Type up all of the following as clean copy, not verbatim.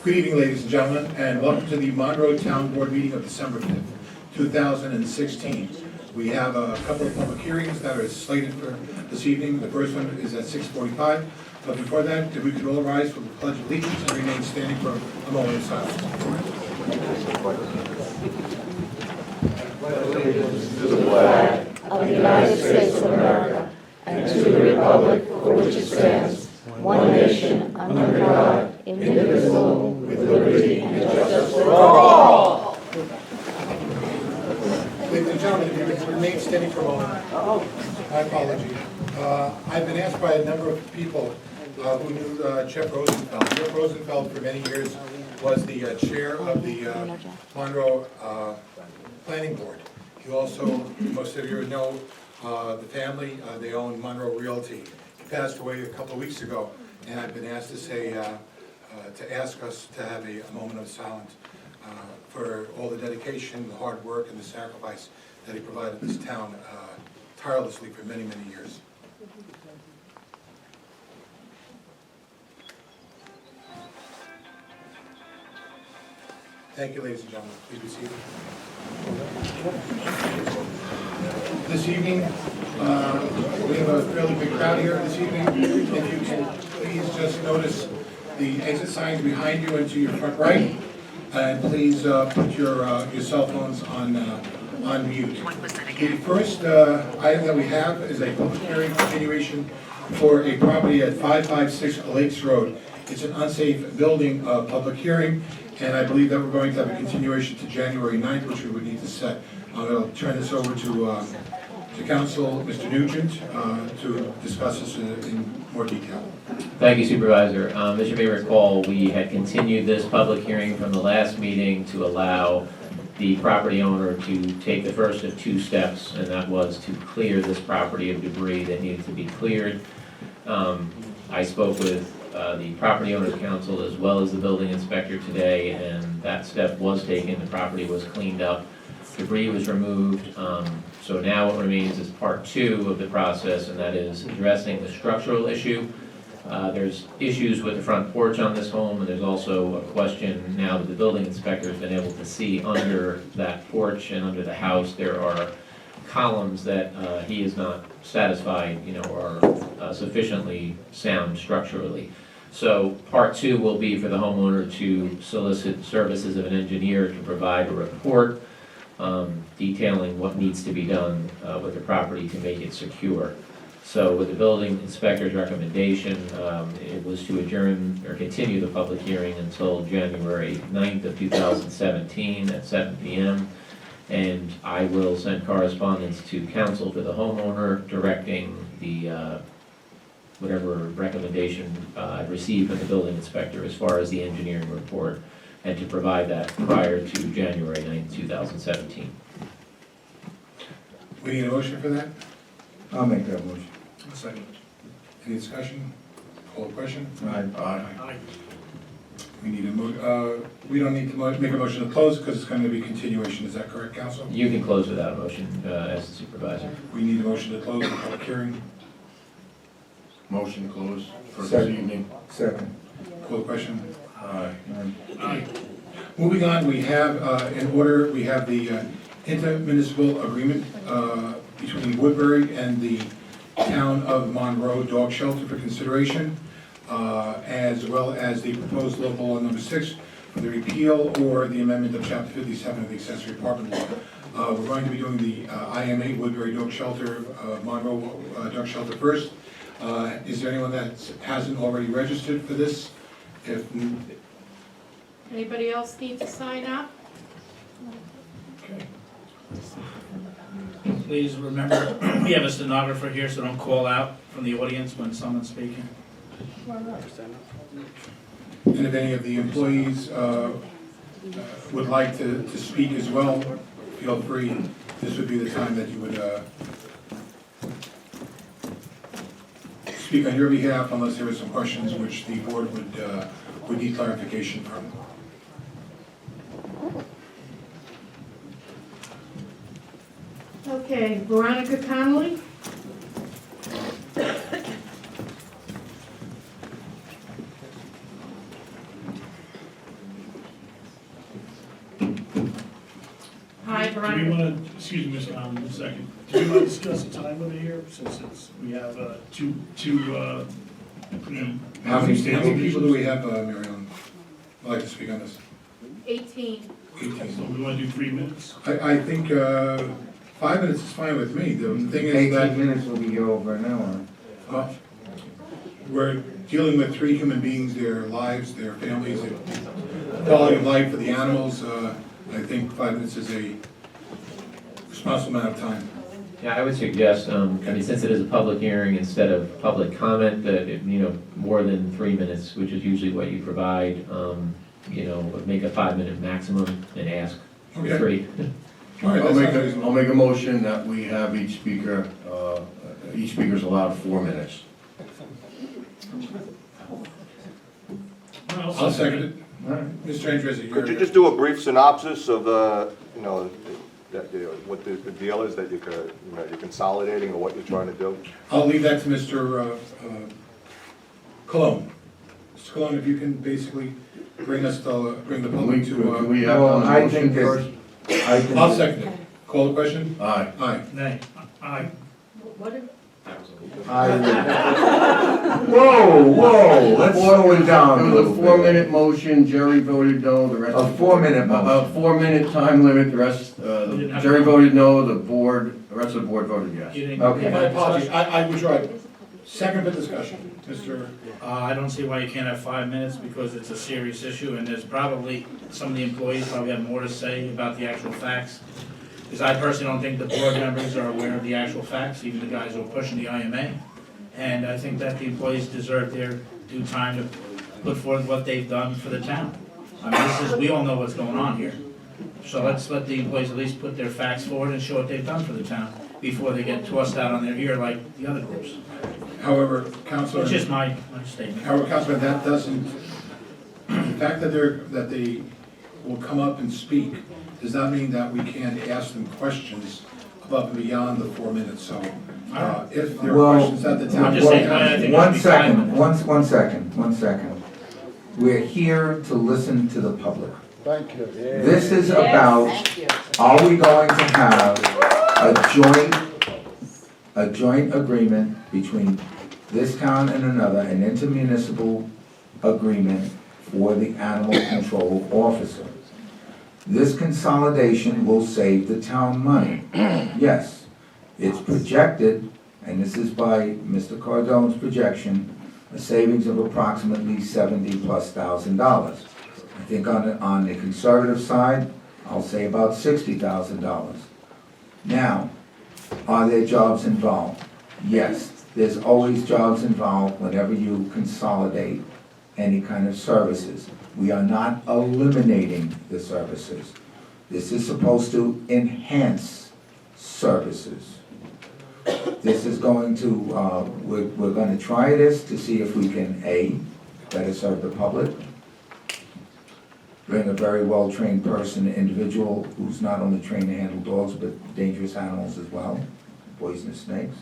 Good evening, ladies and gentlemen, and welcome to the Monroe Town Board meeting of December 5th, 2016. We have a couple of public hearings that are slated for this evening. The first one is at 6:45. But before that, if we could all rise for the Pledge of Allegiance and remain standing for a moment of silence. Allegiance to the flag of the United States of America and to the republic for which it stands, one nation, under God, indivisible, with liberty and justice for all. Ladies and gentlemen, if you would remain standing for a moment. My apology. I've been asked by a number of people who knew Jeff Rosenfeld. Jeff Rosenfeld, for many years, was the chair of the Monroe Planning Board. He also, most of you know, the family, they own Monroe Realty. He passed away a couple of weeks ago, and I've been asked to say, to ask us to have a moment of silence for all the dedication, the hard work, and the sacrifice that he provided this town tirelessly for many, many years. Thank you, ladies and gentlemen. Please be seated. This evening, we have a fairly big crowd here this evening. If you can please just notice the exit signs behind you and to your front right. And please put your cell phones on mute. The first item that we have is a public hearing continuation for a property at 556 Lakes Road. It's an unsafe building public hearing, and I believe that we're going to have a continuation to January 9th, which we would need to set. I'm going to turn this over to Council, Mr. Nugent, to discuss this in more detail. Thank you, Supervisor. As you may recall, we had continued this public hearing from the last meeting to allow the property owner to take the first of two steps, and that was to clear this property of debris that needed to be cleared. I spoke with the property owner's council as well as the building inspector today, and that step was taken. The property was cleaned up, debris was removed. So now what remains is part two of the process, and that is addressing the structural issue. There's issues with the front porch on this home, and there's also a question now that the building inspector has been able to see under that porch and under the house. There are columns that he is not satisfied, are sufficiently sound structurally. So part two will be for the homeowner to solicit services of an engineer to provide a report detailing what needs to be done with the property to make it secure. So with the building inspector's recommendation, it was to adjourn or continue the public hearing until January 9th of 2017 at 7 p.m. And I will send correspondence to council for the homeowner directing the whatever recommendation I've received from the building inspector as far as the engineering report, and to provide that prior to January 9th, 2017. We need a motion for that? I'll make that motion. Second. Any discussion? Call the question? Aye. We need we don't need to make a motion to close because it's going to be continuation. Is that correct, Council? You can close without a motion as the supervisor. We need a motion to close the public hearing. Motion to close for this Second. evening. Second. Call the question. Aye. Moving on, we have in order, we have the intermunicipal agreement between Woodbury and the town of Monroe Dog Shelter for consideration, as well as the proposed local law number 6 for the repeal or the amendment of chapter 57 of the accessory apartment law. We're going to be doing the IMA Woodbury Dog Shelter, Monroe Dog Shelter first. Is there anyone that hasn't already registered for this? If Anybody else need to sign up? okay. Please remember, we have a stenographer here, so don't call out from the audience when someone's speaking. And if any of the employees would like to speak as well, feel free. This would be the time that you would speak on your behalf, unless there were some questions which the board would need clarification from. Okay, Veronica Connolly? we wanna, excuse me, Mr. Conlon, a second. Do we wanna discuss the time limit here, since we have, two, How many people do we have, Mary Ellen? I'd like to speak on this. 18. 18. So we wanna do 3 minutes? I think 5 minutes is fine with me. The thing is 18 that minutes will be here over an hour. we're dealing with 3 human beings, their lives, their families, their quality of life for the animals. I think 5 minutes is a responsible amount of time. Yeah, I would suggest, since it is a public hearing, instead of public comment, that, more than 3 minutes, which is usually what you provide, make a 5-minute maximum and ask for Okay. 3. All right, I'll that's make not a, reasonable. I'll make a motion that we have each speaker's allowed 4 minutes. I'll second it. All right. Mr. Andresi, Could you you're, just do a brief synopsis of, what the deal is that you're consolidating or what you're trying to do? I'll leave that to Mr. Cologne. Mr. Cologne, if you can basically bring the Can public we to, have Well, on the I motion think first? I'll second it. Call the question? Aye. Aye. Nay. Aye. Whoa, let's slow it down a It little was a bit. 4-minute motion, Jerry voted no, the rest. A 4-minute A motion. 4-minute time limit, the rest, Jerry voted no, the rest of the board voted yes. You didn't- Okay. My apologies, I withdraw it. Second for discussion, Mr. I don't see why you can't have 5 minutes, because it's a serious issue, and there's probably, some of the employees probably have more to say about the actual facts. Because I personally don't think the board members are aware of the actual facts, even the guys who are pushing the IMA. And I think that the employees deserve their due time to put forth what they've done for the town. I mean, we all know what's going on here. So let's let the employees at least put their facts forward and show what they've done for the town before they get tossed out on their ear like the other groups. However, Councilor. It's just my statement. However, Councilman, that doesn't, the fact that they will come up and speak does not mean that we can't ask them questions above and beyond the 4 minutes. So if there are Well, questions that the town I'm just board saying, I has. think- One second, one second. We're here to listen to the public. Thank you. This is about, are we going to have a joint agreement between this town and another, an intermunicipal agreement for the animal control officer? This consolidation will save the town money. Yes, it's projected, and this is by Mr. Cardone's projection, a savings of approximately $70,000+. I think on the conservative side, I'll say about $60,000. Now, are there jobs involved? Yes, there's always jobs involved whenever you consolidate any kind of services. We are not eliminating the services. This is supposed to enhance services. This is going to, we're going to try this to see if we can, A, better serve the public, bring a very well-trained person, individual who's not only trained to handle dogs, but dangerous animals as well, poisonous snakes.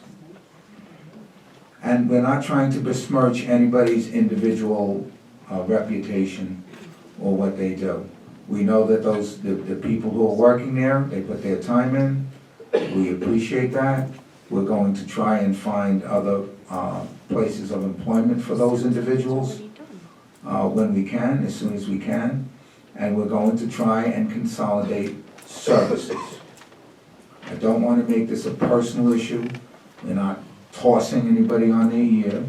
And we're not trying to besmirch anybody's individual reputation or what they do. We know that the people who are working there, they put their time in. We appreciate that. We're going to try and find other places of employment for those individuals when we can, as soon as we can. And we're going to try and consolidate services. I don't want to make this a personal issue. We're not tossing anybody on their ear.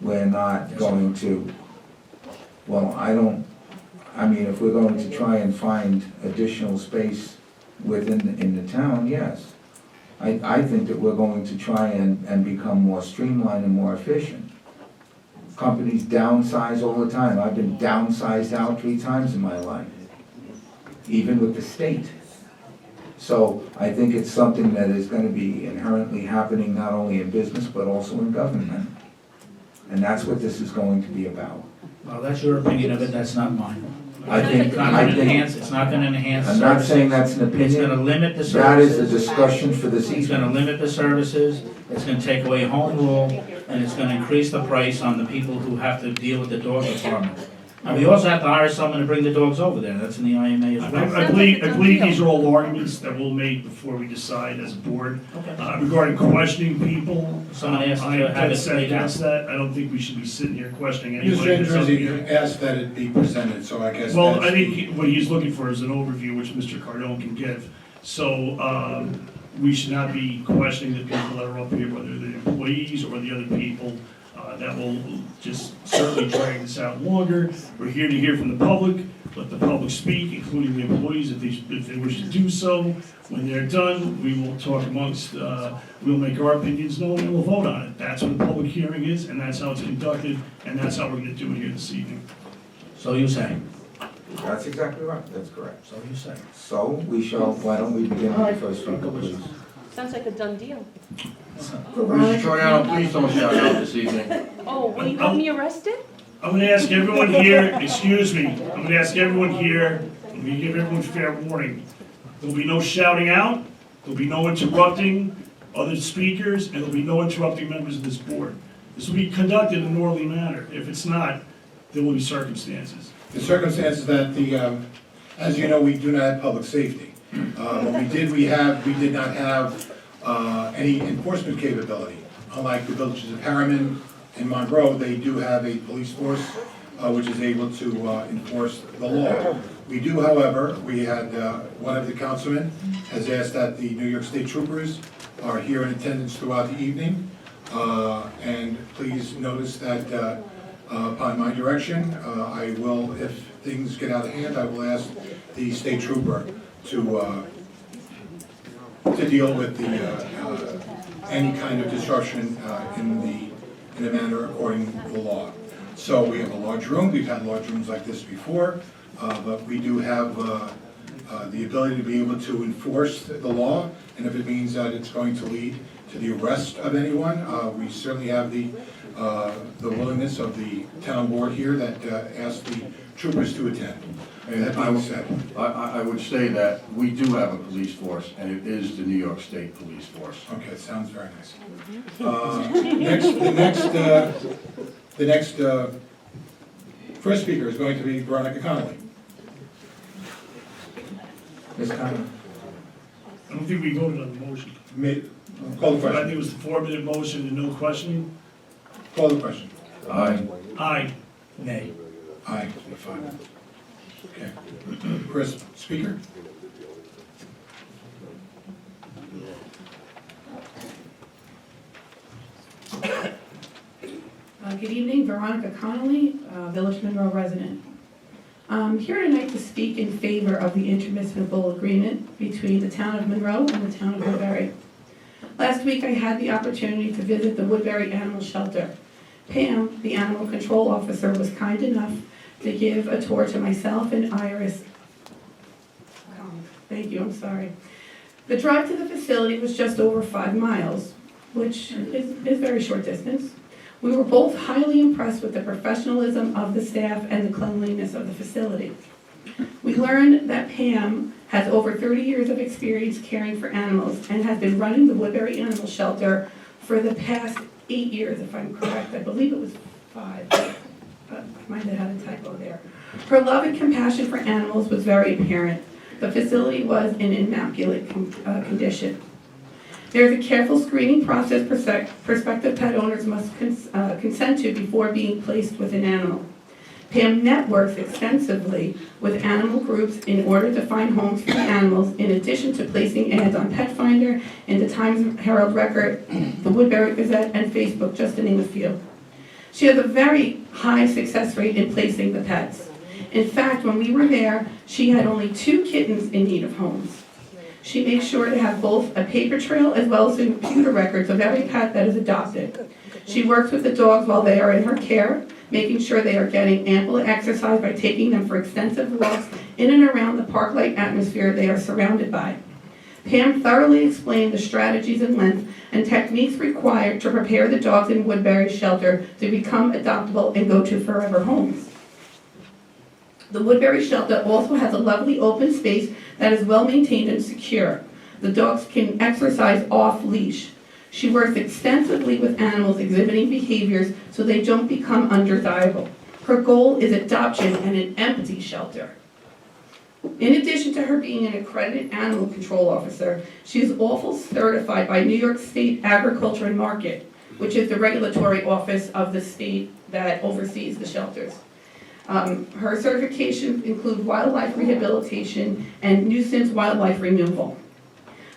We're not going to, if we're going to try and find additional space in the town, yes. I think that we're going to try and become more streamlined and more efficient. Companies downsize all the time. I've been downsized out 3 times in my life, even with the state. So I think it's something that is going to be inherently happening not only in business, but also in government. And that's what this is going to be about. Well, that's your opinion of it, that's not mine. I think, It's not gonna enhance I'm not services. saying that's an It's gonna opinion. limit the That is a services. discussion for this It's gonna evening. limit the services, it's gonna take away home rule, and it's gonna increase the price on the people who have to deal with the dog department. And we also have to hire someone to bring the dogs over there, that's in the IMA as well. I believe these are all arguments that we'll make before we decide as a board. Okay. Regarding questioning people, Someone asked I to have had it said laid out. against that. I don't think we should be sitting here questioning anybody. Mr. that's up Andruzzi, here. you asked that it be presented, so I guess Well, that's I think what he's looking for is an overview, which Mr. Cardone can give. So, we should not be questioning the people that are up here, whether they're employees or the other people. That will just certainly drag this out longer. We're here to hear from the public, let the public speak, including the employees if they wish to do so. When they're done, we will talk amongst, we'll make our opinions known and we'll vote on it. That's what a public hearing is, and that's how it's conducted, and that's how we're gonna do it here this evening. So you say, That's exactly right, that's correct. so you say. So we shall, why don't we begin with the first speaker, please? Sounds like a done deal. Mr. Troiano, please don't shout out this evening. Oh, will you have me arrested? I'm gonna ask everyone here, excuse me, I'm gonna ask everyone here, I'm gonna give everyone fair warning. There'll be no shouting out, there'll be no interrupting other speakers, and there'll be no interrupting members of this board. This will be conducted in an orderly manner. If it's not, there will be circumstances. the circumstances that as you know, we do not have public safety. What we did not have any enforcement capability. Unlike the villages of Harriman and Monroe, they do have a police force which is able to enforce the law. We do, however, we had, one of the councilmen has asked that the New York State Troopers are here in attendance throughout the evening. And please notice that upon my direction, I will, if things get out of hand, I will ask the state trooper to deal with any kind of disruption in a manner according to the law. So we have a large room, we've had large rooms like this before, but we do have the ability to be able to enforce the law, and if it means that it's going to lead to the arrest of anyone, we certainly have the willingness of the town board here that asked the troopers to attend. And That I being would- said, I would say that we do have a police force, and it is the New York State Police Force. okay, sounds very nice. The next first speaker is going to be Veronica Connolly. Ms. Conlon? I don't think we voted on the motion. Call the I think question. it was the 4-minute motion and no questioning. Call the question. Aye. Aye. Nay. Aye, 5. Okay. First speaker? Good evening, Veronica Connolly, Village Monroe resident. I'm here tonight to speak in favor of the intermunicipal agreement between the town of Monroe and the town of Woodbury. Last week, I had the opportunity to visit the Woodbury Animal Shelter. Pam, the animal control officer, was kind enough to give a tour to myself and Iris. Thank you, I'm sorry. The drive to the facility was just over 5 miles, which is very short distance. We were both highly impressed with the professionalism of the staff and the cleanliness of the facility. We learned that Pam has over 30 years of experience caring for animals and has been running the Woodbury Animal Shelter for the past 8 years, if I'm correct. I believe it was 5. I might have had a typo there. Her love and compassion for animals was very apparent. The facility was in immaculate condition. There's a careful screening process prospective pet owners must consent to before being placed with an animal. Pam networks extensively with animal groups in order to find homes for the animals, in addition to placing ads on Pet Finder, in the Times Herald Record, the Woodbury Gazette, and Facebook, just to name a few. She has a very high success rate in placing the pets. In fact, when we were there, she had only 2 kittens in need of homes. She makes sure to have both a paper trail as well as the computer records of every pet that is adopted. She works with the dogs while they are in her care, making sure they are getting ample exercise by taking them for extensive walks in and around the park-like atmosphere they are surrounded by. Pam thoroughly explained the strategies and lengths and techniques required to prepare the dogs in Woodbury Shelter to become adoptable and go to forever homes. The Woodbury Shelter also has a lovely open space that is well maintained and secure. The dogs can exercise off leash. She works extensively with animals exhibiting behaviors so they don't become undesirable. Her goal is adoption and an empty shelter. In addition to her being an accredited animal control officer, she is also certified by New York State Agriculture and Market, which is the regulatory office of the state that oversees the shelters. Her certifications include wildlife rehabilitation and nuisance wildlife removal.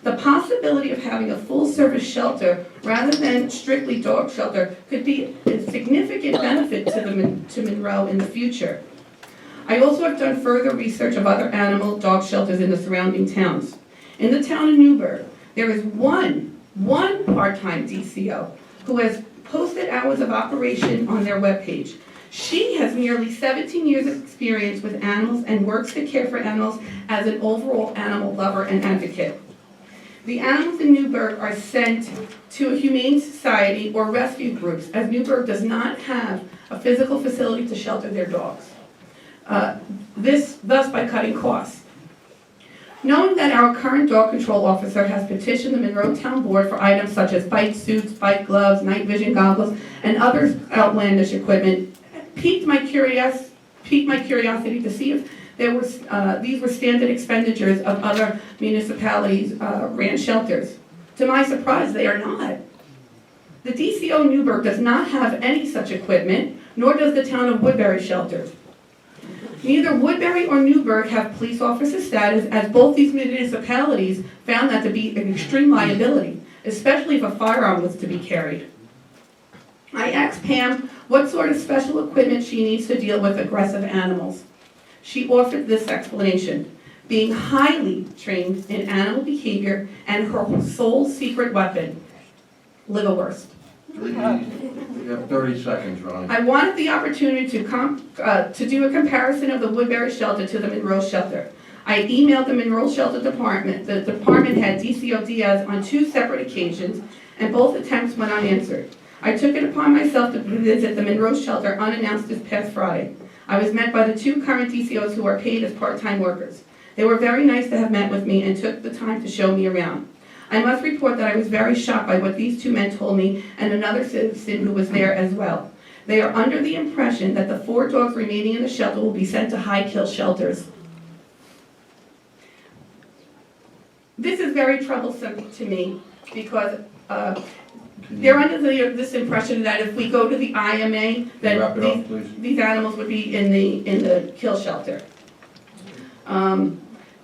The possibility of having a full-service shelter rather than strictly dog shelter could be a significant benefit to Monroe in the future. I also have done further research of other animal dog shelters in the surrounding towns. In the town of Newburgh, there is one part-time DCO who has posted hours of operation on their webpage. She has nearly 17 years of experience with animals and works to care for animals as an overall animal lover and advocate. The animals in Newburgh are sent to a humane society or rescue groups, as Newburgh does not have a physical facility to shelter their dogs. Thus by cutting costs. Knowing that our current dog control officer has petitioned the Monroe Town Board for items such as bite suits, bite gloves, night vision goggles, and other outlandish equipment, piqued my curiosity to see if these were standard expenditures of other municipalities' ran shelters. To my surprise, they are not. The DCO Newburgh does not have any such equipment, nor does the town of Woodbury shelter. Neither Woodbury or Newburgh have police officer status, as both these municipalities found that to be an extreme liability, especially if a firearm was to be carried. I asked Pam what sort of special equipment she needs to deal with aggressive animals. She offered this explanation: being highly trained in animal behavior and her sole secret weapon, liverwurst. You have 30 seconds, Ronnie. I wanted the opportunity to do a comparison of the Woodbury shelter to the Monroe shelter. I emailed the Monroe Shelter Department, the department head, DCO Diaz, on 2 separate occasions, and both attempts went unanswered. I took it upon myself to visit the Monroe shelter unannounced this past Friday. I was met by the 2 current DCOs who are paid as part-time workers. They were very nice to have met with me and took the time to show me around. I must report that I was very shocked by what these 2 men told me and another citizen who was there as well. They are under the impression that the 4 dogs remaining in the shelter will be sent to high-kill shelters. This is very troublesome to me because they're under this impression that if we go to the IMA, that Wrap it up, please. these animals would be in the kill shelter.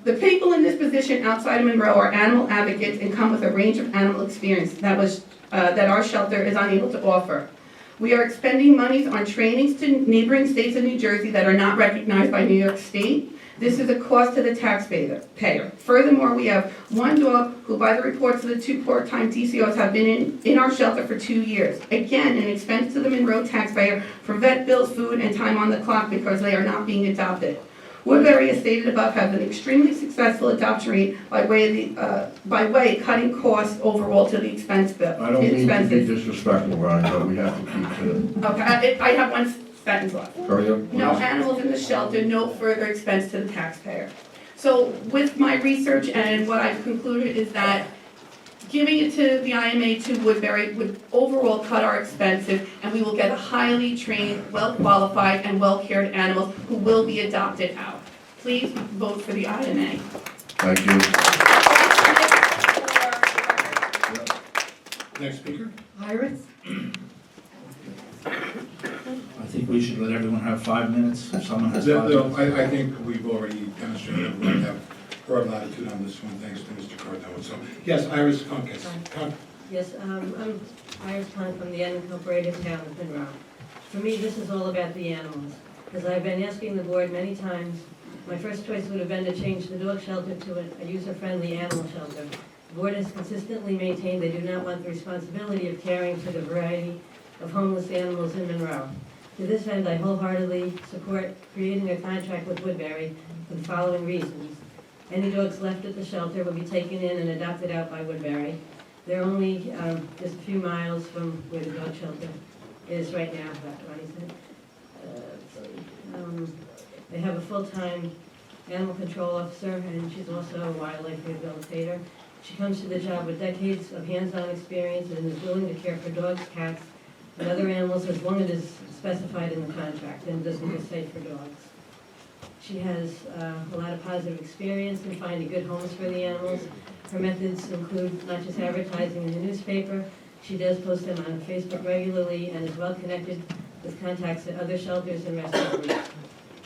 The people in this position outside of Monroe are animal advocates and come with a range of animal experience that our shelter is unable to offer. We are expending monies on trainings to neighboring states of New Jersey that are not recognized by New York State. This is a cost to the taxpayer. Furthermore, we have 1 dog who, by the reports of the 2 part-time DCOs, have been in our shelter for 2 years. Again, an expense to the Monroe taxpayer for vet bills, food, and time on the clock because they are not being adopted. Woodbury, as stated above, has an extremely successful adoption rate by way cutting costs overall to the expense bill. I don't mean to be disrespectful, Ronnie, but we have to keep to it. Okay, I have 1 sentence left. Hurry up, No please. animals in the shelter, no further expense to the taxpayer. So with my research and what I've concluded is that giving it to the IMA to Woodbury would overall cut our expenses, and we will get highly trained, well-qualified, and well-cared animals who will be adopted out. Please vote for the IMA. Thank you. Next speaker? Iris? I think we should let everyone have 5 minutes, if someone has 5 No, minutes. I think we've already demonstrated that we have broad latitude on this one, thanks to Mr. Cardone. So, yes, Iris Conquest. Yes, I'm Iris Pond from the unincorporated town of Monroe. For me, this is all about the animals. As I've been asking the board many times, my first choice would have been to change the dog shelter to a user-friendly animal shelter. The board has consistently maintained they do not want the responsibility of caring for the variety of homeless animals in Monroe. To this end, I wholeheartedly support creating a contract with Woodbury for the following reasons. Any dogs left at the shelter will be taken in and adopted out by Woodbury. They're only just a few miles from where the dog shelter is right now, about 20 cents. They have a full-time animal control officer, and she's also a wildlife rehabilitator. She comes to the job with decades of hands-on experience and is willing to care for dogs, cats, and other animals as long as it is specified in the contract and doesn't just say for dogs. She has a lot of positive experience in finding good homes for the animals. Her methods include not just advertising in the newspaper, she does post them on Facebook regularly and is well connected with contacts at other shelters and rescue groups.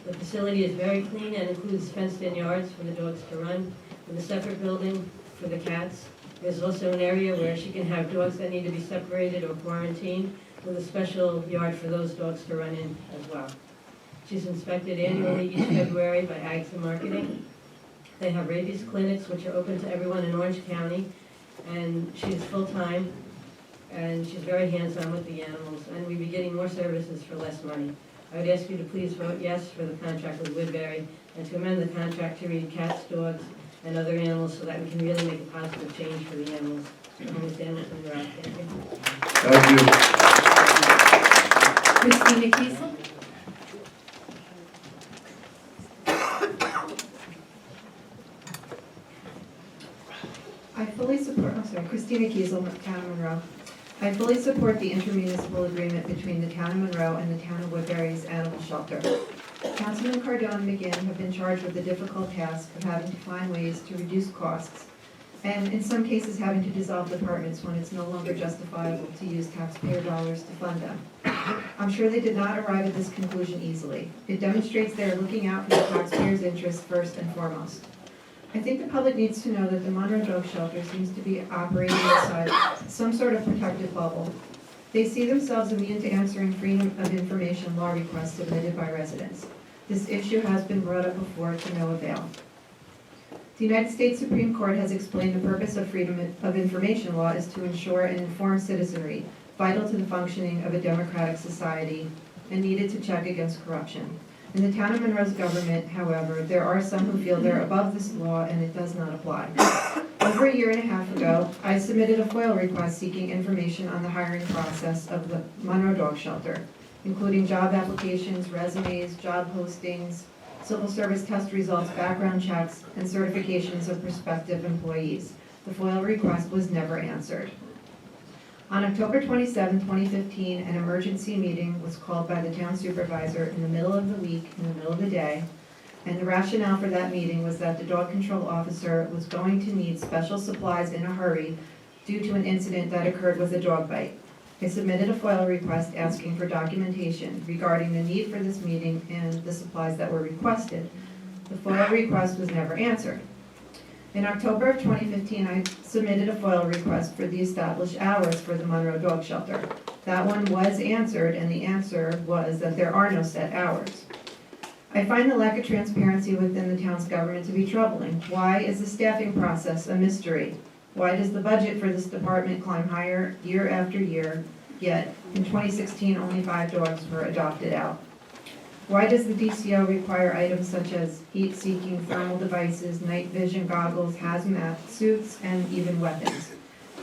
The facility is very clean and includes fenced-in yards for the dogs to run, with a separate building for the cats. There's also an area where she can have dogs that need to be separated or quarantined, with a special yard for those dogs to run in as well. She's inspected annually each February by Ags and Marketing. They have rabies clinics, which are open to everyone in Orange County, and she's full-time, and she's very hands-on with the animals, and we'd be getting more services for less money. I would ask you to please vote yes for the contract with Woodbury, and to amend the contract to read cats, dogs, and other animals, so that we can really make a positive change for the animals. Almost animals in the rock. Thank you. Thank you. Christina Kiesel. Christina Kiesel, Town of Monroe. I fully support the intermunicipal agreement between the Town of Monroe and the Town of Woodbury's Animal Shelter. Councilman Cardone and McGinn have been charged with the difficult task of having to find ways to reduce costs, and in some cases having to dissolve departments when it's no longer justifiable to use taxpayer dollars to fund them. I'm sure they did not arrive at this conclusion easily. It demonstrates they are looking out for the taxpayers' interests first and foremost. I think the public needs to know that the Monroe Dog Shelter seems to be operating inside some sort of protective bubble. They see themselves immune to answering freedom of information law requests submitted by residents. This issue has been brought up before to no avail. The United States Supreme Court has explained the purpose of freedom of information law is to ensure an informed citizenry, vital to the functioning of a democratic society and needed to check against corruption. In the Town of Monroe's government, however, there are some who feel they're above this law and it does not apply. Over a year and a half ago, I submitted a FOIL request seeking information on the hiring process of the Monroe Dog Shelter, including job applications, resumes, job postings, civil service test results, background checks, and certifications of prospective employees. The FOIL request was never answered. On October 27, 2015, an emergency meeting was called by the town supervisor in the middle of the week, in the middle of the day, and the rationale for that meeting was that the dog control officer was going to need special supplies in a hurry due to an incident that occurred with a dog bite. I submitted a FOIL request asking for documentation regarding the need for this meeting and the supplies that were requested. The FOIL request was never answered. In October of 2015, I submitted a FOIL request for the established hours for the Monroe Dog Shelter. That one was answered, and the answer was that there are no set hours. I find the lack of transparency within the town's government to be troubling. Why is the staffing process a mystery? Why does the budget for this department climb higher year after year, yet in 2016 only 5 dogs were adopted out? Why does the DCO require items such as heat-seeking thermal devices, night vision goggles, hazmat suits, and even weapons?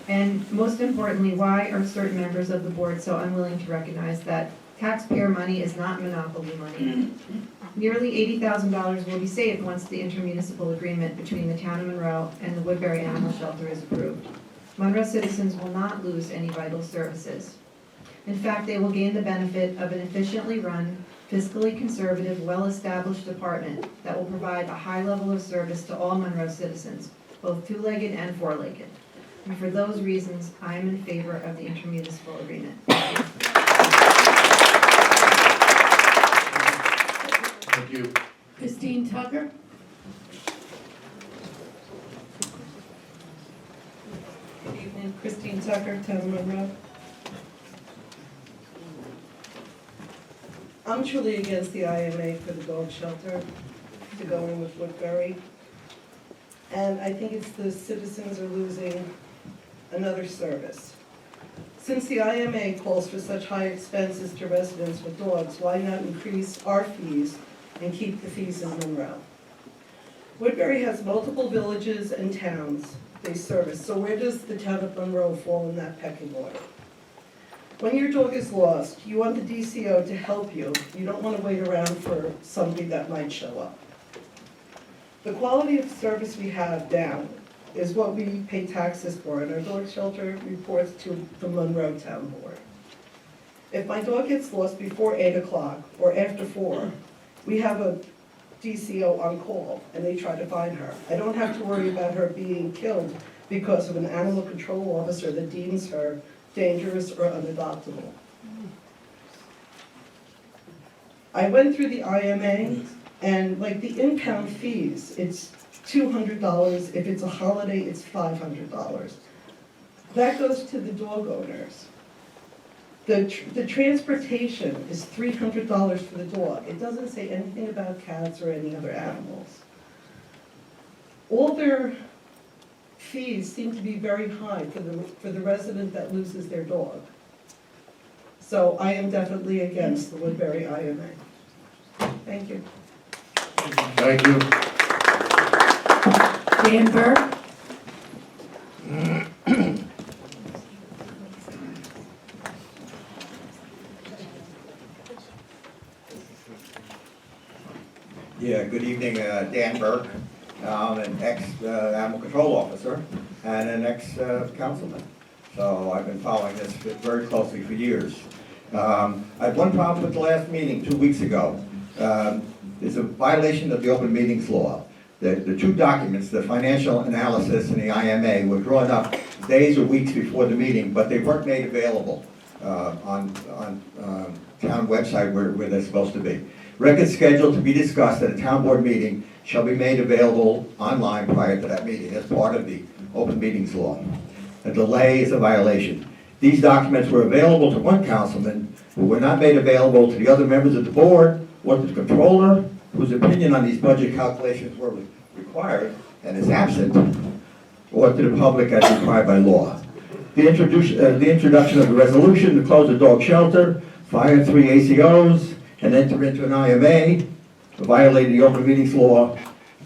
And most importantly, why are certain members of the board so unwilling to recognize that taxpayer money is not monopoly money? Nearly $80,000 will be saved once the intermunicipal agreement between the Town of Monroe and the Woodbury Animal Shelter is approved. Monroe citizens will not lose any vital services. In fact, they will gain the benefit of an efficiently run, fiscally conservative, well-established department that will provide a high level of service to all Monroe citizens, both two-legged and four-legged. And for those reasons, I am in favor of the intermunicipal agreement. Thank you. Christine Tucker. Good evening, Christine Tucker, Town of Monroe. I'm truly against the IMA for the dog shelter to go in with Woodbury. And I think it's the citizens are losing another service. Since the IMA calls for such high expenses to residents with dogs, why not increase our fees and keep the fees in Monroe? Woodbury has multiple villages and towns they service, so where does the Town of Monroe fall in that pecking order? When your dog is lost, you want the DCO to help you. You don't want to wait around for somebody that might show up. The quality of service we have down is what we pay taxes for, and our dog shelter reports to the Monroe Town Board. If my dog gets lost before 8 o'clock or after 4, we have a DCO on call, and they try to find her. I don't have to worry about her being killed because of an animal control officer that deems her dangerous or unadoptable. I went through the IMA, and like the impound fees, it's $200. If it's a holiday, it's $500. That goes to the dog owners. The transportation is $300 for the dog. It doesn't say anything about cats or any other animals. All their fees seem to be very high for the resident that loses their dog. So I am definitely against the Woodbury IMA. Thank you. Thank you. Dan Burke? Yeah, good evening, Dan Burke. I'm an ex-animal control officer and an ex-councilman. So I've been following this very closely for years. I had one problem with the last meeting 2 weeks ago. There's a violation of the open meetings law. The two documents, the financial analysis and the IMA, were drawn up days or weeks before the meeting, but they weren't made available on town website where they're supposed to be. Records scheduled to be discussed at a town board meeting shall be made available online prior to that meeting as part of the open meetings law. A delay is a violation. These documents were available to one councilman, but were not made available to the other members of the board or to the controller, whose opinion on these budget calculations were required and is absent, or to the public as required by law. The introduction of the resolution to close the dog shelter, fire 3 ACOs, and enter into an IMA, violating the open meetings law.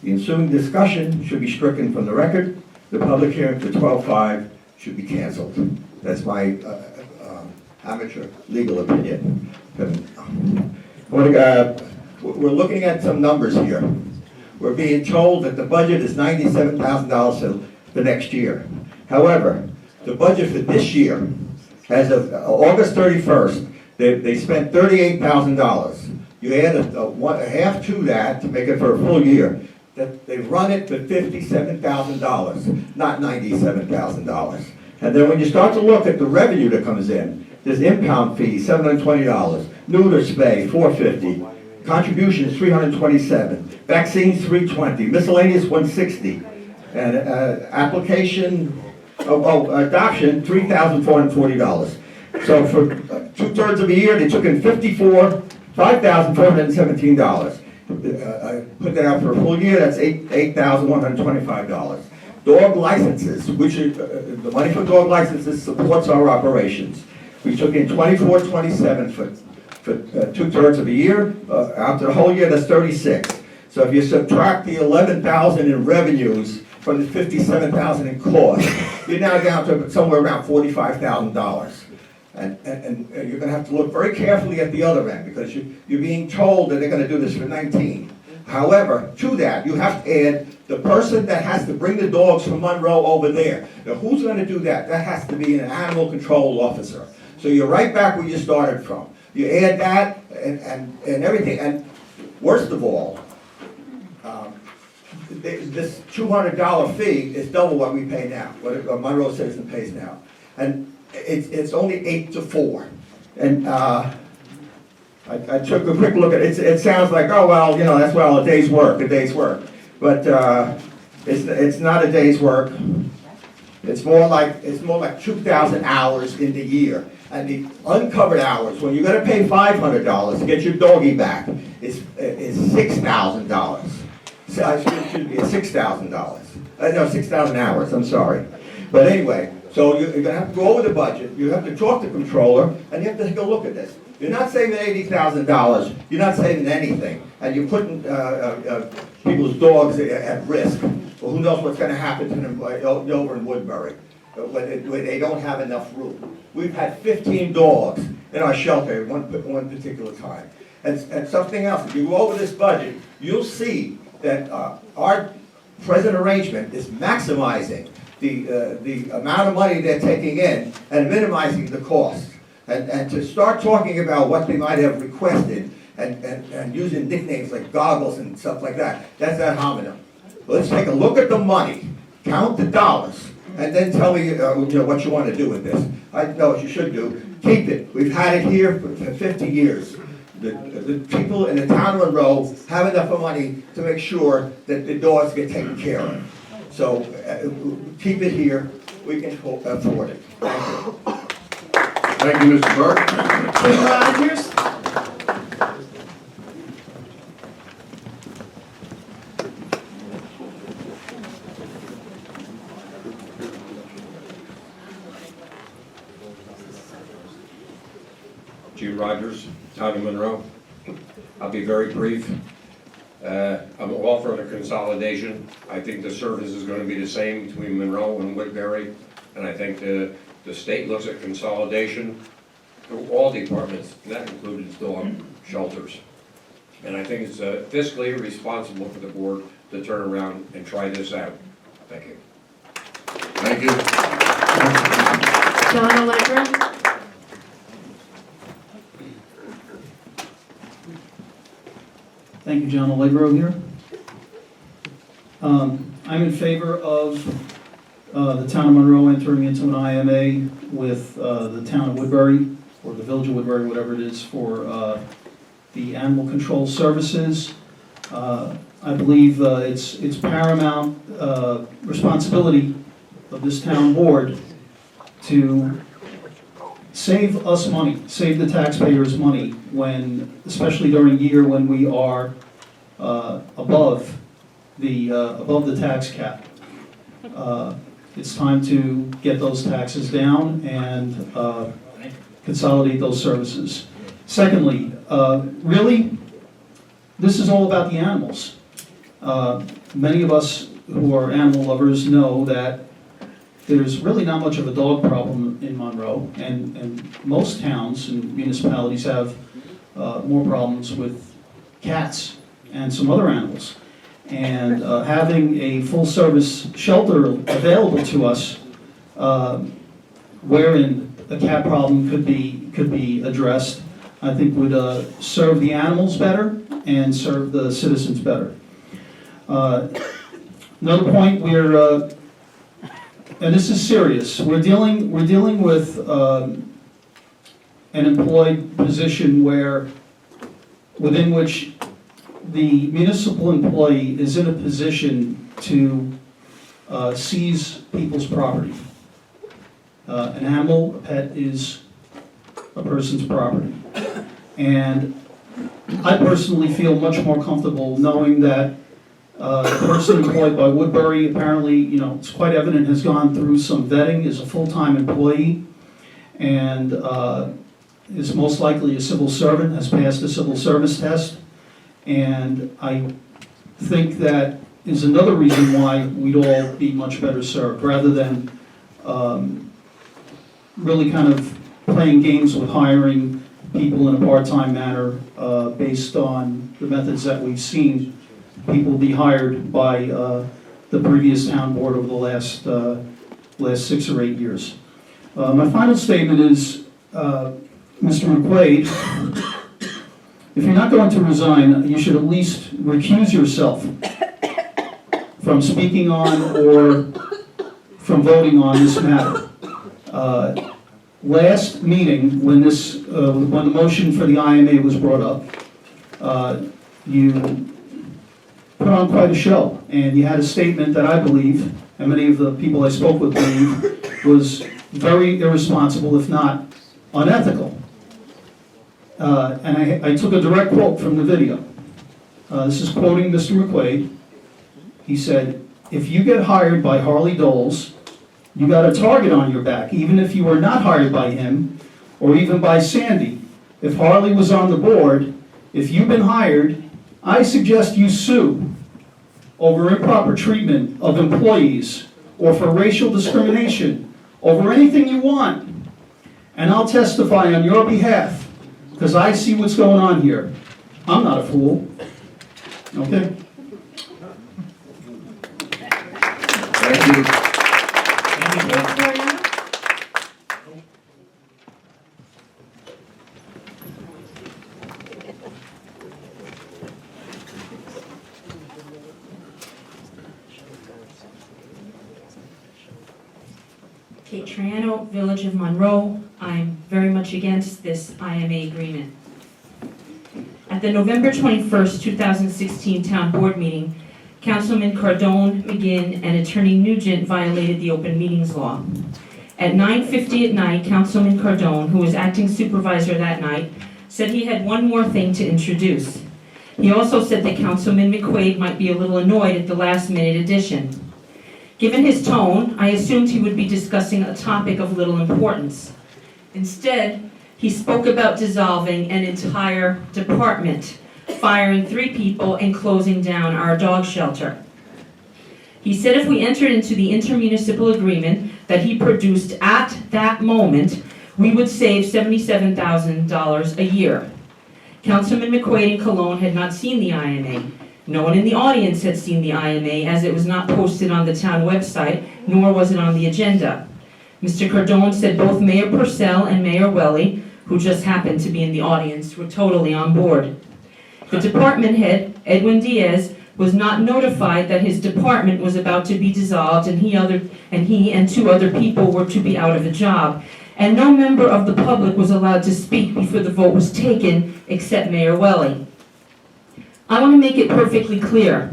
The ensuing discussion should be stricken from the record. The public hearing for 12/5 should be canceled. That's my amateur legal opinion. We're looking at some numbers here. We're being told that the budget is $97,000 for the next year. However, the budget for this year, as of August 31st, they spent $38,000. You add a half to that to make it for a full year. They've run it for $57,000, not $97,000. And then when you start to look at the revenue that comes in, there's impound fees, $720, neuter spay, $450, contributions, $327, vaccines, $320, miscellaneous, $160, and adoption, $3,440. So for 2/3 of a year, they took in $5,417. I put that out for a full year, that's $8,125. Dog licenses, which is, the money for dog licenses supports our operations. We took in $24.27 for 2/3 of a year. After the whole year, that's $36. So if you subtract the $11,000 in revenues from the $57,000 in cost, you're now down to somewhere around $45,000. And you're going to have to look very carefully at the other end, because you're being told that they're going to do this for 19. However, to that, you have to add the person that has to bring the dogs from Monroe over there. Now, who's going to do that? That has to be an animal control officer. So you're right back where you started from. You add that and everything. And worst of all, this $200 fee is double what we pay now, what a Monroe citizen pays now. And it's only 8 to 4. And I took a quick look at it. It sounds like, oh, well, you know, that's, well, a day's work. But it's not a day's work. It's more like 2,000 hours in the year. And the uncovered hours, when you're going to pay $500 to get your doggy back, is $6,000. Excuse me, $6,000. No, 6,000 hours, I'm sorry. But anyway, so you're going to have to go over the budget. You have to talk to the controller, and you have to take a look at this. You're not saving $80,000. You're not saving anything. And you're putting people's dogs at risk. Well, who knows what's going to happen to them over in Woodbury, where they don't have enough room. We've had 15 dogs in our shelter at one particular time. And something else, if you go over this budget, you'll see that our present arrangement is maximizing the amount of money they're taking in and minimizing the cost. And to start talking about what they might have requested and using nicknames like goggles and stuff like that, that's ad hominem. Let's take a look at the money, count the dollars, and then tell me, what you want to do with this. I know what you should do. Keep it. We've had it here for 50 years. The people in the town of Monroe have enough money to make sure that the dogs get taken care of. So keep it here. We can afford it. Thank you. Thank you, Mr. Burke. Jim Rogers? G. Rogers, Town of Monroe. I'll be very brief. I'm all for the consolidation. I think the service is going to be the same between Monroe and Woodbury, and I think the state looks at consolidation through all departments, and that includes dog shelters. And I think it's fiscally responsible for the board to turn around and try this out. Thank you. Thank you. John Allegra? Thank you, John Allegro here. I'm in favor of the town of Monroe entering into an IMA with the town of Woodbury, or the village of Woodbury, whatever it is, for the animal control services. I believe it's paramount responsibility of this town board to save us money, save the taxpayers money, when, especially during a year when we are above the tax cap. It's time to get those taxes down and consolidate those services. Secondly, really, this is all about the animals. Many of us who are animal lovers know that there's really not much of a dog problem in Monroe, and most towns and municipalities have more problems with cats and some other animals. And having a full-service shelter available to us, wherein a cat problem could be addressed, I think would serve the animals better and serve the citizens better. Another point, and this is serious, we're dealing with an employed position within which the municipal employee is in a position to seize people's property. An animal, a pet, is a person's property. And I personally feel much more comfortable knowing that the person employed by Woodbury, apparently, it's quite evident, has gone through some vetting, is a full-time employee, and is most likely a civil servant, has passed the civil service test. And I think that is another reason why we'd all be much better served, rather than really kind of playing games with hiring people in a part-time manner based on the methods that we've seen people be hired by the previous town board over the last 6 or 8 years. My final statement is, Mr. McQuaid, if you're not going to resign, you should at least recuse yourself from speaking on or from voting on this matter. Last meeting, when the motion for the IMA was brought up, you put on quite a show, and you had a statement that I believe, and many of the people I spoke with believe, was very irresponsible, if not unethical. And I took a direct quote from the video. This is quoting Mr. McQuaid. He said, "If you get hired by Harley Doles, you got a target on your back, even if you were not hired by him, or even by Sandy. If Harley was on the board, if you've been hired, I suggest you sue over improper treatment of employees, or for racial discrimination, over anything you want. And I'll testify on your behalf, because I see what's going on here. I'm not a fool." Okay? Thank you. Kate Triano, Village of Monroe. I'm very much against this IMA agreement. At the November 21st, 2016 Town Board meeting, Councilman Cardone, McGinn, and Attorney Nugent violated the open meetings law. At 9:50 at night, Councilman Cardone, who was acting supervisor that night, said he had one more thing to introduce. He also said that Councilman McQuaid might be a little annoyed at the last-minute addition. Given his tone, I assumed he would be discussing a topic of little importance. Instead, he spoke about dissolving an entire department, firing 3 people, and closing down our dog shelter. He said if we entered into the intermunicipal agreement that he produced at that moment, we would save $77,000 a year. Councilman McQuaid and Cologne had not seen the IMA. No one in the audience had seen the IMA, as it was not posted on the town website, nor was it on the agenda. Mr. Cardone said both Mayor Purcell and Mayor Welly, who just happened to be in the audience, were totally on board. The department head, Edwin Diaz, was not notified that his department was about to be dissolved and he and 2 other people were to be out of a job. And no member of the public was allowed to speak before the vote was taken, except Mayor Welly. I want to make it perfectly clear.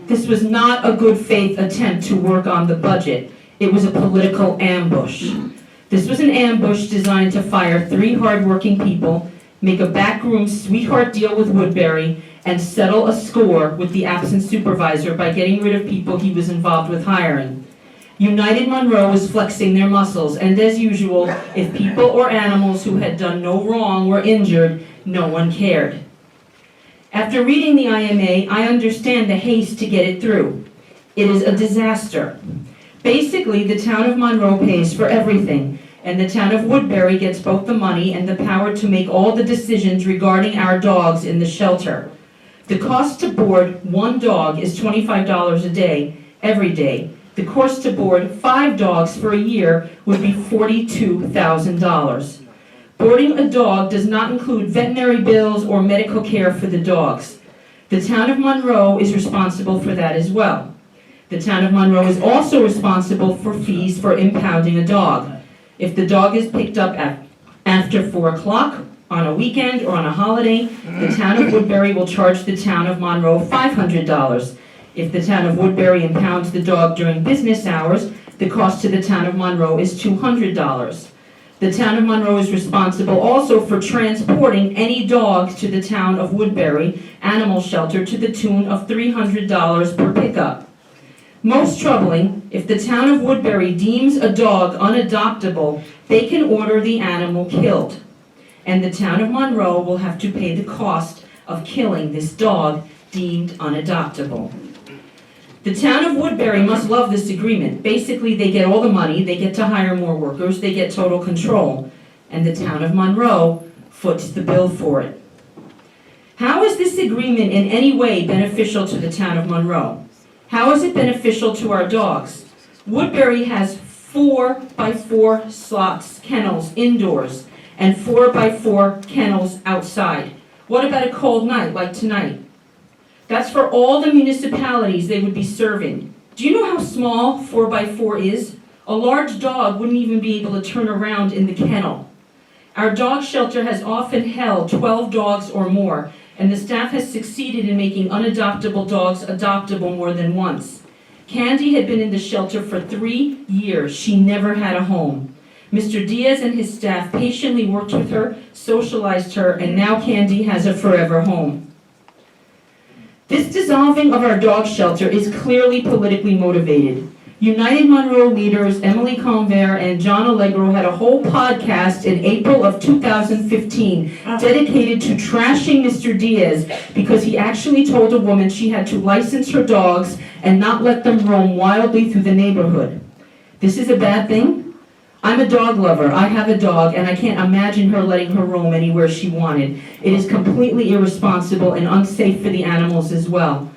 This was not a good faith attempt to work on the budget. It was a political ambush. This was an ambush designed to fire 3 hardworking people, make a backroom sweetheart deal with Woodbury, and settle a score with the absent supervisor by getting rid of people he was involved with hiring. United Monroe was flexing their muscles, and as usual, if people or animals who had done no wrong were injured, no one cared. After reading the IMA, I understand the haste to get it through. It is a disaster. Basically, the town of Monroe pays for everything, and the town of Woodbury gets both the money and the power to make all the decisions regarding our dogs in the shelter. The cost to board 1 dog is $25 a day, every day. The cost to board 5 dogs for a year would be $42,000. Boarding a dog does not include veterinary bills or medical care for the dogs. The town of Monroe is responsible for that as well. The town of Monroe is also responsible for fees for impounding a dog. If the dog is picked up after 4 o'clock, on a weekend or on a holiday, the town of Woodbury will charge the town of Monroe $500. If the town of Woodbury impounds the dog during business hours, the cost to the town of Monroe is $200. The town of Monroe is responsible also for transporting any dog to the town of Woodbury Animal Shelter to the tune of $300 per pickup. Most troubling, if the town of Woodbury deems a dog unadoptable, they can order the animal killed. And the town of Monroe will have to pay the cost of killing this dog deemed unadoptable. The town of Woodbury must love this agreement. Basically, they get all the money, they get to hire more workers, they get total control, and the town of Monroe foots the bill for it. How is this agreement in any way beneficial to the town of Monroe? How is it beneficial to our dogs? Woodbury has 4x4 slots, kennels indoors, and 4x4 kennels outside. What about a cold night like tonight? That's for all the municipalities they would be serving. Do you know how small 4x4 is? A large dog wouldn't even be able to turn around in the kennel. Our dog shelter has often held 12 dogs or more, and the staff has succeeded in making unadoptable dogs adoptable more than once. Candy had been in the shelter for 3 years. She never had a home. Mr. Diaz and his staff patiently worked with her, socialized her, and now Candy has a forever home. This dissolving of our dog shelter is clearly politically motivated. United Monroe leaders Emily Conver and John Allegro had a whole podcast in April of 2015 dedicated to trashing Mr. Diaz because he actually told a woman she had to license her dogs and not let them roam wildly through the neighborhood. This is a bad thing? I'm a dog lover. I have a dog, and I can't imagine her letting her roam anywhere she wanted. It is completely irresponsible and unsafe for the animals as well.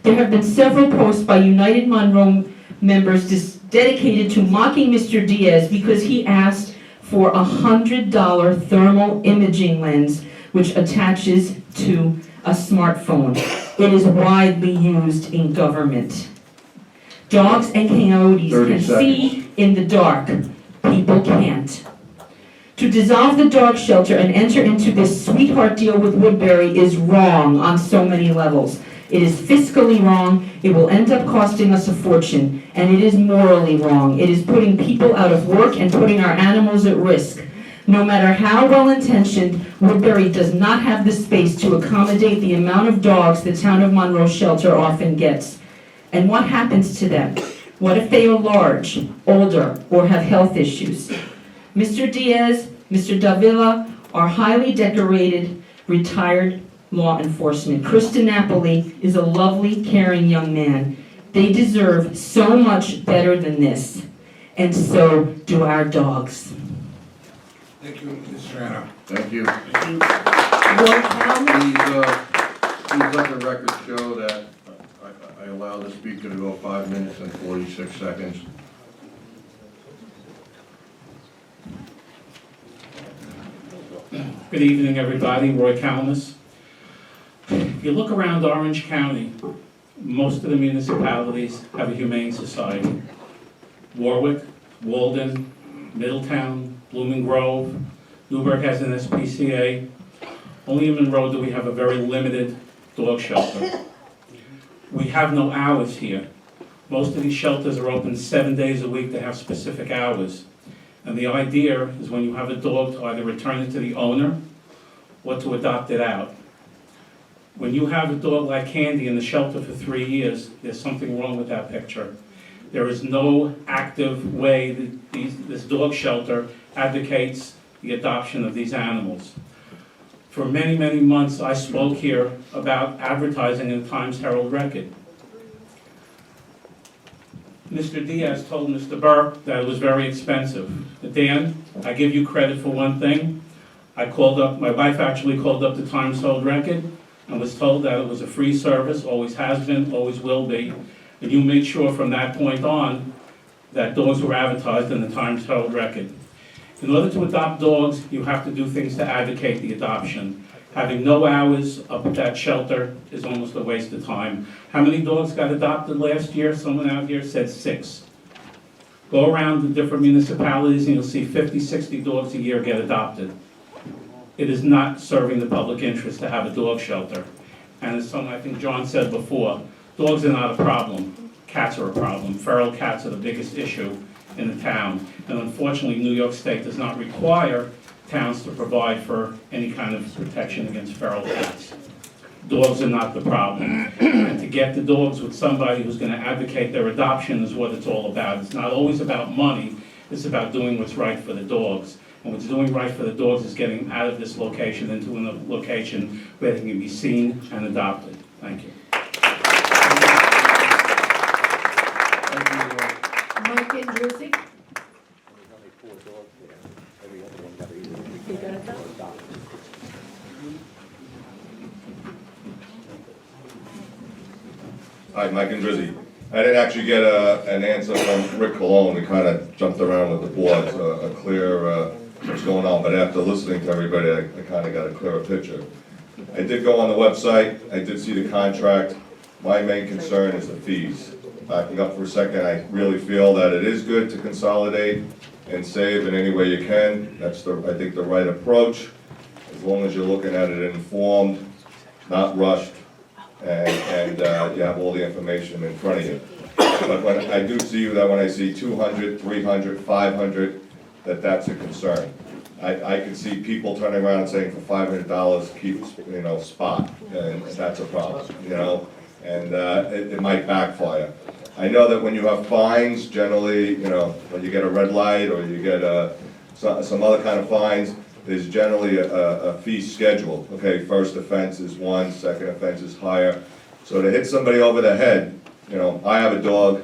There have been several posts by United Monroe members dedicated to mocking Mr. Diaz because he asked for a $100 thermal imaging lens which attaches to a smartphone. It is widely used in government. Dogs and coyotes can see in the dark, People can't. To dissolve the dog shelter and enter into this sweetheart deal with Woodbury is wrong on so many levels. It is fiscally wrong, it will end up costing us a fortune, and it is morally wrong. It is putting people out of work and putting our animals at risk. No matter how well-intentioned, Woodbury does not have the space to accommodate the amount of dogs the town of Monroe shelter often gets. And what happens to them? What if they are large, older, or have health issues? Mr. Diaz, Mr. Davila are highly decorated, retired law enforcement. Krista Napoli is a lovely, caring young man. They deserve so much better than this, and so do our dogs. Thank you, Mr. Serrano. Thank you. Roll call. Please let the record show that I allow the speaker to go 5 minutes and 46 seconds. Good evening, everybody. Roy Calamus. If you look around Orange County, most of the municipalities have a humane society. Warwick, Walden, Middletown, Blooming Grove, Newburgh has an SPCA. Only in Monroe do we have a very limited dog shelter. We have no hours here. Most of these shelters are open 7 days a week. They have specific hours. And the idea is when you have a dog to either return it to the owner or to adopt it out. When you have a dog like Candy in the shelter for 3 years, there's something wrong with that picture. There is no active way that this dog shelter advocates the adoption of these animals. For many, many months, I spoke here about advertising in the Times Herald Record. Mr. Diaz told Mr. Burke that it was very expensive. But Dan, I give you credit for one thing. My wife actually called up the Times Herald Record and was told that it was a free service, always has been, always will be. And you made sure from that point on that dogs were advertised in the Times Herald Record. In order to adopt dogs, you have to do things to advocate the adoption. Having no hours up at that shelter is almost a waste of time. How many dogs got adopted last year? Someone out here said 6. Go around the different municipalities and you'll see 50, 60 dogs a year get adopted. It is not serving the public interest to have a dog shelter. And as I think John said before, dogs are not a problem. Cats are a problem. Feral cats are the biggest issue in the town. And unfortunately, New York State does not require towns to provide for any kind of protection against feral cats. Dogs are not the problem. And to get the dogs with somebody who's going to advocate their adoption is what it's all about. It's not always about money, it's about doing what's right for the dogs. And what's doing right for the dogs is getting out of this location into a location where they can be seen and adopted. Thank you. Mike Andrewsy. Hi, Mike and Drizzy. I didn't actually get an answer from Rick Colon. We kind of jumped around with the board, so a clear what's going on. But after listening to everybody, I kind of got a clearer picture. I did go on the website. I did see the contract. My main concern is the fees. Backing up for a second, I really feel that it is good to consolidate and save in any way you can. That's, I think, the right approach, as long as you're looking at it informed, not rushed, and you have all the information in front of you. But when I do see that when I see 200, 300, 500, that's a concern. I can see people turning around and saying for $500 keep, spot, and that's a problem, and it might backfire. I know that when you have fines, generally, when you get a red light or you get some other kind of fines, there's generally a fee schedule. Okay, first offense is 1, second offense is higher. So to hit somebody over the head, I have a dog,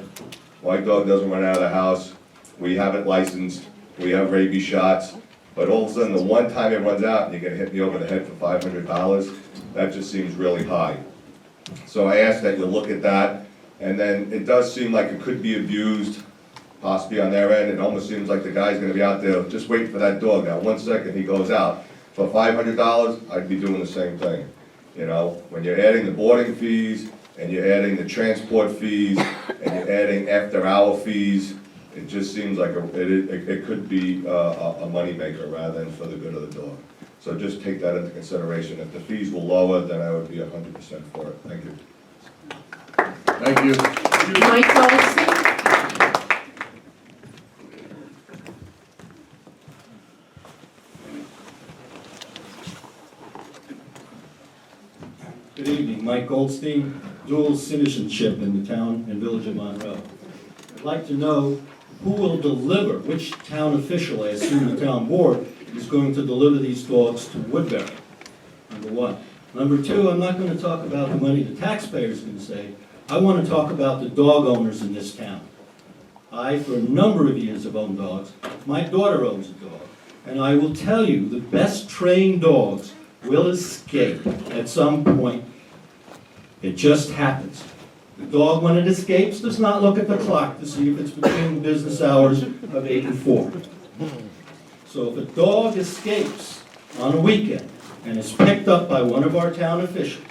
my dog doesn't run out of the house, we have it licensed, we have rabies shots, but all of a sudden the one time it runs out and you're gonna hit me over the head for $500, that just seems really high. So I ask that you look at that, and then it does seem like it could be abused, possibly on their end. It almost seems like the guy's gonna be out there just waiting for that dog. Now, 1 second he goes out. For $500, I'd be doing the same thing. When you're adding the boarding fees, and you're adding the transport fees, and you're adding after-hour fees, It just seems like it could be a moneymaker rather than for the good of the dog. So just take that into consideration. If the fees were lower, then I would be 100% for it. Thank you. Thank you. Mike Goldstein? Good evening, Mike Goldstein, dual citizenship in the town and village of Monroe. I'd like to know who will deliver, which town official, I assume the town board, is going to deliver these dogs to Woodbury, number one. Number two, I'm not going to talk about the money the taxpayer is going to save. I want to talk about the dog owners in this town. I, for a number of years, have owned dogs. My daughter owns a dog. And I will tell you, the best trained dogs will escape at some point. It just happens. The dog, when it escapes, does not look at the clock to see if it's between business hours of 8 and 4. So if a dog escapes on a weekend and is picked up by one of our town officials,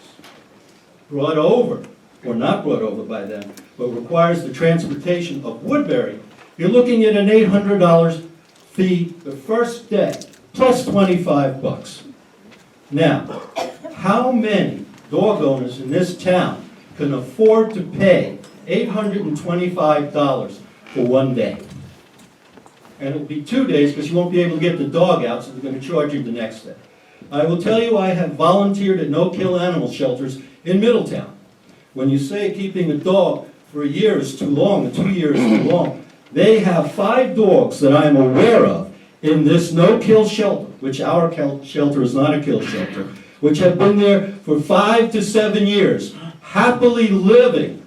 brought over, or not brought over by them, but requires the transportation of Woodbury, you're looking at an $800 fee the first day, plus $25. Now, how many dog owners in this town can afford to pay $825 for one day? And it'll be 2 days because you won't be able to get the dog out, so they're going to charge you the next day. I will tell you, I have volunteered at no-kill animal shelters in Middletown. When you say keeping a dog for a year is too long, or 2 years is too long, they have 5 dogs that I am aware of in this no-kill shelter, which our shelter is not a kill shelter, which have been there for 5 to 7 years, happily living,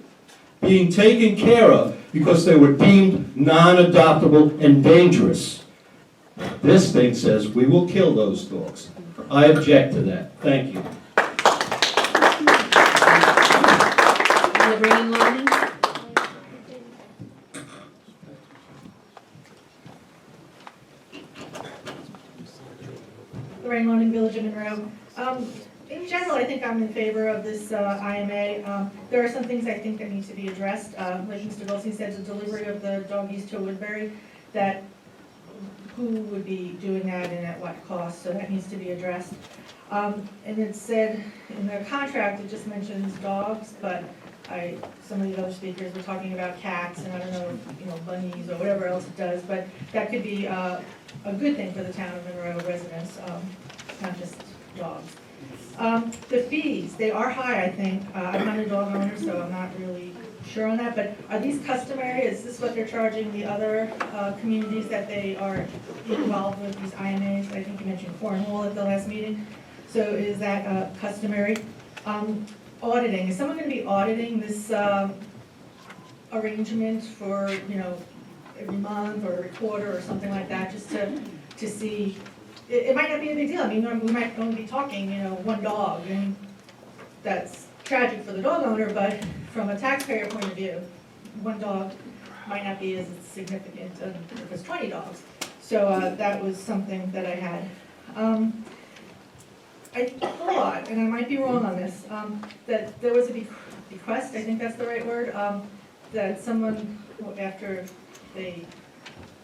being taken care of because they were deemed non-adoptable and dangerous. This thing says we will kill those dogs. I object to that. Thank you. Lorraine Loring? Lorraine Loring, Village of Monroe. In general, I think I'm in favor of this IMA. There are some things I think that need to be addressed. Like Mr. Goldstein said, the delivery of the doggies to Woodbury, that who would be doing that and at what cost, so that needs to be addressed. And it said in the contract, it just mentions dogs, but some of the other speakers were talking about cats, and I don't know, bunnies or whatever else it does, but that could be a good thing for the town of Monroe residents, not just dogs. The fees, they are high, I think. I'm not a dog owner, so I'm not really sure on that, but are these customary? Is this what they're charging the other communities that they are involved with, these IMAs? I think you mentioned Cornwall at the last meeting. So is that customary? Auditing, is someone going to be auditing this arrangement for, every month or every quarter or something like that, just to see? It might not be a big deal. I mean, we might only be talking, one dog, and that's tragic for the dog owner, but from a taxpayer point of view, one dog might not be as significant if it's 20 dogs. So that was something that I had. I thought, and I might be wrong on this, that there was a bequest, I think that's the right word, that someone, after they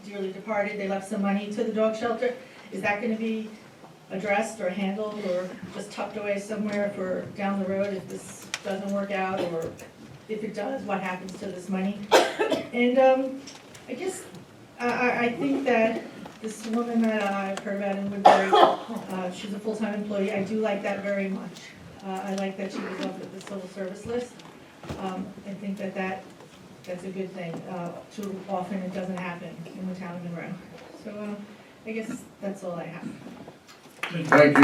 dearly departed, they left some money to the dog shelter. Is that going to be addressed or handled or just tucked away somewhere for down the road if this doesn't work out, or if it does, what happens to this money? And I guess I think that this woman that I've heard about in Woodbury, she's a full-time employee. I do like that very much. I like that she was offered the civil service list. I think that's a good thing. Too often it doesn't happen in the town of Monroe. So I guess that's all I have. Thank you.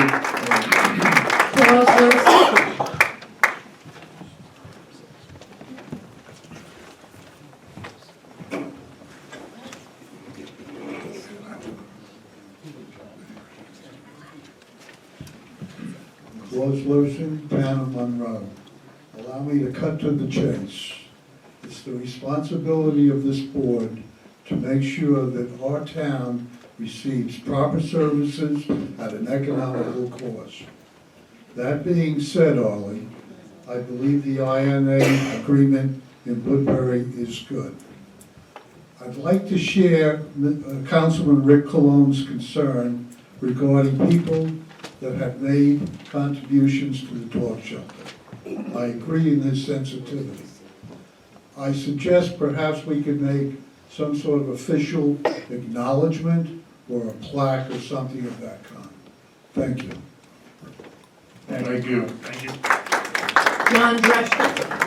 Claus Lewison, Town of Monroe. Allow me to cut to the chase. It's the responsibility of this board to make sure that our town receives proper services at an economical cost. That being said, Arlie, I believe the INA agreement in Woodbury is good. I'd like to share Councilman Rick Cologne's concern regarding people that have made contributions to the dog shelter. I agree in his sensitivity. I suggest perhaps we could make some sort of official acknowledgement or a plaque or something of that kind. Thank you. Thank you. Thank you. John Dreschel.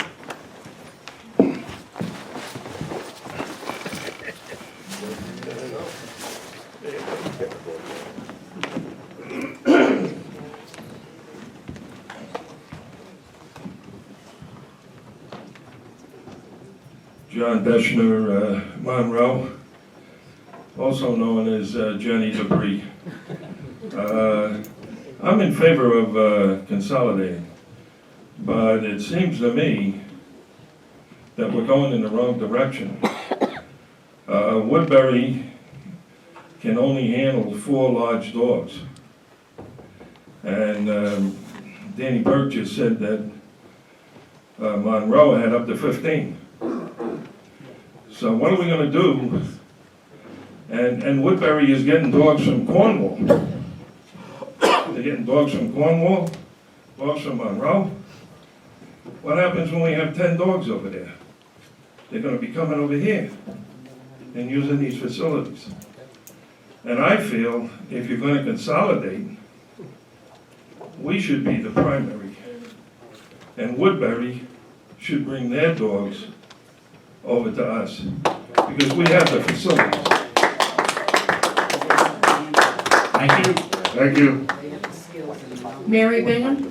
John Deschner, Monroe, also known as Jenny Debris. I'm in favor of consolidating, but it seems to me that we're going in the wrong direction. Woodbury can only handle 4 large dogs. And Danny Burke just said that Monroe had up to 15. So what are we going to do? And Woodbury is getting dogs from Cornwall. They're getting dogs from Cornwall, dogs from Monroe. What happens when we have 10 dogs over there? They're going to be coming over here and using these facilities. And I feel if you're going to consolidate, we should be the primary. And Woodbury should bring their dogs over to us because we have the facilities. Thank you. Thank you. Mary Bingham.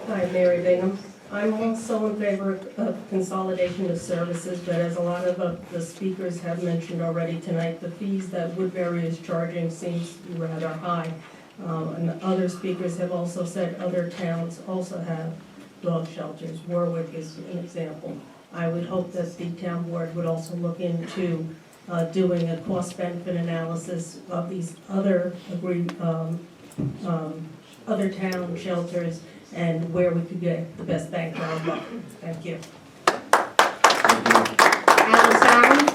Hi, Mary Bingham. I'm also in favor of consolidation of services, but as a lot of the speakers have mentioned already tonight, the fees that Woodbury is charging seems rather high. And other speakers have also said other towns also have dog shelters. Warwick is an example. I would hope that the town board would also look into doing a cost-benefit analysis of these other other town shelters and where we could get the best bang for our buck. Thank you. Alice Allen.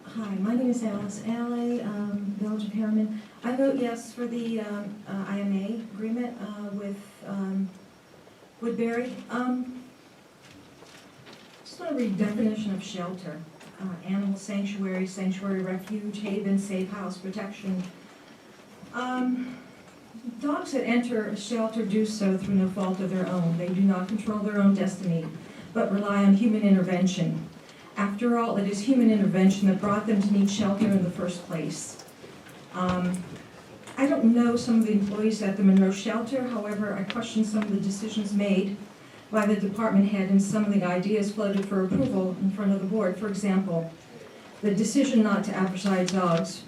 Hi, my name is Alice Alley, Village of Harriman. I vote yes for the IMA agreement with Woodbury. Just want to read definition of shelter. Animal sanctuary, sanctuary refuge, haven, safe house, protection. Dogs that enter a shelter do so through no fault of their own. They do not control their own destiny, but rely on human intervention. After all, it is human intervention that brought them to need shelter in the first place. I don't know some of the employees at the Monroe shelter, however, I question some of the decisions made by the department head and some of the ideas floated for approval in front of the board. For example, the decision not to advertise dogs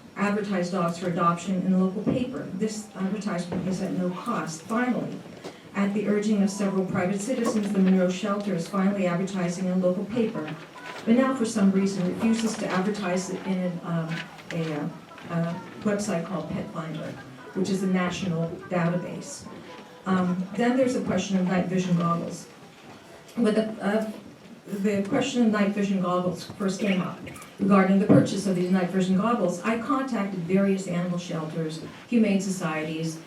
for adoption in the local paper. This advertisement is at no cost. Finally, at the urging of several private citizens, the Monroe shelter is finally advertising in a local paper, but now for some reason refuses to advertise it in a website called Pet Finder, which is a national database. Then there's a question of night vision goggles. When the question of night vision goggles first came up regarding the purchase of these night vision goggles, I contacted various animal shelters, humane societies,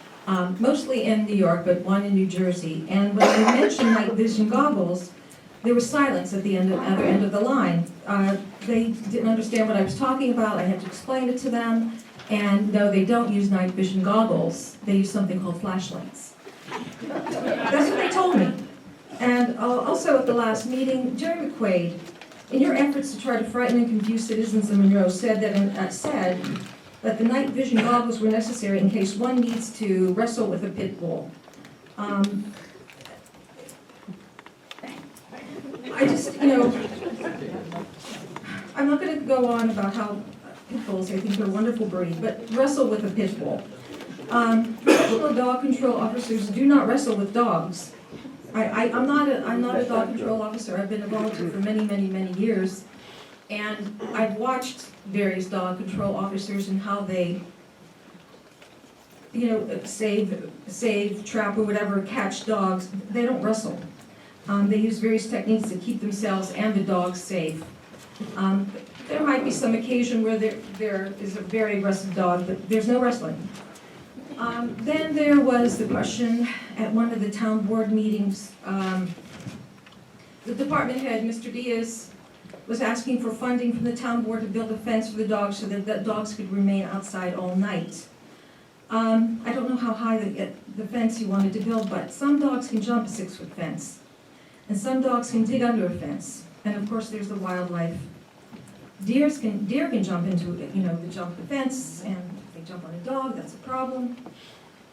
mostly in New York, but one in New Jersey. And when I mentioned night vision goggles, there was silence at the other end of the line. They didn't understand what I was talking about. I had to explain it to them. And no, they don't use night vision goggles. They use something called flashlights. That's what they told me. And also at the last meeting, Jerry McQuaid, in your efforts to try to frighten and confuse citizens of Monroe, said that the night vision goggles were necessary in case one needs to wrestle with a pit bull. I just, I'm not going to go on about how pit bulls, I think they're a wonderful breed, but wrestle with a pit bull. Professional dog control officers do not wrestle with dogs. I'm not a dog control officer. I've been a volunteer for many, many, many years. And I've watched various dog control officers and how they, save, trap, or whatever, catch dogs. They don't wrestle. They use various techniques to keep themselves and the dogs safe. There might be some occasion where there is a very aggressive dog, but there's no wrestling. Then there was the question at one of the town board meetings. The department head, Mr. Diaz, was asking for funding from the town board to build a fence for the dogs so that the dogs could remain outside all night. I don't know how high the fence he wanted to build, but some dogs can jump a 6-foot fence. And some dogs can dig under a fence. And of course, there's the wildlife. Deer can jump into, they jump the fence, and if they jump on a dog, that's a problem.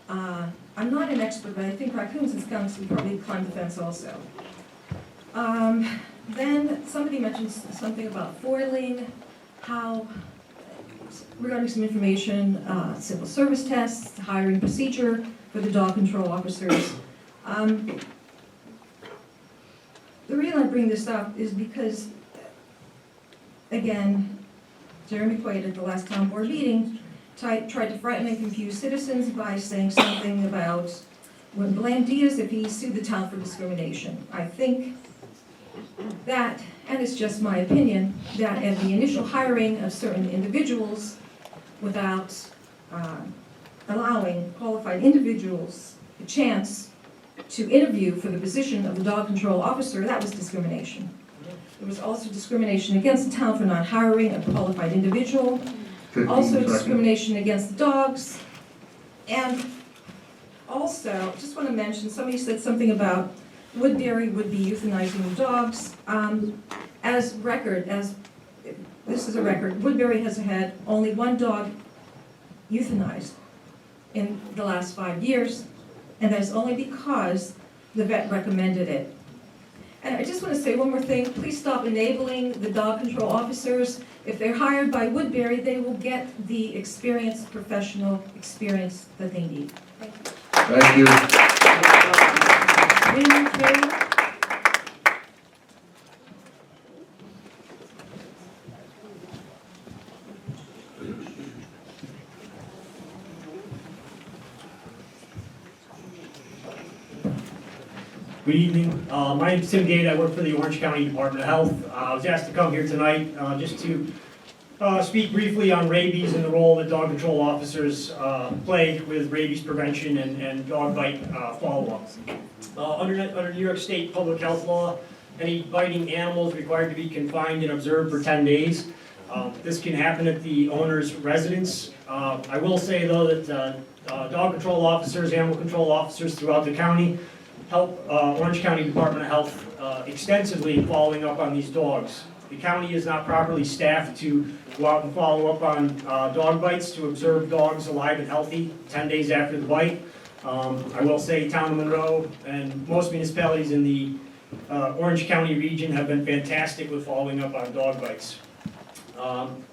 I'm not an expert, but I think raccoons and skunks would probably climb the fence also. Then somebody mentioned something about foiling, regarding some information, civil service tests, hiring procedure for the dog control officers. The reason I bring this up is because, again, Jeremy Quaid at the last town board meeting tried to frighten and confuse citizens by saying something about would blame Diaz if he sued the town for discrimination. I think that, and it's just my opinion, that at the initial hiring of certain individuals without allowing qualified individuals a chance to interview for the position of the dog control officer, that was discrimination. There was also discrimination against the town for not hiring a qualified individual, also discrimination against the dogs, and also, just want to mention, somebody said something about Woodbury would be euthanizing the dogs. This is a record, Woodbury has had only one dog euthanized in the last 5 years, and that's only because the vet recommended it. And I just want to say one more thing, please stop enabling the dog control officers. If they're hired by Woodbury, they will get the experience, professional experience that they need. Thank you. Thank you. Good evening. My name is Tim Gate. I work for the Orange County Department of Health. I was asked to come here tonight just to speak briefly on rabies and the role that dog control officers play with rabies prevention and dog bite follow-ups. Under New York State public health law, any biting animal is required to be confined and observed for 10 days. This can happen at the owner's residence. I will say, though, that dog control officers, animal control officers throughout the county help Orange County Department of Health extensively in following up on these dogs. The county is not properly staffed to go out and follow up on dog bites, to observe dogs alive and healthy 10 days after the bite. I will say Town of Monroe and most municipalities in the Orange County region have been fantastic with following up on dog bites.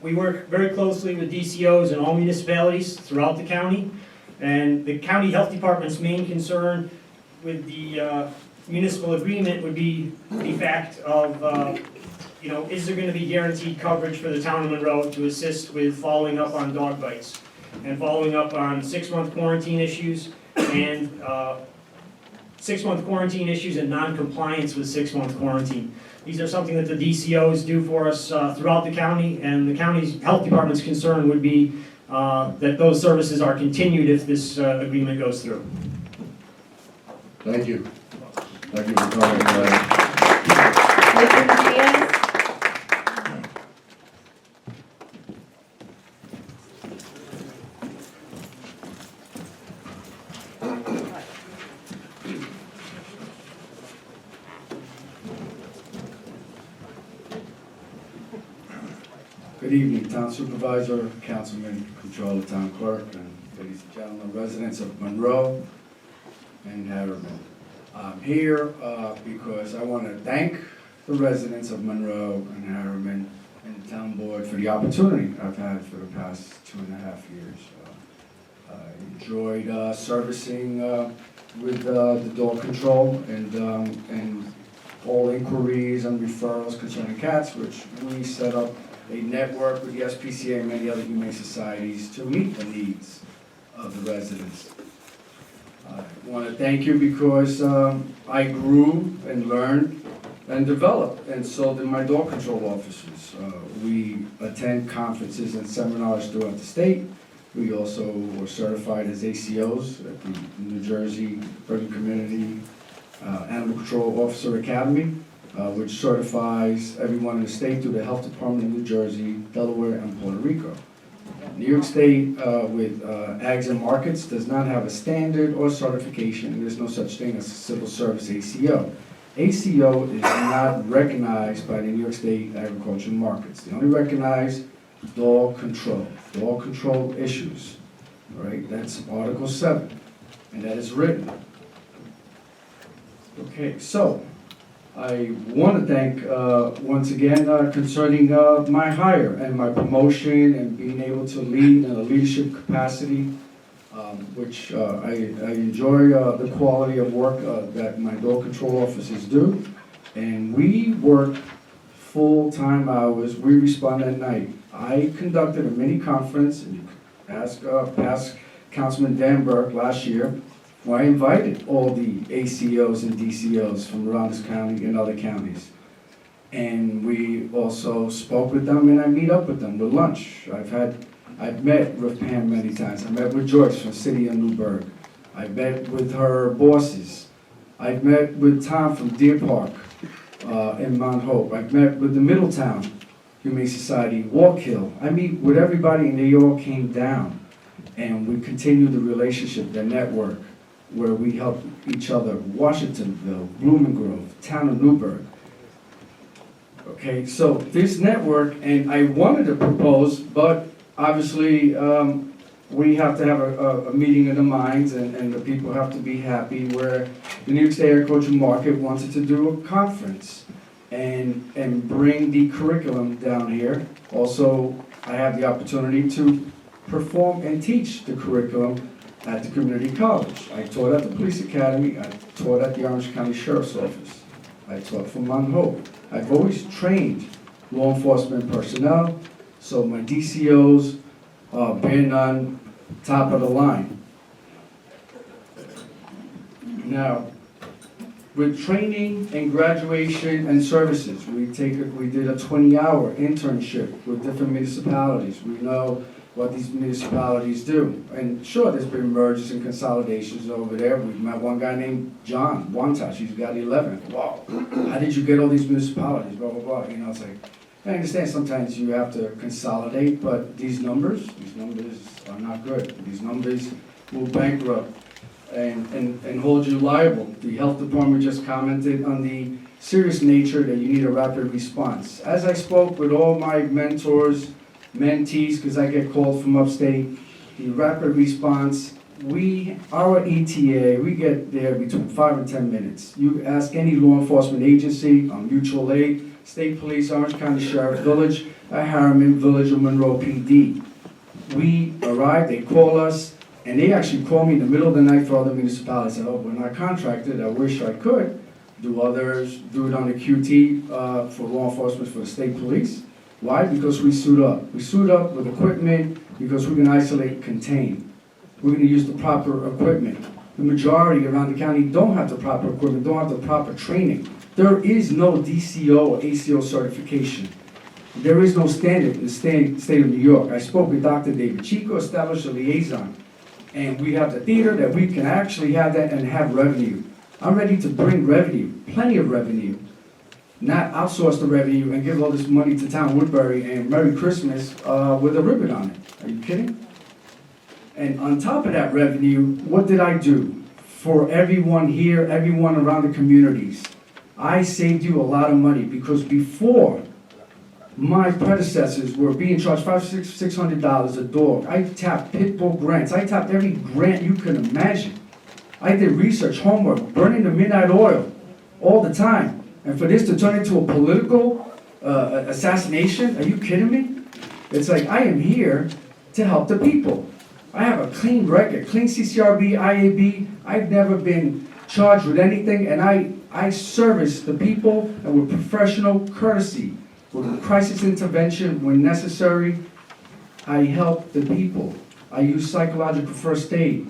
We work very closely with DCOs in all municipalities throughout the county, and the county health department's main concern with the municipal agreement would be the fact of, is there going to be guaranteed coverage for the town of Monroe to assist with following up on dog bites and following up on 6-month quarantine issues and 6-month quarantine issues and non-compliance with 6-month quarantine. These are something that the DCOs do for us throughout the county, and the county's health department's concern would be that those services are continued if this agreement goes through. Thank you. Thank you for coming. Good evening, Town Supervisor, Councilman, Controller, Town Clerk, and ladies and gentlemen, residents of Monroe and Harriman. I'm here because I want to thank the residents of Monroe and Harriman and the Town Board for the opportunity I've had for the past 2.5 years. I enjoyed servicing with the dog control and all inquiries and referrals concerning cats, which we set up a network with the SPCA and many other humane societies to meet the needs of the residents. I want to thank you because I grew and learned and developed, and so did my dog control officers. We attend conferences and seminars throughout the state. We also were certified as ACOs at the New Jersey Urban Community Animal Control Officer Academy, which certifies everyone in the state through the Health Department of New Jersey, Delaware, and Puerto Rico. New York State, with Ags and Markets, does not have a standard or certification. There's no such thing as a civil service ACO. ACO is not recognized by the New York State Agricultural Markets. They only recognize dog control issues. All right, that's Article 7, and that is written. Okay, so I want to thank once again concerning my hire and my promotion and being able to lead in a leadership capacity, which I enjoy the quality of work that my dog control officers do. And we work full-time hours, we respond at night. I conducted a mini conference, and you can ask past Councilman Dan Burke last year, where I invited all the ACOs and DCOs from around this county and other counties. And we also spoke with them, and I meet up with them with lunch. I've met with Pam many times. I met with Joyce from City of Newburgh. I've met with her bosses. I've met with Tom from Deer Park in Mount Hope. I've met with the Middletown Humane Society, Walk Hill. I meet with everybody, and they all came down. And we continue the relationship, the network, where we help each other, Washingtonville, Blooming Grove, Town of Newburgh. Okay, so this network, and I wanted to propose, but obviously we have to have a meeting of the minds, and the people have to be happy, where the New York State Agricultural Market wanted to do a conference and bring the curriculum down here. Also, I have the opportunity to perform and teach the curriculum at the community college. I taught at the police academy, I taught at the Orange County Sheriff's Office, I taught for Mount Hope. I've always trained law enforcement personnel, so my DCOs have been on top of the line. Now, with training and graduation and services, we did a 20-hour internship with different municipalities. We know what these municipalities do. And sure, there's been mergers and consolidations over there. We've met one guy named John Wantash, he's got 11. Wow, how did you get all these municipalities, blah, blah, blah. You know, it's like, I understand sometimes you have to consolidate, but these numbers are not good. These numbers will bankrupt and hold you liable. The health department just commented on the serious nature that you need a rapid response. As I spoke with all my mentors, mentees, because I get called from upstate, the rapid response, our ETA, we get there between 5 and 10 minutes. You ask any law enforcement agency, mutual aid, state police, Orange County Sheriff, Village, Harriman, Village of Monroe PD. We arrive, they call us, and they actually call me in the middle of the night for other municipalities. I said, oh, we're not contracted, I wish I could. Do others do it on the QT for law enforcement for the state police? Why? Because we suit up. We suit up with equipment because we can isolate and contain. We're going to use the proper equipment. The majority around the county don't have the proper equipment, don't have the proper training. There is no DCO or ACO certification. There is no standard in the state of New York. I spoke with Dr. David Chico, established a liaison, and we have the theater that we can actually have that and have revenue. I'm ready to bring revenue, plenty of revenue. Not outsource the revenue and give all this money to Town Woodbury and Merry Christmas with a ribbon on it. Are you kidding? And on top of that revenue, what did I do for everyone here, everyone around the communities? I saved you a lot of money because before my predecessors were being charged $600 a dog, I tapped pit bull grants. I tapped every grant you could imagine. I did research, homework, burning the midnight oil all the time. And for this to turn into a political assassination, are you kidding me? It's like, I am here to help the people. I have a clean record, clean CCRB, IAB. I've never been charged with anything, and I service the people and with professional courtesy, with crisis intervention when necessary. I help the people. I use psychological first aid.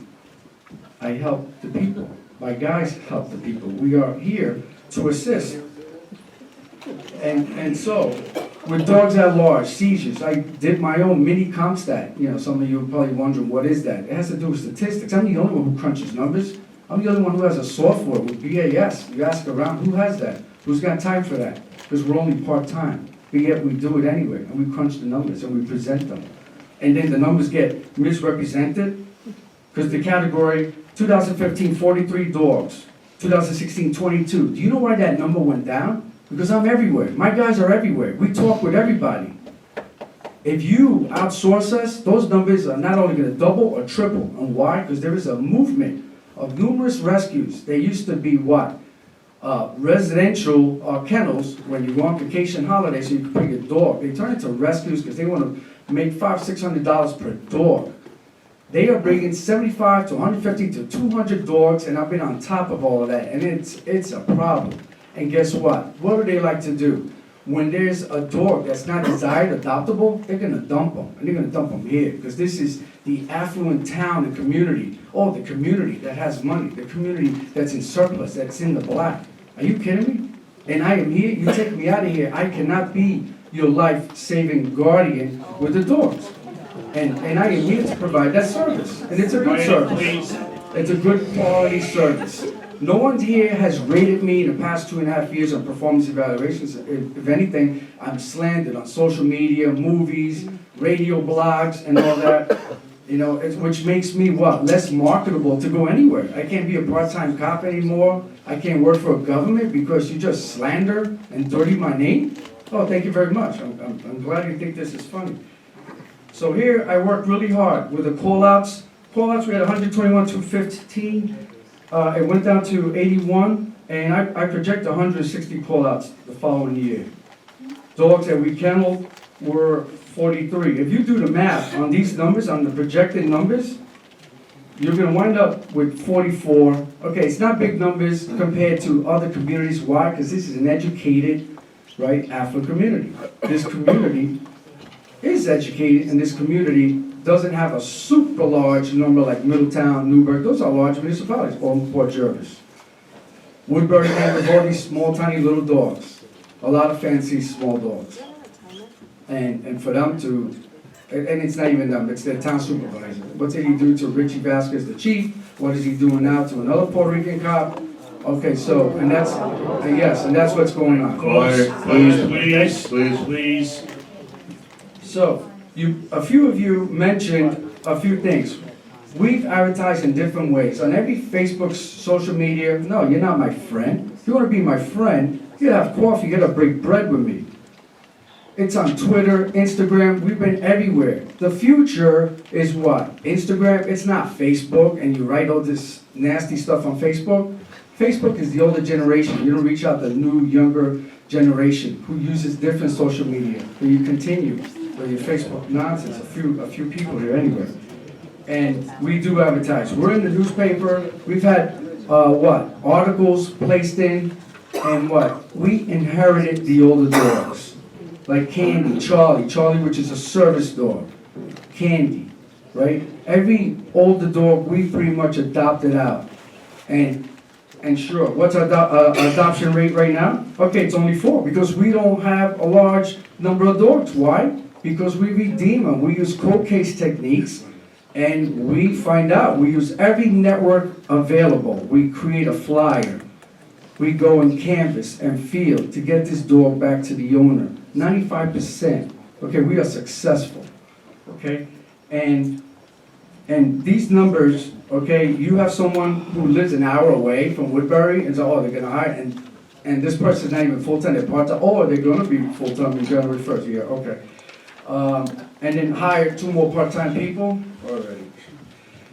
I help the people. My guys help the people. We are here to assist. And so, with dogs at large, seizures, I did my own mini CompStat. You know, some of you are probably wondering, what is that? It has to do with statistics. I'm the only one who crunches numbers. I'm the only one who has a software with BAS. You ask around, who has that? Who's got time for that? Because we're only part-time. But yet we do it anyway, and we crunch the numbers, and we present them. And then the numbers get misrepresented, because the category, 2015, 43 dogs. 2016, 22. Do you know why that number went down? Because I'm everywhere. My guys are everywhere. We talk with everybody. If you outsource us, those numbers are not only going to double or triple. And why? Because there is a movement of numerous rescues. They used to be what? Residential kennels when you go on vacation holiday so you can bring your dog. They turn into rescues because they want to make $500-600 per dog. They are bringing 75 to 150 to 200 dogs, and I've been on top of all of that, and it's a problem. And guess what? What do they like to do? When there's a dog that's not desired, adoptable, they're going to dump them, and they're going to dump them here, because this is the affluent town and community. Oh, the community that has money, the community that's in surplus, that's in the black. Are you kidding me? And I am here, you take me out of here, I cannot be your life-saving guardian with the dogs. And I am here to provide that service, and it's a good service. It's a good quality service. No one here has rated me in the past 2.5 years on performance evaluations. If anything, I'm slandered on social media, movies, radio blogs, and all that. You know, which makes me what? Less marketable to go anywhere. I can't be a part-time cop anymore. I can't work for a government because you just slander and dirty my name. Oh, thank you very much. I'm glad you think this is funny. So here I worked really hard with the call-outs. Call-outs, we had 121 to 15. It went down to 81, and I project 160 call-outs the following year. Dogs that we kenneled were 43. If you do the math on these numbers, on the projected numbers, you're going to wind up with 44. Okay, it's not big numbers compared to other communities. Why? Because this is an educated, right, affluent community. This community is educated, and this community doesn't have a super large number like Middletown, Newburgh. Those are large municipalities, or Port Jervis. Woodbury, and all these small, tiny little dogs. A lot of fancy small dogs. And for them to, and it's not even them, it's their town supervisor. What did he do to Richie Vasquez, the chief? What is he doing now to another Puerto Rican cop? Okay, so, and that's what's going on. Please. So, a few of you mentioned a few things. We've advertised in different ways. On every Facebook, social media, no, you're not my friend. If you want to be my friend, you gotta have coffee, you gotta break bread with me. It's on Twitter, Instagram, we've been everywhere. The future is what? Instagram, it's not Facebook, and you write all this nasty stuff on Facebook. Facebook is the older generation. You don't reach out to the new, younger generation who uses different social media. But you continue with your Facebook nonsense, a few people here anyway. And we do advertise. We're in the newspaper. We've had, articles placed in, and what? We inherited the older dogs. Like Candy, Charlie, which is a service dog. Candy, right? Every older dog we pretty much adopted out. And sure, what's our adoption rate right now? Okay, it's only 4 because we don't have a large number of dogs. Why? Because we redeem them. We use cold case techniques, and we find out. We use every network available. We create a flyer. We go and canvas and field to get this dog back to the owner. 95%. Okay, we are successful. Okay, and these numbers. Okay, you have someone who lives an hour away from Woodbury, and so, they're gonna hire, and this person's not even full-time, they're part-time, or they're gonna be full-time in January 1st, yeah, okay. And then hire 2 more part-time people already.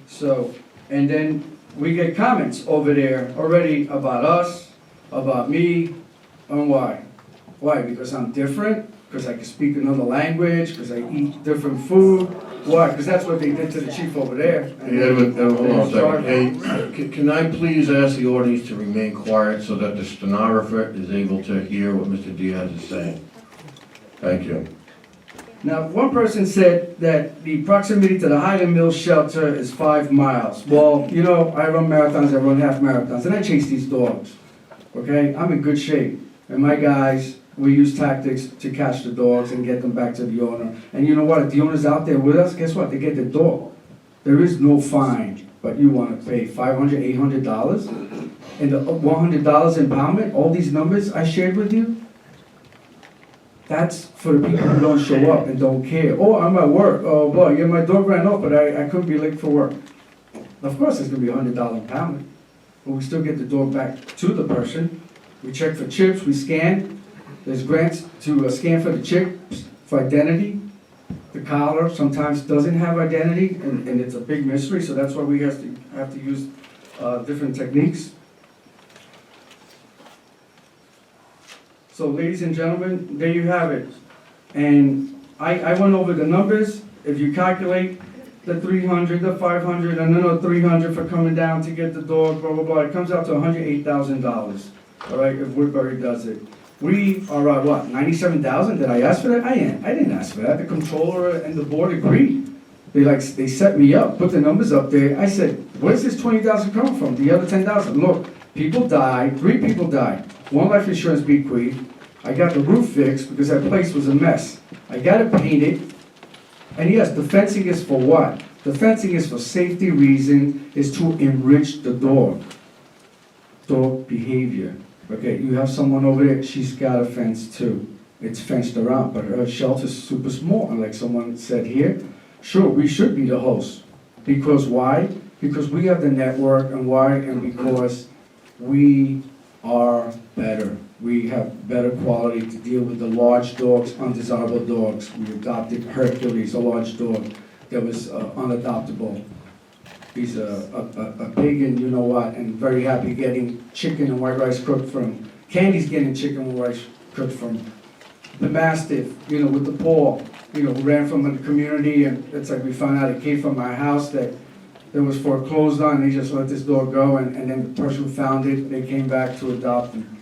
So, and then we get comments over there already about us, about me, and why? Why? Because I'm different, because I can speak another language, because I eat different food, Why? Because that's what they did to the chief over there. Hey, Edwin, hold on a second. And- Hey, can I please ask the audience to remain quiet so that the stenographer is able to hear what Mr. Diaz is saying? Thank you. Now, one person said that the proximity to the Highland Mills shelter is 5 miles. Well, you know, I run marathons, I run half marathons, and I chase these dogs. Okay? I'm in good shape. And my guys, we use tactics to catch the dogs and get them back to the owner. And you know what? If the owner's out there with us, guess what? They get the dog. There is no fine, but you want to pay $500, $800? And the $100 impoundment, all these numbers I shared with you, that's for the people who don't show up and don't care. Oh, I'm at work. Oh, boy, yeah, my dog ran off, but I couldn't be late for work. Of course, it's going to be a $100 impoundment. But we still get the dog back to the person. We check for chips, we scan. There's grants to scan for the chips, for identity. The collar sometimes doesn't have identity, and it's a big mystery, so that's why we have to use different techniques. So ladies and gentlemen, there you have it. And I went over the numbers. If you calculate the 300, the 500, and another 300 for coming down to get the dog, blah, blah, blah, it comes out to $108,000, all right, if Woodbury does it. We are at what, 97,000? Did I ask for that? I didn't ask for that. The controller and the board agreed. They set me up, put the numbers up there. I said, where's this 20,000 coming from? The other 10,000. Look, people died, 3 people died. 1 life insurance bequeathed. I got the roof fixed because that place was a mess. I got it painted. And yes, the fencing is for what? The fencing is for safety reason, is to enrich the dog. Dog behavior. Okay, you have someone over there, she's got a fence too. It's fenced around, but her shelter's super small. And like someone said here, sure, we should be the host. Because why? Because we have the network, and why? And because we are better. We have better quality to deal with the large dogs, undesirable dogs. We adopted Hercules, a large dog that was unadoptable. He's a pig, and you know what, and very happy getting chicken and white rice cooked from. Candy's getting chicken and white rice cooked from. The Mastiff, you know, with the paw, you know, ran from the community, and it's like we found out it came from my house that was foreclosed on, and they just let this dog go, and then the person who found it, they came back to adopt him.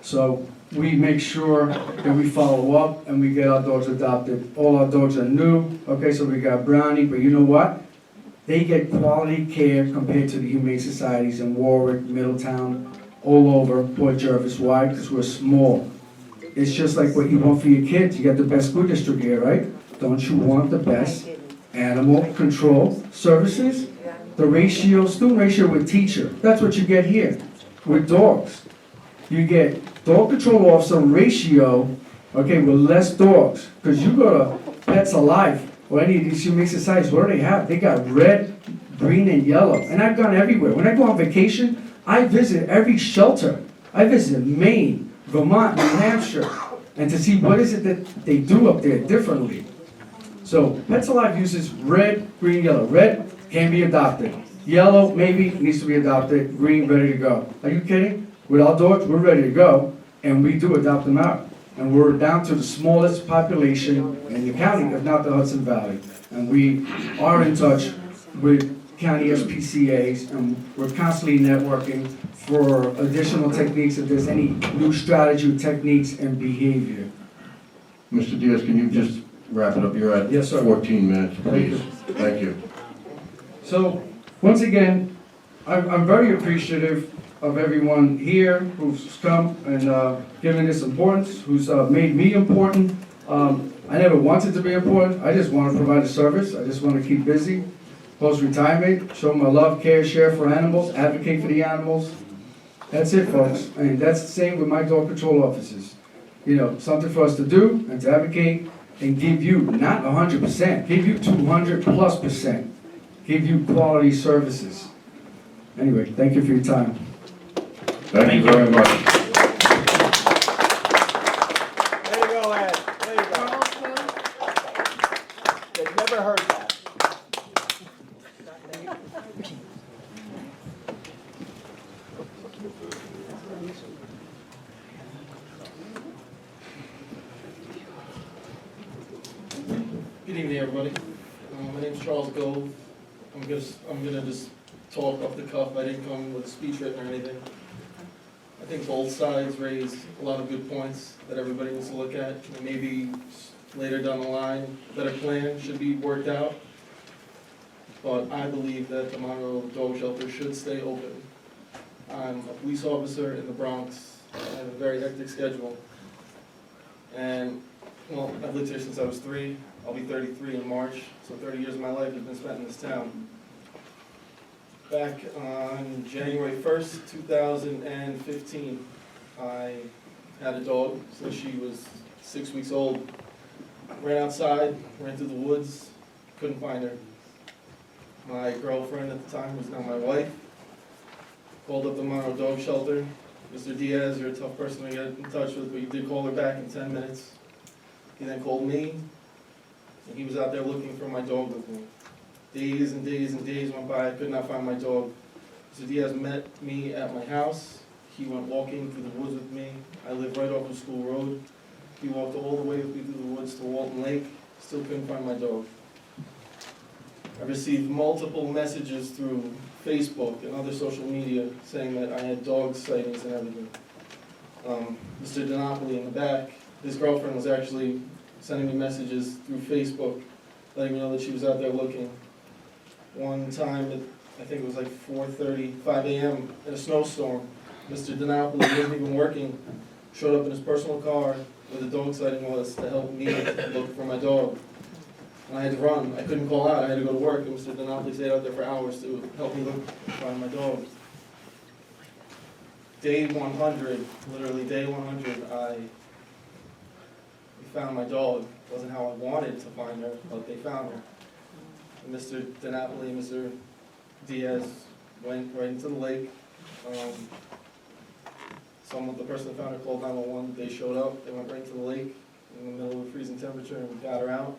So we make sure that we follow up and we get our dogs adopted. All our dogs are new, okay, so we got Brownie, but you know what? They get quality care compared to the humane societies in Warwick, Middletown, all over Port Jervis. Why? Because we're small. It's just like what you want for your kids. You got the best school district here, right? Don't you want the best animal control services? The ratio, student ratio with teacher. That's what you get here with dogs. You get dog control officer ratio, okay, with less dogs. Because you go to Pets Alive or any of these humane societies, what do they have? They got red, green, and yellow. And I've gone everywhere. When I go on vacation, I visit every shelter. I visit Maine, Vermont, New Hampshire, and to see what is it that they do up there differently. So Pets Alive uses red, green, yellow. Red can be adopted. Yellow, maybe, needs to be adopted. Green, ready to go. Are you kidding? With our dogs, we're ready to go, and we do adopt them out. And we're down to the smallest population in the county, if not the Hudson Valley. And we are in touch with county SPCAs, and we're constantly networking for additional techniques if there's any new strategy, techniques, and behavior. Mr. Diaz, can you just wrap it up? You're at Yes, sir. 14 minutes, please. Thank you. So, once again, I'm very appreciative of everyone here who's come and given this importance, who's made me important. I never wanted to be important. I just want to provide a service. I just want to keep busy. Post-retirement, show my love, care, share for animals, advocate for the animals. That's it, folks. And that's the same with my dog control officers. You know, something for us to do and to advocate and give you, not 100%, give you 200+%. Give you quality services. Anyway, thank you for your time. Thank you very much. There you go, Ed. There you go. They've never heard that. Good evening, everybody. My name's Charles Gove. I'm gonna just talk off the cuff. I didn't come with a speech written or anything. I think both sides raised a lot of good points that everybody needs to look at. And maybe later down the line, a better plan should be worked out. But I believe that the Monroe Dog Shelter should stay open. I'm a police officer in the Bronx. I have a very hectic schedule. And, well, I've lived here since I was 3. I'll be 33 in March, so 30 years of my life have been spent in this town. Back on January 1st, 2015, I had a dog since she was 6 weeks old. Ran outside, ran through the woods, couldn't find her. My girlfriend at the time, who's now my wife, called up the Monroe Dog Shelter. Mr. Diaz, you're a tough person to get in touch with, but you did call her back in 10 minutes. He then called me, and he was out there looking for my dog with me. Days and days and days went by, I could not find my dog. Mr. Diaz met me at my house. He went walking through the woods with me. I live right off of School Road. He walked all the way with me through the woods to Walton Lake. Still couldn't find my dog. I received multiple messages through Facebook and other social media saying that I had dog sightings and everything. Mr. DiNapoli in the back, his girlfriend was actually sending me messages through Facebook, letting me know that she was out there looking. One time, I think it was like 4:30, 5 a.m. in a snowstorm, Mr. DiNapoli wasn't even working, showed up in his personal car where the dog sighting was to help me look for my dog. And I had to run. I couldn't call out. I had to go to work, and Mr. DiNapoli stayed out there for hours to help me look find my dog. Day 100, literally day 100, I found my dog. It wasn't how I wanted to find her, but they found her. And Mr. DiNapoli and Mr. Diaz went right into the lake. The person that found her called 911. They showed up. They went right into the lake in the middle of a freezing temperature and got her out.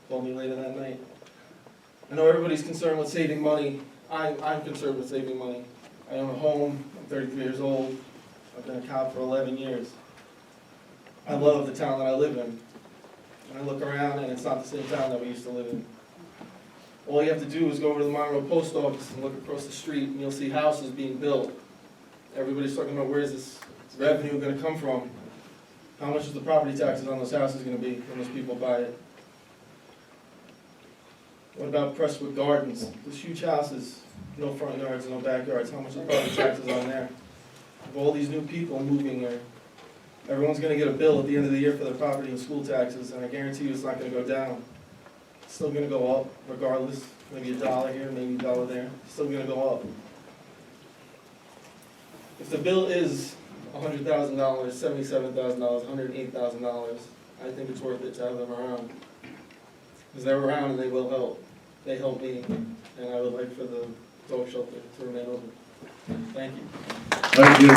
Called me later that night. I know everybody's concerned with saving money. I'm concerned with saving money. I own a home. I'm 33 years old. I've been a cop for 11 years. I love the town that I live in. And I look around and it's not the same town that we used to live in. All you have to do is go over to the Monroe Post Office and look across the street and you'll see houses being built. Everybody's talking about where's this revenue going to come from? How much is the property taxes on those houses going to be when those people buy it? What about Presswood Gardens? Those huge houses, no front yards, no backyards. How much are the property taxes on there? With all these new people moving here, everyone's going to get a bill at the end of the year for their property and school taxes, and I guarantee you it's not going to go down. It's still going to go up, regardless. Maybe $1 here, maybe $1 there. It's still going to go up. If the bill is $100,000, $77,000, $108,000, I think it's worth it to have them around. Because they're around and they will help. They help me, and I would like for the dog shelter to remain open. Thank you. Thank you.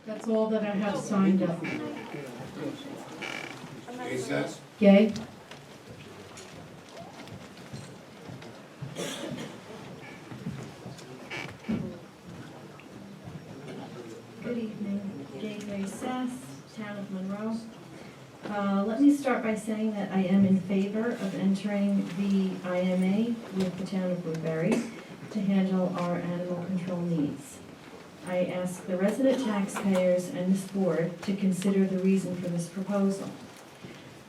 That's all that I have signed up. Gay says? Gay? Good evening, Gay Sass, Town of Monroe. Let me start by saying that I am in favor of entering the IMA with the Town of Woodbury to handle our animal control needs. I ask the resident taxpayers and this board to consider the reason for this proposal.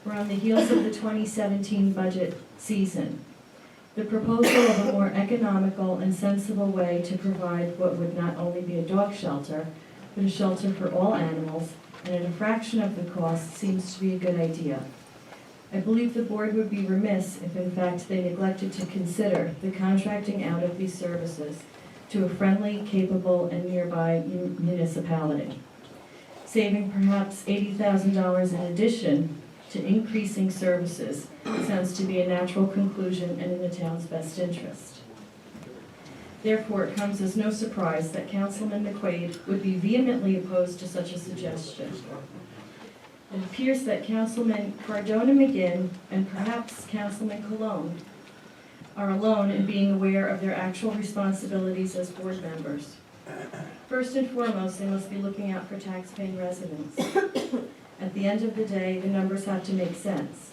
We're on the heels of the 2017 budget season. The proposal of a more economical and sensible way to provide what would not only be a dog shelter, but a shelter for all animals, and at a fraction of the cost seems to be a good idea. I believe the board would be remiss if in fact they neglected to consider the contracting out of these services to a friendly, capable, and nearby municipality. Saving perhaps $80,000 in addition to increasing services sounds to be a natural conclusion and in the town's best interest. Therefore, it comes as no surprise that Councilman McQuaid would be vehemently opposed to such a suggestion. It appears that Councilman Cardona McGinn and perhaps Councilman Colon are alone in being aware of their actual responsibilities as board members. First and foremost, they must be looking out for tax-paying residents. At the end of the day, the numbers have to make sense.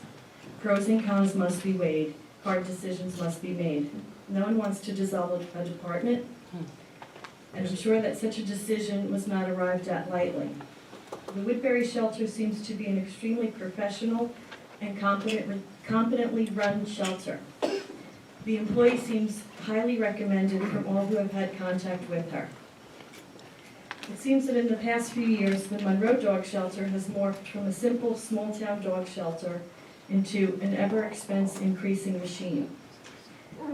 Pros and cons must be weighed, hard decisions must be made. No one wants to dissolve a department, and I'm sure that such a decision was not arrived at lightly. The Woodbury Shelter seems to be an extremely professional and competently run shelter. The employee seems highly recommended from all who have had contact with her. It seems that in the past few years, the Monroe Dog Shelter has morphed from a simple small-town dog shelter into an ever-expense increasing machine.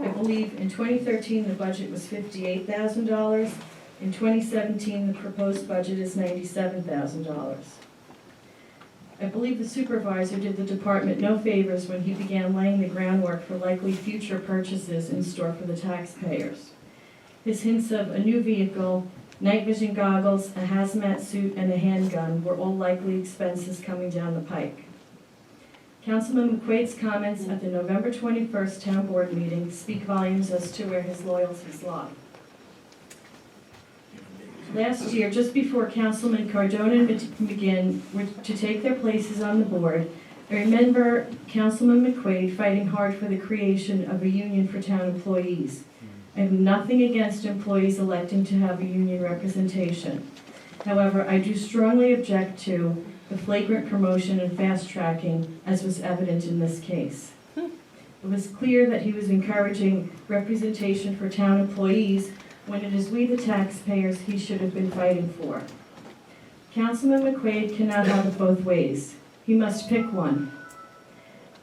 I believe in 2013, the budget was $58,000. In 2017, the proposed budget is $97,000. I believe the supervisor did the department no favors when he began laying the groundwork for likely future purchases in store for the taxpayers. His hints of a new vehicle, night vision goggles, a hazmat suit, and a handgun were all likely expenses coming down the pike. Councilman McQuaid's comments at the November 21st Town Board meeting speak volumes as to where his loyalties lie. Last year, just before Councilman Cardone and McGinn were to take their places on the board, I remember Councilman McQuaid fighting hard for the creation of a union for town employees. I have nothing against employees electing to have a union representation. However, I do strongly object to the flagrant promotion and fast-tracking, as was evident in this case. It was clear that he was encouraging representation for town employees when it is we, the taxpayers, he should have been fighting for. Councilman McQuaid cannot have it both ways. He must pick one.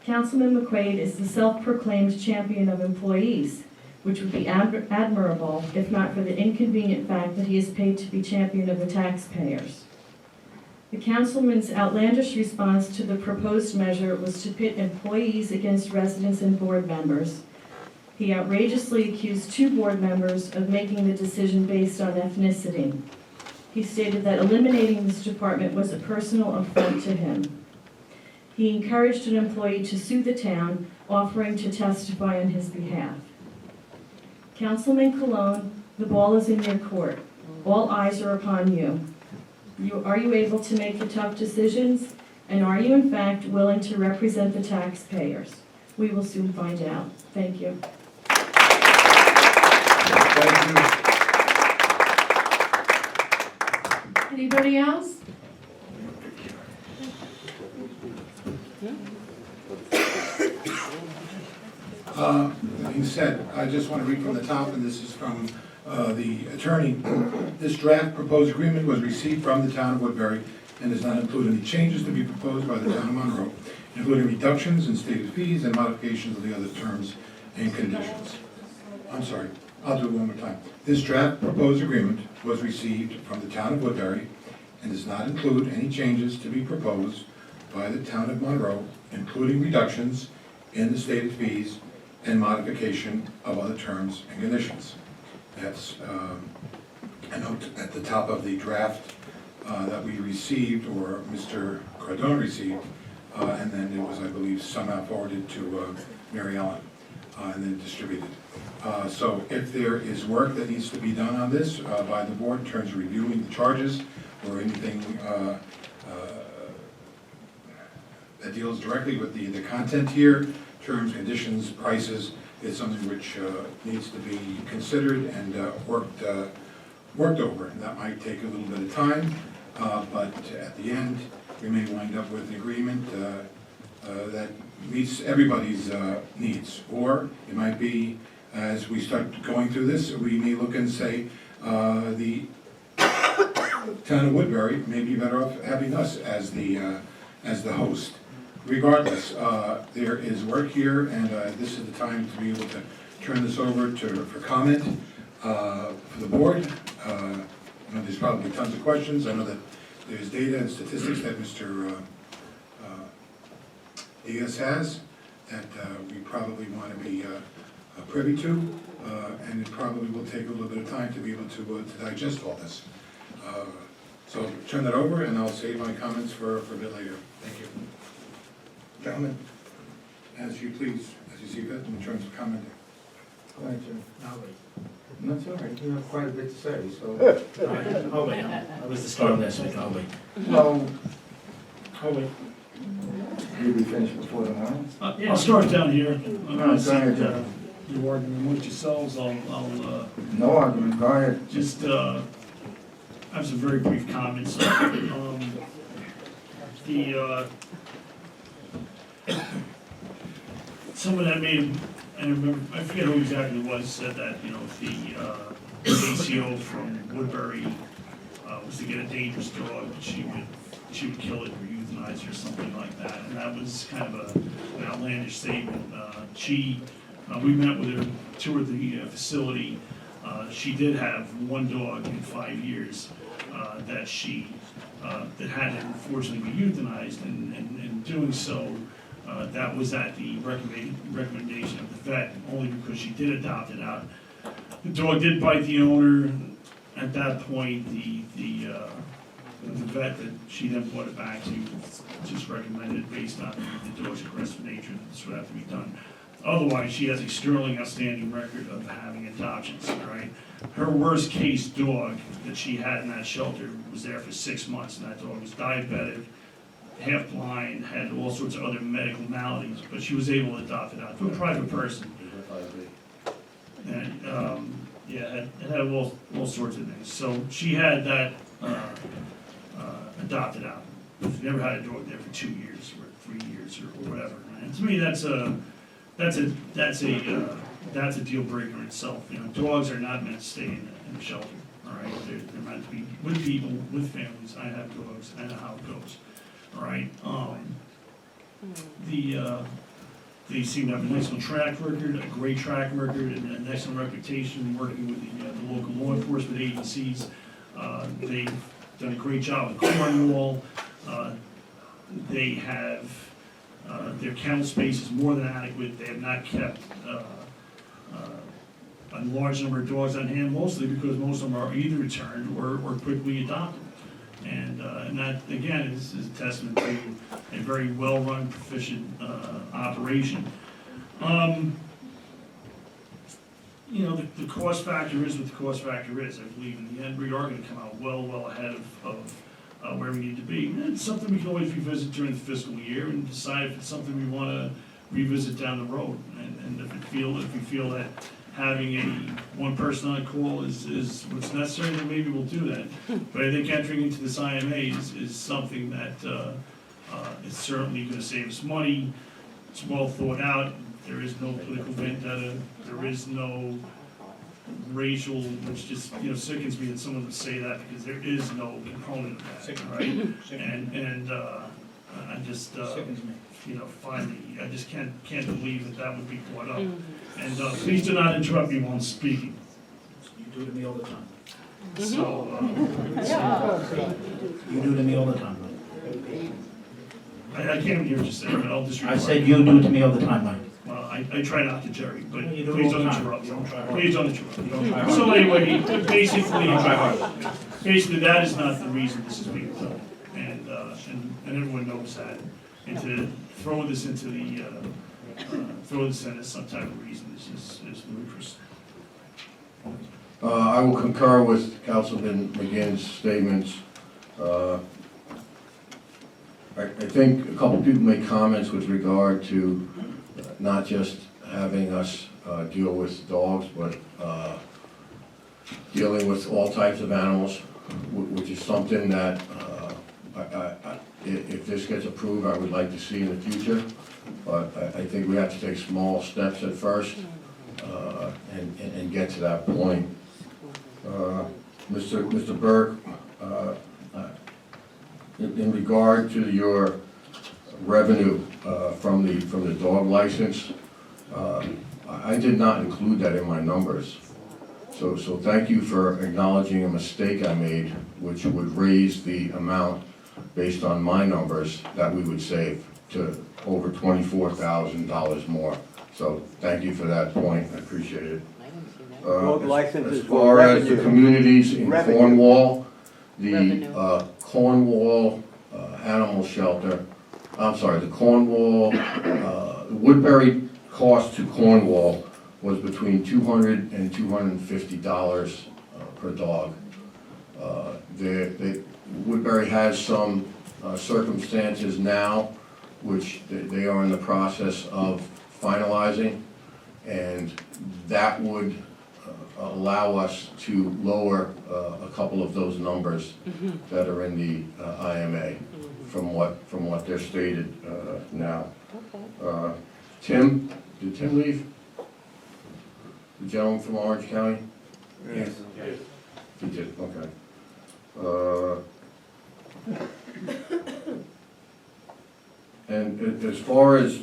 Councilman McQuaid is the self-proclaimed champion of employees, which would be admirable if not for the inconvenient fact that he is paid to be champion of the taxpayers. The councilman's outlandish response to the proposed measure was to pit employees against residents and board members. He outrageously accused 2 board members of making the decision based on ethnicity. He stated that eliminating this department was a personal affront to him. He encouraged an employee to sue the town, offering to testify on his behalf. Councilman Colon, the ball is in your court. All eyes are upon you. Are you able to make the tough decisions? And are you in fact willing to represent the taxpayers? We will soon find out. Thank you. Thank you. Anybody else? That being said, I just want to read from the top, and this is from the attorney. This draft proposed agreement was received from the town of Woodbury and does not include any changes to be proposed by the town of Monroe, including reductions in stated fees and modifications of the other terms and conditions. I'm sorry, I'll do it one more time. This draft proposed agreement was received from the town of Woodbury and does not include any changes to be proposed by the town of Monroe, including reductions in the stated fees and modification of other terms and conditions. That's a note at the top of the draft that we received, or Mr. Cardone received, and then it was, I believe, somehow forwarded to Mary Ellen and then distributed. So if there is work that needs to be done on this by the board in terms of reviewing the charges or anything that deals directly with the content here, terms, conditions, prices, is something which needs to be considered and worked over. And that might take a little bit of time, but at the end, we may wind up with an agreement that meets everybody's needs. Or it might be, as we start going through this, we may look and say, the town of Woodbury may be better off having us as the host. Regardless, there is work here, and this is the time to be able to turn this over for comment for the board. I know there's probably tons of questions. I know that there's data and statistics that Mr. Diaz has that we probably want to be privy to, and it probably will take a little bit of time to be able to digest all this. So I'll turn that over, and I'll save my comments for a bit later. Thank you. Gentlemen, as you please, as you see fit in terms of commenting. Go ahead, Jim. I'll wait. That's all right, you have quite a bit to say, so. I'll wait. I was the star last week, I'll wait. No, I'll wait. you'll be finished before tomorrow? I'll start down here. I'm No, gonna go see ahead, Jeff. your argument with yourselves. I'll No argument, go ahead. just have some very brief comments. Someone that made, I remember, I forget who exactly it was, said that, you know, if the ACO from Woodbury was to get a dangerous dog, she would kill it or euthanize it or something like that. And that was kind of an outlandish statement. We met with her, toured the facility. She did have one dog in 5 years that had to unfortunately be euthanized, and in doing so, that was at the recommendation of the vet, only because she did adopt it out. The dog did bite the owner. At that point, the vet that she then brought it back to just recommended, based on the dog's aggressive nature, that this would have to be done. Otherwise, she has a sterling, outstanding record of having adoptions, right? Her worst case dog that she had in that shelter was there for 6 months, and that dog was diabetic, half blind, had all sorts of other medical maladies, but she was able to adopt it out to a private person. And, it had all sorts of things. So she had that adopted out. She never had a dog there for 2 years or 3 years or whatever. And to me, that's a deal breaker in itself. You know, dogs are not meant to stay in the shelter. All right, they're meant to be with people, with families. I have dogs. I know how it goes. All right. They seem to have an excellent track record, a great track record, and an excellent reputation working with the local law enforcement agencies. They've done a great job with Cornwall. They have, their kennel space is more than adequate. They have not kept a large number of dogs on hand, mostly because most of them are either returned or quickly adopted. And that, again, is a testament to a very well-run, proficient operation. You know, the cost factor is what the cost factor is. I believe in the end, we are going to come out well ahead of where we need to be. And it's something we can always revisit during the fiscal year and decide if it's something we want to revisit down the road. And if we feel that having one person on call is what's necessary, then maybe we'll do that. But I think entering into this IMA is something that is certainly going to save us money. It's well thought out. There is no political vendetta. There is no racial, which just sickens me that someone would say that, because there is no component of that, right? And I just finally, I just can't believe that would be brought up. And please do not interrupt me while I'm speaking. You do it to me all the time. So, You do it to me all the time. I can't even hear what you're saying, but I'll disregard. I said you do it to me all the time, Mike. Well, I try not to, Jerry, but You do it please all the don't time. interrupt. You don't try hard. Please don't interrupt. You don't try hard. So anyway, basically, You don't try hard. basically, that is not the reason this is being done, and everyone knows that. And to throw this into the throw this in as some type of reason is ludicrous. I will concur with Councilman McGinn's statements. I think a couple people made comments with regard to not just having us deal with dogs, but dealing with all types of animals, which is something that if this gets approved, I would like to see in the future. But I think we have to take small steps at first and get to that point. Mr. Burke, in regard to your revenue from the dog license, I did not include that in my numbers. So thank you for acknowledging a mistake I made, which would raise the amount based on my numbers that we would save to over $24,000 more. So thank you for that point, I appreciate it. Dog licenses As for far as the revenue. communities in Revenue. Cornwall, the Cornwall Animal Shelter, I'm sorry, the Cornwall, Woodbury cost to Cornwall was between $200 and $250 per dog. Woodbury has some circumstances now which they are in the process of finalizing, and that would allow us to lower a couple of those numbers that are in the IMA from what they're stated now. Tim, did Tim leave? The gentleman from Orange County? Yes. He did, okay. And as far as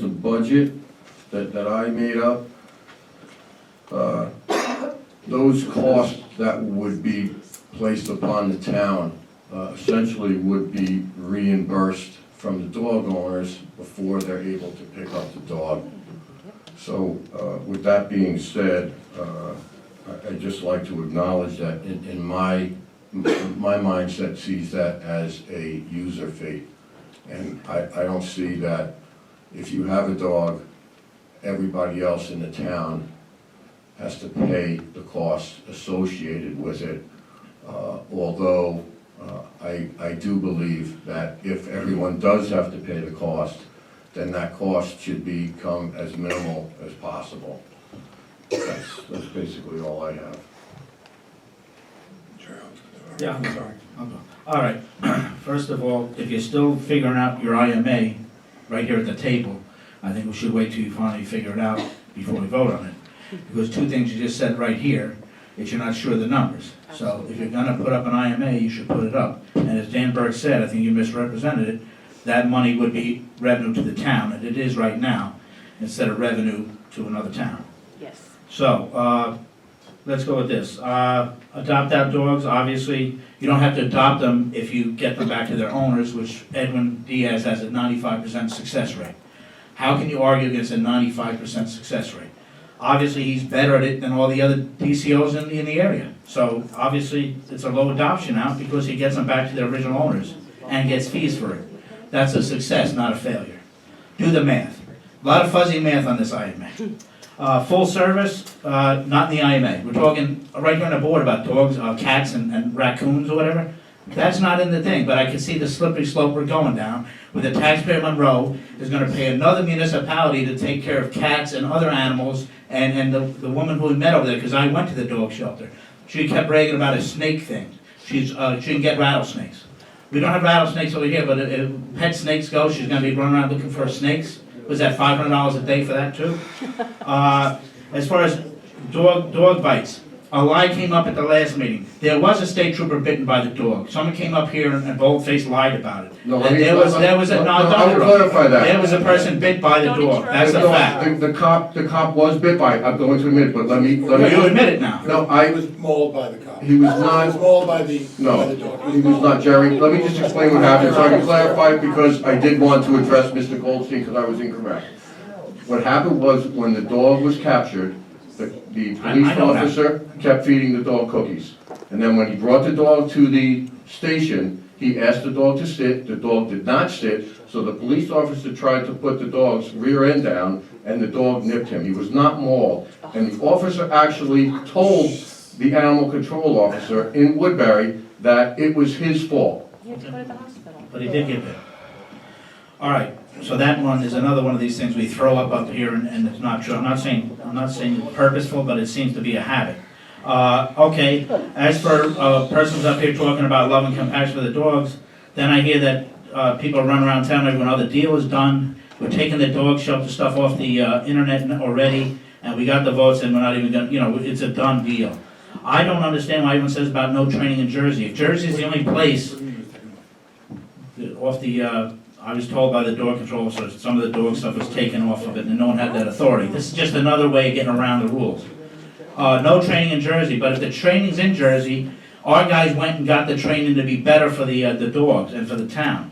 the budget that I made up, those costs that would be placed upon the town essentially would be reimbursed from the dog owners before they're able to pick up the dog. So with that being said, I'd just like to acknowledge that in my mindset sees that as a user fee. And I don't see that if you have a dog, everybody else in the town has to pay the costs associated with it. Although I do believe that if everyone does have to pay the cost, then that cost should become as minimal as possible. That's basically all I have. Yeah, I'm sorry. All right, first of all, if you're still figuring out your IMA right here at the table, I think we should wait till you finally figure it out before we vote on it. Because two things you just said right here, is you're not sure of the numbers. So if you're gonna put up an IMA, you should put it up. And as Dan Burke said, I think you misrepresented it, that money would be revenue to the town, and it is right now, instead of revenue to another town. Yes. So, let's go with this. Adopt out dogs, obviously, you don't have to adopt them if you get them back to their owners, which Edwin Diaz has a 95% success rate. How can you argue against a 95% success rate? Obviously, he's better at it than all the other DCOs in the area. So obviously, it's a low adoption out because he gets them back to their original owners and gets fees for it. That's a success, not a failure. Do the math. A lot of fuzzy math on this IMA. Full service, not in the IMA. We're talking right here on the board about dogs, cats and raccoons or whatever. That's not in the thing, but I can see the slippery slope we're going down, where the taxpayer Monroe is gonna pay another municipality to take care of cats and other animals, and the woman who we met over there, because I went to the dog shelter, she kept bragging about a snake thing. She can get rattlesnakes. We don't have rattlesnakes over here, but if pet snakes go, she's gonna be running around looking for snakes. Was that $500 a day for that too? As far as dog bites, a lie came up at the last meeting. There was a state trooper bitten by the dog. Someone came up here and bold-faced lied about it. No, And there was a I will clarify that. There was a person bit by the dog. That's a fact. The cop was bit by it, I'm going to admit it, but let me. You admit it now. No, He was mauled by the cop. he was He was not, mauled by the no, dog. he was not, Jerry. Let me just explain what happened, so I can clarify, because I did want to address Mr. Goldstein, because I was incorrect. What happened was, when the dog was captured, the police officer kept feeding the dog cookies. And then when he brought the dog to the station, he asked the dog to sit, the dog did not sit, so the police officer tried to put the dog's rear end down, and the dog nipped him. He was not mauled. And the officer actually told the animal control officer in Woodbury that it was his fault. You have to go to the hospital. But he did get bit. All right, so that one is another one of these things we throw up here, and it's not true. I'm not saying purposeful, but it seems to be a habit. Okay, as for persons up here talking about love and compassion for the dogs, then I hear that people run around town every other deal is done. We're taking the dog shelter stuff off the internet already, and we got the votes, and we're not even gonna, it's a done deal. I don't understand why everyone says about no training in Jersey. If Jersey's the only place off the, I was told by the dog control officers, some of the dog stuff was taken off of it, and no one had that authority. This is just another way of getting around the rules. No training in Jersey, but if the training's in Jersey, our guys went and got the training to be better for the dogs and for the town.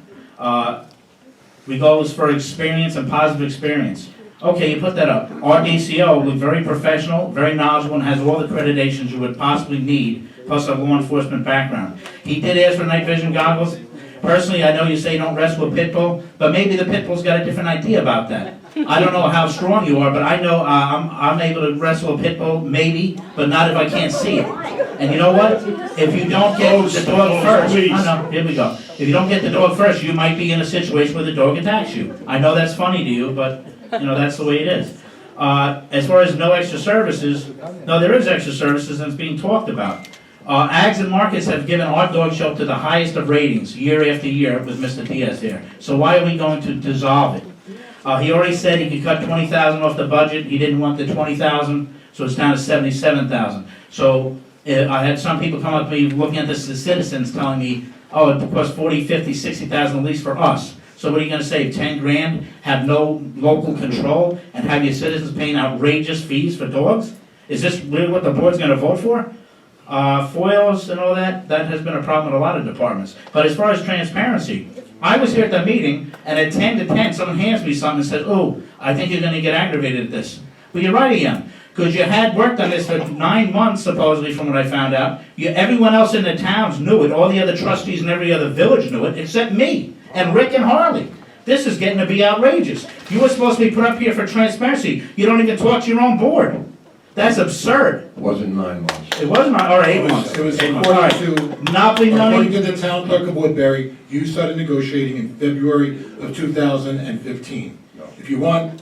We go for experience and positive experience. Okay, you put that up. Our DCO was very professional, very knowledgeable, and has all the accreditations you would possibly need, plus a law enforcement background. He did ask for night vision goggles. Personally, I know you say don't rescue a pit bull, but maybe the pit bull's got a different idea about that. I don't know how strong you are, but I know I'm able to wrestle a pit bull, maybe, but not if I can't see it. And you know what? If you don't get the dog first, I know, here we go. If you don't get the dog first, you might be in a situation where the dog attacks you. I know that's funny to you, but, you know, that's the way it is. As far as no extra services, no, there is extra services and it's being talked about. Ags and Markets have given our dog shelter the highest of ratings year after year with Mr. Diaz there. So why are we going to dissolve it? He already said he could cut $20,000 off the budget. He didn't want the $20,000, so it's down to $77,000. So I had some people come up to me looking at this as citizens telling me, oh, it costs $40,000, $50,000, $60,000 at least for us. So what are you going to save, 10 grand, have no local control, and have your citizens paying outrageous fees for dogs? Is this really what the board's going to vote for? Foils and all that, that has been a problem in a lot of departments. But as far as transparency, I was here at the meeting, and at 10 to 10, someone hands me something and says, oh, I think you're going to get aggravated at this. Well, you're right again, because you had worked on this for 9 months, supposedly, from what I found out. Everyone else in the towns knew it, all the other trustees in every other village knew it, except me, and Rick and Harley. This is getting to be outrageous. You were supposed to be put up here for transparency. You don't even talk to your own board. That's absurd. It wasn't 9 months. It wasn't, or 8 months. It was All right. according to the town clerk of Woodbury, you started negotiating in February of 2015. If you want,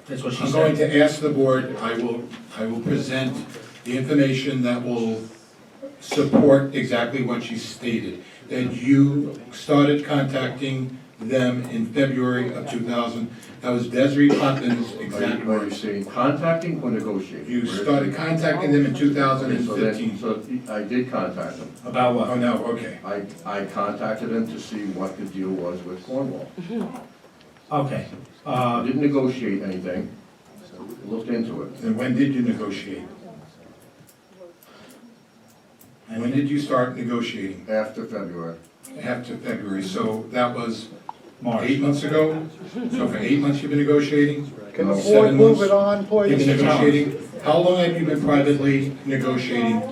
That's what she I'm said. going to ask the board, I will present the information that will support exactly what she stated. That you started contacting them in February of 2000. That was Desiree Putnam's exact Are you words. saying contacting or negotiating? You started contacting them in Okay, 2015. so I did contact them. About what? Oh, no, okay. I contacted them to see what the deal was with Cornwall. Okay. I didn't negotiate anything, looked into it. And when did you negotiate? And when did you start negotiating? After February. After February, so that was March. 8 months ago? So for 8 months you've been negotiating? Can the 7 board move months? it on, You've please? been negotiating? How long have you been privately negotiating with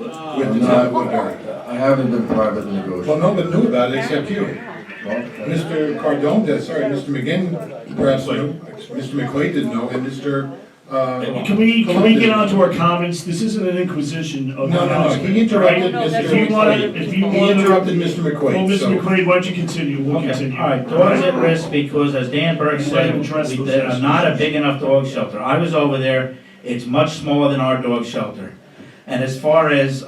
the town of Woodbury? I haven't been privately Well, negotiating. no one knew about it except you. Well, Mr. Cardone did, sorry, Mr. McGinn perhaps knew, Mr. McQuaid didn't know, and Mr. Can we get on to our comments? This isn't an inquisition of. No, he interrupted Right? Mr. If you wanna, McQuaid. if you He wanna. interrupted Mr. McQuaid, Well, Mr. so- McQuaid, why don't you continue? We'll Okay, continue. all right, dogs at risk because, as Dan Burke said, address those they're issues. not a big enough dog shelter. I was over there, it's much smaller than our dog shelter. And as far as,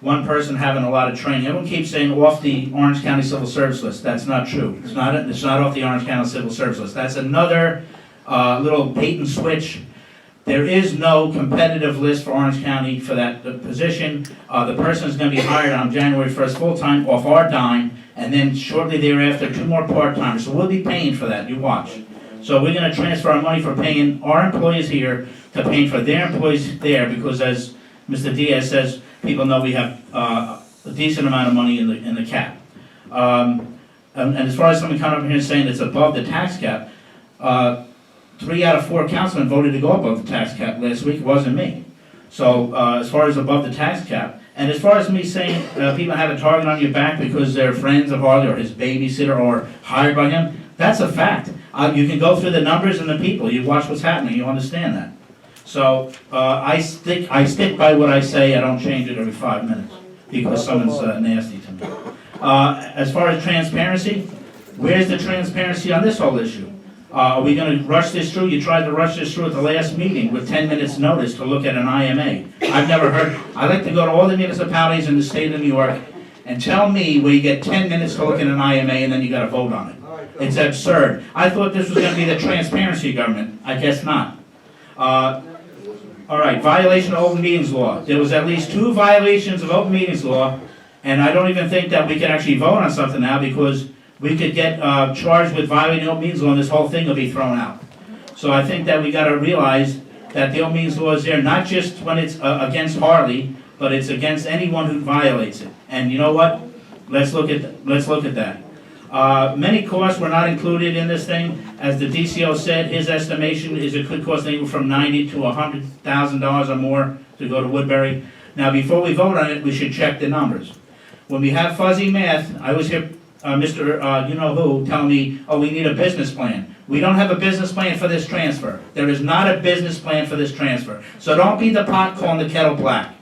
one person having a lot of training, everyone keeps saying off the Orange County Civil Service list, that's not true. It's not off the Orange County Civil Service list, that's another, little bait and switch. There is no competitive list for Orange County for that position. The person is gonna be hired on January 1st full-time off our dime, and then shortly thereafter, 2 more part-timers. So we'll be paying for that, you watch. So we're gonna transfer our money for paying our employees here to paying for their employees there, because as Mr. Diaz says, people know we have a decent amount of money in the cap. And as far as someone coming up here and saying it's above the tax cap, 3 out of 4 councilmen voted to go above the tax cap last week, it wasn't me. So, as far as above the tax cap, and as far as me saying, people have a target on your back because they're friends of Harley or his babysitter or hired by him, that's a fact. You can go through the numbers and the people, you watch what's happening, you understand that. So, I stick by what I say, I don't change it every 5 minutes, because someone's nasty to me. As far as transparency, where's the transparency on this whole issue? Are we gonna rush this through? You tried to rush this through at the last meeting with 10 minutes notice to look at an IMA. I've never heard, I like to go to all the municipalities in the state of New York and tell me where you get 10 minutes to look at an IMA and then you gotta vote on it. It's absurd. I thought this was gonna be the transparency government. I guess not. All right, violation of open meetings law. There was at least 2 violations of open meetings law, and I don't even think that we can actually vote on something now because we could get charged with violating open meetings law and this whole thing will be thrown out. So I think that we gotta realize that the open meetings law is there not just when it's against Harley, but it's against anyone who violates it. And you know what? Let's look at that. Many costs were not included in this thing. As the DCO said, his estimation is it could cost anywhere from $90,000 to $100,000 or more to go to Woodbury. Now, before we vote on it, we should check the numbers. When we have fuzzy math, I was here, Mr. you-know-who telling me, oh, we need a business plan. We don't have a business plan for this transfer. There is not a business plan for this transfer. So don't be the pot calling the kettle black,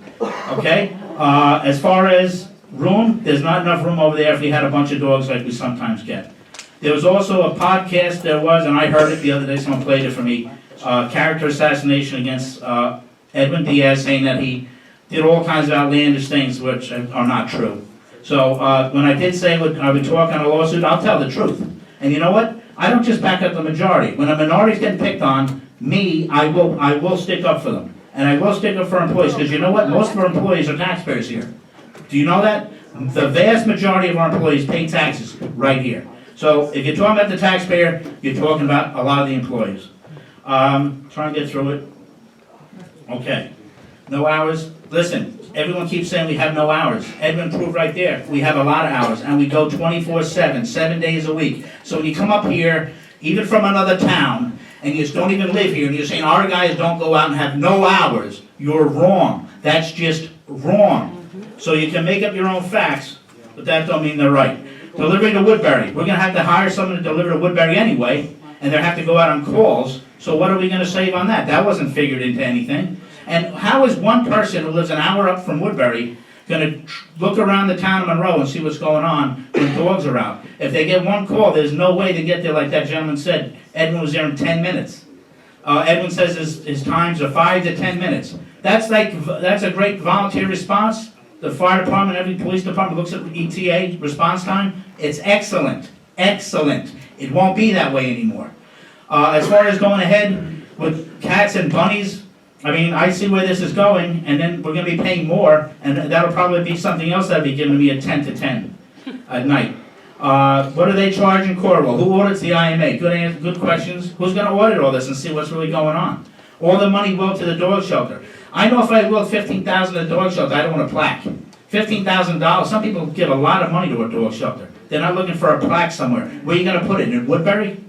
okay? As far as room, there's not enough room over there if we had a bunch of dogs like we sometimes get. There was also a podcast and I heard it the other day, someone played it for me, character assassination against Edwin Diaz, saying that he did all kinds of outlandish things which are not true. So when I did say I would talk on a lawsuit, I'll tell the truth. And you know what? I don't just back up the majority. When a minority's getting picked on, I will stick up for them. And I will stick up for employees, because you know what? Most of our employees are taxpayers here. Do you know that? The vast majority of our employees pay taxes right here. So if you're talking about the taxpayer, you're talking about a lot of the employees. Trying to get through it. Okay. No hours. Listen, everyone keeps saying we have no hours. Edwin proved right there. We have a lot of hours, and we go 24/7, 7 days a week. So when you come up here, even from another town, and you just don't even live here, and you're saying our guys don't go out and have no hours, you're wrong. That's just wrong. So you can make up your own facts, but that don't mean they're right. Delivery to Woodbury. We're going to have to hire someone to deliver to Woodbury anyway, and they'll have to go out on calls. So what are we going to save on that? That wasn't figured into anything. And how is one person who lives an hour up from Woodbury going to look around the town of Monroe and see what's going on when dogs are out? If they get one call, there's no way to get there like that gentleman said. Edwin was there in 10 minutes. Edwin says his times are 5 to 10 minutes. That's a great volunteer response. The fire department, every police department looks at ETA response time. It's excellent, excellent. It won't be that way anymore. As far as going ahead with cats and bunnies, I mean, I see where this is going, and then we're going to be paying more, and that'll probably be something else that'll be giving me a 10 to 10 at night. What do they charge in Cornwall? Who audits the IMA? Good questions. Who's going to audit all this and see what's really going on? All the money will to the dog shelter. I know if I will $15,000 to the dog shelter, I don't want a plaque. $15,000. Some people give a lot of money to a dog shelter. They're not looking for a plaque somewhere. Where are you going to put it? In Woodbury?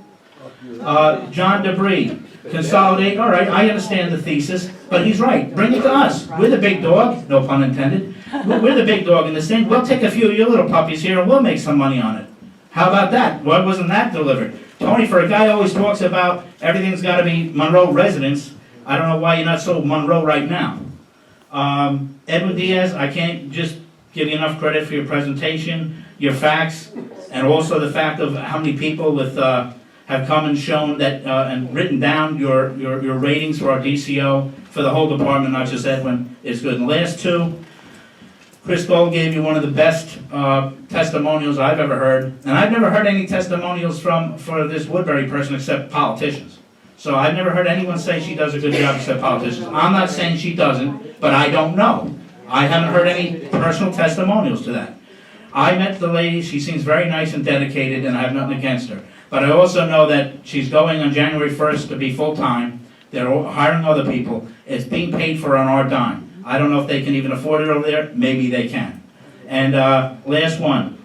John Debris. Consolidate. All right, I understand the thesis, but he's right. Bring it to us. We're the big dog. No pun intended. We're the big dog in this thing. We'll take a few of your little puppies here and we'll make some money on it. How about that? Why wasn't that delivered? Tony, for a guy who always talks about everything's got to be Monroe residents, I don't know why you're not so Monroe right now. Edwin Diaz, I can't just give you enough credit for your presentation, your facts, and also the fact of how many people have come and shown that and written down your ratings for our DCO for the whole department, not just Edwin, is good. And the last two, Chris Gold gave you one of the best testimonials I've ever heard, and I've never heard any testimonials for this Woodbury person except politicians. So I've never heard anyone say she does a good job except politicians. I'm not saying she doesn't, but I don't know. I haven't heard any personal testimonials to that. I met the lady, she seems very nice and dedicated, and I have nothing against her. But I also know that she's going on January 1st to be full-time. They're hiring other people. It's being paid for on our dime. I don't know if they can even afford it over there. Maybe they can. And last one.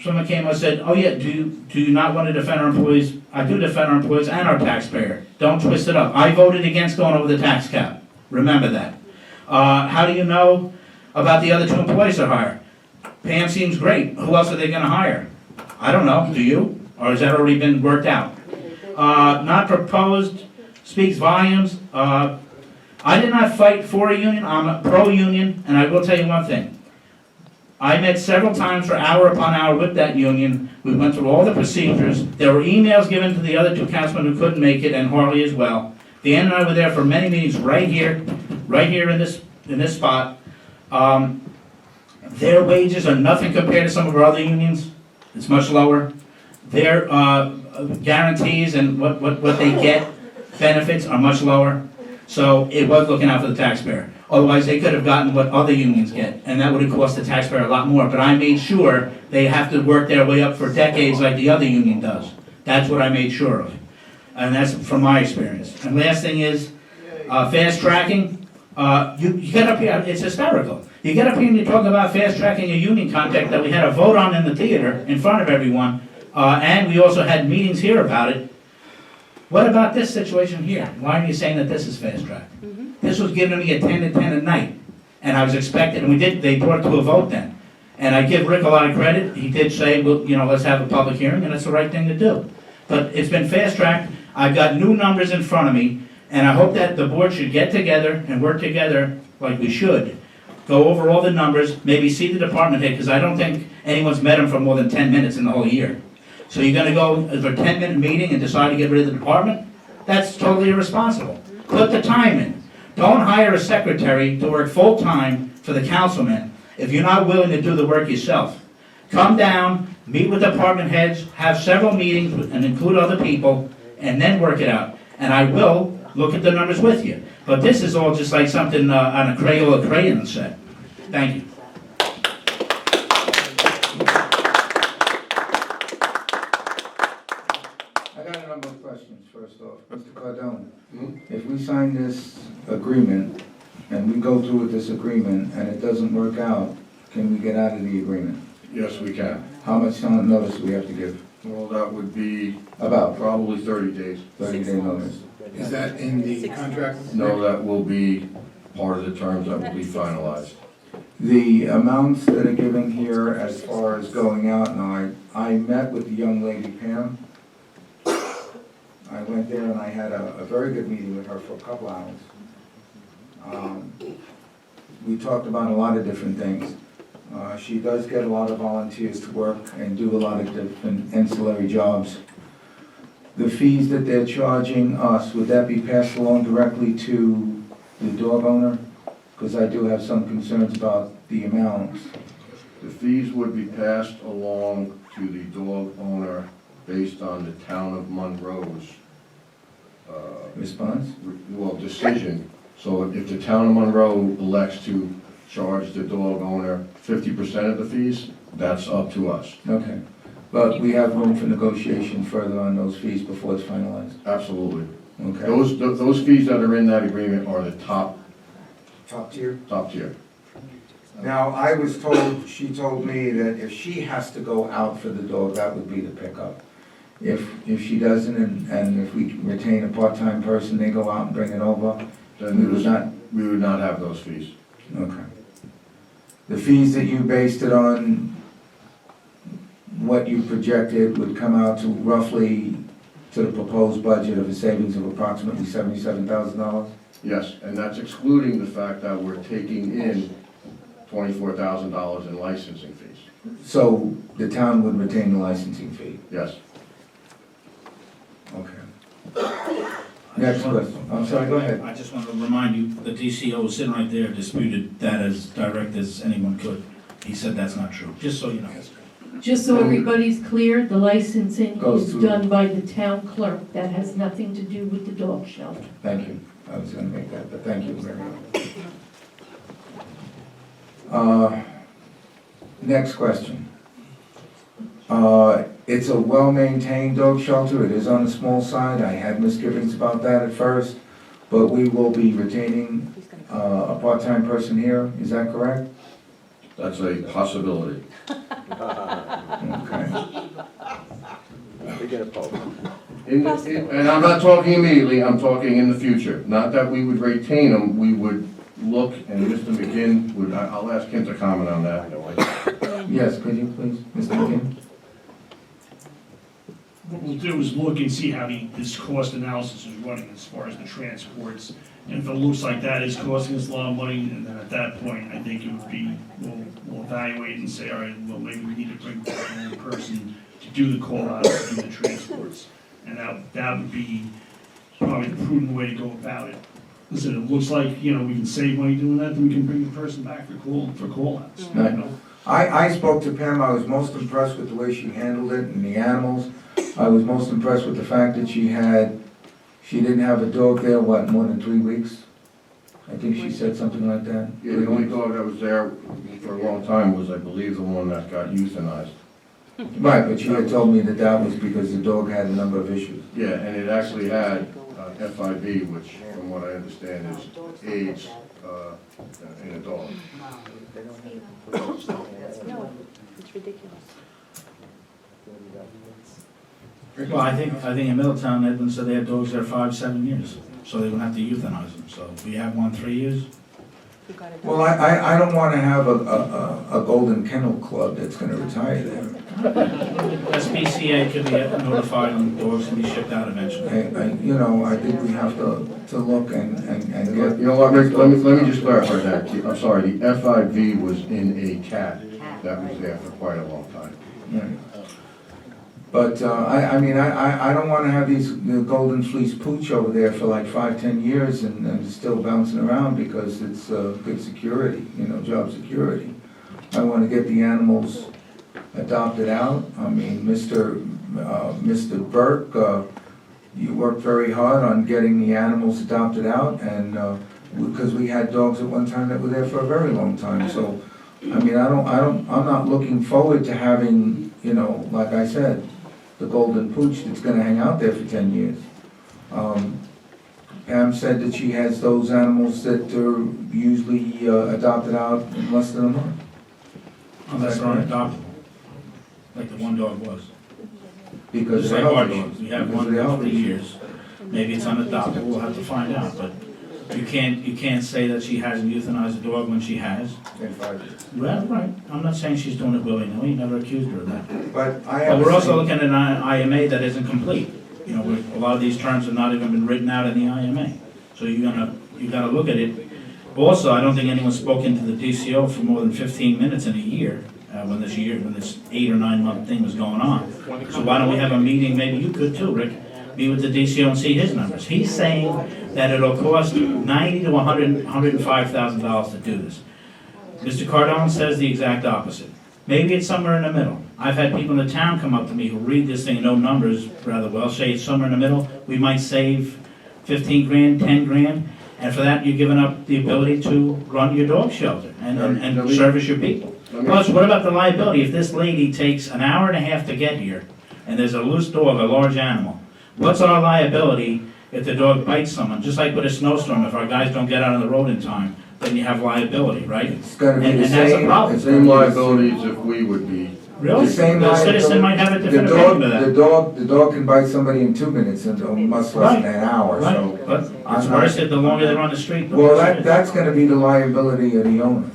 Someone came and said, oh yeah, do you not want to defend our employees? I do defend our employees and our taxpayer. Don't twist it up. I voted against going over the tax cap. Remember that. How do you know about the other two employees they're hiring? Pam seems great. Who else are they going to hire? I don't know. Do you? Or has that already been worked out? Not proposed speaks volumes. I did not fight for a union. I'm a pro-union, and I will tell you one thing. I met several times for hour upon hour with that union. We went through all the procedures. There were emails given to the other two councilmen who couldn't make it, and Harley as well. Dan and I were there for many meetings right here in this spot. Their wages are nothing compared to some of our other unions. It's much lower. Their guarantees and what they get, benefits, are much lower. So it was looking out for the taxpayer. Otherwise, they could have gotten what other unions get, and that would have cost the taxpayer a lot more. But I made sure they have to work their way up for decades like the other union does. That's what I made sure of. And that's from my experience. And last thing is, fast tracking. You get up here, it's hysterical. You get up here and you talk about fast tracking a union contract that we had a vote on in the theater in front of everyone, and we also had meetings here about it. What about this situation here? Why are you saying that this is fast track? This was giving me a 10 to 10 at night, and I was expecting, and they brought it to a vote then. And I give Rick a lot of credit. He did say, well, you know, let's have a public hearing, and it's the right thing to do. But it's been fast-tracked. I've got new numbers in front of me, and I hope that the board should get together and work together like we should. Go over all the numbers, maybe see the department head, because I don't think anyone's met him for more than 10 minutes in the whole year. So you're gonna go for a 10-minute meeting and decide to get rid of the department? That's totally irresponsible. Put the time in. Don't hire a secretary to work full-time for the councilman if you're not willing to do the work yourself. Come down, meet with department heads, have several meetings and include other people, and then work it out. And I will look at the numbers with you. But this is all just like something on a Crayola crayon set. Thank you. I got a number of questions, first off. Mr. Cardone, if we sign this agreement and we go through with this agreement and it doesn't work out, can we get out of the agreement? Yes, we can. How much time notice do we have to give? Well, that would be About probably 30 days. 30-day notice. Is that in the contract? No, that will be part of the terms that will be finalized. The amounts that are given here as far as going out, now I met with the young lady Pam. I went there and I had a very good meeting with her for a couple hours. We talked about a lot of different things. She does get a lot of volunteers to work and do a lot of different ancillary jobs. The fees that they're charging us, would that be passed along directly to the dog owner? Because I do have some concerns about the amounts. The fees would be passed along to the dog owner based on the town of Monroe's Response? decision. So if the town of Monroe elects to charge the dog owner 50% of the fees, that's up to us. Okay. But we have room for negotiation further on those fees before it's finalized? Absolutely. Okay. Those fees that are in that agreement are the top tier? Top tier. Now, I was told, she told me that if she has to go out for the dog, that would be the pickup. If she doesn't, and if we retain a part-time person, they go out and bring it over, Then we would not have those fees. Okay. The fees that you based it on, what you projected would come out to roughly to the proposed budget of a savings of approximately $77,000? Yes, and that's excluding the fact that we're taking in $24,000 in licensing fees. So the town would retain the licensing fee? Yes. Okay. Next question. I'm sorry, go ahead. I just want to remind you, the DCO sitting right there disputed that as direct as anyone could. He said that's not true, just so you know. Just so everybody's clear, the licensing Goes is through- done by the town clerk. That has nothing to do with the dog shelter. Thank you. I was gonna make that, but thank you very much. Next question. It's a well-maintained dog shelter. It is on the small side. I had misgivings about that at first, but we will be retaining a part-time person here. Is that correct? That's a possibility. Okay. And I'm not talking immediately, I'm talking in the future. Not that we would retain them, we would look, and Mr. McGinn would, I'll ask him to comment on that. Yes, could you please, Mr. McKinn? What we'll do is look and see how this cost analysis is running as far as the transports. And if it looks like that is costing us a lot of money, and then at that point, I think it would be, we'll evaluate and say, all right, well, maybe we need to bring back another person to do the call out, to do the transports. And that would be probably the prudent way to go about it. Listen, it looks like, we can save money doing that, then we can bring the person back for call outs. I spoke to Pam. I was most impressed with the way she handled it and the animals. I was most impressed with the fact that she didn't have a dog there, what, more than 3 weeks? I think she said something like that. Yeah, the only dog that was there for a long time was, I believe, the one that got euthanized. Right, but she had told me that was because the dog had a number of issues. Yeah, and it actually had FIV, which, from what I understand, is AIDS in a dog. No, it's ridiculous. Well, I think in Middletown, Edmund said they had dogs there 5-7 years, so they wouldn't have to euthanize them. So we have one 3 years. Well, I don't wanna have a golden kennel club that's gonna retire there. SPCA could be notified and dogs can be shipped out eventually. You know, I think we have to look and get. You know what, Rick, let me just clarify that. I'm sorry, the FIV was in a cat that was there for quite a long time. Right. But, I mean, I don't wanna have these golden fleece pooch over there for like 5-10 years and still bouncing around because it's, good security, you know, job security. I wanna get the animals adopted out. I mean, Mr. Burke, you worked very hard on getting the animals adopted out and, because we had dogs at one time that were there for a very long time, so, I mean, I'm not looking forward to having, you know, like I said, the golden pooch that's gonna hang out there for 10 years. Pam said that she has those animals that are usually adopted out in less than a month. Unless they're unadoptable, like the one dog was. Because Just they're like our healthy. dogs, we have Because one they're for healthy. years. Maybe it's unadoptable, we'll have to find out, but you can't say that she hasn't euthanized a dog when she has. In 5 years. Well, right, I'm not saying she's doing it willy-nilly, you never accused her of that. But But we're also looking at an IMA that isn't complete. You know, a lot of these terms have not even been written out in the IMA. So you gotta look at it. Also, I don't think anyone spoke into the DCO for more than 15 minutes in a year, when this 8 or 9 month thing was going on. So why don't we have a meeting, maybe you could too, Rick, meet with the DCO and see his numbers. He's saying that it'll cost $90,000 to $105,000 to do this. Mr. Cardone says the exact opposite. Maybe it's somewhere in the middle. I've had people in the town come up to me who read this thing and know numbers rather well, say it's somewhere in the middle. We might save 15 grand, 10 grand, and for that, you're giving up the ability to run your dog shelter and service your people. Plus, what about the liability? If this lady takes an hour and a half to get here, and there's a loose dog, a large animal, what's our liability if the dog bites someone? Just like with a snowstorm, if our guys don't get out on the road in time, then you have liability, right? It's gonna be And the that's a same. problem. Same liabilities if we would be. Really? The same The citizen might have a different opinion to that. The dog can bite somebody in 2 minutes and much less than an hour, so. Right, but it's worse if the longer they're on the street. the Well, worse it is. that's gonna be the liability of the owner.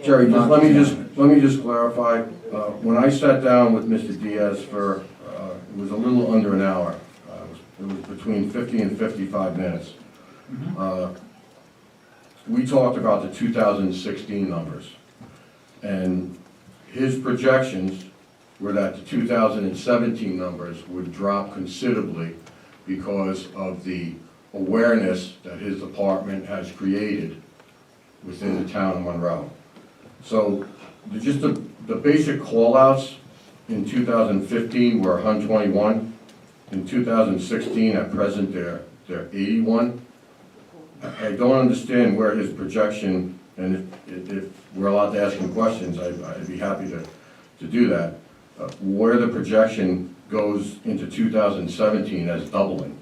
Jerry, let me just clarify. When I sat down with Mr. Diaz for, it was a little under an hour. It was between 50 and 55 minutes. We talked about the 2016 numbers. And his projections were that the 2017 numbers would drop considerably because of the awareness that his department has created within the town of Monroe. So just the basic call-outs in 2015 were 121. In 2016, at present, they're 81. I don't understand where his projection, and if we're allowed to ask him questions, I'd be happy to do that, where the projection goes into 2017 as doubling.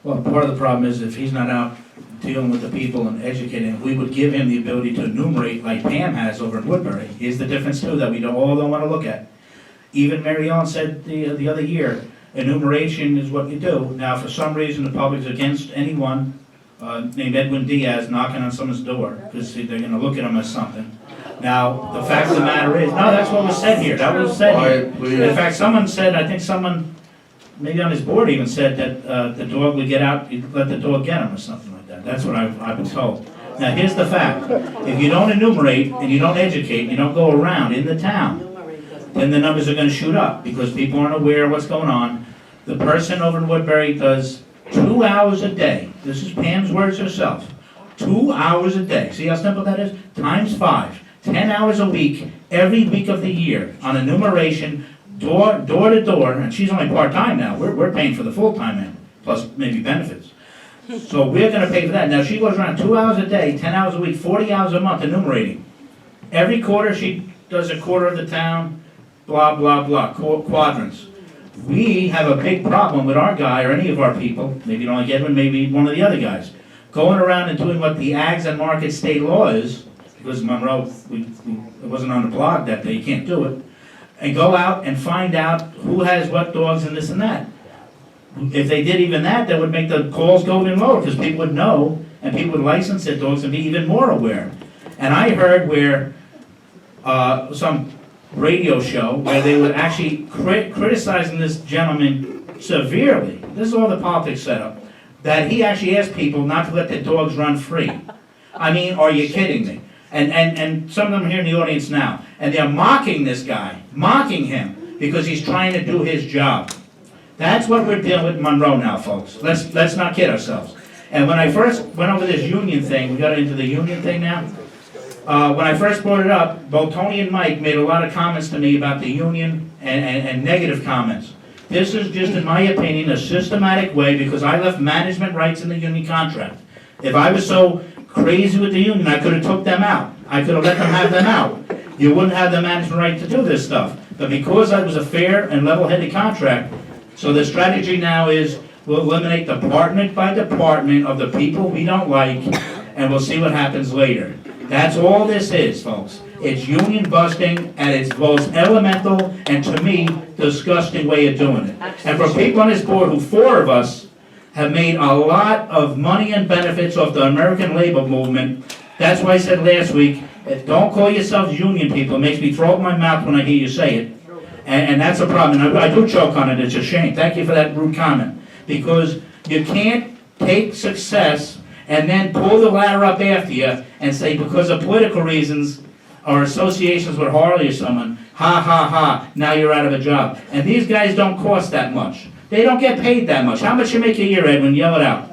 Well, part of the problem is if he's not out dealing with the people and educating, if we would give him the ability to enumerate like Pam has over in Woodbury. Here's the difference too that we all don't want to look at. Even Mary Ellen said the other year, enumeration is what you do. Now, for some reason, the public's against anyone named Edwin Diaz knocking on someone's door because they're going to look at him as something. Now, the fact of the matter is, no, that's what was said here. That was said here. In fact, someone said, I think someone, maybe on his board even said that the dog would get out, you'd let the dog get him or something like that. That's what I've been told. Now, here's the fact. If you don't enumerate and you don't educate, and you don't go around in the town, then the numbers are going to shoot up because people aren't aware of what's going on. The person over in Woodbury does 2 hours a day. This is Pam's words herself. 2 hours a day. See how simple that is? Times 5. 10 hours a week, every week of the year, on enumeration, door to door, and she's only part-time now. We're paying for the full-time man, plus maybe benefits. So we're going to pay for that. Now, she goes around 2 hours a day, 10 hours a week, 40 hours a month enumerating. Every quarter, she does a quarter of the town, blah, blah, blah, quadrants. We have a big problem with our guy or any of our people, maybe you don't like Edwin, maybe one of the other guys, going around and doing what the Ags and Market state law is, because Monroe, it wasn't on the blog that day, you can't do it, and go out and find out who has what dogs and this and that. If they did even that, that would make the calls go even lower, because people would know, and people would license their dogs and be even more aware. And I heard where, some radio show where they were actually criticizing this gentleman severely. This is all the politics set up. That he actually asked people not to let their dogs run free. I mean, are you kidding me? And some of them are here in the audience now. And they're mocking this guy, mocking him, because he's trying to do his job. That's what we're dealing with in Monroe now, folks. Let's not kid ourselves. And when I first went over this union thing, we got into the union thing now. When I first brought it up, both Tony and Mike made a lot of comments to me about the union and negative comments. This is just, in my opinion, a systematic way, because I left management rights in the union contract. If I was so crazy with the union, I could have took them out. I could have let them have them out. You wouldn't have the management right to do this stuff. But because I was a fair and level-headed contract, so the strategy now is we'll eliminate department by department of the people we don't like, and we'll see what happens later. That's all this is, folks. It's union busting at its most elemental and, to me, disgusting way of doing it. And for people on this board, who 4 of us have made a lot of money and benefits off the American labor movement, that's why I said last week, don't call yourselves union people. It makes me throw up my mouth when I hear you say it. And that's a problem. And I do choke on it. It's a shame. Thank you for that rude comment. Because you can't take success and then pull the ladder up after you and say, because of political reasons or associations with Harley or someone, ha, ha, ha, now you're out of a job. And these guys don't cost that much. They don't get paid that much. How much you make a year, Edwin? Yell it out.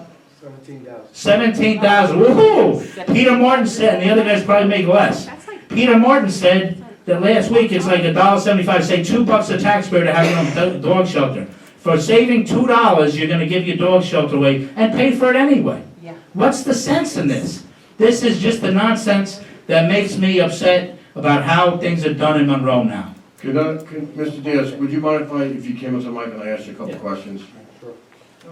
$17,000. Woohoo! Peter Martin said, and the other guys probably make less. Peter Martin said that last week it's like $1.75, say $2 a taxpayer to have your own dog shelter. For saving $2, you're going to give your dog shelter away and pay for it anyway. What's the sense in this? This is just the nonsense that makes me upset about how things are done in Monroe now. Mr. Diaz, would you mind if you came up to the mic and I asked you a couple questions?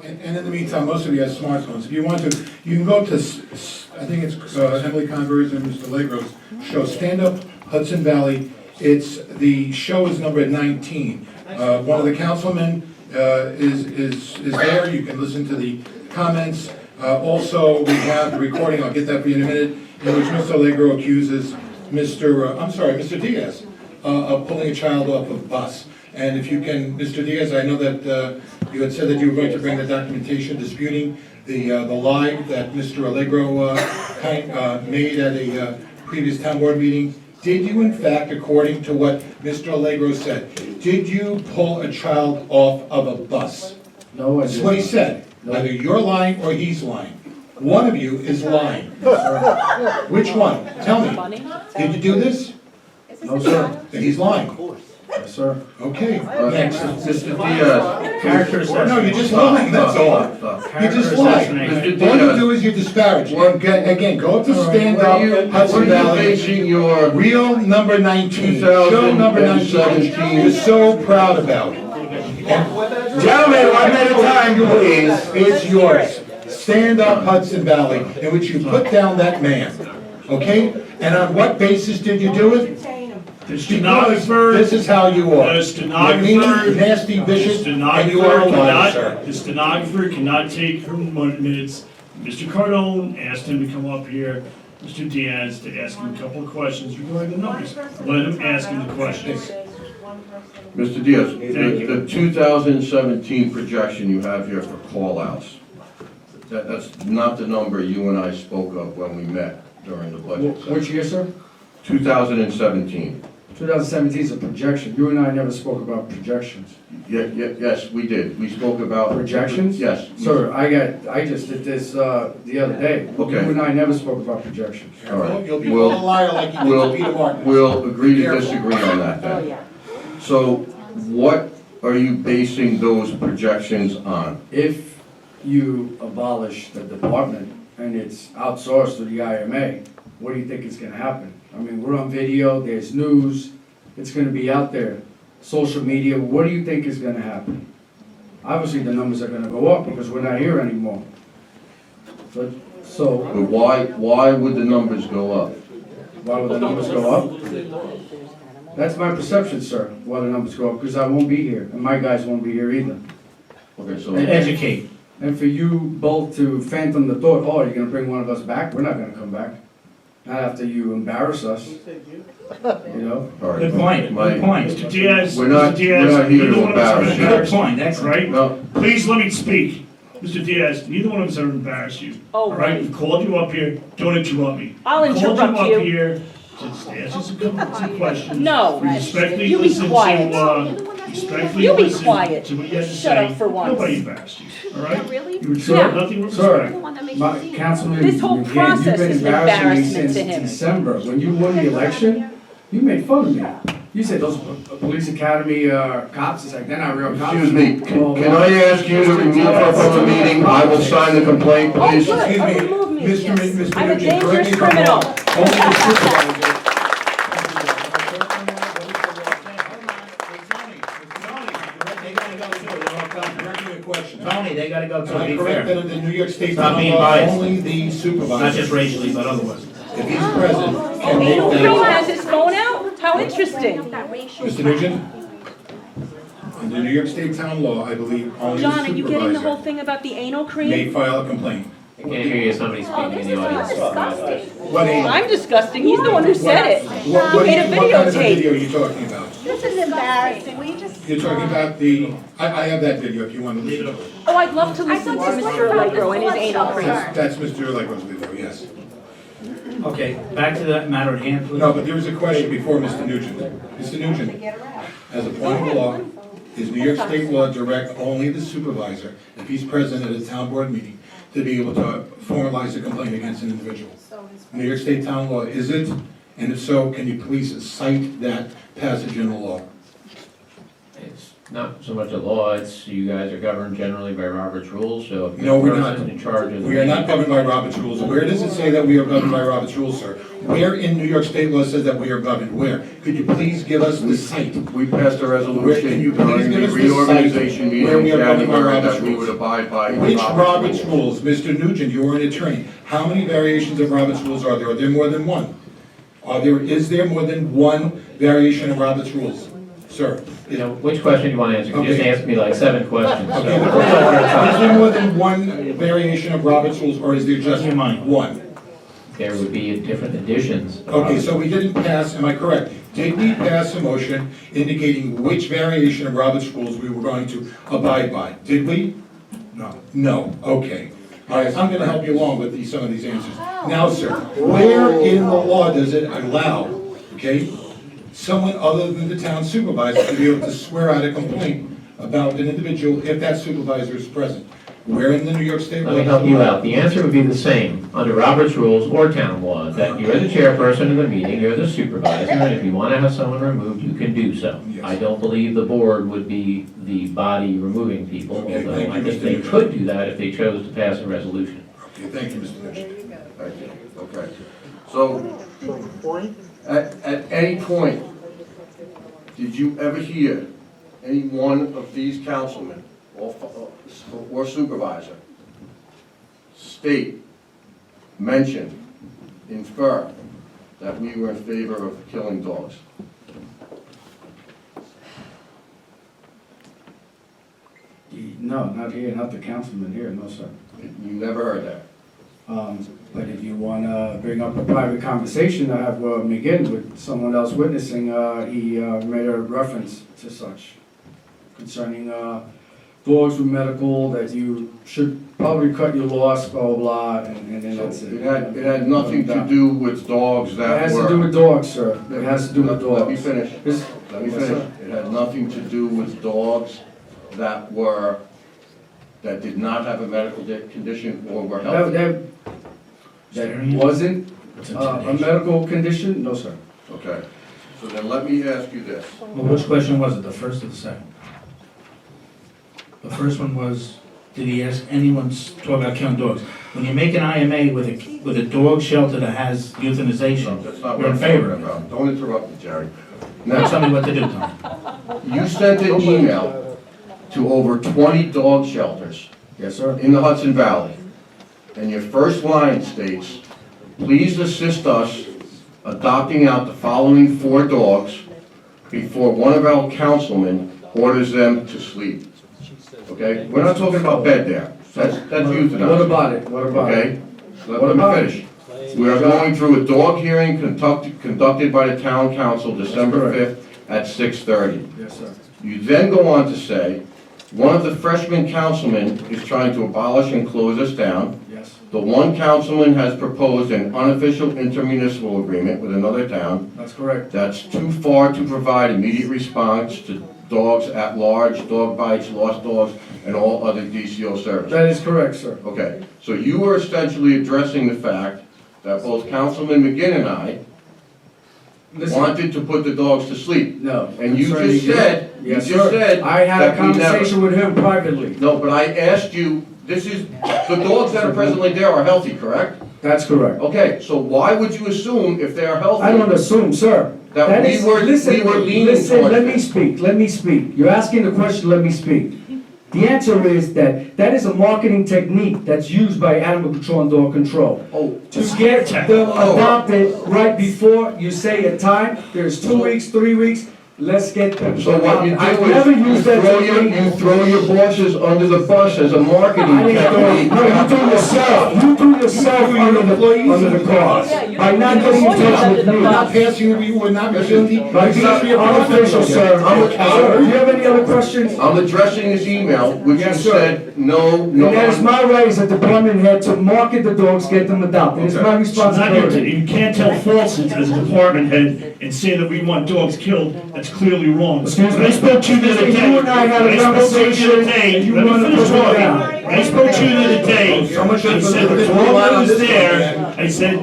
And in the meantime, most of you have smartphones. If you want to, you can go to, I think it's Emily Conver's and Mr. Legro's show, Stand Up Hudson Valley. The show is number 19. One of the councilmen is there. You can listen to the comments. Also, we have the recording, I'll get that for you in a minute, in which Mr. Allegro accuses Mr. Diaz of pulling a child off a bus. And if you can, Mr. Diaz, I know that you had said that you were going to bring the documentation disputing the lie that Mr. Allegro made at a previous town board meeting. Did you, in fact, according to what Mr. Allegro said, did you pull a child off of a bus? No, I didn't. That's what he said. Either you're lying or he's lying. One of you is lying. Which one? Tell me. Did you do this? No, sir. Then he's lying. Yes, sir. Okay, next. Mr. Diaz. Character assessment. No, you're just lying, that's all. You just lied. Character All you do is you disparage. Again, go up to stand up, Hudson What are you Valley. basing your Real number 19, show number 19, you're so proud about. Gentlemen, one at a time, please. It's yours. Stand Up Hudson Valley, in which you put down that man, okay? And on what basis did you do it? The Because stenographer, this is how you are. the You're stenographer, mean, nasty, vicious, and you are a liar, sir. the stenographer cannot take her minutes. Mr. Cardone asked him to come up here, Mr. Diaz, to ask him a couple of questions regarding the numbers. Let him ask him the questions. Mr. Diaz, Thank you. the 2017 projection you have here for call-outs, that's not the number you and I spoke of when we met during the budget session. Which year, sir? 2017. 2017 is a projection. You and I never spoke about projections. Yes, we did. We spoke about... Projections? Yes. Sir, I just did this the other day. Okay. You and I never spoke about projections. All right. You'll be a liar like you did to Peter Martin. We'll agree to disagree on that then. So what are you basing those projections on? If you abolish the department and it's outsourced to the IMA, what do you think is gonna happen? I mean, we're on video, there's news, it's gonna be out there, social media, what do you think is gonna happen? Obviously, the numbers are gonna go up because we're not here anymore. But why would the numbers go up? Why would the numbers go up? That's my perception, sir, why the numbers go up, because I won't be here, and my guys won't be here either. Okay, so... And educate. And for you both to phantom the thought, oh, you're gonna bring one of us back? We're not gonna come back. Not after you embarrass us, you know? All right, Good point, Mike, good point. Mr. Diaz, We're not- Mr. Diaz, we're not here to neither one of us are embarrass you. Good embarrassed, point, excellent. right? No, Please let me speak. Mr. Diaz, neither one of us ever embarrassed you. Oh, All right, we've called you up here, don't interrupt me. I'll We've interrupt Called you you. up here, just ask us some questions. No. We respectfully You be listen quiet. to, respectfully You be listen quiet. to what you have to say. Shut up for once. Nobody embarrassed you, all right? Really? You were Sir, treated nothing with respect. My Councilman, This whole McGinn, process you've been is an embarrassing me embarrassment since to him. December. When you won the election, you made fun of me. You said those police academy cops, it's like, they're not real cops. excuse me, can I ask you to remove her from the meeting? I will sign the complaint, please. Oh, Excuse me, remove me, Mr. yes. Mr. I'm a Nugent, correct me dangerous if I'm criminal. wrong. Only the supervisor. Tony, they gotta go to, Am I be correct that fair. under New York State Stop law, being biased. only the supervisor? Not just racially, but otherwise. If he's present, can Anal make Cream that. has his phone out? How interesting. Mr. Nugent? Under New York State town law, I believe only the John, are you getting the whole supervisor thing about the anal may cream? file a complaint. I can't hear you, somebody's Oh, speaking this in is the audience. disgusting. What anal? I'm disgusting. He's the one who said it. He What made a kind of video are videotape. you talking about? This is embarrassing. Will you just? You're talking about the, I have that video if you want to listen to it. Oh, I'd love to listen to Mr. Allegro and his anal cream. That's Mr. Allegro's video, yes. Okay, back to the matter at hand, please. No, but there was a question before Mr. Nugent. Mr. Nugent, as a point of law, is New York State law direct only the supervisor, if he's present at a town board meeting, to be able to formalize a complaint against an individual? New York State town law, is it? And if so, can you please cite that passage in the law? It's not so much a law, it's, you guys are governed generally by Robert's rules, so if No, you're we're the not. person in charge of the We are not meeting- governed by Robert's rules. Where does it say that we are governed by Robert's rules, sir? Where in New York State law says that we are governed? Where? Could you please give us the site? We passed a Where- can resolution you please during give the us the reorganization site meeting where in we are governed by January Robert's that we rules? would abide by. Which Robert's rules? Mr. Nugent, you are an attorney. How many variations of Robert's rules are there? Are there more than one? Is there more than one variation of Robert's rules? Sir? You know, which question do you want to answer? You just Okay. asked me like 7 questions, so. Okay, the let's question go one at a is time. there more than one variation of Robert's rules, or is there just one? There would be different editions. Okay, so we didn't pass, am I correct? Did we pass a motion indicating which variation of Robert's rules we were going to abide by? Did we? No. No, okay. All right, I'm gonna help you along with some of these answers. Now, sir, where in the law does it allow, okay, someone other than the town supervisor to be able to swear out a complaint about an individual if that supervisor is present? Where in the New York State law? Let me help you out. The answer would be the same under Robert's rules or town law, that you're the chairperson of the meeting, you're the supervisor, and if you want to have someone removed, you can do so. Yes. I don't believe the board would be the body removing people, Okay, although thank I you, think Mr. they Nugent. could do that if they chose to pass a resolution. Okay, thank you, Mr. Nugent. Thank you. Okay. So, at any point, did you ever hear any one of these councilmen or supervisor state, mention, infer that we were in favor of killing dogs? No, not here, not the councilman here, no, sir. You never heard that? But if you want to bring up a private conversation to have McGinn with someone else witnessing, he made a reference to such concerning dogs with medical, that you should probably cut your loss, blah, blah, blah, and then that's it. It had nothing to do with dogs that were... It has to do with dogs, sir. It has to do with dogs. Let me finish. Let me Yes, finish. sir. It had nothing to do with dogs that did not have a medical condition or were healthy. That wasn't a medical condition? No, sir. Okay. So then let me ask you this. Well, which question was it, the first or the second? The first one was, did he ask anyone talk about killing dogs? When you make an IMA with a dog shelter that has euthanization, That's not you're what in favor I'm of talking it. about. Don't interrupt me, Jerry. Now tell me what to do, Tom. You sent an email to over 20 dog shelters. Yes, sir. In the Hudson Valley. And your first line states, please assist us adopting out the following 4 dogs before one of our councilmen orders them to sleep. Okay? We're not talking about bed there. That's euthanasia. What about it? What about it? Okay? Let me finish. We are going through a dog hearing conducted by the town council December 5th at 6:30. Yes, sir. You then go on to say, one of the freshman councilmen is trying to abolish and close us down. Yes, The one councilman has proposed an unofficial intermunicipal agreement with another town. that's correct. That's too far to provide immediate response to dogs at large, dog bites, lost dogs, and all other DCO services. That is correct, sir. Okay, so you are essentially addressing the fact that both Councilman McGinn and I Listen, wanted to put the dogs to sleep. no. And you concerning just said, Yes, sir. I had a that we never- conversation with him privately. No, but I asked you, this is, the dogs that are presently there are healthy, correct? That's correct. Okay, so why would you assume if they are healthy? I don't assume, sir. That That we is- were leaning listen, towards let that. me speak. You're asking the question, let me speak. The answer is that is a marketing technique that's used by animal control and dog control. Oh, To get them adopted right before you say a time, there's 2 weeks, 3 weeks, let's get them. so what you do I've never is, used that technique. you throw your bosses under the bus as a marketing I didn't technique. throw- No, you threw yourself under the car by not getting in touch with me. We're not passing, you would not be guilty. By being unofficial, sir. Sir, do you have any other questions? I'm addressing his email, which you Yes, sir. said, no. And that is my right as a department head to market the dogs, get them adopted. It's my It's not your, responsibility. you can't tell falsehoods as a department head and say that we want dogs killed. That's clearly wrong. Excuse me? When I spoke to you the other day. You and I had a when spoke to you the other conversation, day, you let me wanna finish put me talking. down. When I spoke to you the other day, Someone should I have said put the the dog line that on was this one, there, man. I said,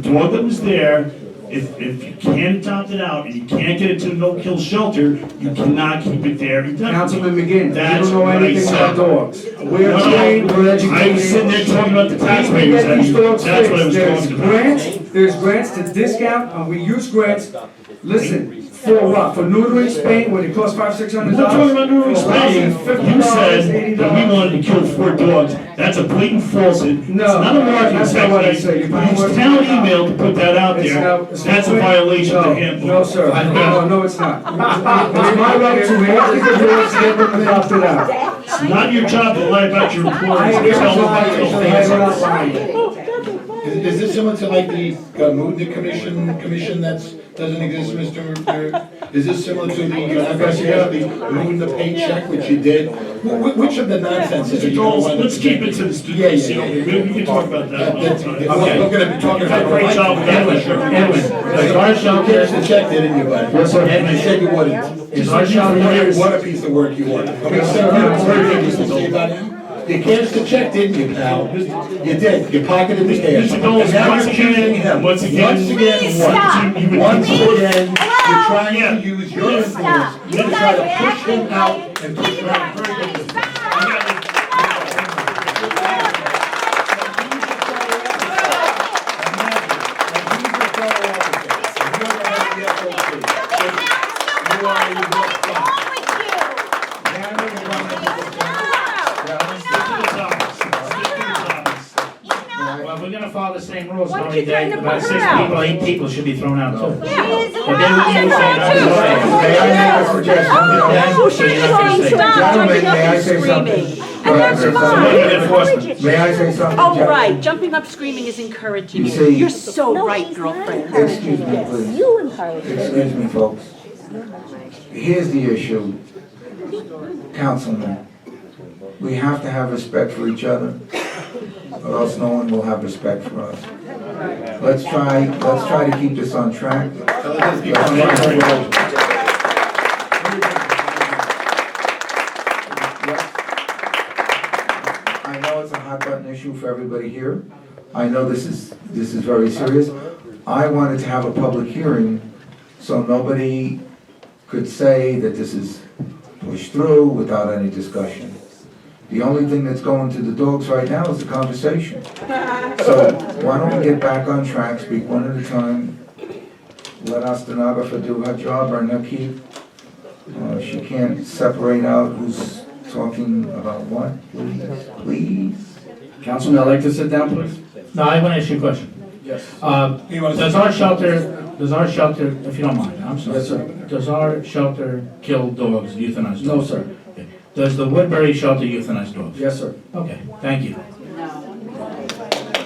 the dog that was there, if you can't adopt it out and you can't get it to a no-kill shelter, you cannot keep it there indefinitely. Councilman McGinn, you That's don't know what I anything said. about dogs. We're No, no, trained, we're educated. I was sitting there talking about the We taxpayers. get these dogs That's what I was fixed. There's talking about. grants, there's grants to discount, and we use grants, listen, for what? For neutering, spaying, when it costs $500-600? I'm not talking about neutering, spaying. You said that we wanted to kill 4 dogs. That's a blatant falsehood. No, It's not a marketing that's not what I technique. said. You put Use words in town my mouth. email to put that out It's there. not- it's That's a not- violation of the No, handbook. no, sir. No, it's not. It's my right to market the dogs, get them adopted out. It's not your job to lie about your I employees. am and tell them lying, what to I am do. not lying. Is this similar to like the Moodnick commission doesn't exist, Mr.? Is this similar to the moving the paycheck, which you did? Which of the nonsenses are you Goals, going to? let's keep it to the students. We can talk about that another time. We're gonna be talking You've done about. a great job with that. Edwin, does our shelter, Here's the check, didn't you, buddy? Yes, sir. You said you wouldn't. is our shelter, What a piece of work you want. I mean, something to say about him? You cashed the check, didn't you, pal? You did. You pocketed the cash. Mr. Knowles, And now once you're again- accusing him. once again- Once again, Please what? stop. You would- Once again, you're trying Yeah. to use your influence to try to push him out and push him out. Well, we're gonna follow the same rules, Why don't Tony, you threaten that to about put 6 her out? people, 8 people should be thrown out too. Yeah. But they were using May I make a suggestion? No, she's going to stop Gentlemen, jumping up may I and say screaming. something? And that's fine. May I say something? Oh, gentlemen? right, jumping up screaming is encouraging You you. see- You're so right, girlfriend. Excuse me, please. You encourage her. Excuse me, folks. Here's the issue. Councilman, we have to have respect for each other, or else no one will have respect for us. Let's try to keep this on track. I know it's a hot button issue for everybody here. I know this is very serious. I wanted to have a public hearing so nobody could say that this is pushed through without any discussion. The only thing that's going to the dogs right now is the conversation. So why don't we get back on track, speak one at a time, let our stenographer do her job, or Nikki. She can't separate out who's talking about what, please. Councilman, I'd like to sit down, please. No, I want to ask you a question. Yes. Does our shelter, if you don't mind, I'm sorry. Yes, sir. Does our shelter kill dogs, euthanize dogs? No, sir. Okay. Does the Woodbury shelter euthanize dogs? Yes, sir. Okay, thank you.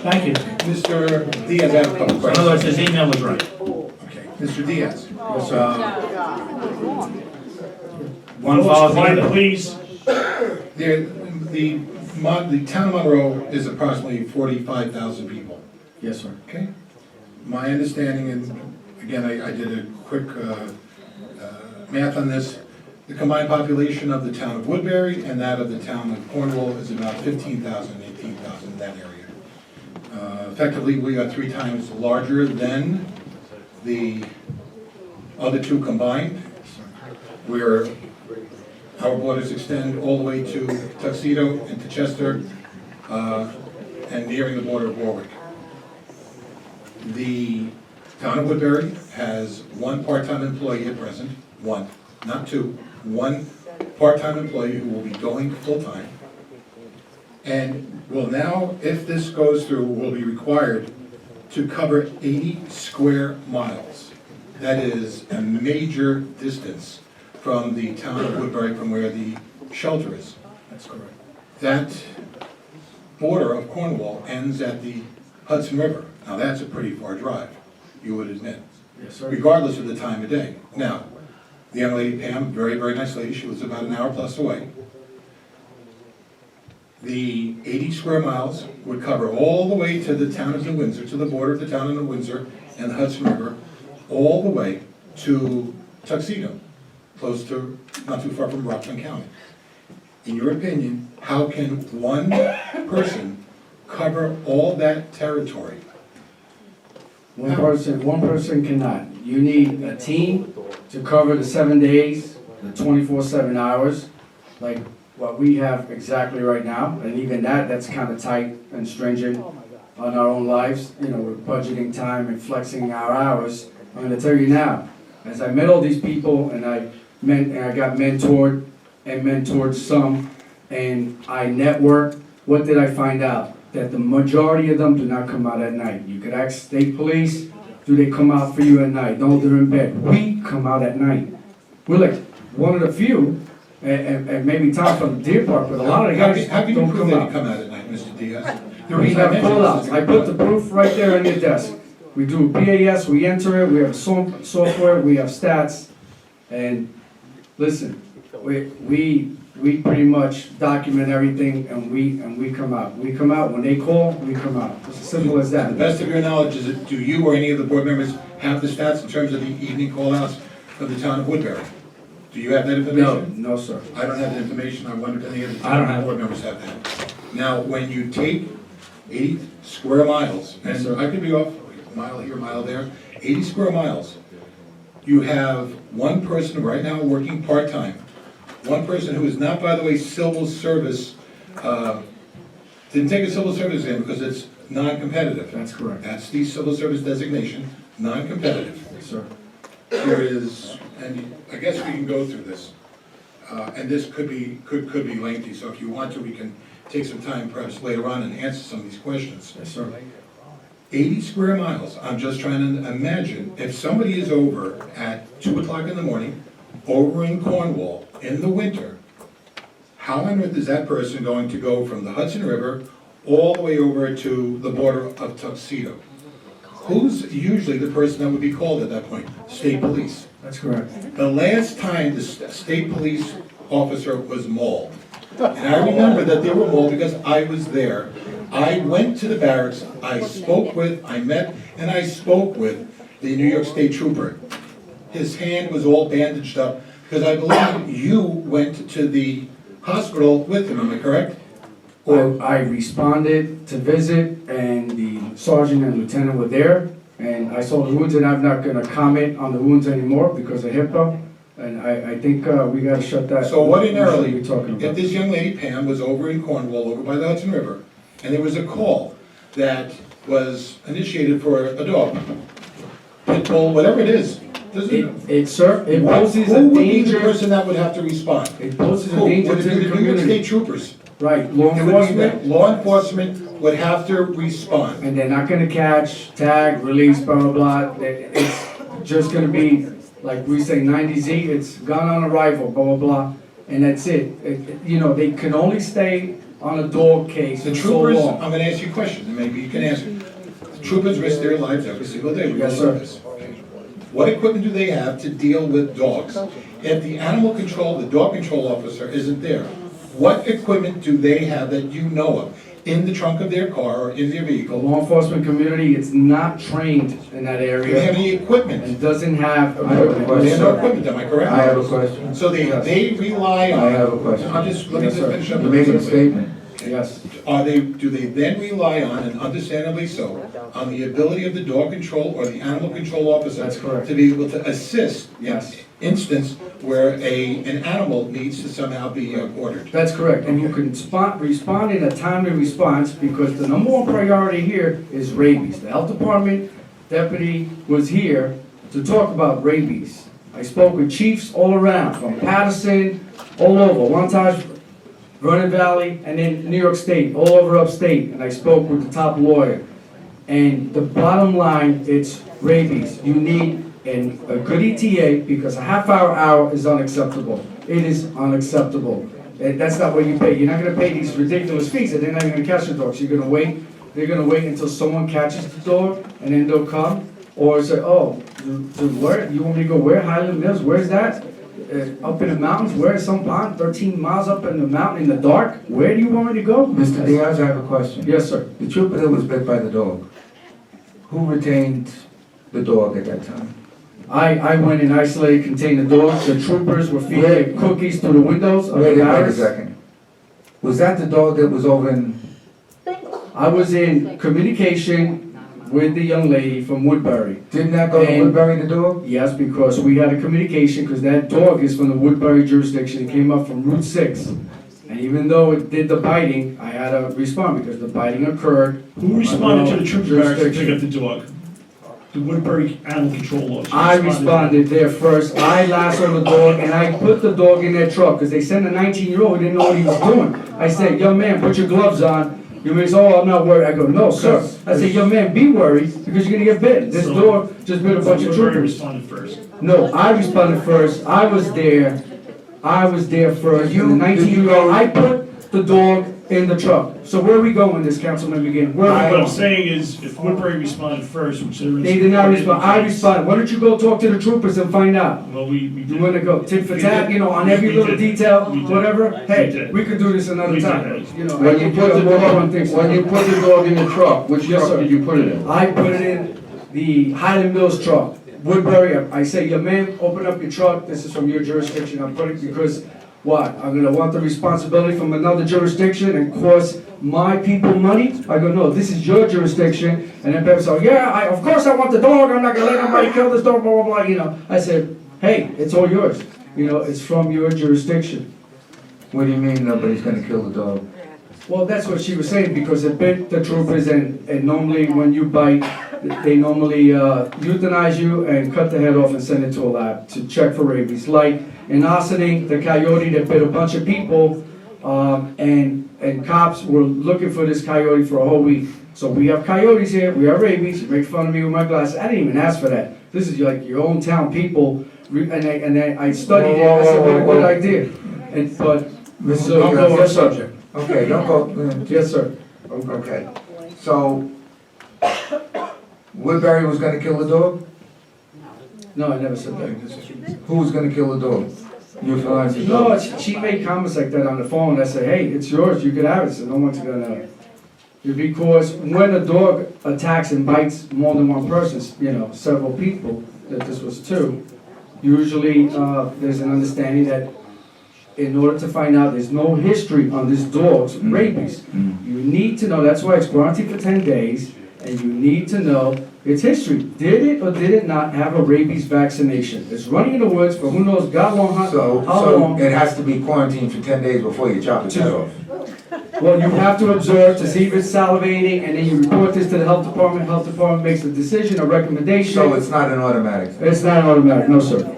Thank you. Mr. Diaz, I have a couple In questions. other words, his email was right. Okay, Mr. Diaz. Yes, sir. One follows the Quiet, other. please. The town of Monroe is approximately 45,000 people, Yes, sir. okay? My understanding, and again, I did a quick math on this, the combined population of the town of Woodbury and that of the town of Cornwall is about 15,000, 18,000 in that area. Effectively, we are 3 times larger than the other two combined. Our borders extend all the way to Tuxedo and to Chester, and nearing the border of Warwick. The town of Woodbury has 1 part-time employee at present, 1, not 2, 1 part-time employee who will be going full-time. And will now, if this goes through, will be required to cover 80 square miles. That is a major distance from the town of Woodbury, from where the shelter is. That's correct. That border of Cornwall ends at the Hudson River. Now, that's a pretty far drive, you would admit, Yes, sir. regardless of the time of day. Now, the young lady, Pam, very, very nice lady, she was about an hour plus away. The 80 square miles would cover all the way to the town of New Windsor, to the border of the town of New Windsor and the Hudson River, all the way to Tuxedo, close to, not too far from Rockland County. In your opinion, how can one person cover all that territory? One person cannot. You need a team to cover the 7 days, the 24/7 hours, like what we have exactly right now. And even that's kind of tight and stringent on our own lives, with budgeting time and flexing our hours. I'm gonna tell you now, as I met all these people and I got mentored and mentored some, and I networked, what did I find out? That the majority of them do not come out at night. You could ask state police, do they come out for you at night? No, they're in bed. We come out at night. We're like one of the few, and maybe Tom from the Deer Park, but a lot of the guys How can you don't prove come that you out. come out at night, Mr. Diaz? The We reason I have mention pull-outs. this is- I put the proof right there on your desk. We do BAS, we enter it, we have software, we have stats, and listen, we pretty much document everything, and we come out. We come out, when they call, we come out. It's as simple as To the that. best of your knowledge, do you or any of the board members have the stats in terms of the evening call-outs of the town of Woodbury? Do you have that information? No, sir. I don't have that information, I wonder if any of the I don't town have board members have that. Now, when you take 80 square miles, Yes, and sir. I could be off, a mile here, a mile there, 80 square miles, you have one person right now working part-time, one person who is not, by the way, civil service, didn't take a civil service exam because it's non-competitive. That's correct. That's the civil service designation, non-competitive. Yes, sir. There is, and I guess we can go through this, and this could be lengthy, so if you want to, we can take some time perhaps later on and answer some of these questions. Yes, sir. 80 square miles, I'm just trying to imagine, if somebody is over at 2 o'clock in the morning, over in Cornwall, in the winter, how on earth is that person going to go from the Hudson River all the way over to the border of Tuxedo? Who's usually the person that would be called at that point? State police. That's correct. The last time the state police officer was mauled, and I remember that they were mauled because I was there. I went to the barracks, I met and I spoke with the New York State Trooper. His hand was all bandaged up, because I believe you went to the hospital with him, am I correct? Or I responded to visit, and the sergeant and lieutenant were there, and I saw the wounds, and I'm not gonna comment on the wounds anymore because of HIPAA, and I think we gotta shut that. So ordinarily, we talking if about. this young lady Pam was over in Cornwall, over by the Hudson River, and there was a call that was initiated for a dog, pit bull, whatever it is, Sir, it poses a who would be the danger. person that would have to respond? It poses a Who? danger Would it to be the the New York State community. Troopers? Right, law It would be that enforcement, law enforcement would have to respond. and they're not gonna catch, tag, release, blah, blah, blah. It's just gonna be, like we say, 90Z, it's gun on arrival, blah, blah, blah, and that's it. They can only stay on a dog case The for so troopers, long. I'm gonna ask you a question, and maybe you can answer. Troopers risk their lives every single day. We Yes, all know sir. this. What equipment do they have to deal with dogs? If the animal control, the dog control officer isn't there, what equipment do they have that you know of in the trunk of their car or in their The vehicle? law enforcement community is not trained in that Do they have area any equipment? and doesn't have I have a equipment. They have no question. equipment, am I correct? I have a question. So they rely on. I have a question. I'm just, let me Yes, just sir. finish up. You're making a statement. Yes. Do they then rely on, and understandably so, on the ability of the dog control or the animal control officer? That's correct. To be able to assist in Yes. instance where an animal needs to somehow be ordered? That's correct, and you can respond in a timely response, because the number one priority here is rabies. The health department deputy was here to talk about rabies. I spoke with chiefs all around, from Patterson, all over, Wantage, Vernon Valley, and then New York State, all over upstate, and I spoke with the top lawyer. And the bottom line, it's rabies. You need a good ETA, because a half-hour is unacceptable. It is unacceptable. And that's not what you pay. You're not gonna pay these ridiculous fees, and they're not gonna catch the dogs. You're gonna wait, they're gonna wait until someone catches the dog, and then they'll come, or say, oh, to where, you want me to go where, Highland Mills, where's that? Up in the mountains, where's some pond, 13 miles up in the mountain in the dark? Where do you want me to go? Mr. Diaz, I have a question. Yes, sir. The trooper that was bit by the dog, who retained the dog at that time? I went and isolated, contained the dogs. The troopers were feeding Wait. it cookies through the windows of Wait the a barracks. second. Was that the dog that was over in, I was in communication with the young lady from Woodbury. didn't that go to And- Woodbury, the dog? Yes, because we had a communication, because that dog is from the Woodbury jurisdiction. It came up from Route 6. And even though it did the biting, I had to respond, because the biting occurred. Who responded to the trooper barracks to pick Jurisdiction. up the dog? The Woodbury Animal Control Officer. I responded there first. I lassoed the dog, and I put the dog in their truck, because they sent a 19-year-old who didn't know what he was doing. I said, young man, put your gloves on. You may say, oh, I'm not worried. I go, no, sir. I said, young man, be worried, because you're gonna get bitten. This So- dog just bit a bunch of Woodbury troopers. responded first. No, I responded first. I was there first. You- The 19-year-old, I put the dog in the truck. So where are we going, this councilman begin? Where are we What I'm going? saying is, if Woodbury responded first, which they're. They did not respond. I responded. Why don't you go talk to the troopers and find out? Well, we You did. wanna go tit for We tat, did. you know, on We every little did. detail, We did. whatever? We Hey, did. we could do this another We time. did. You know, When you put the dog in the truck, which Yes, truck sir. did you put it in? I put it in the Highland Mills truck, Woodbury. I say, your man, open up your truck, this is from your jurisdiction. I put it because, what? I'm gonna want the responsibility from another jurisdiction and cost my people money? I go, no, this is your jurisdiction. And then people say, yeah, of course I want the dog, I'm not gonna let anybody kill this dog, blah, blah, blah, you know. I said, hey, it's all yours. You know, it's from your jurisdiction. What do you mean nobody's gonna kill the dog? Well, that's what she was saying, because it bit the troopers, and normally when you bite, they normally euthanize you and cut the head off and send it to a lab to check for rabies. Like in Ossining, the coyote that bit a bunch of people, and cops were looking for this coyote for a whole week. So we have coyotes here, we have rabies, you make fun of me with my glasses, I didn't even ask for that. This is like your own town people, and I studied it, I said, what a good idea. But, so, Don't go yes, off sir. subject. Okay, don't go, Yes, sir. okay. So, Woodbury was gonna kill the dog? No, I never said that. Who was gonna kill the dog? Your fiance? No, she made comments like that on the phone. I said, hey, it's yours, you could have it. So no one's gonna, because when a dog attacks and bites more than one person, you know, several people, that this was two, usually, there's an understanding that in order to find out there's no history on this dog's rabies, you need to know, that's why it's quarantined for 10 days, and you need to know its history. Did it or did it not have a rabies vaccination? It's running in the woods for who knows God long, how So long. it has to be quarantined for 10 days before you chop its head off? Well, you have to observe to see if it's salivating, and then you report this to the health department. Health department makes a decision, a recommendation. So it's not an automatic? It's not automatic, no, sir.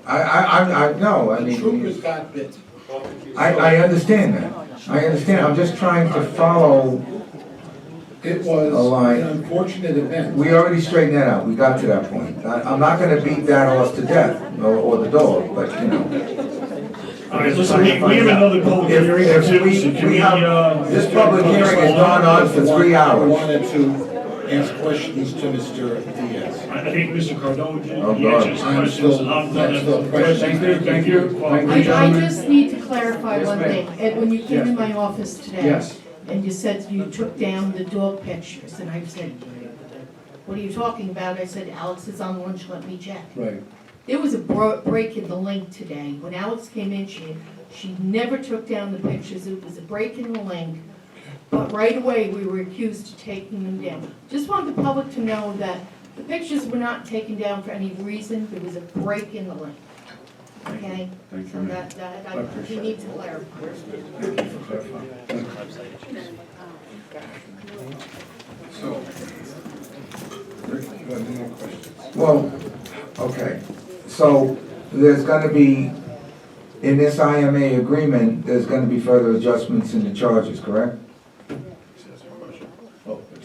No, I mean. Troopers got bit. I understand that. I understand. I'm just trying to follow. It was A line. an unfortunate event. We already straightened that out. We got to that point. I'm not gonna beat that horse to death, or the dog, but, you know. All right, listen, we have another public hearing If too, so can we we, have, this public hearing has gone on for 3 I hours. wanted to ask questions to Mr. Diaz. I think Mr. Cardone, I'm he answered his done. questions. I'm still questioning. Thank you. I just need to clarify one thing. Ed, when you came in my office today, Yes. and you said you took down the dog pictures, and I said, what are you talking about? I said, Alex is on lunch, let me check. Right. There was a break in the link today. When Alex came in, she never took down the pictures. It was a break in the link. But right away, we were accused of taking them down. Just wanted the public to know that the pictures were not taken down for any reason. There was a break in the link. Okay? Thank So you. we need to clarify. Thank you for clarifying. So, Rick, you have any more questions? Well, okay, so there's gonna be, in this IMA agreement, there's gonna be further adjustments in the charges, correct?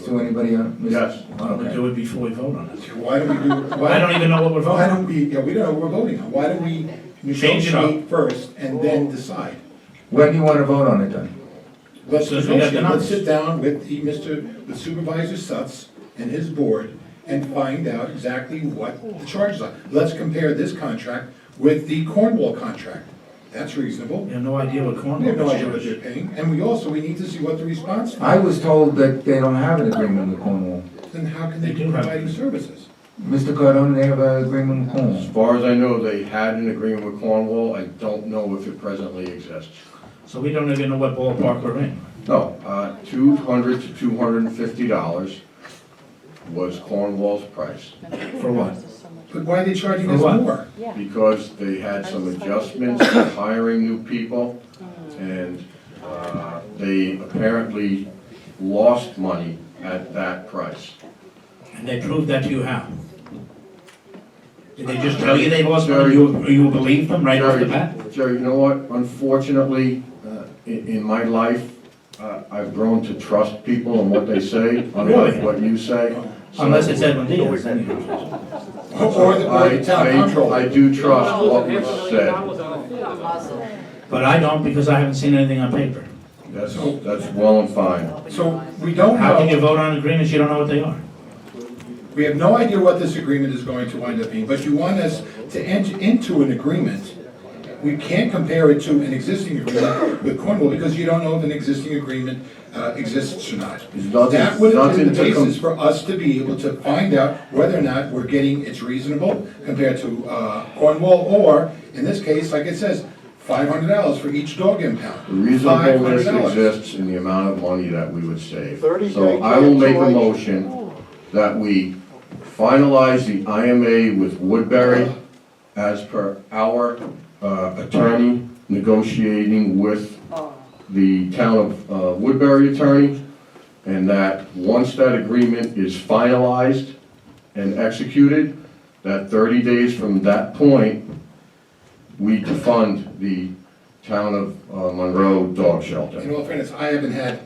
To anybody on? Yes. Why don't we do it before we vote on it? Why don't we do? I don't even know what we're voting Why on. don't we, yeah, we don't know what we're voting on. Why don't we Change it up. negotiate first and then decide? When do you wanna vote on it then? Let's Since we got the negotiate, let's numbers. sit down with Supervisor Sutz and his board and find out exactly what the charges are. Let's compare this contract with the Cornwall contract. That's reasonable. We have no idea what We Cornwall have no idea what is. they're paying, and we need to see what the response is. I was told that they don't have an agreement with Cornwall. Then how can they They be do have- providing services? Mr. Cardone, they have an agreement with As Cornwall. far as I know, they had an agreement with Cornwall. I don't know if it presently exists. So we don't even know what ballpark we're in. No, $200 to $250 was Cornwall's price, For what? But why are they charging For us what? more? because they had some adjustments, hiring new people, and they apparently lost money at that price. And they proved that to you how? Did they just tell you they lost money, you believe them right off the bat? Jerry, you know what? Unfortunately, in my life, I've grown to trust people and what they say, unlike Really? what you say. So Unless it's Edwin Diaz, anyhow. Or the town control. I do trust what was said. But I don't because I haven't seen anything on paper. That's well and fine. So we don't How can you know, vote on agreements you don't know what they are? we have no idea what this agreement is going to wind up being, but you want us to enter into an agreement. We can't compare it to an existing agreement with Cornwall because you don't know if an existing agreement exists or not. There's nothing- That would have been the nothing to basis for us to be able to find out whether or not we're getting it's reasonable compared to Cornwall, or, in this case, like it says, $500 for each dog impound. The reasonableness $500. exists in the amount of money that we would save. So I will make a motion that we finalize the IMA with Woodbury as per our attorney negotiating with the town of Woodbury attorney, and that once that agreement is finalized and executed, that 30 days from that point, we defund the town of Monroe dog shelter. In all fairness, I haven't had,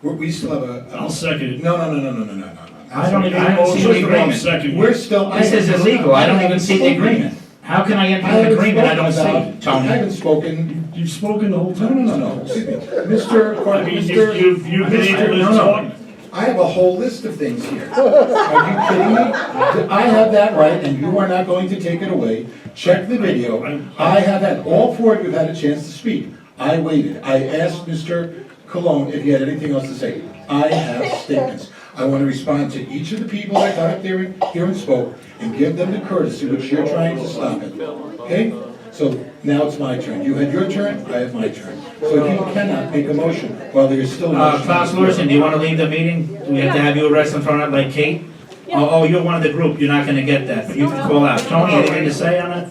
we still have a. I'll second it. No. I don't even see the agreement. Second. We're still. This is illegal, I don't even see the agreement. How can I enter an agreement I don't see, I Tony? haven't spoken. You've spoken the whole time. No, excuse me. Mr. I mean, you've been able to talk. I have a whole list of things here. Are you kidding me? I have that right, and you are not going to take it away. Check the video. I have had, all four of you have had a chance to speak. I waited. I asked Mr. Cologne if he had anything else to say. I have statements. I want to respond to each of the people that got up there here and spoke, and give them the courtesy which you're trying to stop it. Okay? So now it's my turn. You had your turn, I have my turn. So you cannot make a motion while there's still a motion. Klaus Larson, do you want to leave the meeting? Do we have to have you arrest in front of like Kate? Oh, you're one of the group, you're not gonna get that, you can call out. Tony, anything to say on it?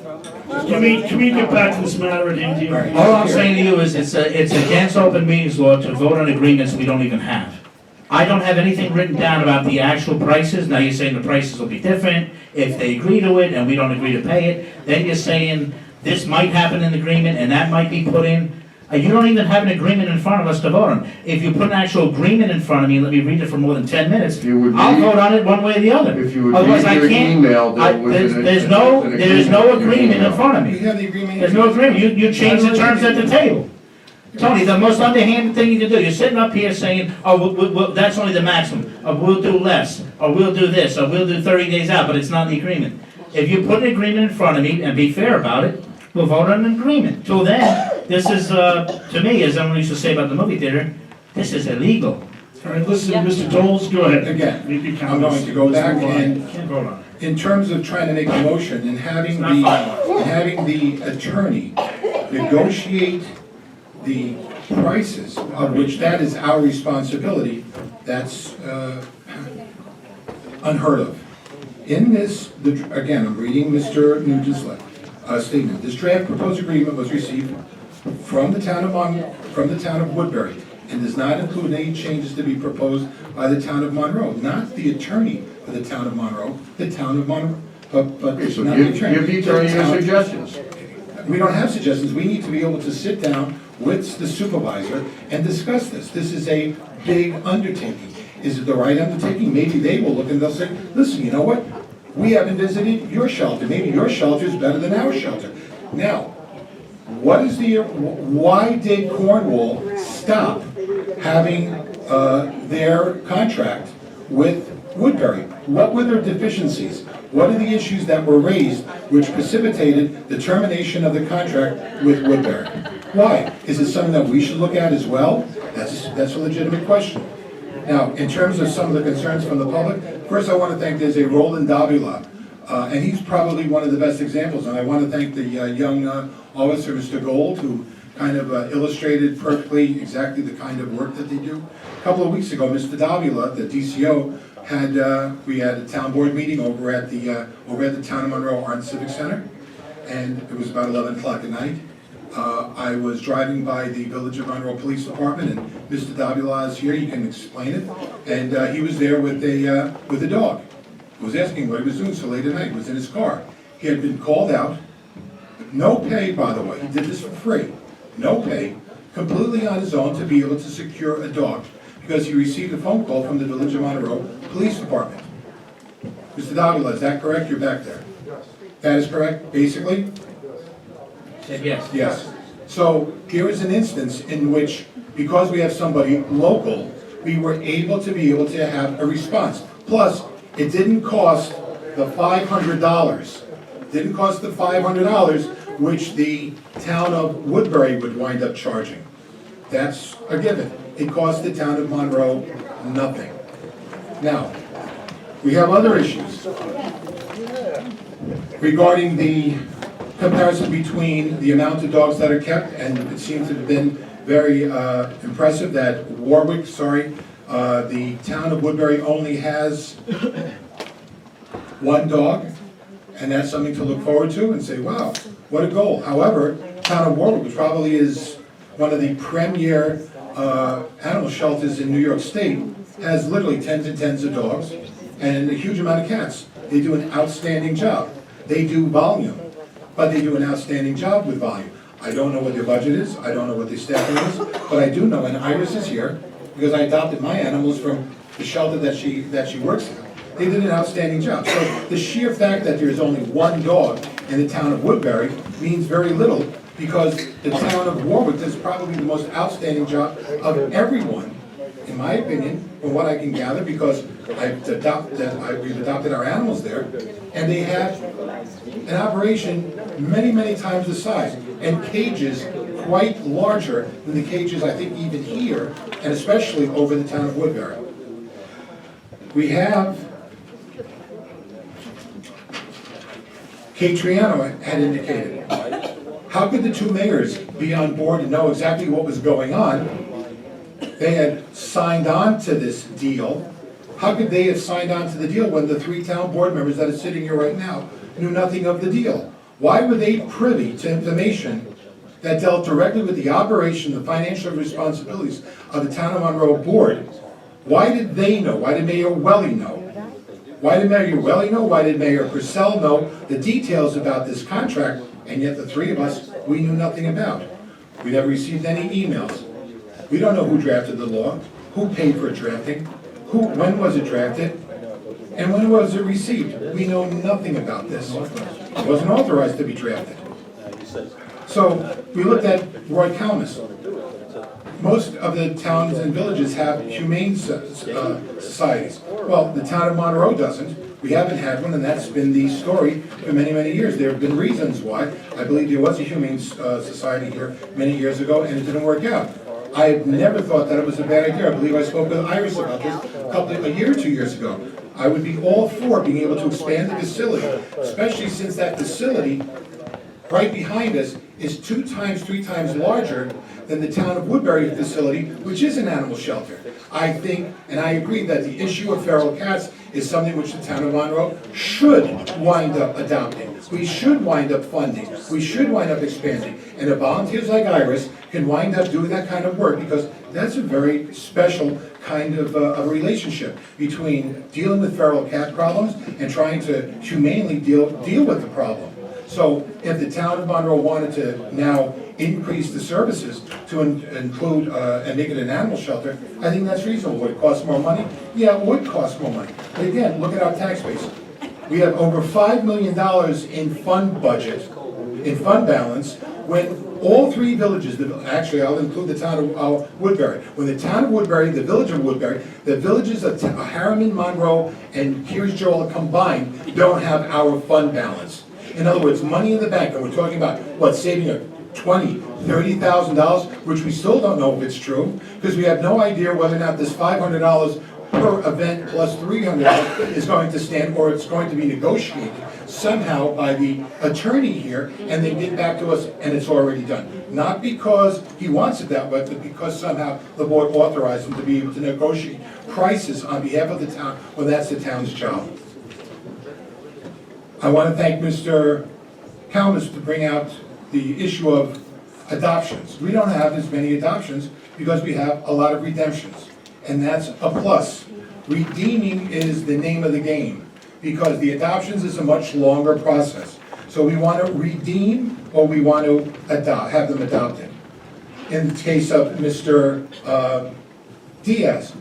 Can we get back to this matter at hand here? All I'm saying to you is it's against open meetings law to vote on agreements we don't even have. I don't have anything written down about the actual prices. Now you're saying the prices will be different if they agree to it and we don't agree to pay it. Then you're saying this might happen in the agreement and that might be put in. You don't even have an agreement in front of us to vote on. If you put an actual agreement in front of me and let me read it for more than 10 minutes, I'll vote on it one way or the other. If you would Otherwise, I read your can't. email, there was There's no agreement in front of We me. have the agreement. There's no agreement. You changed the terms at the table. Tony, the most underhanded thing you can do, you're sitting up here saying, oh, that's only the maximum, or we'll do less, or we'll do this, or we'll do 30 days out, but it's not in the agreement. If you put an agreement in front of me and be fair about it, we'll vote on an agreement. Till then, this is, to me, as everyone used to say about the movie theater, this is illegal. All right, listen, Mr. Doles, go ahead. Again, Make your I'm comments. going to go back and, Can't vote on it. in terms of trying to make a motion and having the attorney negotiate the prices, of which that is our responsibility, that's unheard of. In this, again, I'm reading Mr. Nugent's statement. This draft proposed agreement was received from the town of Woodbury and does not include any changes to be proposed by the town of Monroe, not the attorney for the town of Monroe, the town of Monroe, but So not the give the attorney your suggestions. We don't have suggestions. We need to be able to sit down with the supervisor and discuss this. This is a big undertaking. Is it the right undertaking? Maybe they will look and they'll say, listen, you know what? We haven't visited your shelter. Maybe your shelter is better than our shelter. Now, why did Cornwall stop having their contract with Woodbury? What were their deficiencies? What are the issues that were raised which precipitated the termination of the contract with Woodbury? Why? Is it something that we should look at as well? That's a legitimate question. Now, in terms of some of the concerns from the public, first I want to thank, there's a Roland Davila, and he's probably one of the best examples, and I want to thank the young officer, Mr. Gold, who kind of illustrated perfectly exactly the kind of work that they do. A couple of weeks ago, Mr. Davila, the DCO, we had a town board meeting over at the Town of Monroe Art and Civic Center, and it was about 11 o'clock at night. I was driving by the Village of Monroe Police Department, and Mr. Davila is here, he can explain it, and he was there with a dog. I was asking what he was doing so late at night. He was in his car. He had been called out, no pay, by the way, he did this for free, no pay, completely on his own to be able to secure a dog, because he received a phone call from the Village of Monroe Police Department. Mr. Davila, is that correct? You're back there. That is correct, basically? Said yes. Yes. So here is an instance in which, because we have somebody local, we were able to have a response. Plus, it didn't cost the $500. Didn't cost the $500 which the town of Woodbury would wind up charging. That's a given. It cost the town of Monroe nothing. Now, we have other issues regarding the comparison between the amount of dogs that are kept, and it seems to have been very impressive that the town of Woodbury only has one dog, and that's something to look forward to and say, wow, what a goal. However, town of Warwick, which probably is one of the premier animal shelters in New York State, has literally tens and tens of dogs and a huge amount of cats. They do an outstanding job. They do volume, but they do an outstanding job with volume. I don't know what their budget is, I don't know what their staffing is, but I do know, and Iris is here, because I adopted my animals from the shelter that she works in. They did an outstanding job. So the sheer fact that there is only one dog in the town of Woodbury means very little, because the town of Warwick does probably the most outstanding job of everyone, in my opinion, from what I can gather, because we've adopted our animals there, and they have an operation many, many times the size, and cages quite larger than the cages I think even here, and especially over the town of Woodbury. We have, Kate Triano had indicated, how could the two mayors be on board and know exactly what was going on? They had signed on to this deal. How could they have signed on to the deal when the three town board members that are sitting here right now knew nothing of the deal? Why were they privy to information that dealt directly with the operation, the financial responsibilities of the Town of Monroe Board? Why did they know? Why did Mayor Welly know? Why did Mayor Welly know? Why did Mayor Purcell know the details about this contract, and yet the three of us, we knew nothing about? We never received any emails. We don't know who drafted the law, who paid for drafting, when was it drafted, and when was it received. We know nothing about this. It wasn't authorized to be drafted. So we looked at Roy Calmus. Most of the towns and villages have humane societies. Well, the town of Monroe doesn't. We haven't had one, and that's been the story for many, many years. There have been reasons why. I believe there was a humane society here many years ago, and it didn't work out. I have never thought that it was a bad idea. I believe I spoke with Iris about this a year or 2 years ago. I would be all for being able to expand the facility, especially since that facility right behind us is 2 times, 3 times larger than the town of Woodbury facility, which is an animal shelter. I think, and I agree, that the issue of feral cats is something which the town of Monroe should wind up adopting. We should wind up funding. We should wind up expanding. And the volunteers like Iris can wind up doing that kind of work, because that's a very special kind of a relationship between dealing with feral cat problems and trying to humanely deal with the problem. So if the town of Monroe wanted to now increase the services to include and make it an animal shelter, I think that's reasonable. Would it cost more money? Yeah, it would cost more money. But again, look at our tax base. We have over $5 million in fund budget, in fund balance, when all 3 villages, actually I'll include the town of Woodbury, when the town of Woodbury, the village of Woodbury, the villages of Harriman, Monroe, and Kears Joel combined don't have our fund balance. In other words, money in the bank, and we're talking about, what, saving a $20,000, $30,000, which we still don't know if it's true, because we have no idea whether or not this $500 per event plus $300 is going to stand, or it's going to be negotiated somehow by the attorney here, and they get back to us, and it's already done. Not because he wants it that way, but because somehow the board authorized him to be able to negotiate prices on behalf of the town, when that's the town's job. I want to thank Mr. Calmus to bring out the issue of adoptions. We don't have as many adoptions because we have a lot of redemptions, and that's a plus. Redeeming is the name of the game, because the adoptions is a much longer process. So we want to redeem, or we want to have them adopted. In the case of Mr. Diaz,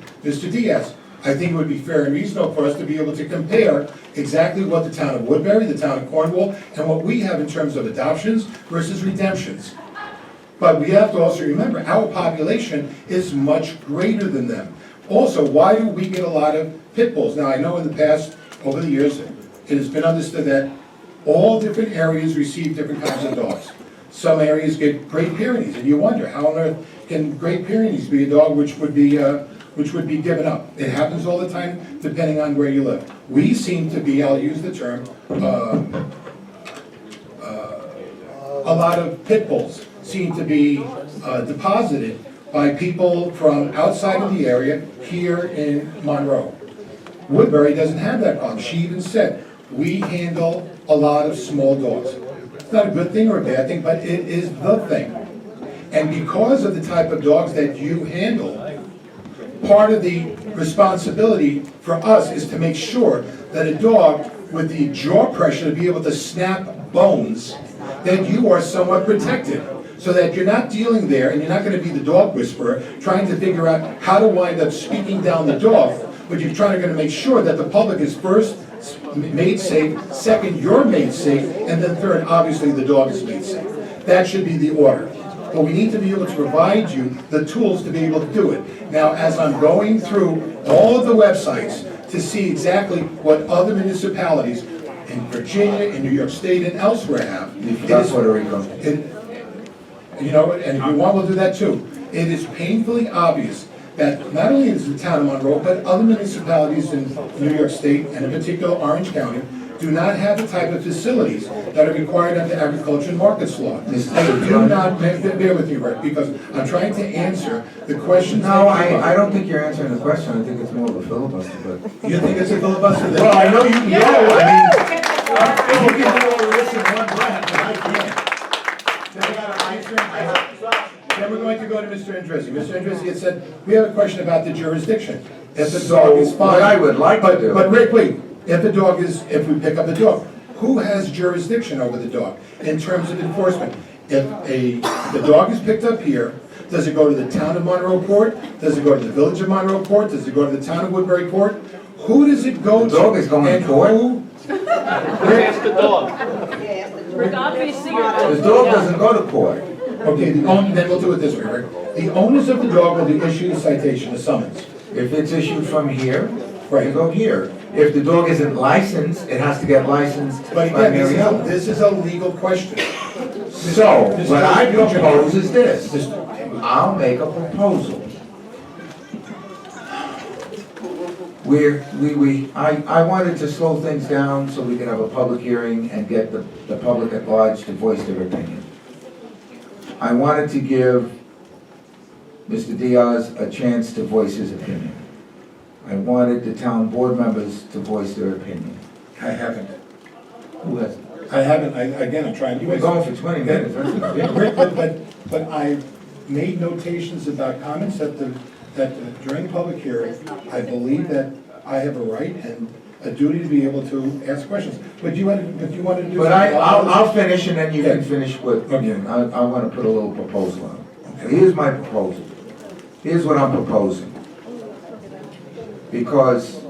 I think it would be fair and reasonable for us to be able to compare exactly what the town of Woodbury, the town of Cornwall, and what we have in terms of adoptions versus redemptions. But we have to also remember, our population is much greater than them. Also, why do we get a lot of pit bulls? Now, I know in the past, over the years, it has been understood that all different areas receive different kinds of dogs. Some areas get Great Pyrenees, and you wonder, how on earth can Great Pyrenees be a dog which would be given up? It happens all the time, depending on where you live. We seem to be, I'll use the term, a lot of pit bulls seem to be deposited by people from outside of the area here in Monroe. Woodbury doesn't have that problem. She even said, we handle a lot of small dogs. It's not a good thing or a bad thing, but it is the thing. And because of the type of dogs that you handle, part of the responsibility for us is to make sure that a dog with the jaw pressure to be able to snap bones, that you are somewhat protected, so that you're not dealing there and you're not going to be the dog whisperer trying to figure out how to wind up speaking down the dog, but you're going to make sure that the public is first made safe, second, you're made safe, and then third, obviously, the dog is made safe. That should be the order. But we need to be able to provide you the tools to be able to do it. Now, as I'm going through all of the websites to see exactly what other municipalities in Virginia, in New York State, and elsewhere have. That's Puerto Rico. You know, and if you want, we'll do that too. It is painfully obvious that not only is the town of Monroe, but other municipalities in New York State, and in particular Orange County, do not have the type of facilities that are required under agriculture and markets law. They do not, bear with me, Rick, because I'm trying to answer the questions. No, I don't think you're answering the question. I think it's more of a filibuster, but. You think it's a filibuster? Well, I know you can go. I mean, you can do all this in one breath, but I can't. Then we're going to go to Mr. Andresi. Mr. Andresi had said, we have a question about the jurisdiction. If the dog is fine. What I would like to do. But Rick, wait. If we pick up the dog, who has jurisdiction over the dog in terms of enforcement? if the dog is picked up here, does it go to the town of Monroe Court? Does it go to the village of Monroe Court? Does it go to the town of Woodbury Court? Who does it go to? The dog is going to And court. who- Ask the dog. Obviously, The dog doesn't go to court. Okay, then we'll do it this way, Rick. The owners of the dog will issue the citation, the summons. If it's issued from here, Right. you go here. If the dog isn't licensed, it has to get licensed But by again, Mary Ellen. this is a legal question. So, what I Mr. propose is this. Mr. I'll make a proposal. I wanted to slow things down so we could have a public hearing and get the public at large to voice their opinion. I wanted to give Mr. Diaz a chance to voice his opinion. I wanted the town board members to voice their opinion. I haven't. Who has? I haven't, again, I'm trying to. You've been going for 20 minutes, that's a big. Rick, but I made notations about comments that during the public hearing, I believe that I have a right and a duty to be able to ask questions. But you wanted to do. But I'll finish and then you can Yeah. finish with, Okay. I want to put a little proposal on it. Okay, here's my proposal. Here's what I'm proposing. Because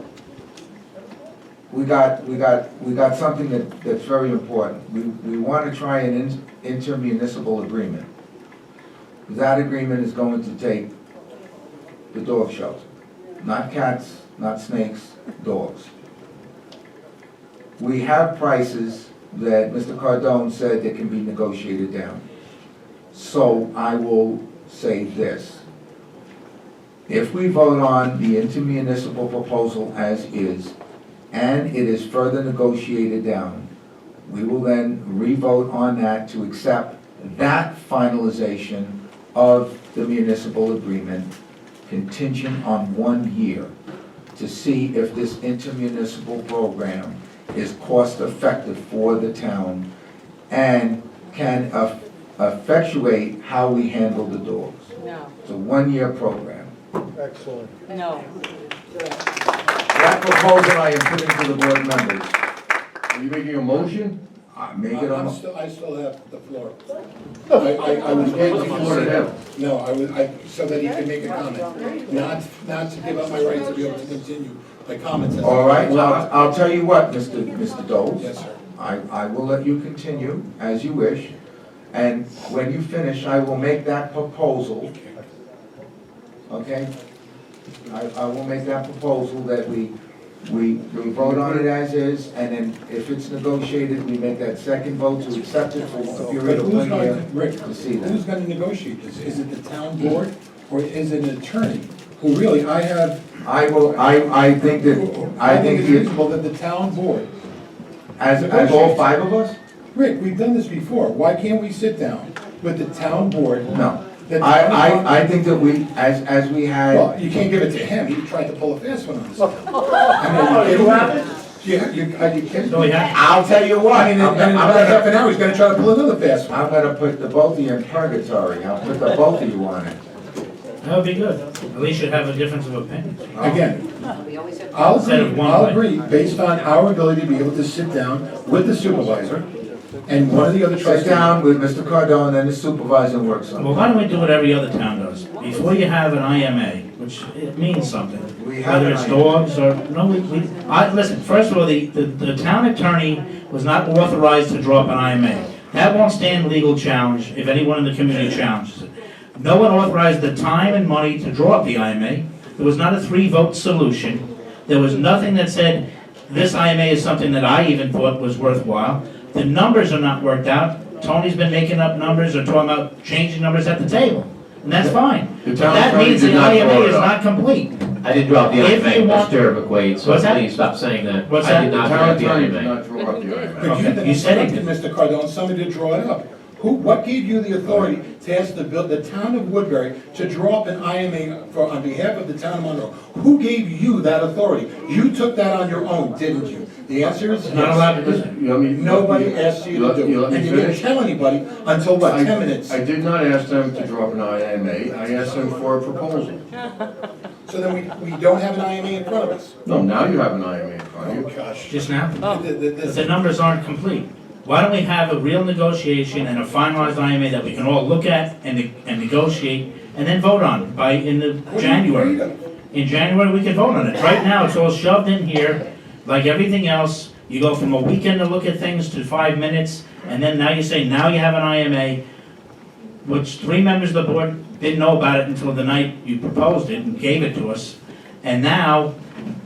we got something that's very important. We want to try an intermunicipal agreement. That agreement is going to take the dog shelter. Not cats, not snakes, dogs. We have prices that Mr. Cardone said that can be negotiated down. So I will say this. If we vote on the intermunicipal proposal as is, and it is further negotiated down, we will then re-vote on that to accept that finalization of the municipal agreement contingent on 1 year to see if this intermunicipal program is cost-effective for the town and can effectuate how we handle the dogs. No, It's a 1-year program. Excellent. no. That proposal I am putting to the board members. Are you making a motion? Make it on. I still have the floor. I was waiting The floor to him. No, so that he can make a comment, not to give up my right to be able to continue my comments. All right, well, I'll tell you what, Mr. Doles. Yes, sir. I will let you continue as you wish, and when you finish, I will make that proposal. Okay? I will make that proposal that we vote on it as is, and then if it's negotiated, we make that second vote to accept it for a period of 1 year Rick, to see that. who's going to negotiate this? Is it the town board, or is it an attorney? Who really, I think it's it's reasonable that the town board, as all 5 of us? Rick, we've done this before, why can't we sit down with the town board? No. The town board- I think that we, as we had. Well, you can't give it to him, he tried to pull a fast one on us. I mean, are you kidding? No, we have. I'll tell you what. I mean, in about half an hour, he's gonna try to pull another fast one. I'm gonna put the both of you in purgatory. I'll put the both of you on it. That would be good. At least you'd have a difference of opinion. Again, Instead of one I'll way. agree, based on our ability to be able to sit down with the supervisor and one of the other Sit trustees. down with Mr. Cardone and the supervisor and work something. Well, why don't we do what every other town does? Before you have an IMA, which it means something, We have whether an it's IMA. dogs or, no, listen, first of all, the town attorney was not authorized to draw up an IMA. That won't stand legal challenge if anyone in the community challenges it. No one authorized the time and money to draw up the IMA. There was not a 3-vote solution. There was nothing that said, this IMA is something that I even thought was worthwhile. The numbers are not worked out. Tony's been making up numbers or talking about changing numbers at the table, and that's fine. The But town that attorney means the did not IMA draw it is up. not complete. I didn't drop the If you IMA, want- Mr. McQuaid, so What's that? please stop saying that. What's I that? did The not town draft the attorney did IMA. not draw up the IMA. But Okay, you said it did. Mr. Cardone, somebody to draw it up. What gave you the authority to ask the town of Woodbury to draw up an IMA on behalf of the town of Monroe? Who gave you that authority? You took that on your own, didn't you? The answer is Not allowed to do yes. that. Nobody asked you to do it. let me And you didn't finish? tell anybody until what, 10 minutes? I did not ask them to drop an IMA, I asked them for a proposal. So then we don't have an IMA in front of us. No, now you have an IMA in front of Oh, you. gosh. Just now. The- the- the- But the numbers aren't complete. Why don't we have a real negotiation and a finalized IMA that we can all look at and negotiate and then vote on in January? In January, we can vote on it. Right now, it's all shoved in here, like everything else. You go from a weekend to look at things to 5 minutes, and then now you say, now you have an IMA, which 3 members of the board didn't know about it until the night you proposed it and gave it to us. And now,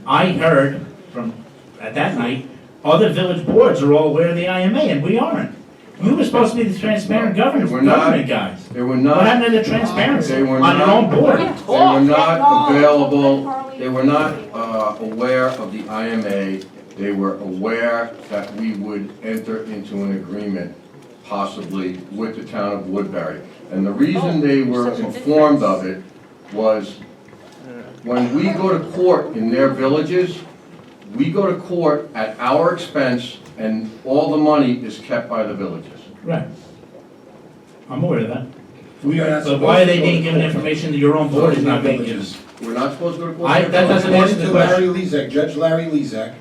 I heard from, at that night, other village boards are all aware of the IMA, and we aren't. You were supposed to be the transparent government guys. They were not. What happened to the transparency They were on your own board? They were not available, they were not aware of the IMA. They were aware that we would enter into an agreement, possibly with the town of Woodbury. And the reason they were informed of it was when we go to court in their villages, we go to court at our expense and all the money is kept by the villages. Right. I'm aware of that. We are not But why are they supposed to being go to given court. information that your own board is not being given? We're not supposed to go to court? That doesn't answer the According question. to Larry Lezak, Judge Larry Lezak,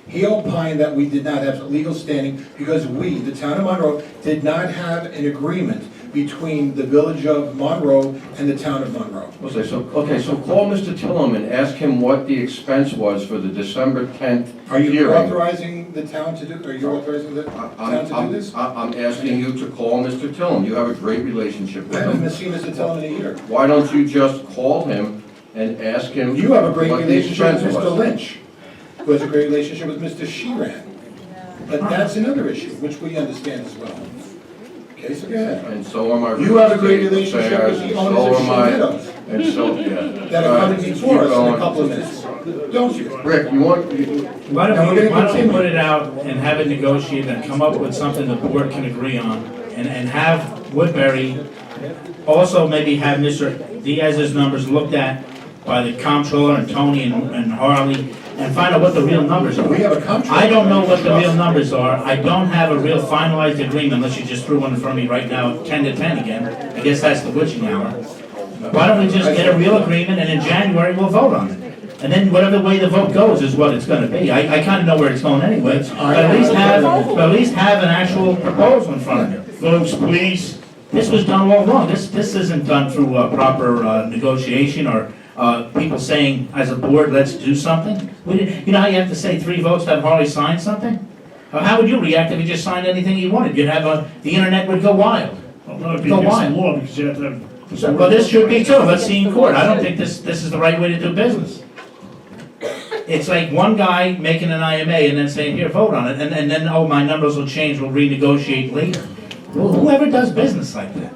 he opined that we did not have legal standing because we, the town of Monroe, did not have an agreement between the village of Monroe and the town of Monroe. Okay, so call Mr. Tillum and ask him what the expense was for the December 10th Are you hearing. authorizing the town to do, are you authorizing the town to do this? I'm asking you to call Mr. Tillum. You have a great relationship I with haven't him. seen Mr. Tillman in a year. Why don't you just call him and ask him You have a great what the relationship with expense Mr. was? Lynch, who has a great relationship with Mr. Sheeran. But that's another issue, which we understand as well. Okay, so go ahead. And so are my You have a great real estate relationship with affairs, the and owners so of are my- Shea Meadows And so, yeah. that are coming before us in a couple of minutes. Don't you? Rick, you want, Why Now, don't we're we gonna continue. put it out and have it negotiated and come up with something the board can agree on? And have Woodbury, also maybe have Mr. Diaz's numbers looked at by the comptroller and Tony and Harley, and find out what the real numbers are. We have a contract. I don't know what the real numbers are. I don't have a real finalized agreement unless you just threw one in front of me right now, 10 to 10 again. I guess that's the witching hour. Why don't we just get a real agreement and in January we'll vote on it? And then whatever way the vote goes is what it's gonna be. I kinda know where it's going anyway, but at least have an actual proposal in front of you. Folks, please, This was done all wrong. This isn't done through proper negotiation or people saying, as a board, let's do something. You know how you have to say 3 votes to have Harley sign something? How would you react if he just signed anything he wanted? You'd have the internet would go wild. a lot of Go people on. against the law because you have to have. Well, this should be too. Let's see in court. I don't think this is the right way to do business. It's like one guy making an IMA and then saying, here, vote on it, and then, oh, my numbers will change, we'll renegotiate later. Well, whoever does business like that?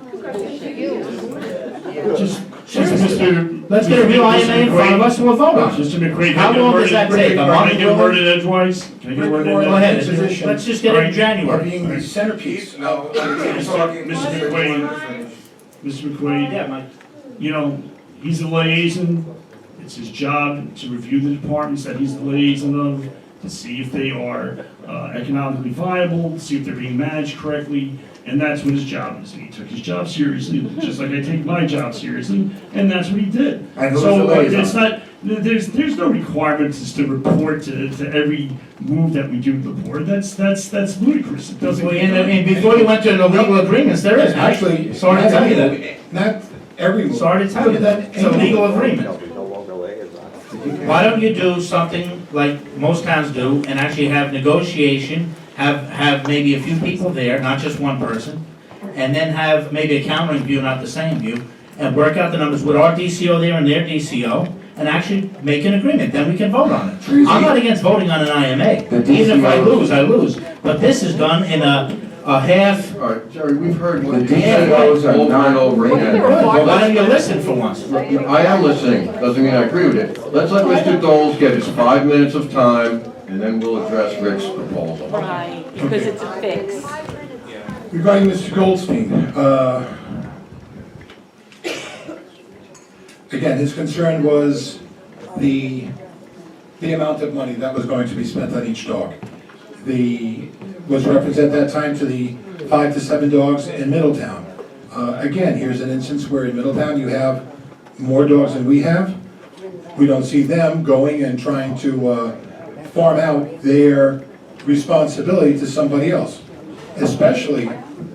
Let's get a real IMA in front of us and we'll vote on it. Mr. McQueen, How long does that take? A Can month? I get a word in edgewise? Can I get a word in Go edgewise? ahead, let's just get it in Are January. being the centerpiece of Mr. McQueen, Yeah, Mike. you know, he's a liaison. It's his job to review the departments that he's the liaison of, to see if they are economically viable, to see if they're being managed correctly, and that's what his job is. And he took his job seriously, just like I take my job seriously, and that's what he did. And who's So the liaison? it's not, there's no requirements to report to every move that we do to the board. That's ludicrous. It doesn't. Well, and before you went to the legal agreements, there is. Actually, Sorry to tell you that. not every move. Sorry to tell you that. It's a legal agreement. Why don't you do something like most towns do and actually have negotiation, have maybe a few people there, not just one person, and then have maybe a countering view, not the same view, and work out the numbers with our DCO there and their DCO, and actually make an agreement, then we can vote on it. I'm not against voting on an IMA. Even if I lose, I lose. But this is done in a half. All right, Jerry, we've heard what The you said DCOs are over not and over again. Why don't you listen for once? I am listening, doesn't mean I agree with it. Let's let Mr. Doles get his 5 minutes of time, and then we'll address Rick's proposal. Right, because it's a fix. Regarding Mr. Goldstein, again, his concern was the amount of money that was going to be spent on each dog. Was referenced at that time to the 5 to 7 dogs in Middletown. Again, here's an instance where in Middletown you have more dogs than we have. We don't see them going and trying to farm out their responsibility to somebody else. especially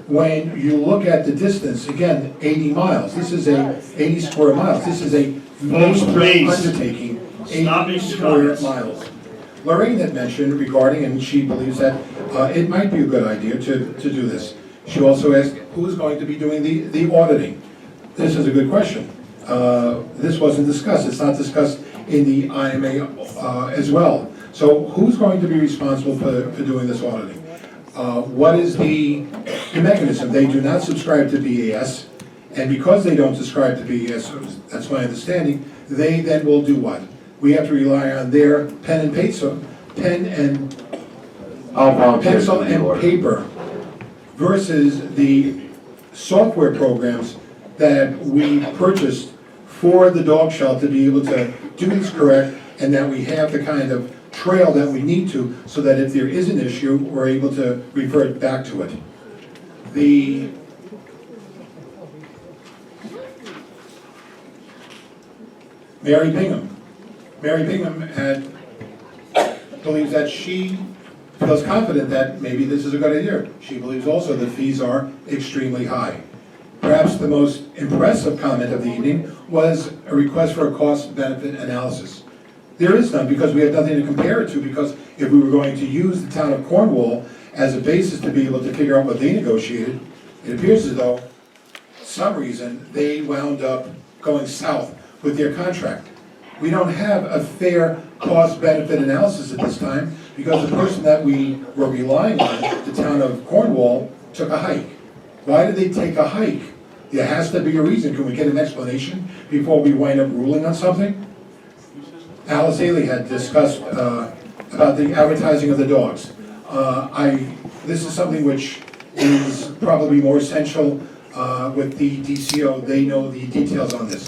when you look at the distance, again, 80 miles. This is 80 square miles. This is a Folks, major please. undertaking, Stop 80 these square comments. miles. Lorraine had mentioned regarding, and she believes that it might be a good idea to do this. She also asked who's going to be doing the auditing. This is a good question. This wasn't discussed. It's not discussed in the IMA as well. So who's going to be responsible for doing this auditing? What is the mechanism? They do not subscribe to BAS, and because they don't subscribe to BAS, that's my understanding, they then will do what? We have to rely on their pen and pencil and paper versus the software programs that we purchased for the dog shelter to be able to do this correct, and that we have the kind of trail that we need to, so that if there is an issue, we're able to revert back to it. Mary Bingham believes that she feels confident that maybe this is a good idea. She believes also the fees are extremely high. Perhaps the most impressive comment of the evening was a request for a cost-benefit analysis. There is none, because we have nothing to compare it to, because if we were going to use the town of Cornwall as a basis to be able to figure out what they negotiated, it appears as though, for some reason, they wound up going south with their contract. We don't have a fair cost-benefit analysis at this time, because the person that we were relying on, the town of Cornwall, took a hike. Why did they take a hike? There has to be a reason. Can we get an explanation before we wind up ruling on something? Alice Haley had discussed about the advertising of the dogs. This is something which is probably more essential with the DCO. They know the details on this.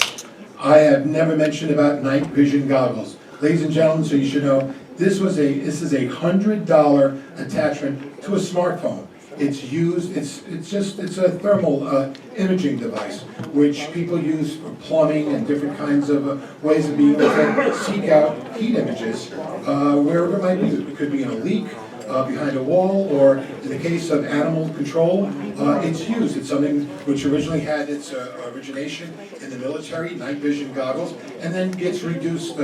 I have never mentioned about night vision goggles. Ladies and gentlemen, so you should know, this is a $100 attachment to a smartphone. It's used, it's a thermal imaging device, which people use for plumbing and different kinds of ways of being able to seek out heat images wherever it might be. It could be in a leak, behind a wall, or in the case of animal control, it's used. It's something which originally had its origination in the military, night vision goggles, and then gets reduced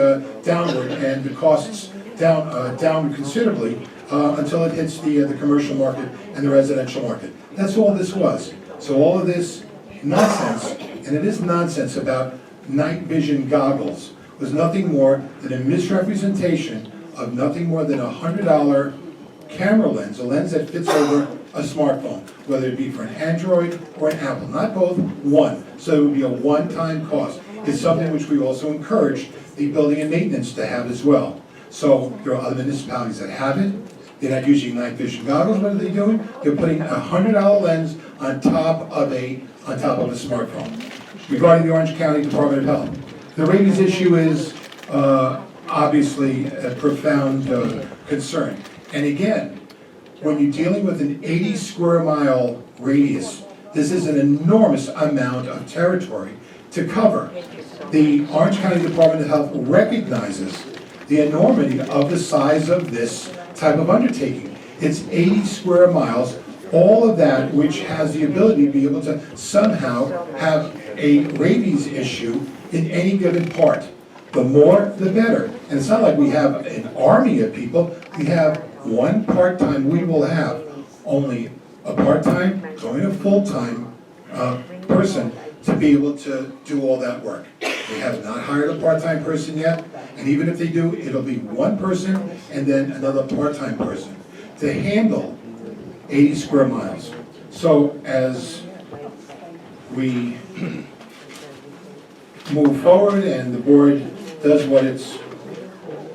downward, and the costs down considerably until it hits the commercial market and the residential market. That's all this was. So all of this nonsense, and it is nonsense about night vision goggles, was nothing more than a misrepresentation of nothing more than a $100 camera lens, a lens that fits over a smartphone, whether it be for an Android or an Apple, not both, one. So it would be a one-time cost. It's something which we also encourage the building and maintenance to have as well. So there are other municipalities that have it. They're not using night vision goggles. What are they doing? They're putting a $100 lens on top of a smartphone. Regarding the Orange County Department of Health, the rabies issue is obviously a profound concern. And again, when you're dealing with an 80 square mile radius, this is an enormous amount of territory to cover. The Orange County Department of Health recognizes the enormity of the size of this type of undertaking. It's 80 square miles, all of that which has the ability to be able to somehow have a rabies issue in any given part. The more, the better. And it's not like we have an army of people. We have one part-time. We will have only a part-time, going a full-time person to be able to do all that work. They have not hired a part-time person yet, and even if they do, it'll be one person and then another part-time person to handle 80 square miles. So as we move forward and the board does what it's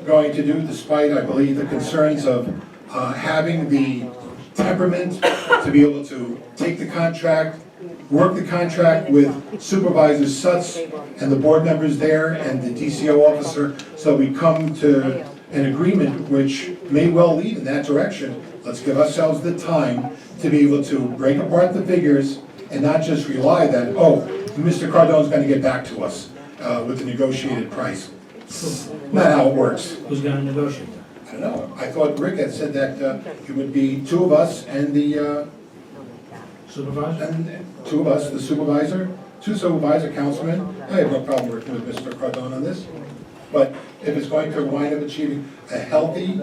going to do, despite, I believe, the concerns of having the temperament to be able to take the contract, work the contract with Supervisor Sutz and the board members there and the DCO officer, so we come to an agreement which may well lead in that direction. Let's give ourselves the time to be able to break apart the figures and not just rely that, oh, Mr. Cardone's going to get back to us with the negotiated price. Not how it works. Who's going to negotiate? I don't know. I thought Rick had said that it would be two of us and the Supervisor? And two of us, the supervisor, two supervisor, councilmen. I have no problem working with Mr. Cardone on this. But if it's going to wind up achieving a healthy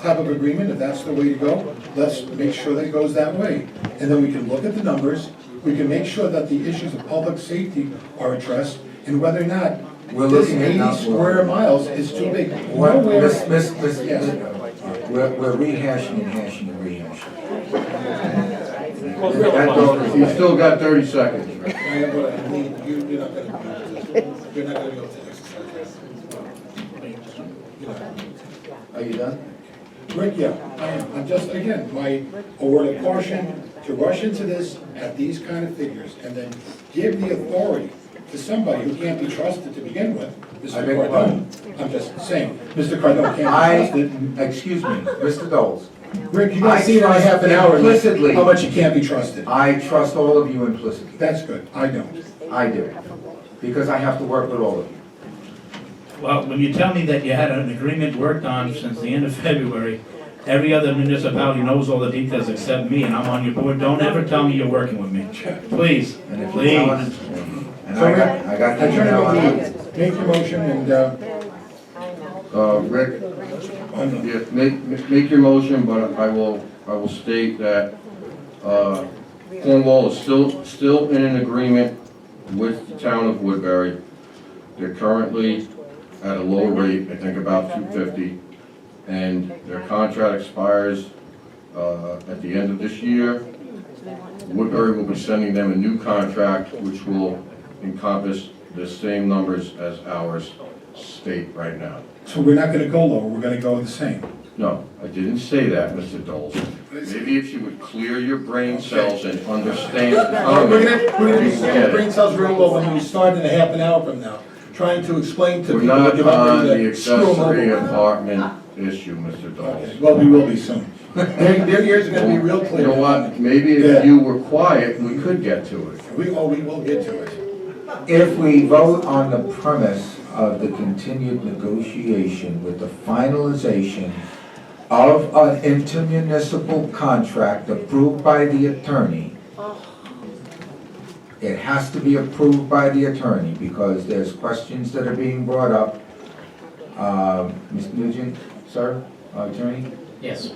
type of agreement, if that's the way to go, let's make sure that it goes that way. And then we can look at the numbers, we can make sure that the issues of public safety are addressed, and whether or not We're this looking at 80 now- square miles is too big. What, Nowhere- Yes. We're rehashing and hashing and rehashing. You still got 30 seconds. Rick. You're not gonna be able to, you're not gonna be able to exercise that. Are you done? Rick, yeah, I am. I'm just, again, a word of caution to rush into this at these kind of figures and then give the authority to somebody who can't be trusted to begin with, I Mr. beg your Cardone. I'm just saying, Mr. Cardone can't be trusted. Excuse me, Mr. Doles. Rick, you're gonna see it in a half an hour, Implicitly. how much you can't be trusted. I trust all of you implicitly. That's good, I don't. I do. Because I have to work with all of you. Well, when you tell me that you had an agreement worked on since the end of February, every other municipality knows all the details except me, and I'm on your board, don't ever tell me you're working with me. Please, And if please. And I got the email on it. Make your motion and, Rick, yeah, make your motion, but I will state that, Cornwall is still in an agreement with the town of Woodbury. They're currently at a low rate, I think about $250, and their contract expires, at the end of this year. Woodbury will be sending them a new contract, which will encompass the same numbers as ours state right now. so we're not gonna go lower, we're gonna go the same. No, I didn't say that, Mr. Doles. Maybe if you would clear your brain cells and understand the comment. We're gonna you be get it. brain cells real low when we start in a half an hour from now, trying to explain to We're people. not that you're not on ready the to screw 'em accessory over. apartment issue, Mr. Doles. Okay, well, we will be soon. Their ears are gonna be real clear. You know what, maybe Yeah. if you were quiet, we could get to it. We will get to it. If we vote on the premise of the continued negotiation with the finalization of an intermunicipal contract approved by the attorney, it has to be approved by the attorney because there's questions that are being brought up. Mr. Nugent, sir, attorney? Yes.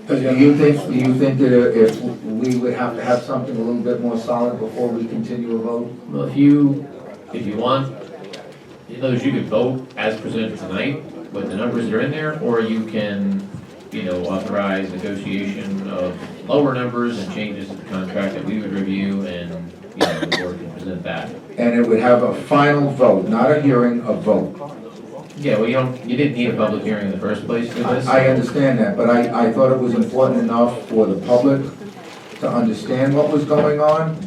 Do you think that if we would have to have something a little bit more solid before we continue a vote? Well, if you want, in other words, you could vote as presented tonight with the numbers that are in there, or you can, authorize negotiation of lower numbers and changes to the contract that we would review and, the board can present that. And it would have a final vote, not a hearing, a vote. Yeah, well, you didn't need a public hearing in the first place for this. I understand that, but I thought it was important enough for the public to understand what was going on.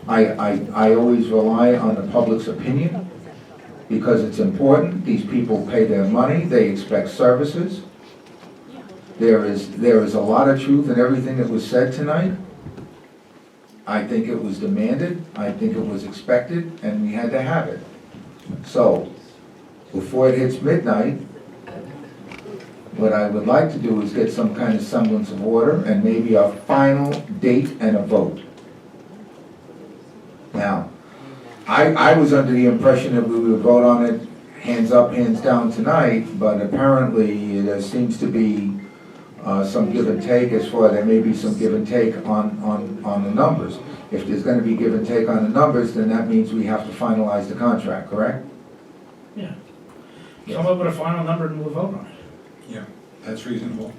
I always rely on the public's opinion because it's important. These people pay their money, they expect services. There is a lot of truth in everything that was said tonight. I think it was demanded, I think it was expected, and we had to have it. So, before it hits midnight, what I would like to do is get some kind of semblance of order and maybe a final date and a vote. Now, I was under the impression that we would vote on it hands up, hands down tonight, but apparently there seems to be some give and take there may be some give and take on the numbers. If there's gonna be give and take on the numbers, then that means we have to finalize the contract, correct? Yeah. Come up with a final number and we'll vote on it. Yeah, that's reasonable.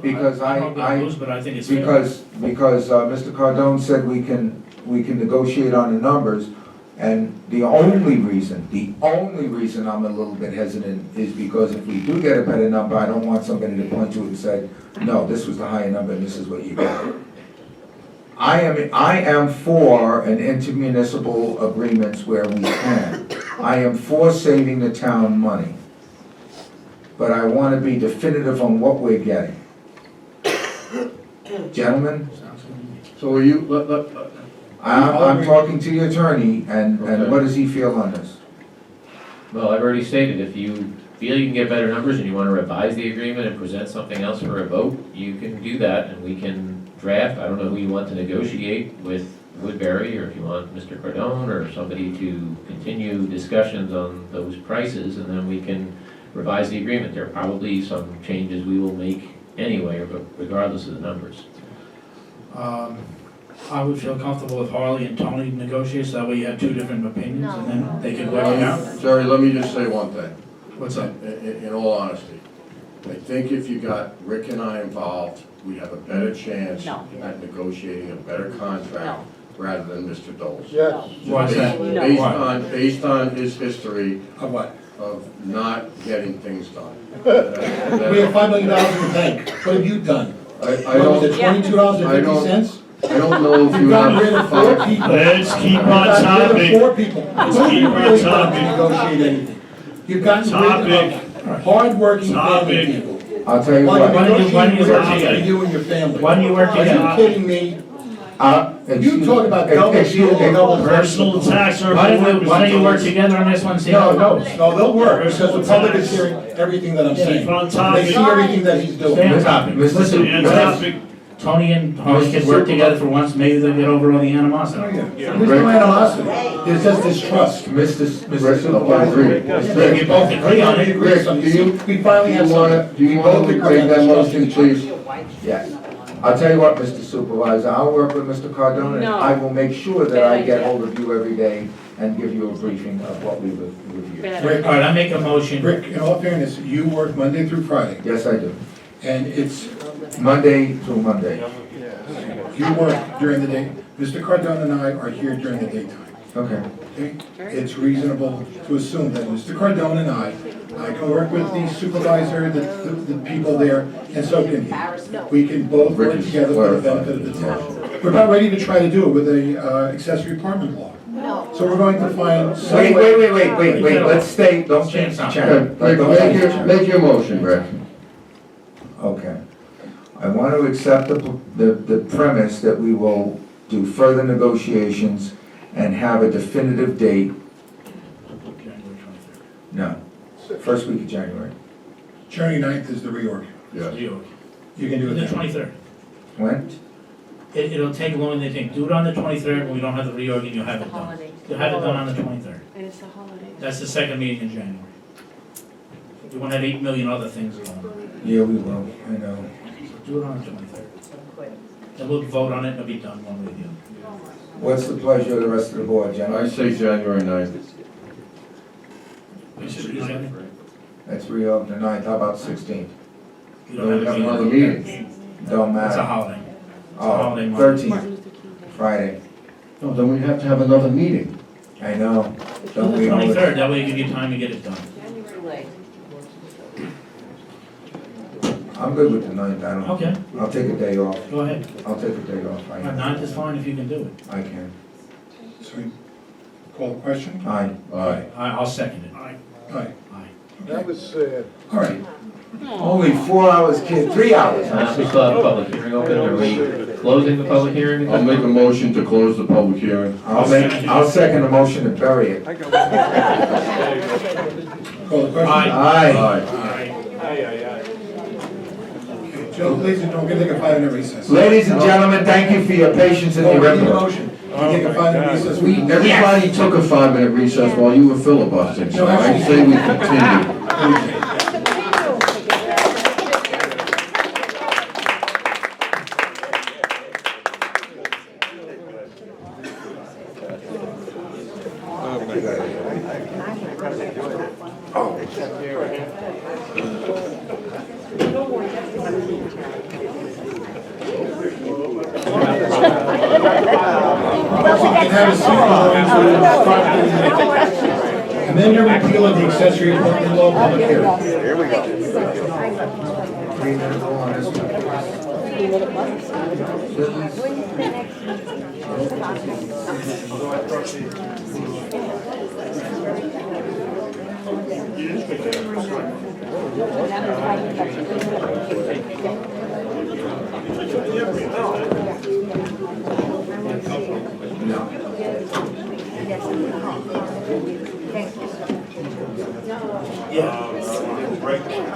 Because I'm not gonna lose, but I think it's fair. Because Mr. Cardone said we can negotiate on the numbers, and the only reason I'm a little bit hesitant is because if we do get a better number, I don't want somebody to point to it and say, no, this was the higher number and this is what you got. I am for an intermunicipal agreements where we can. I am for saving the town money. But I want to be definitive on what we're getting. Gentlemen? So are you, I'm talking to your attorney, and what does he feel on this? Well, I've already stated, if you feel you can get better numbers and you want to revise the agreement and present something else for a vote, you can do that, and we can draft. I don't know who you want to negotiate with Woodbury, or if you want Mr. Cardone or somebody to continue discussions on those prices, and then we can revise the agreement. There are probably some changes we will make anyway, but regardless of the numbers. I would feel comfortable with Harley and Tony negotiate, so that way you have two different opinions, and then they can work it out. Jerry, let me just say one thing. What's up? In all honesty, I think if you got Rick and I involved, we have a better chance at negotiating a better contract rather than Mr. Dole's. Yes. Why's that? Based on his history Of what? of not getting things done. We have $5 million in the bank. What have you done? I What was it, don't, $22.50? I don't know if you You've gotten rid have of 4 five. people. Let's keep on You've gotten rid topic. of 4 people. Let's Who have keep you on really done to topic. negotiate anything? You've gotten rid of hard-working family Topic. people. I'll tell you While what. you're Why do you negotiating work for together? you and your family. Why do you work Are together? you kidding me? Excuse- You talk about double excuse fuel me. and double Personal attacks are. Why don't you work together on this one, see how it goes? No, they'll work, because the public is hearing everything that I'm saying. on They topic. see everything that he's Stay on doing. topic. Mr. Listen, Stay on topic. Tony and Harley can work together for once, maybe they'll get over all the animosity. There's no animosity, there's just distrust. Mr. Supervisor. If you both agree on it. We finally have something. Do you We want both to agree on make that distrust. motion, please? Yes. I'll tell you what, Mr. Supervisor, I'll work with Mr. Cardone, and No. I will make sure that I Bad get idea. hold of you every day and give you a briefing of what we reviewed. Bad. Rick, All right, I make a motion. Rick, in all fairness, you work Monday through Friday, Yes, I do. and it's, Monday through Monday. you work during the day. Mr. Cardone and I are here during the daytime. Okay. Okay? It's reasonable to assume that Mr. Cardone and I can work with the supervisor, the people there, and so can he. We can both work together for the benefit of the town. We're about ready to try to do it with the accessory apartment law. So we're going to find some Wait, way. wait, let's stay, don't change the channel. Make your motion, Rick. Okay. I want to accept the premise that we will do further negotiations and have a definitive date. No, first week of January. January 9th is the reorg. Yes. You can do it The then. 23rd. When? It'll take longer than they think. Do it on the 23rd, when we don't have the reorg, and you'll have it done. You'll have it done on the 23rd. And it's a holiday. That's the second meeting in January. We won't have 8 million other things going on. Yeah, we will, I know. Do it on the 23rd. Then we'll vote on it, and it'll be done one way or the other. What's the pleasure of the rest of the board, I gentlemen? say January 9th. That's reopened the 9th, how about 16th? You don't have Have a another meeting. meeting. Don't It's a matter. holiday. Oh, holiday month. 13th, Friday. No, then we have to have another meeting. I know. Do Don't the we always? 23rd, that way you give you time to get it done. I'm good with the 9th, I don't. Okay, I'll take a day off. go ahead. I'll take a day off. I 9th is fine if you can do it. I can. So we call the question? Aye. Aye. I'll second it. Aye. That was sad. All right. Only 4 hours, kid, 3 hours. We still have a public hearing open, are we closing the public hearing? I'll make a motion to close the public hearing. I'll second the motion to bury it. Call the question? Aye. Okay, Joe, ladies and gentlemen, we're going to take a 5-minute recess. Ladies and gentlemen, thank you for your patience and Oh, your we need a input. motion. We take a 5-minute recess. Everybody took a 5-minute recess while you were filibustering, so I'd say we continue. You can have a seat, we're going to start the amend and repeal of the accessory apartment law public hearing. Here we go. 3 minutes on this one.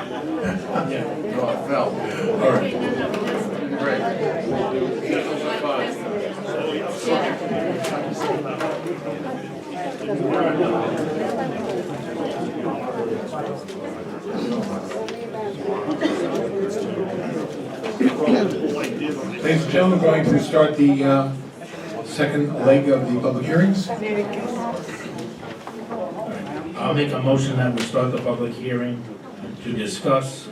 No, I fell. All right. Great. Ladies and gentlemen, we're going to start the second leg of the public hearings. I'll make a motion that we start the public hearing to discuss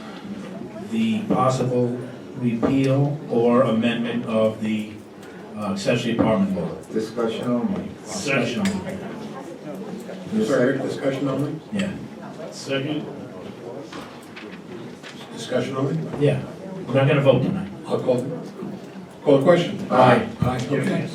the possible repeal or amendment of the accessory apartment law. Discussion only. Discussion. Sorry, discussion only? Yeah. Second? Discussion only? Yeah. We're not gonna vote tonight. I'll call the question. Aye. Aye, okay.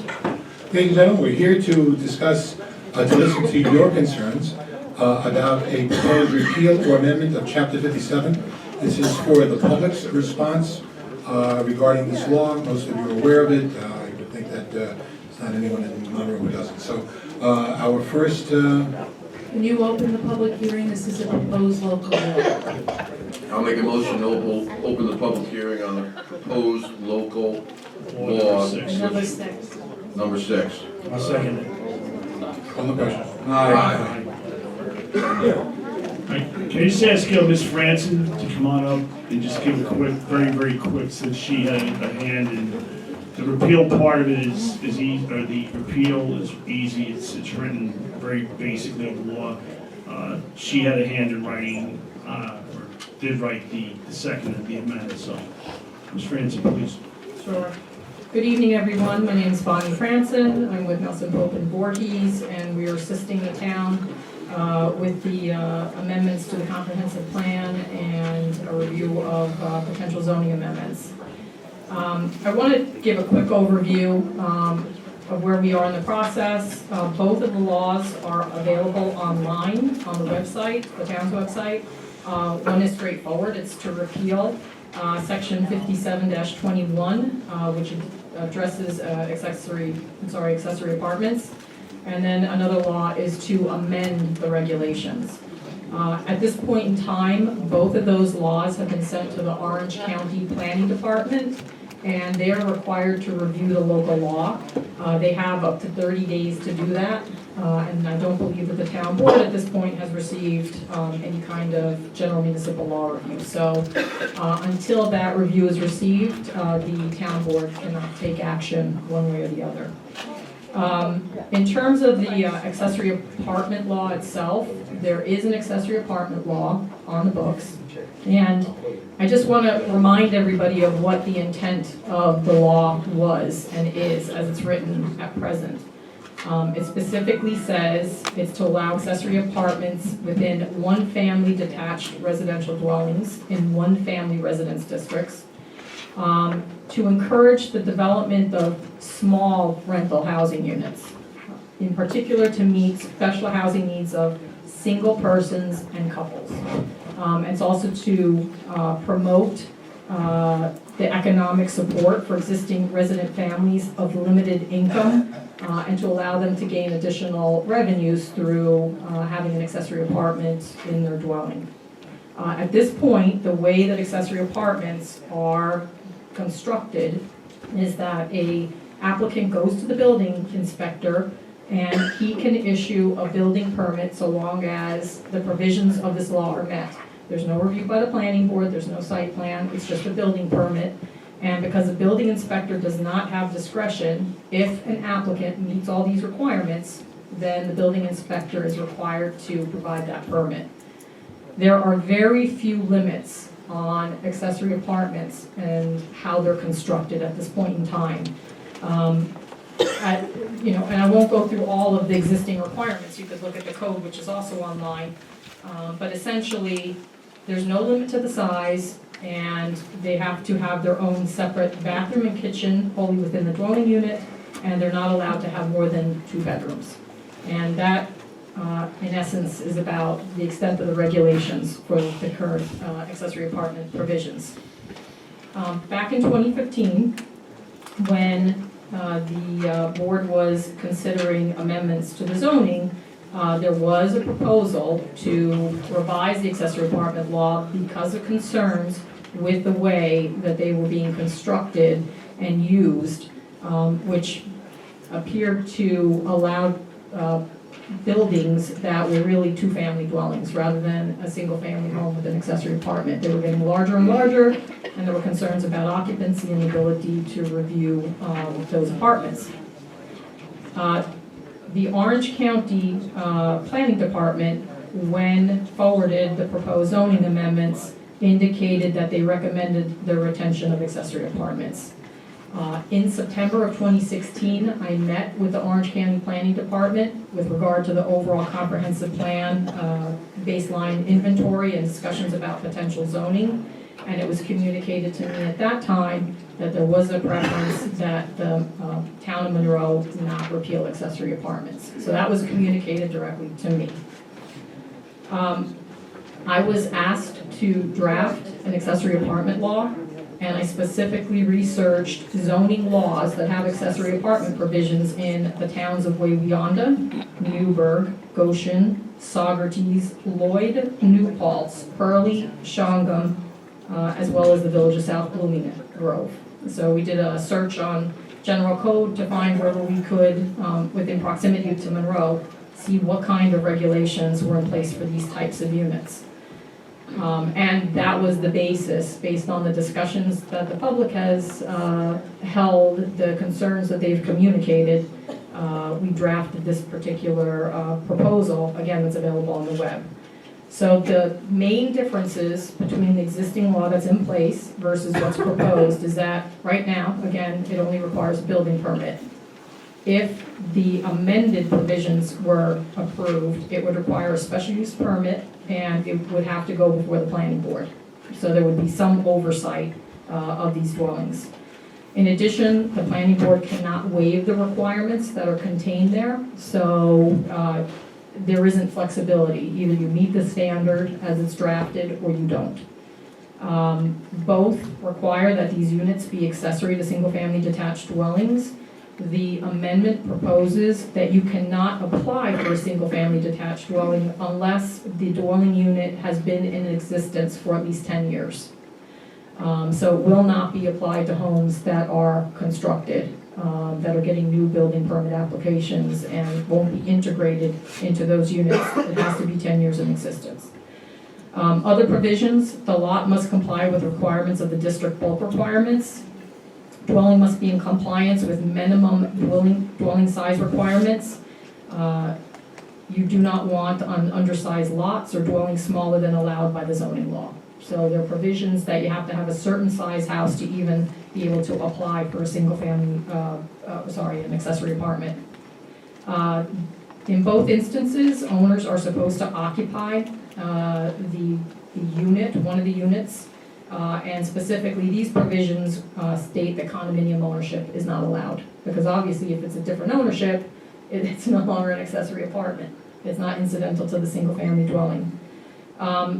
Ladies and gentlemen, we're here to discuss, to listen to your concerns about a proposed repeal or amendment of Chapter 57. This is for the public's response regarding this law. Most of you are aware of it. I would think that there's not anyone in Monroe who doesn't. So our first... Can you open the public hearing? This is a proposed local law. I'll make a motion to open the public hearing on the proposed local law. Number 6. Number 6. I'll second it. Call the question. Aye. Can I just ask Ms. Franson to come on up and just give a quick, very, very quick, since she had a hand in the repeal part of it is easy, or the repeal is easy, it's written very basically of law. She had a hand in writing, or did write the second of the amendment, so, Ms. Franson, please. Sure. Good evening, everyone. My name is Bonnie Franson. I'm with Nelson Pope and Voorhees, and we are assisting the town with the amendments to the comprehensive plan and a review of potential zoning amendments. I want to give a quick overview of where we are in the process. Both of the laws are available online on the website, the town's website. One is straightforward. It's to repeal Section 57-21, which addresses accessory apartments. And then another law is to amend the regulations. At this point in time, both of those laws have been sent to the Orange County Planning Department, and they are required to review the local law. They have up to 30 days to do that, and I don't believe that the town board at this point has received any kind of general municipal law review. So until that review is received, the town board cannot take action one way or the other. In terms of the accessory apartment law itself, there is an accessory apartment law on the books. And I just want to remind everybody of what the intent of the law was and is as it's written at present. It specifically says it's to allow accessory apartments within one-family detached residential dwellings in one-family residence districts, to encourage the development of small rental housing units, in particular to meet special housing needs of single persons and couples. It's also to promote the economic support for existing resident families of limited income and to allow them to gain additional revenues through having an accessory apartment in their dwelling. At this point, the way that accessory apartments are constructed is that a applicant goes to the building inspector and he can issue a building permit so long as the provisions of this law are met. There's no review by the planning board, there's no site plan, it's just a building permit. And because the building inspector does not have discretion, if an applicant meets all these requirements, then the building inspector is required to provide that permit. There are very few limits on accessory apartments and how they're constructed at this point in time. And I won't go through all of the existing requirements. You could look at the code, which is also online. But essentially, there's no limit to the size, and they have to have their own separate bathroom and kitchen wholly within the dwelling unit, and they're not allowed to have more than 2 bedrooms. And that, in essence, is about the extent of the regulations for the current accessory apartment provisions. Back in 2015, when the board was considering amendments to the zoning, there was a proposal to revise the accessory apartment law because of concerns with the way that they were being constructed and used, which appeared to allow buildings that were really two-family dwellings rather than a single-family home with an accessory apartment. They were getting larger and larger, and there were concerns about occupancy and the ability to review those apartments. The Orange County Planning Department, when forwarded the proposed zoning amendments, indicated that they recommended the retention of accessory apartments. In September of 2016, I met with the Orange County Planning Department with regard to the overall comprehensive plan, baseline inventory, and discussions about potential zoning. And it was communicated to me at that time that there was a preference that the town of Monroe not repeal accessory apartments. So that was communicated directly to me. I was asked to draft an accessory apartment law, and I specifically researched zoning laws that have accessory apartment provisions in the towns of Wayweonda, Newburgh, Goshen, Saugerties, Lloyd, New Paltz, Hurley, Shawangum, as well as the village of South Blooming Grove. So we did a search on general code to find whether we could, within proximity to Monroe, see what kind of regulations were in place for these types of units. And that was the basis, based on the discussions that the public has held, the concerns that they've communicated. We drafted this particular proposal, again, that's available on the web. So the main differences between the existing law that's in place versus what's proposed is that right now, again, it only requires a building permit. If the amended provisions were approved, it would require a special use permit and it would have to go before the planning board. So there would be some oversight of these dwellings. In addition, the planning board cannot waive the requirements that are contained there. So there isn't flexibility. Either you meet the standard as it's drafted or you don't. Both require that these units be accessory to single-family detached dwellings. The amendment proposes that you cannot apply for a single-family detached dwelling unless the dwelling unit has been in existence for at least 10 years. So it will not be applied to homes that are constructed, that are getting new building permit applications and won't be integrated into those units. It has to be 10 years in existence. Other provisions, the lot must comply with requirements of the district bulk requirements. Dwelling must be in compliance with minimum dwelling size requirements. You do not want undersized lots or dwellings smaller than allowed by the zoning law. So there are provisions that you have to have a certain size house to even be able to apply for a single family, an accessory apartment. In both instances, owners are supposed to occupy the unit, one of the units. And specifically, these provisions state that condominium ownership is not allowed. Because obviously, if it's a different ownership, it's no longer an accessory apartment. It's not incidental to the single-family dwelling.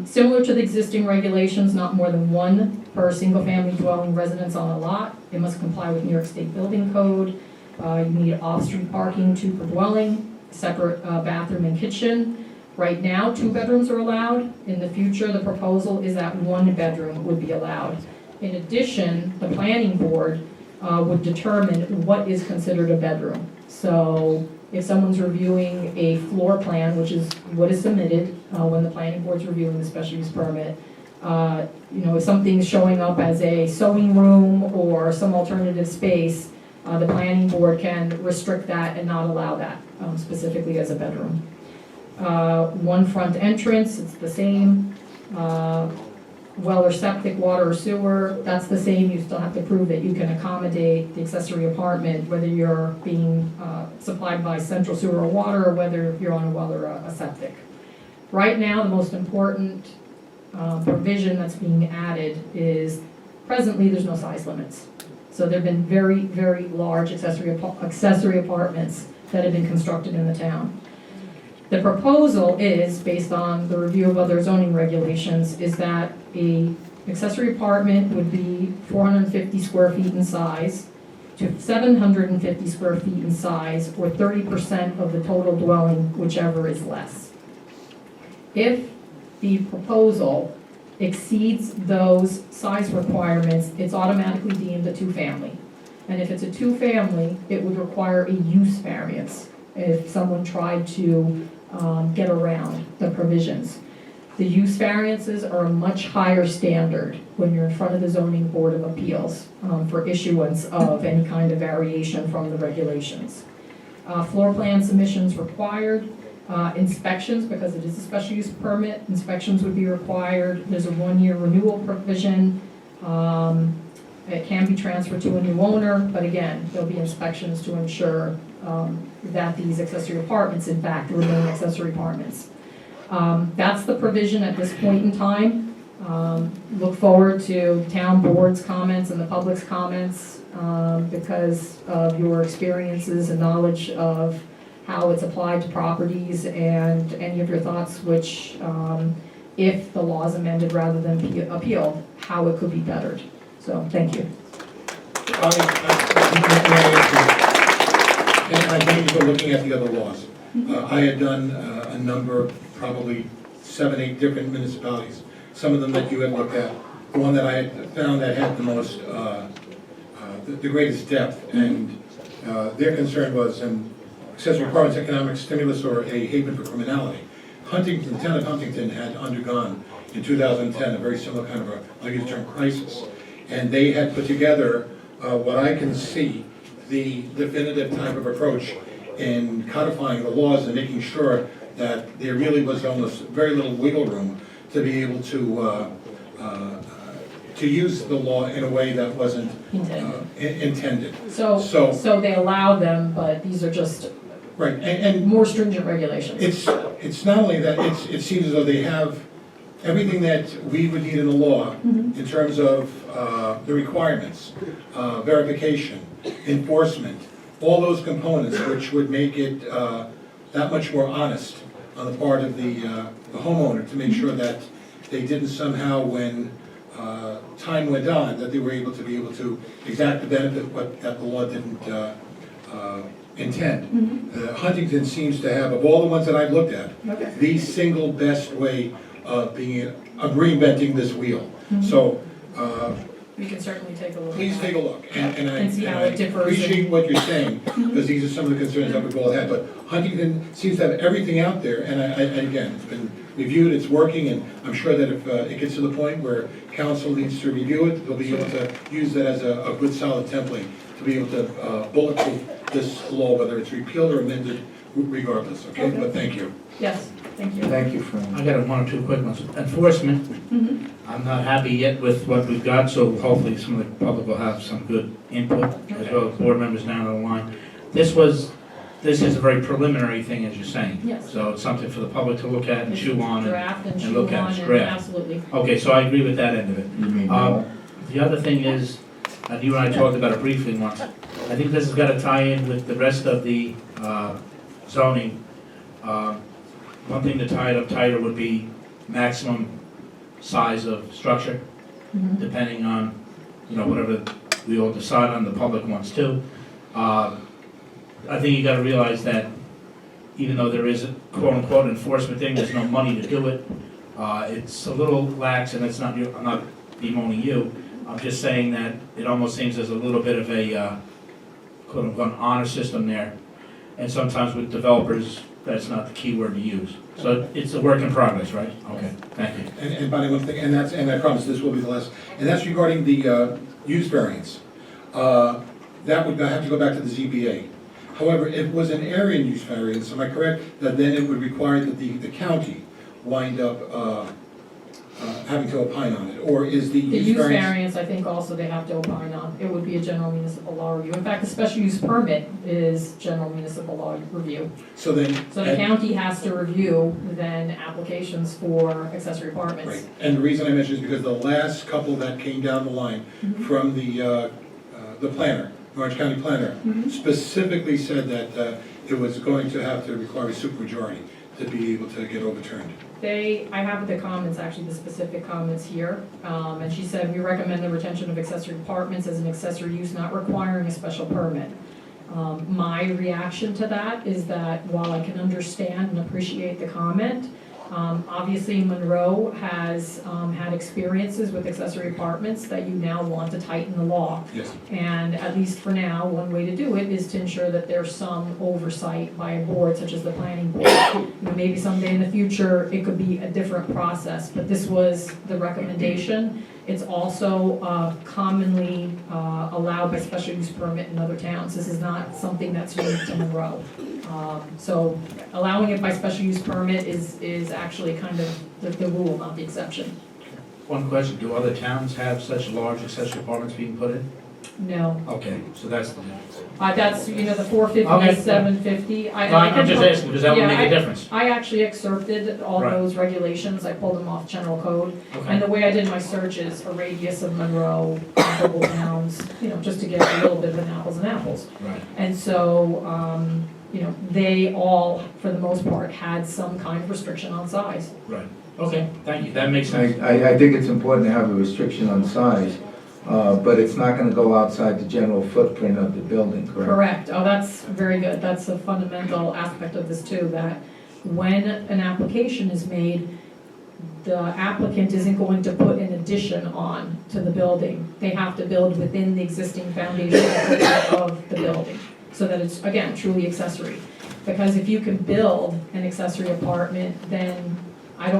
Similar to the existing regulations, not more than one per single-family dwelling residence on a lot. It must comply with New York State Building Code. You need off-street parking, 2 per dwelling, separate bathroom and kitchen. Right now, 2 bedrooms are allowed. In the future, the proposal is that 1 bedroom would be allowed. In addition, the planning board would determine what is considered a bedroom. So if someone's reviewing a floor plan, which is what is submitted when the planning board's reviewing the special use permit, if something's showing up as a sewing room or some alternative space, the planning board can restrict that and not allow that specifically as a bedroom. 1 front entrance, it's the same. Well or septic, water or sewer, that's the same. You still have to prove that you can accommodate the accessory apartment, whether you're being supplied by central sewer or water, or whether you're on a well or a septic. Right now, the most important provision that's being added is presently there's no size limits. So there have been very, very large accessory apartments that have been constructed in the town. The proposal is, based on the review of other zoning regulations, is that an accessory apartment would be 450 square feet in size to 750 square feet in size, or 30% of the total dwelling, whichever is less. If the proposal exceeds those size requirements, it's automatically deemed a 2-family. And if it's a 2-family, it would require a use variance. if someone tried to get around the provisions. The use variances are a much higher standard when you're in front of the zoning board of appeals for issuance of any kind of variation from the regulations. Floor plan submissions required, inspections, because it is a special use permit, inspections would be required. There's a 1-year renewal provision. It can be transferred to a new owner, but again, there'll be inspections to ensure that these accessory apartments, in fact, remain accessory apartments. That's the provision at this point in time. Look forward to town board's comments and the public's comments because of your experiences and knowledge of how it's applied to properties and any of your thoughts which, if the law is amended rather than appealed, how it could be bettered. So, thank you. And I thank you for looking at the other laws. I had done a number, probably 7, 8 different municipalities. Some of them that you had looked at. The one that I had found that had the most, the greatest depth, and their concern was accessory apartments, economic stimulus, or a haven for criminality. Huntington, the town of Huntington had undergone in 2010 a very similar kind of a, I'll use the term, crisis. And they had put together what I can see the definitive type of approach in codifying the laws and making sure that there really was almost very little wiggle room to be able to use the law in a way that wasn't intended. So they allow them, but these are just right and more stringent regulations. It's not only that, it seems as though they have everything that we would need in the law in terms of the requirements, verification, enforcement, all those components which would make it that much more honest on the part of the homeowner to make sure that they didn't somehow, when time went on, that they were able to exact the benefit that the law didn't intend. Huntington seems to have, of all the ones that I've looked at, the single best way of reinventing this wheel. So we can certainly take a look. Please take a look, and I see how it differs. appreciate what you're saying, because these are some of the concerns that we've all had. But Huntington seems to have everything out there, and again, it's been reviewed, it's working, and I'm sure that if it gets to the point where council needs to review it, they'll be able to use that as a good solid template to be able to bulletproof this law, whether it's repealed or amended, regardless, okay? But thank you. Yes, thank you. Thank you, Frank. I got 1 or 2 quick ones. Enforcement, I'm not happy yet with what we've got, so hopefully some of the public will have some good input, as well as board members down the line. This is a very preliminary thing, as you're saying. Yes. So it's something for the public to look at and chew on Draft and chew look on, at. and Draft. absolutely. Okay, so I agree with that end of it. You mean no? The other thing is, and you and I talked about it briefly once, I think this has got to tie in with the rest of the zoning. One thing to tie it up tighter would be maximum size of structure, depending on, whatever we all decide on, the public wants to. I think you got to realize that even though there is a quote-unquote enforcement thing, there's no money to do it. It's a little lax, and I'm not bemoaning you. I'm just saying that it almost seems there's a little bit of a quote-unquote honor system there. And sometimes with developers, that's not the key word to use. So it's a work in progress, right? Okay, thank you. And Bonnie, one thing, and I promise this will be the last, and that's regarding the use variance. That would have to go back to the ZBA. However, if it was an area use variance, am I correct, that then it would require that the county wind up having to opine on it? Or is the use variance? I think also they have to opine on. It would be a general municipal law review. In fact, a special use permit is general municipal law review. So the county has to review then applications for accessory apartments. Right, and the reason I mention is because the last couple that came down the line from the planner, Orange County planner, specifically said that it was going to have to require a supermajority to be able to get overturned. I have the comments, actually the specific comments here, and she said, we recommend the retention of accessory apartments as an accessory use not requiring a special permit. My reaction to that is that while I can understand and appreciate the comment, Obviously, Monroe has had experiences with accessory apartments that you now want to tighten the law. Yes. And at least for now, one way to do it is to ensure that there's some oversight by a board such as the planning board. Maybe someday in the future, it could be a different process, but this was the recommendation. It's also commonly allowed by special use permit in other towns. This is not something that's unique to Monroe. So allowing it by special use permit is actually kind of the rule, not the exception. One question, do other towns have such large accessory apartments being put in? No. Okay, so that's the difference. That's, the 450 Okay. to 750. No, I'm just asking, because that would make a difference. I actually excerpted all Right. those regulations. I pulled them off general code. Okay. And the way I did my search is a radius of Monroe, comparable towns, just to get a little bit of an apples and apples. Right. And so, they all, for the most part, had some kind of restriction on size. Right. Okay, thank you, that makes sense. I think it's important to have a restriction on size, but it's not gonna go outside the general footprint of the building, correct? Correct. Oh, that's very good. That's a fundamental aspect of this too, that when an application is made, the applicant isn't going to put an addition on to the building. They have to build within the existing foundation of the building, so that it's, again, truly accessory. Because if you can build an accessory apartment, then I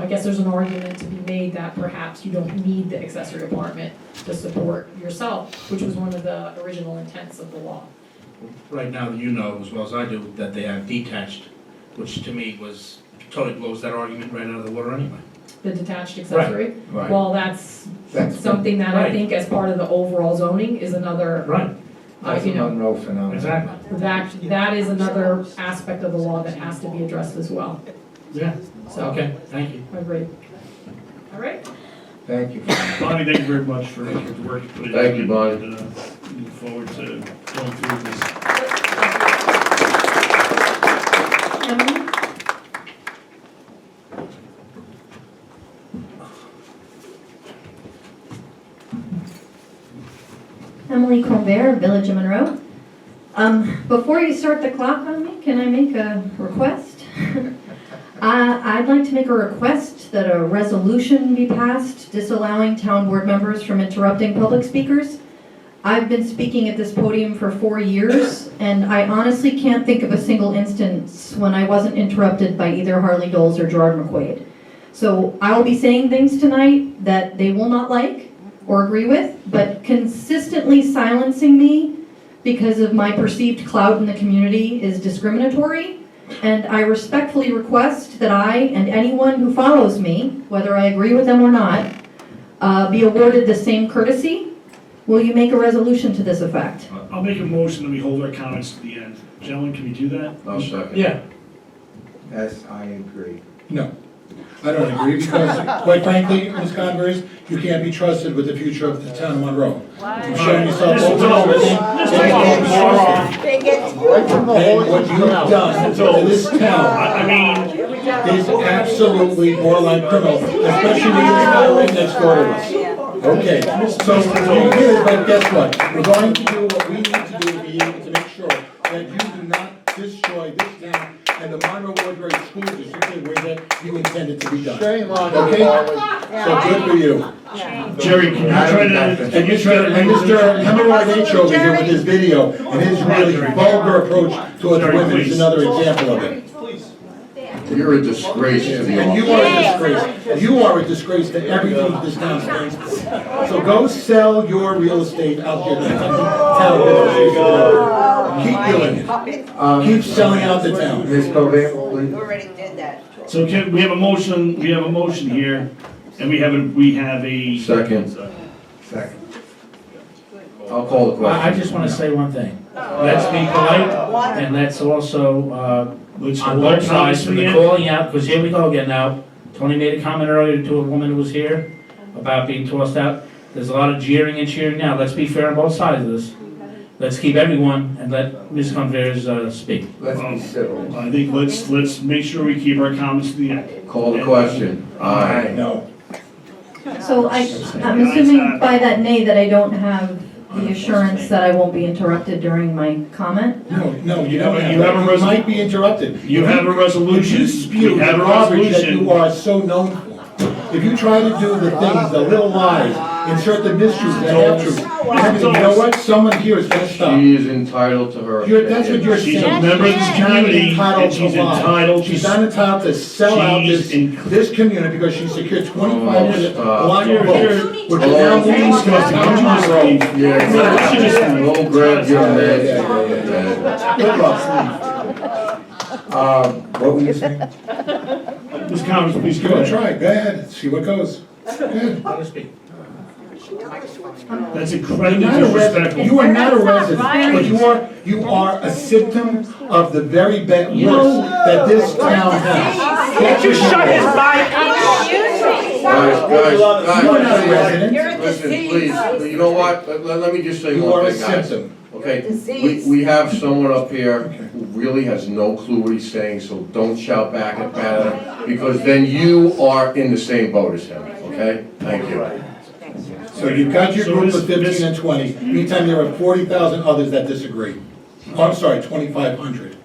guess there's an argument to be made that perhaps you don't need the accessory apartment to support yourself, which was one of the original intents of the law. Right now, you know as well as I do that they have detached, which to me totally blows that argument right out of the water anyway. The detached accessory? Right. Well, that's That's something that I Right. think as part of the overall zoning is another. Right. That's a Monroe phenomenon. Exactly. That is another aspect of the law that has to be addressed as well. Yeah, So, okay, thank you. I agree. All right. Thank you. Bonnie, thank you very much for the work you put in. Thank you, Bonnie. And, look forward to going through this. Emily? Emily Colbert, Village of Monroe. Before you start the clock on me, can I make a request? I'd like to make a request that a resolution be passed disallowing town board members from interrupting public speakers. I've been speaking at this podium for 4 years, and I honestly can't think of a single instance when I wasn't interrupted by either Harley Doles or Gerard McQuaid. So I will be saying things tonight that they will not like or agree with, but consistently silencing me because of my perceived clout in the community is discriminatory. And I respectfully request that I and anyone who follows me, whether I agree with them or not, be awarded the same courtesy. Will you make a resolution to this effect? I'll make a motion that we hold our comments to the end. Gentlemen, can we do that? I'll second. Yeah. Yes, I agree. No, I don't agree, because quite frankly, Ms. Converse, you can't be trusted with the future of the town of Monroe. You've shown yourself over and over again. Just that you talk. can't be trusted. And what you've done to this town I mean, is absolutely borderline criminal, especially when you're not right next door to us. Okay, so you did, but guess what? We're going to do what we need to do to be able to make sure that you do not destroy this town and the Monroe Woodbury School District in the way that you intended to be done. Okay? So good for you. Jerry, can you try to? And Mr. Hemorrhoid H over here with his video and his really vulgar approach towards women is another example of it. You're a disgrace to the And you office. are a disgrace. You are a disgrace to everything this town stands for. So go sell your real estate out there to town businesses. Keep doing it. Keep selling out the town. Ms. Colbert, please. Already did that. So we have a motion here, and we have a. Second. Second. I'll call the question. I just want to say one thing. Let's be polite, and let's also, Let's on hold our both comments sides, to from the the end. calling out, because here we go again now. Tony made a comment earlier to a woman who was here about being tossed out. There's a lot of jeering and cheering now. Let's be fair on both sides of this. Let's keep everyone, and let Ms. Converse speak. Let's be civil. I think let's make sure we keep our comments to the end. Call the question. Aye. No. So I'm assuming by that nay that I don't have the assurance that I won't be interrupted during my comment. No, you don't You have a You might be interrupted. You have a resolution. If you spew We have the a garbage that resolution. you are so known for, if you try to do the things, the little lies, insert the mistruths, the half-truths, you know what? Someone here is gonna stop. She is entitled to her That's what opinion. you're She's saying. a member of this She's not community, entitled and she's to lie. entitled to. She's not entitled to sell out She's this community because she secured 25% stop. blind votes, which is Oh, now please, leading to disgusting. town Could you just Monroe. leave? Yeah, She just- exactly. Don't grab your head. Good luck. What were you saying? Ms. Congress, please Give go it a ahead. try, go ahead, see what goes. Go ahead. Let her speak. That's You're incredibly not a resident, disrespectful. you are not a resident, but you are a symptom of the very bad worst that this town has. Can't you shut his Guys, You are not a resident. listen, please, you know what, let me just say You one are a thing, guys. symptom. Okay, we have someone up here who really has no clue what he's saying, so don't shout back at him, because then you are in the same boat as him, okay? Thank you. So you've got your So group Miss- of 15 and 20, meantime there are 40,000 others that disagree. Oh, I'm sorry, 2,500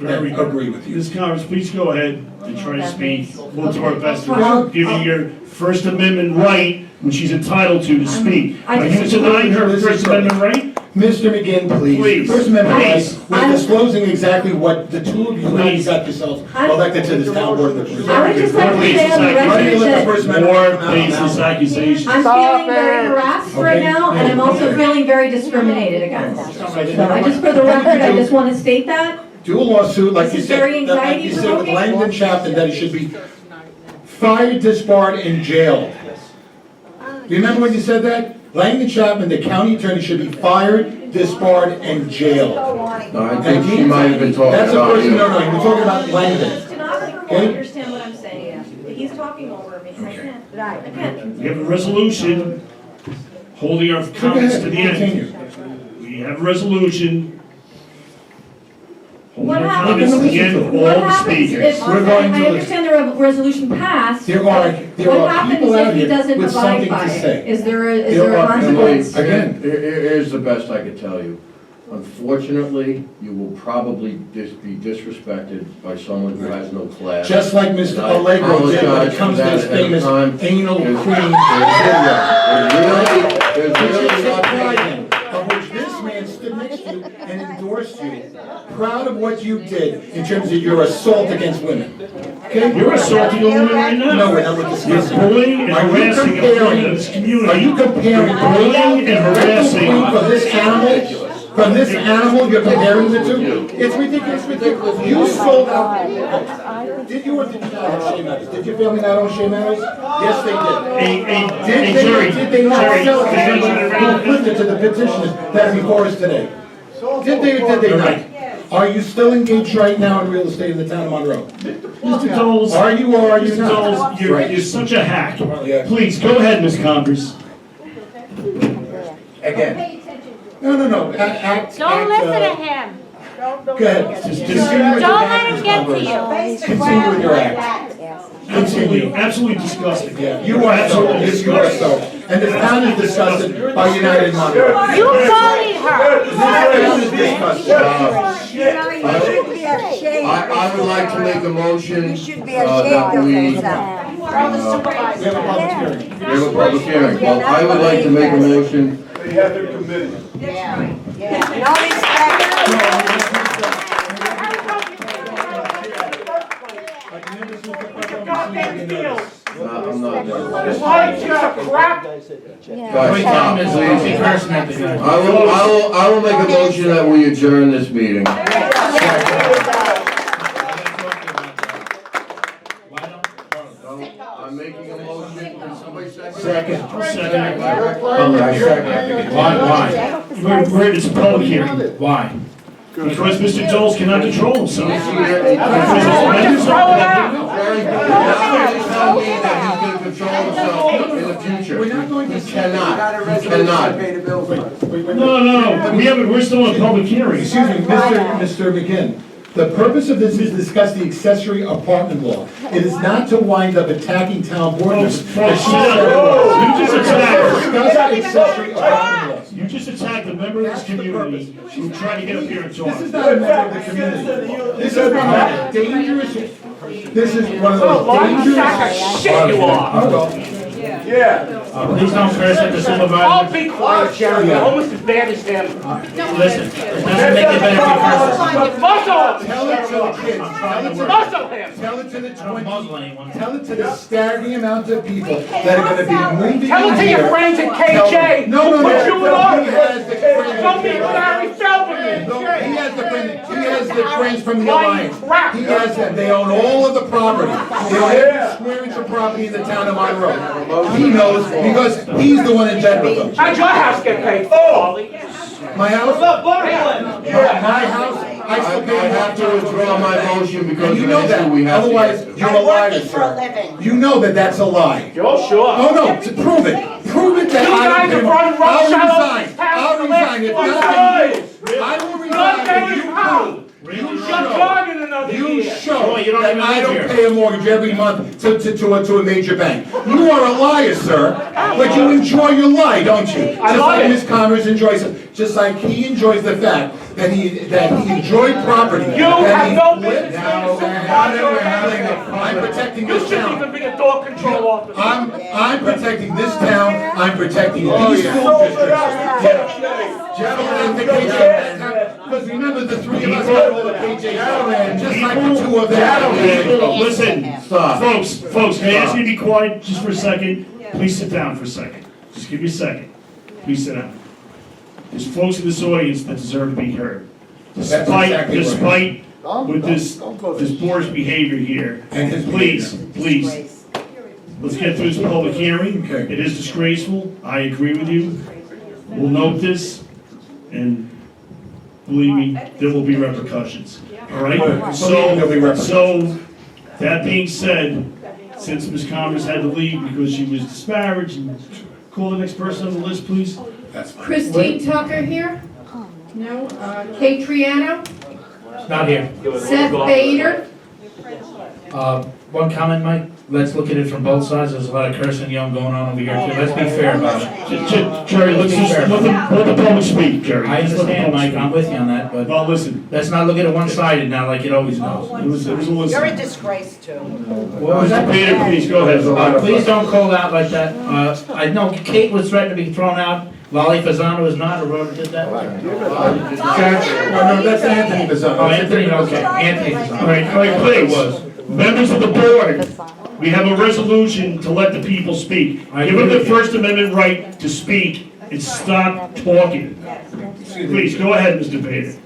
that Very good. agree with you. Ms. Congress, please go ahead and try to speak. We'll do our best Well, to give you your First Amendment right, which she's entitled to speak. I Are you just- denying her This is First perfect. Amendment right? Mr. McGinn, please. Please, First Amendment please. right, we're disclosing exactly what the two of you, how you Please. got yourselves elected to this town board of the police. I would just like to More say on the baseless record Let the that First Amendment More come out baseless now. accusations. I'm feeling very harassed right Okay. now, and I'm also feeling very discriminated against. So So I just, for the record, I just want to state that. Do a lawsuit like This you is said, very like you said with anxiety-provoking. Langdon Chapman, that he should be fired, disbarred, and jailed. Do you remember when you said that? Langdon Chapman, the county attorney, should be fired, disbarred, and jailed. No, I think she might have been talking That's the about person, you. no, we're talking about Langdon. Stenographer Okay. will understand what I'm saying. He's talking over me. I can't. We have a resolution holding our Go comments ahead, to the end. continue. We have a resolution holding What our happens, comments to the end of all what the happens speakers. if, We're going I to understand the resolution passed. There What are happens people out if he here doesn't with abide something by to it? say. Is there a There are- consequence? Again. Here's the best I could tell you. Unfortunately, you will probably be disrespected by someone who has no class. Just like Mr. And I Allegro did when apologize it comes for to that his ahead of famous time. anal cream There's video. really Which is not- surprising, of which this man stood next to you and endorsed you, proud of what you did in terms of your assault against women. Okay? You're assaulting a woman right now. No, we're not You're discussing. bullying and Are you harassing a woman in this comparing, community. are you comparing Bullying and harassing. from this animal? From this animal, you're comparing the two? It's ridiculous, ridiculous. You sold out. Did you or did you not have shea metals? Did your family not own shea metals? Yes, they did. Did they not sell it? Conflicted to the petitioners that are before us today? Did they or did they not? Are you still engaged right now in real estate in the town of Monroe? Mr. Doles. Are you or are you Mr. not? Doles, you're such a hack. Yeah. Please, go ahead, Ms. Congress. Again, No. Act. Don't listen to him. Go ahead. Continue with your Don't let act, him Ms. get to Converse. you. Continue with your act. Absolutely disgusting. Yeah, you are so, yes, you are so. And this town is disgusted by United Monroe. You bullied her. This town is disgusted. I would like to make a motion should be that ashamed of we yourself. We have a public hearing. we have a public hearing. Well, I would like to make a motion. They have their committee. No respect. I'm not done. Right Guys, now, stop, Ms. please. Person at the guy. I will make a motion that we adjourn this meeting. I'm making a motion. Can somebody second? Second. Second. I second. Why? It's a public hearing. Why? Because Mr. Doles cannot control himself. Tell me that he can control himself in the future. He cannot. He cannot. No, we're still in a public hearing. Excuse me, Mr. McGinn. The purpose of this is to discuss the accessory apartment law. It is not to wind up attacking town board members. Folks, as she said it was. you just attacked. Discuss accessory apartment laws. You just attacked a member of this community who tried to get up here and talk. This is not a member of the community. This is one of the dangerous, this is one of those dangerous. Shit you are. Please don't curse at the supervisor. Oh, be quiet, Jerry, you're almost as bad as him. Listen, it doesn't make it better if you curse. Muzzle him! Tell it to the kids, Muzzle him! tell it to the I don't muzzle anyone. tell it to the staggering amount of people that are gonna be moving Tell it to in your here. friends at KJ! No, no, no. Put you in He office! has the friends. Don't be Larry Feldman! No, he has the friends from the Lying Alliance. crap. He has them, they own all of the property. They own every square inch of property in the town of Monroe. He knows, because he's the one in Denver. How'd your house get paid for? My house? My house, I I still pay have to withdraw my motion because You of know an that, issue we have to otherwise get to. you're a liar, sir. You know that that's a lie. You're sure? Oh, no, to prove it. Prove it that You I guys don't have pay. run I'll roughshod over resign. this town I'll for the last resign. If 4 not, years. I will Not resign. very If you proud. prove. You're gone in another You year. show Boy, you don't that even I live don't here. pay a mortgage every month to a major bank. You are a liar, sir. But you enjoy your lie, don't you? I Just love like it. Ms. Connors enjoys it. Just like he enjoys the fact that he enjoyed property. You that have he no lived- business being a supervisor or anything. I'm protecting You this shouldn't town. even be a dog control officer. I'm protecting this town. I'm protecting these school districts. Gentlemen, the because remember the three of us got all the KJs, just like the two of them. Listen, Stop. folks, can I ask you to be quiet just for a second? Please sit down for a second. Just give me a second. Please sit down. There's folks in this audience that deserve to be heard. Despite with this board's behavior here, And his please, let's get through this public hearing. Okay. It is disgraceful. I agree with you. We'll note this, and believe me, there will be repercussions. All right? There'll be repercussions. So, that being said, since Ms. Converse had to leave because she was disparaged, call the next person on the list, please. That's fine. Christine Tucker here? No. Kate Triano? Not here. Seth Bader? One comment, Mike, let's look at it from both sides, there's a lot of cursing young going on over here too, let's be fair about it. Jerry, let's just let the public speak, Jerry. I understand, Mike, I'm with you on that, but Well, listen, let's not look at it one-sided now like it always does. it was a listen. You're a disgrace too. Mr. Peter, please, go ahead. Please don't call out like that. I know Kate was threatened to be thrown out, Lolly Fasano is not, or whoever did that. No, that's Anthony Bazzano. Oh, Anthony, okay, Anthony Fasano. All right, please. Members of the board, we have a resolution to let the people speak. Give them the First Amendment right to speak and stop talking. Please, go ahead, Mr. Bader.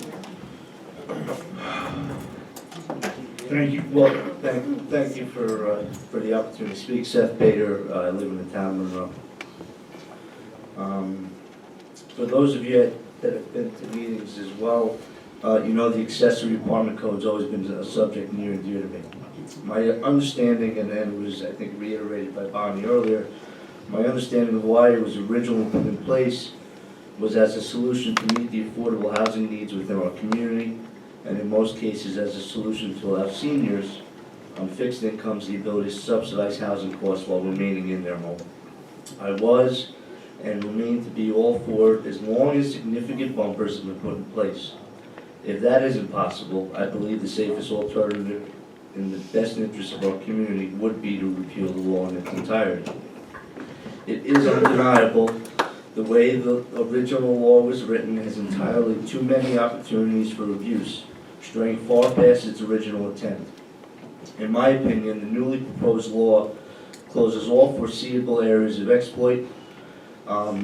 Thank you. Well, thank you for the opportunity to speak. Seth Bader, I live in the town of Monroe. For those of you that have been to meetings as well, you know the accessory apartment code's always been a subject near and dear to me. My understanding, and then it was, I think, reiterated by Bonnie earlier, my understanding of why it was originally put in place was as a solution to meet the affordable housing needs within our community, and in most cases as a solution to allow seniors on fixed incomes the ability to subsidize housing costs while remaining in their home. I was and remain to be all for it as long as significant bumpers have been put in place. If that isn't possible, I believe the safest alternative in the best interest of our community would be to repeal the law in its entirety. It is undeniable the way the original law was written has entirely too many opportunities for abuse, straying far past its original intent. In my opinion, the newly proposed law closes all foreseeable areas of exploit. A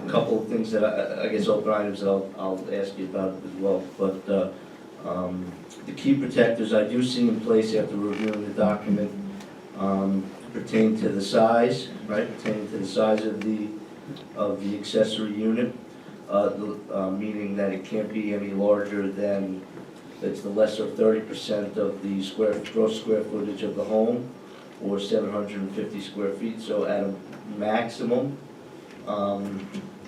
couple of things that I guess open items that I'll ask you about as well. But the key protectors I do see in place after reviewing the document pertain to the size, right? Pertain to the size of the accessory unit, meaning that it can't be any larger than it's the lesser of 30% of the gross square footage of the home, or 750 square feet. So at a maximum,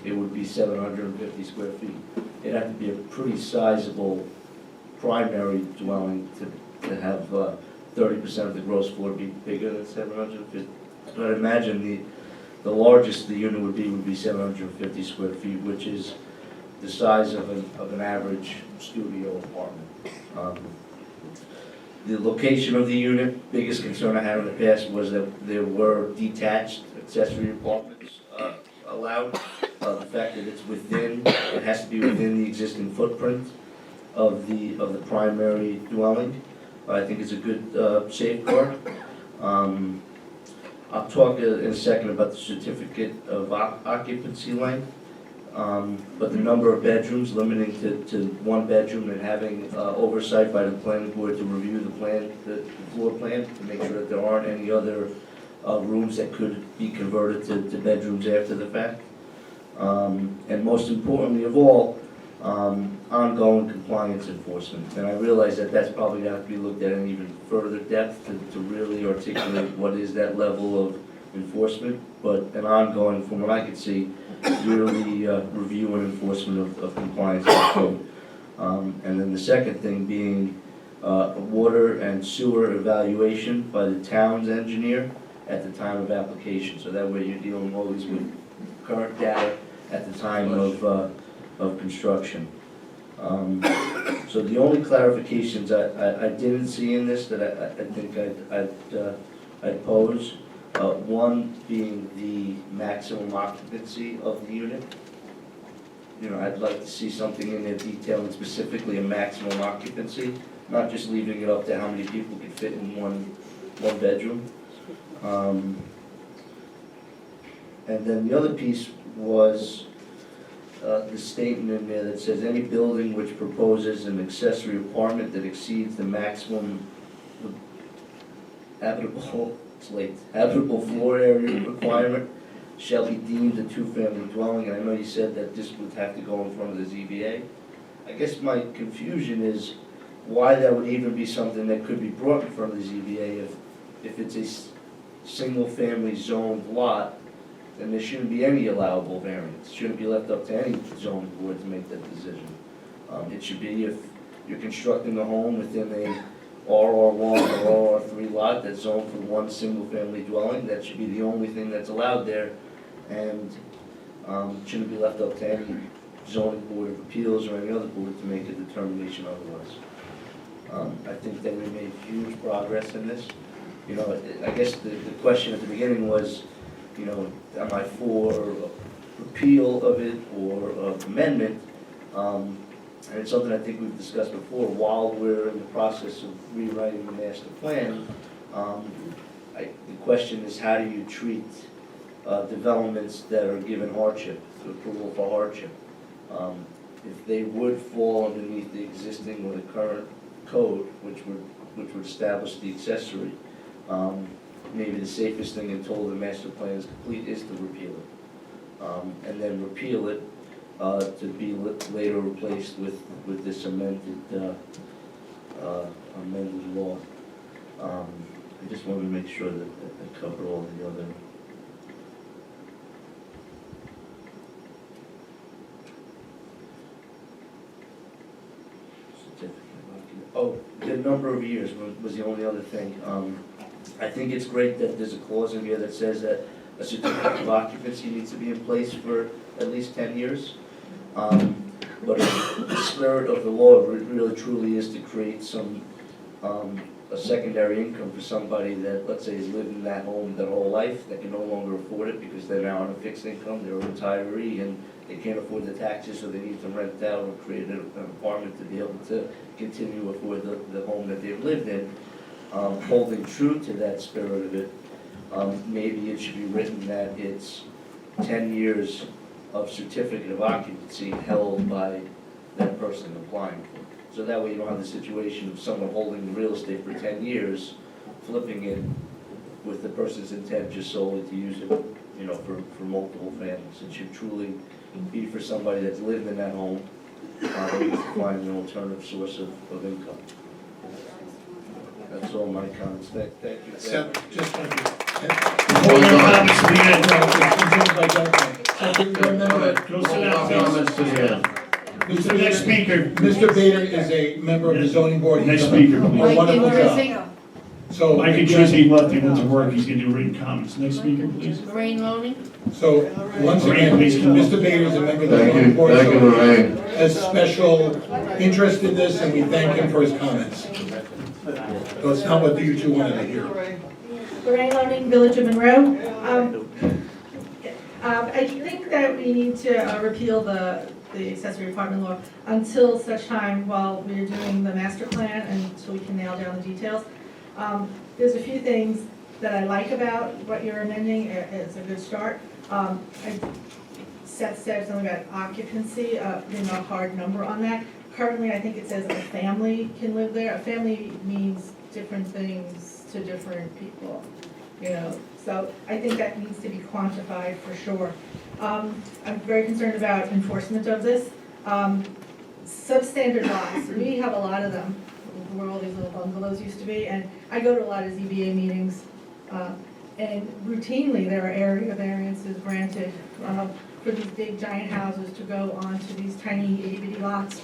it would be 750 square feet. It'd have to be a pretty sizable primary dwelling to have 30% of the gross floor be bigger than 750. But I'd imagine The largest the unit would be 750 square feet, which is the size of an average studio apartment. The location of the unit, biggest concern I had in the past was that there were detached accessory apartments allowed. The fact that it's within, it has to be within the existing footprint of the primary dwelling, I think is a good safeguard. I'll talk in a second about the certificate of occupancy length. But the number of bedrooms, limiting to one bedroom and having oversight by the planning board to review the plan, the floor plan, to make sure that there aren't any other rooms that could be converted to bedrooms after the fact. And most importantly of all, ongoing compliance enforcement. And I realize that that's probably going to have to be looked at in even further depth to really articulate what is that level of enforcement, but an ongoing, from what I could see, yearly review and enforcement of compliance with the code. And then the second thing being water and sewer evaluation by the town's engineer at the time of application. So that way you're dealing always with current data at the time of construction. So the only clarifications I didn't see in this that I think I'd pose, one being the maximum occupancy of the unit. You know, I'd like to see something in there detailing specifically a maximum occupancy, not just leaving it up to how many people can fit in one bedroom. And then the other piece was the statement in there that says any building which proposes an accessory apartment that exceeds the maximum habitable floor area requirement shall be deemed a two-family dwelling. And I know you said that this would have to go in front of the ZBA. I guess my confusion is why that would even be something that could be brought in front of the ZBA if it's a single-family zoned lot, then there shouldn't be any allowable variance. It shouldn't be left up to any zoning board to make that decision. It should be if you're constructing a home within a RR1 or RR3 lot that's zoned for one single-family dwelling, that should be the only thing that's allowed there, and shouldn't be left up to any zoning board of appeals or any other board to make a determination otherwise. I think that we made huge progress in this. You know, I guess the question at the beginning was, you know, am I for repeal of it or amendment? And it's something I think we've discussed before. While we're in the process of rewriting the master plan, the question is, how do you treat developments that are given hardship, approval for hardship? If they would fall underneath the existing or the current code, which would establish the accessory, maybe the safest thing until the master plan is complete is to repeal it. And then repeal it to be later replaced with this amended law. I just wanted to make sure that I cover all the other. Oh, the number of years was the only other thing. I think it's great that there's a clause in here that says that a certificate of occupancy needs to be in place for at least 10 years. But the spirit of the law really truly is to create some, a secondary income for somebody that, let's say, has lived in that home their whole life, that can no longer afford it because they're now on a fixed income, they're a retiree, and they can't afford the taxes, so they need to rent out or create an apartment to be able to continue to afford the home that they've lived in. Holding true to that spirit of it, maybe it should be written that it's 10 years of certificate of occupancy held by that person applying for it. So that way you don't have the situation of someone holding the real estate for 10 years, flipping it with the person's intent just solely to use it, you know, for multiple families. It should truly be for somebody that's lived in that home, to find an alternative source of income. That's all my comments. Thank you. So, just thank you. Before we go comments to the end, Go sit down, comments to the end. Mr. Next speaker. Mr. Bader is a member of the zoning board. Next He's done speaker, please. a wonderful Mike, job. So. Mike and Tracy left, he went to work, he's gonna do written comments. Next speaker, please. Lorraine Loney? So, once again, Mr. Bader is a member of the Thank zoning you, board, thank you, so Lorraine. he has special interest in this, and we thank him for his comments. So it's not what you two wanted to hear. Lorraine Loning, Village of Monroe. I think that we need to repeal the accessory apartment law until such time while we're doing the master plan and so we can nail down the details. There's a few things that I like about what you're amending. It's a good start. Seth said something about occupancy, a hard number on that. Currently, I think it says a family can live there. A family means different things to different people, So I think that needs to be quantified for sure. I'm very concerned about enforcement of this. Substandard lots, we have a lot of them, where all these little bungalows used to be, and I go to a lot of ZBA meetings, and routinely there are area variances granted for these big giant houses to go onto these tiny itty-bitty lots,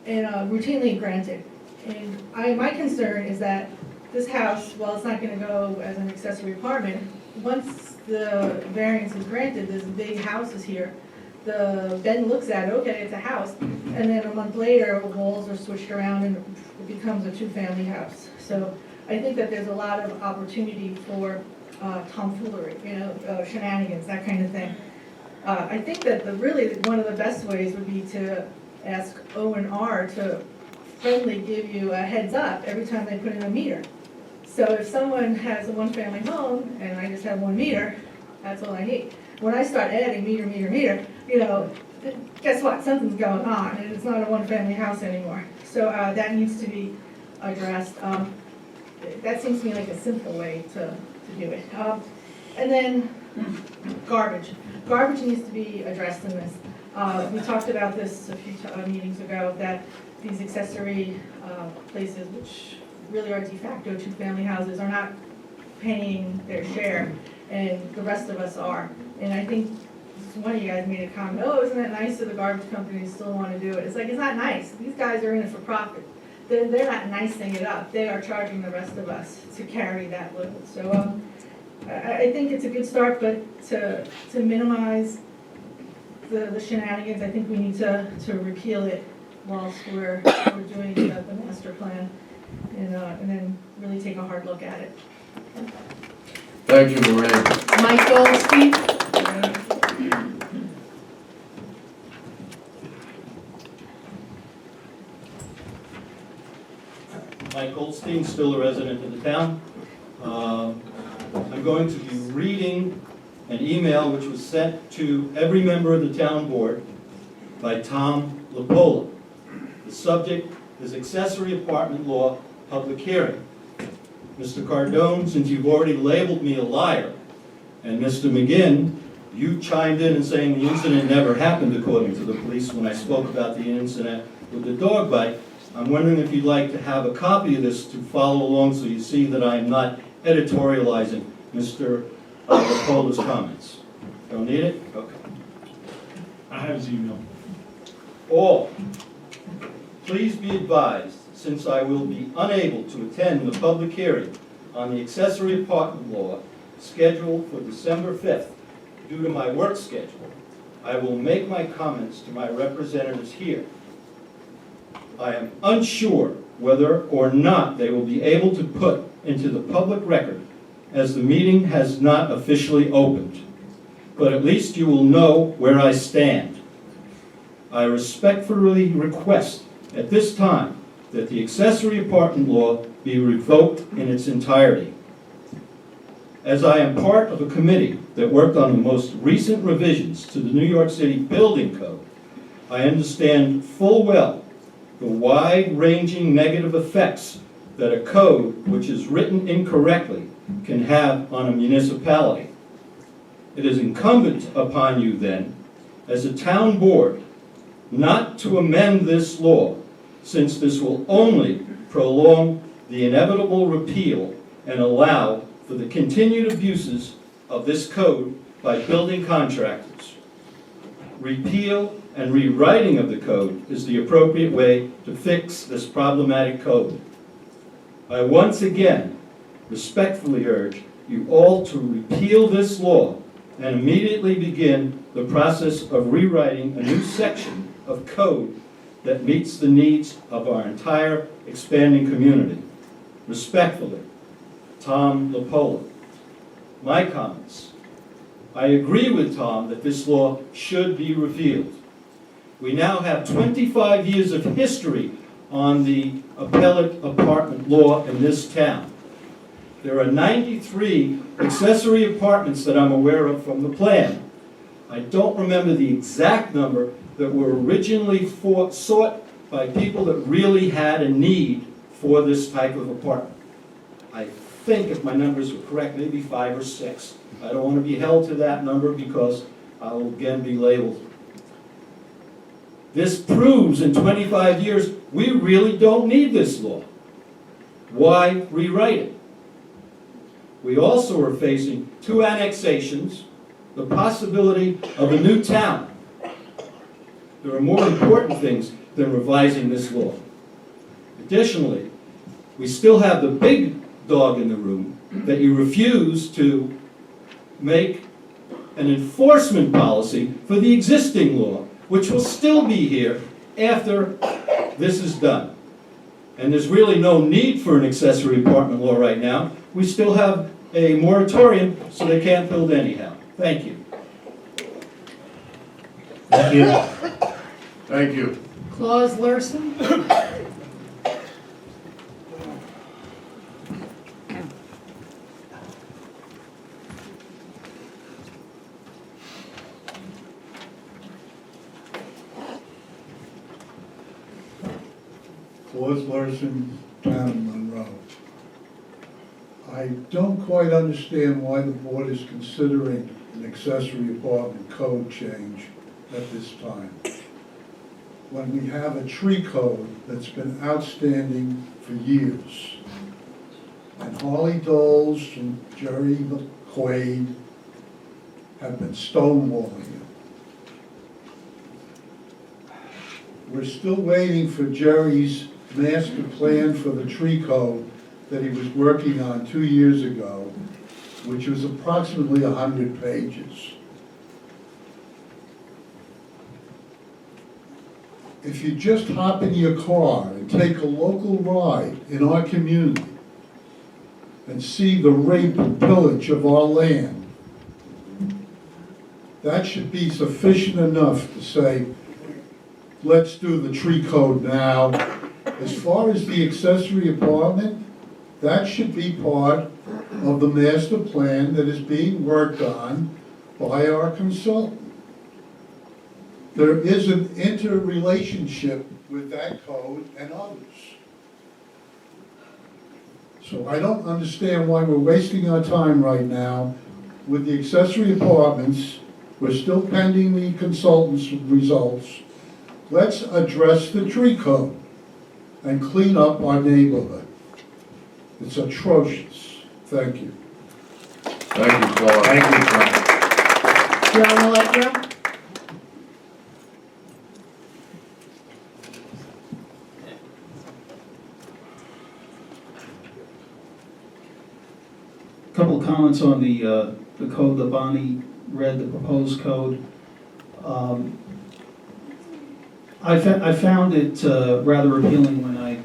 and routinely granted. And my concern is that this house, while it's not going to go as an accessory apartment, once the variance is granted, this big house is here, Ben looks at it, okay, it's a house, and then a month later, walls are switched around and it becomes a two-family house. So I think that there's a lot of opportunity for tomfoolery, shenanigans, that kind of thing. I think that really one of the best ways would be to ask O&R to friendly give you a heads up every time they put in a meter. So if someone has a one-family home and I just have 1 meter, that's all I need. When I start adding meter, guess what? Something's going on, and it's not a one-family house anymore. So that needs to be addressed. That seems to me like a simple way to do it. And then garbage. Garbage needs to be addressed in this. We talked about this a few meetings ago, that these accessory places, which really are de facto two-family houses, are not paying their share, and the rest of us are. And I think one of you guys made a comment, oh, isn't it nice that the garbage companies still want to do it? It's like, it's not nice. These guys are in it for profit. They're not nicing it up. They are charging the rest of us to carry that load. So I think it's a good start, but to minimize the shenanigans, I think we need to repeal it whilst we're doing the master plan, and then really take a hard look at it. Thank you, Lorraine. Mike Goldstein? Mike Goldstein, still a resident of the town. I'm going to be reading an email which was sent to every member of the town board by Tom Lapola. The subject is accessory apartment law public hearing. Mr. Cardone, since you've already labeled me a liar, and Mr. McGinn, you chimed in and saying the incident never happened according to the police when I spoke about the incident with the dog bite. I'm wondering if you'd like to have a copy of this to follow along so you see that I am not editorializing Mr. Lapola's comments. Don't need it? Okay. I have his email. All, please be advised, since I will be unable to attend the public hearing on the accessory apartment law scheduled for December 5th due to my work schedule, I will make my comments to my representatives here. I am unsure whether or not they will be able to put into the public record, as the meeting has not officially opened. But at least you will know where I stand. I respectfully request at this time that the accessory apartment law be revoked in its entirety. As I am part of a committee that worked on the most recent revisions to the New York City Building Code, I understand full well the wide-ranging negative effects that a code which is written incorrectly can have on a municipality. It is incumbent upon you then, as a town board, not to amend this law, since this will only prolong the inevitable repeal and allow for the continued abuses of this code by building contractors. Repeal and rewriting of the code is the appropriate way to fix this problematic code. I once again respectfully urge you all to repeal this law and immediately begin the process of rewriting a new section of code that meets the needs of our entire expanding community. Respectfully, Tom LaPola. My comments. I agree with Tom that this law should be repealed. We now have 25 years of history on the appellate apartment law in this town. There are 93 accessory apartments that I'm aware of from the plan. I don't remember the exact number that were originally sought by people that really had a need for this type of apartment. I think, if my numbers are correct, maybe 5 or 6. I don't want to be held to that number because I will again be labeled. This proves in 25 years we really don't need this law. Why rewrite it? We also are facing 2 annexations, the possibility of a new town. There are more important things than revising this law. Additionally, we still have the big dog in the room that you refuse to make an enforcement policy for the existing law, which will still be here after this is done. And there's really no need for an accessory apartment law right now. We still have a moratorium, so they can't build anyhow. Thank you. Thank you. Thank you. Claus Larson? Claus Larson, Town of Monroe. I don't quite understand why the board is considering an accessory apartment code change at this time, when we have a tree code that's been outstanding for years. And Harley Doles and Jerry McQuaid have been stonewalling it. We're still waiting for Jerry's master plan for the tree code that he was working on 2 years ago, which was approximately 100 pages. If you just hop in your car and take a local ride in our community and see the rape and pillage of our land, that should be sufficient enough to say, let's do the tree code now. As far as the accessory apartment, that should be part of the master plan that is being worked on by our consultant. There is an interrelationship with that code and others. So I don't understand why we're wasting our time right now with the accessory apartments. We're still pending the consultant's results. Let's address the tree code and clean up our neighborhood. It's atrocious. Thank you. Thank you, Claude. Thank you, Claude. John Electra? Couple of comments on the code that Bonnie read, the proposed code. I found it rather appealing when I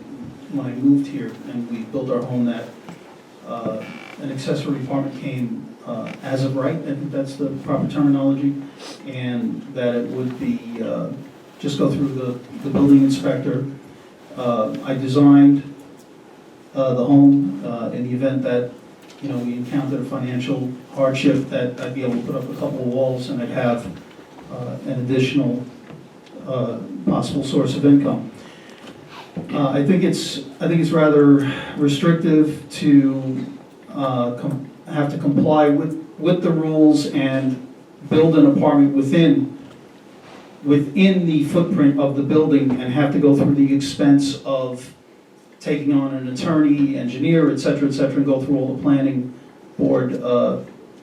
moved here and we built our home that an accessory apartment came as of right. I think that's the proper terminology, and that it would be just go through the building inspector. I designed the home in the event that we encountered a financial hardship, that I'd be able to put up a couple of walls and I'd have an additional possible source of income. I think it's rather restrictive to have to comply with the rules and build an apartment within the footprint of the building and have to go through the expense of taking on an attorney, engineer, et cetera, and go through all the planning board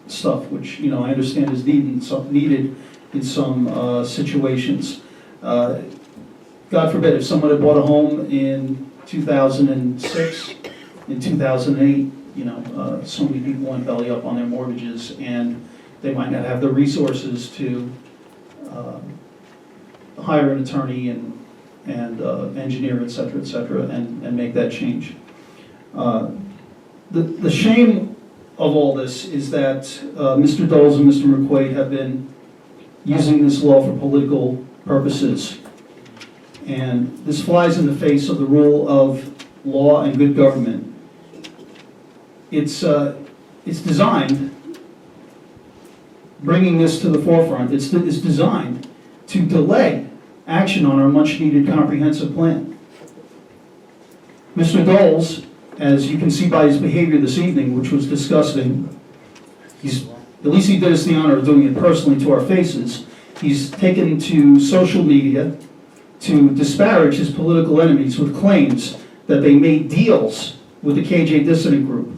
stuff, which I understand is needed in some situations. God forbid, if someone had bought a home in 2006, in 2008, so many people want belly up on their mortgages, and they might not have the resources to hire an attorney and engineer, et cetera, and make that change. The shame of all this is that Mr. Doles and Mr. McQuaid have been using this law for political purposes. And this flies in the face of the rule of law and good government. It's designed, bringing this to the forefront, it's designed to delay action on our much-needed comprehensive plan. Mr. Doles, as you can see by his behavior this evening, which was disgusting, at least he did us the honor of doing it personally to our faces. He's taken to social media to disparage his political enemies with claims that they made deals with the KJ dissident group,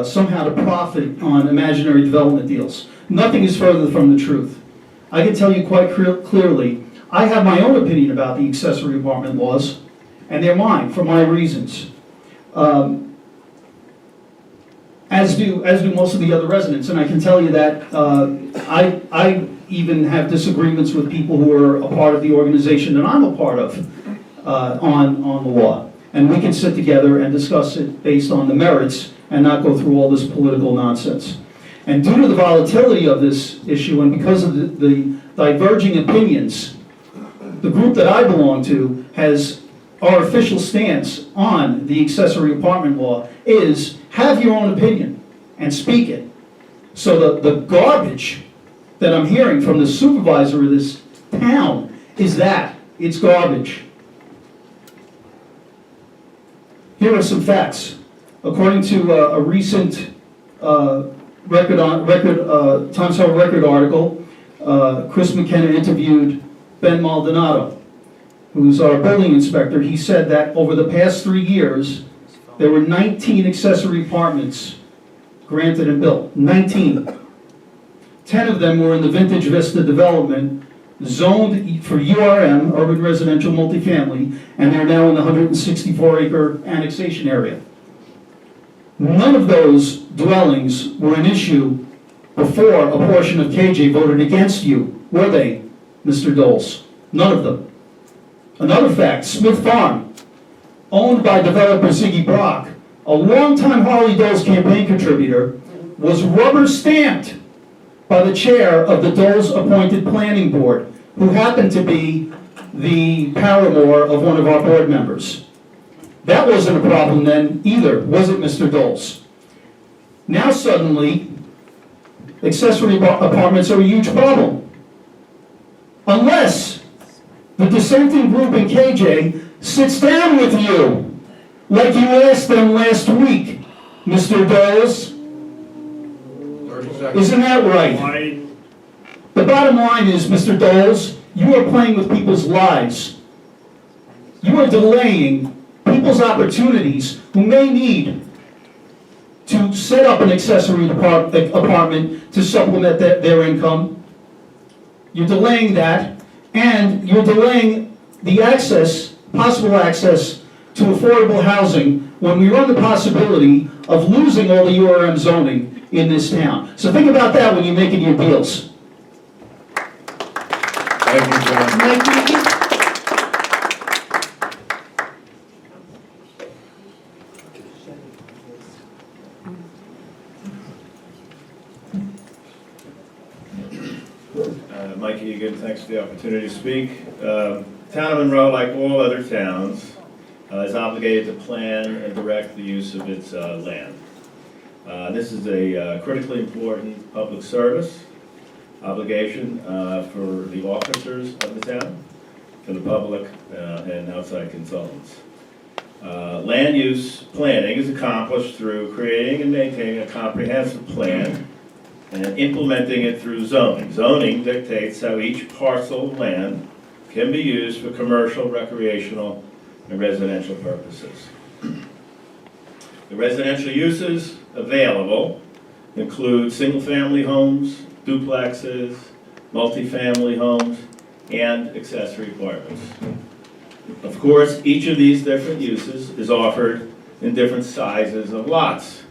somehow to profit on imaginary development deals. Nothing is further from the truth. I can tell you quite clearly, I have my own opinion about the accessory apartment laws, and they're mine for my reasons. As do most of the other residents, and I can tell you that I even have disagreements with people who are a part of the organization that I'm a part of on the law. And we can sit together and discuss it based on the merits and not go through all this political nonsense. And due to the volatility of this issue and because of the diverging opinions, the group that I belong to has our official stance on the accessory apartment law is have your own opinion and speak it. So the garbage that I'm hearing from the supervisor of this town is that it's garbage. Here are some facts. According to a recent Times Herald Record article, Chris McKenna interviewed Ben Maldonado, who's our building inspector. He said that over the past 3 years, there were 19 accessory apartments granted and built. 19. 10 of them were in the Vintage Vista development, zoned for URM, urban residential multifamily, and they're now in the 164-acre annexation area. None of those dwellings were an issue before a portion of KJ voted against you, were they, Mr. Doles? None of them. Another fact, Smith Farm, owned by developer Ziggy Brock, a longtime Harley Doles campaign contributor, was rubber stamped by the chair of the Doles-appointed planning board, who happened to be the paramour of one of our board members. That wasn't a problem then either, was it, Mr. Doles? Now suddenly, accessory apartments are a huge problem. Unless the dissenting group in KJ sits down with you, like you asked them last week, Mr. Doles. 30 seconds. Isn't that right? The bottom line is, Mr. Doles, you are playing with people's lives. You are delaying people's opportunities who may need to set up an accessory apartment to supplement their income. You're delaying that, and you're delaying the possible access to affordable housing when we run the possibility of losing all the URM zoning in this town. So think about that when you're making your deals. Thank you, John. Mike Egan, thanks for the opportunity to speak. Town of Monroe, like all other towns, is obligated to plan and direct the use of its land. This is a critically important public service obligation for the officers of the town, for the public, and outside consultants. Land use planning is accomplished through creating and maintaining a comprehensive plan and implementing it through zoning. Zoning dictates how each parcel of land can be used for commercial, recreational, and residential purposes. The residential uses available include single-family homes, duplexes, multifamily homes, and accessory apartments. Of course, each of these different uses is offered in different sizes of lots.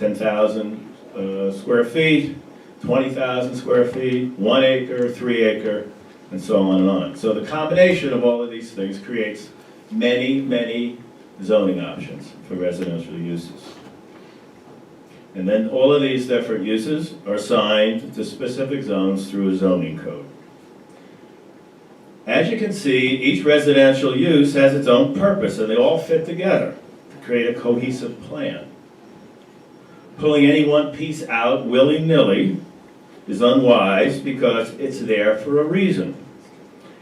10,000 square feet, 20,000 square feet, 1 acre, 3 acre, and so on and on. So the combination of all of these things creates many, many zoning options for residential uses. And then all of these different uses are assigned to specific zones through a zoning code. As you can see, each residential use has its own purpose, and they all fit together to create a cohesive plan. Pulling any one piece out willy-nilly is unwise because it's there for a reason,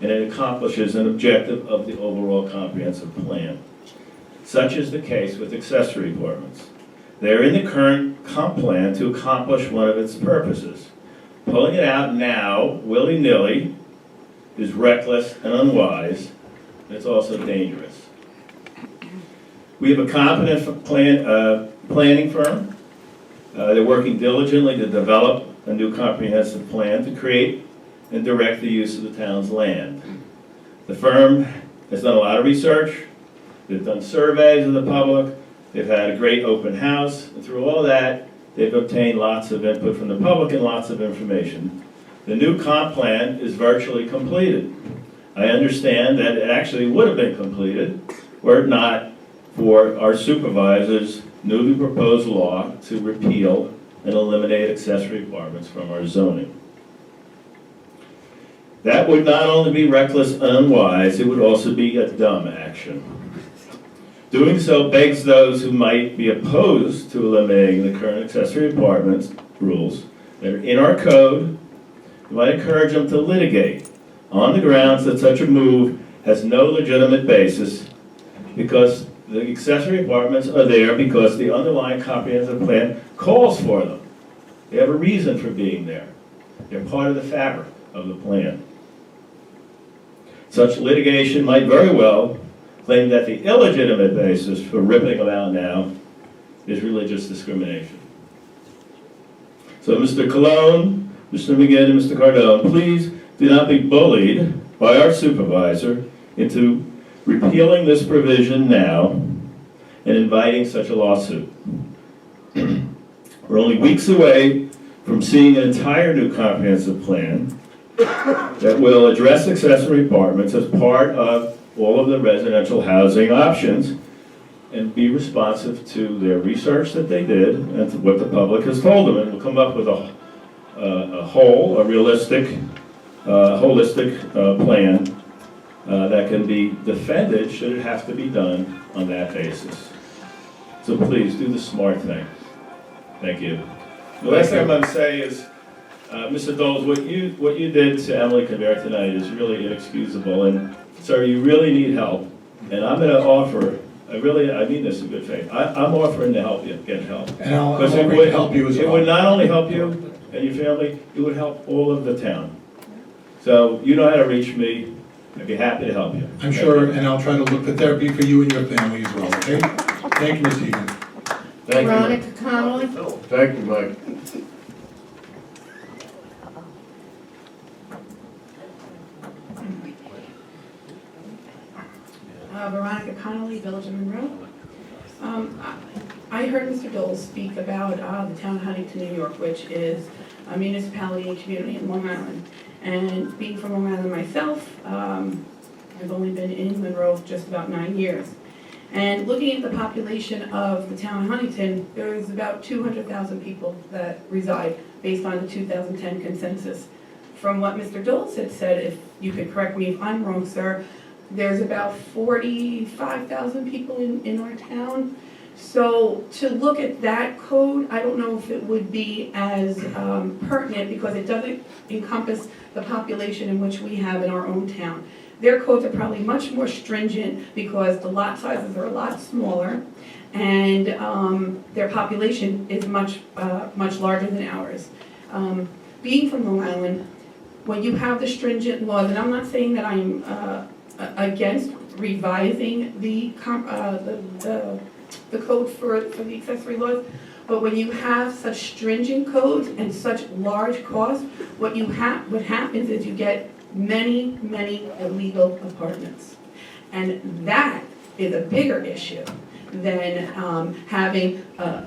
and it accomplishes an objective of the overall comprehensive plan. Such is the case with accessory apartments. They are in the current comp plan to accomplish one of its purposes. Pulling it out now, willy-nilly, is reckless and unwise, and it's also dangerous. We have a competent planning firm. They're working diligently to develop a new comprehensive plan to create and direct the use of the town's land. The firm has done a lot of research. They've done surveys of the public. They've had a great open house. And through all that, they've obtained lots of input from the public and lots of information. The new comp plan is virtually completed. I understand that it actually would have been completed were it not for our supervisor's newly proposed law to repeal and eliminate accessory apartments from our zoning. That would not only be reckless and unwise, it would also be a dumb action. Doing so begs those who might be opposed to eliminating the current accessory apartments rules that are in our code. You might encourage them to litigate on the grounds that such a move has no legitimate basis because the accessory apartments are there because the underlying comprehensive plan calls for them. They have a reason for being there. They're part of the fabric of the plan. Such litigation might very well claim that the illegitimate basis for ripping them out now is religious discrimination. So Mr. Colon, Mr. McGinn, and Mr. Cardone, please do not be bullied by our supervisor into repealing this provision now and inviting such a lawsuit. We're only weeks away from seeing an entire new comprehensive plan that will address accessory apartments as part of all of the residential housing options and be responsive to their research that they did and to what the public has told them. And we'll come up with a realistic, holistic plan that can be defended should it have to be done on that basis. So please do the smart thing. Thank you. The last thing I'm going to say is, Mr. Doles, what you did to Emily Convert tonight is really inexcusable, and sir, you really need help. And I'm going to offer, I mean this in good faith, I'm offering to help you get help. And I'll agree to help you as well. It would not only help you and your family, it would help all of the town. So you know how to reach me. I'd be happy to help you. I'm sure, and I'll try to look for therapy for you and your family as well, okay? Thank you, Ms. Egan. Thank you. Veronica Connolly? Thank you, Mike. Veronica Connolly, Village of Monroe. I heard Mr. Dole speak about the town of Huntington, New York, which is a municipality and community in Long Island. And being from Long Island myself, I've only been in Monroe just about 9 years. And looking at the population of the town of Huntington, there's about 200,000 people that reside based on the 2010 consensus. From what Mr. Dole had said, if you could correct me if I'm wrong, sir, there's about 45,000 people in our town. So to look at that code, I don't know if it would be as pertinent because it doesn't encompass the population in which we have in our own town. Their codes are probably much more stringent because the lot sizes are a lot smaller and their population is much larger than ours. Being from Long Island, when you have the stringent laws, and I'm not saying that I'm against revising the code for the accessory laws, but when you have such stringent codes and such large costs, what happens is you get many illegal apartments. And that is a bigger issue than having a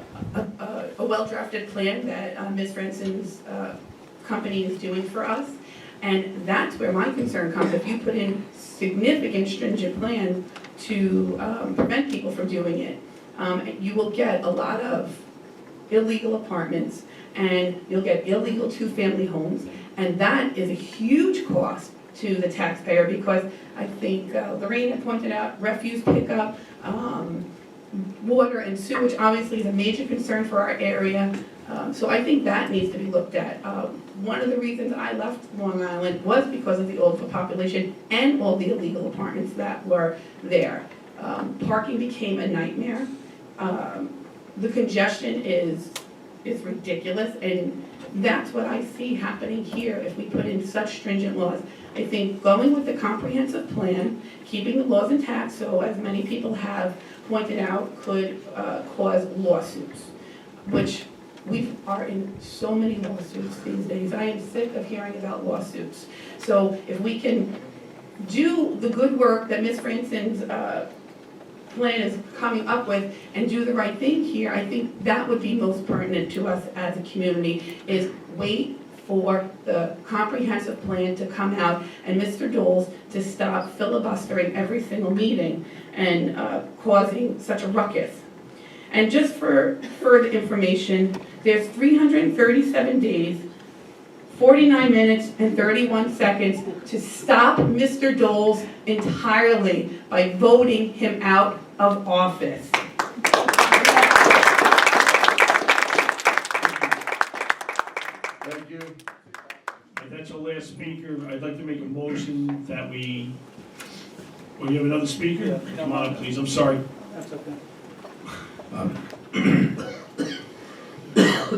well-drafted plan that Ms. Franson's company is doing for us. And that's where my concern comes. If you put in significant stringent plans to prevent people from doing it, you will get a lot of illegal apartments, and you'll get illegal two-family homes, and that is a huge cost to the taxpayer, because I think Lorraine had pointed out refuse pickup, water and sewage obviously is a major concern for our area. So I think that needs to be looked at. One of the reasons I left Long Island was because of the overpopulation and all the illegal apartments that were there. Parking became a nightmare. The congestion is ridiculous, and that's what I see happening here if we put in such stringent laws. I think going with the comprehensive plan, keeping the laws intact, so as many people have pointed out, could cause lawsuits, which we are in so many lawsuits these days. I am sick of hearing about lawsuits. So if we can do the good work that Ms. Franson's plan is coming up with and do the right thing here, I think that would be most pertinent to us as a community, is wait for the comprehensive plan to come out and Mr. Doles to stop filibustering every single meeting and causing such a ruckus. And just for further information, there's 337 days, 49 minutes, and 31 seconds to stop Mr. Doles entirely by voting him out of office. Thank you. If that's our last speaker, I'd like to make a motion that we, well, you have another speaker? Yeah. Come on, please, I'm sorry. That's okay.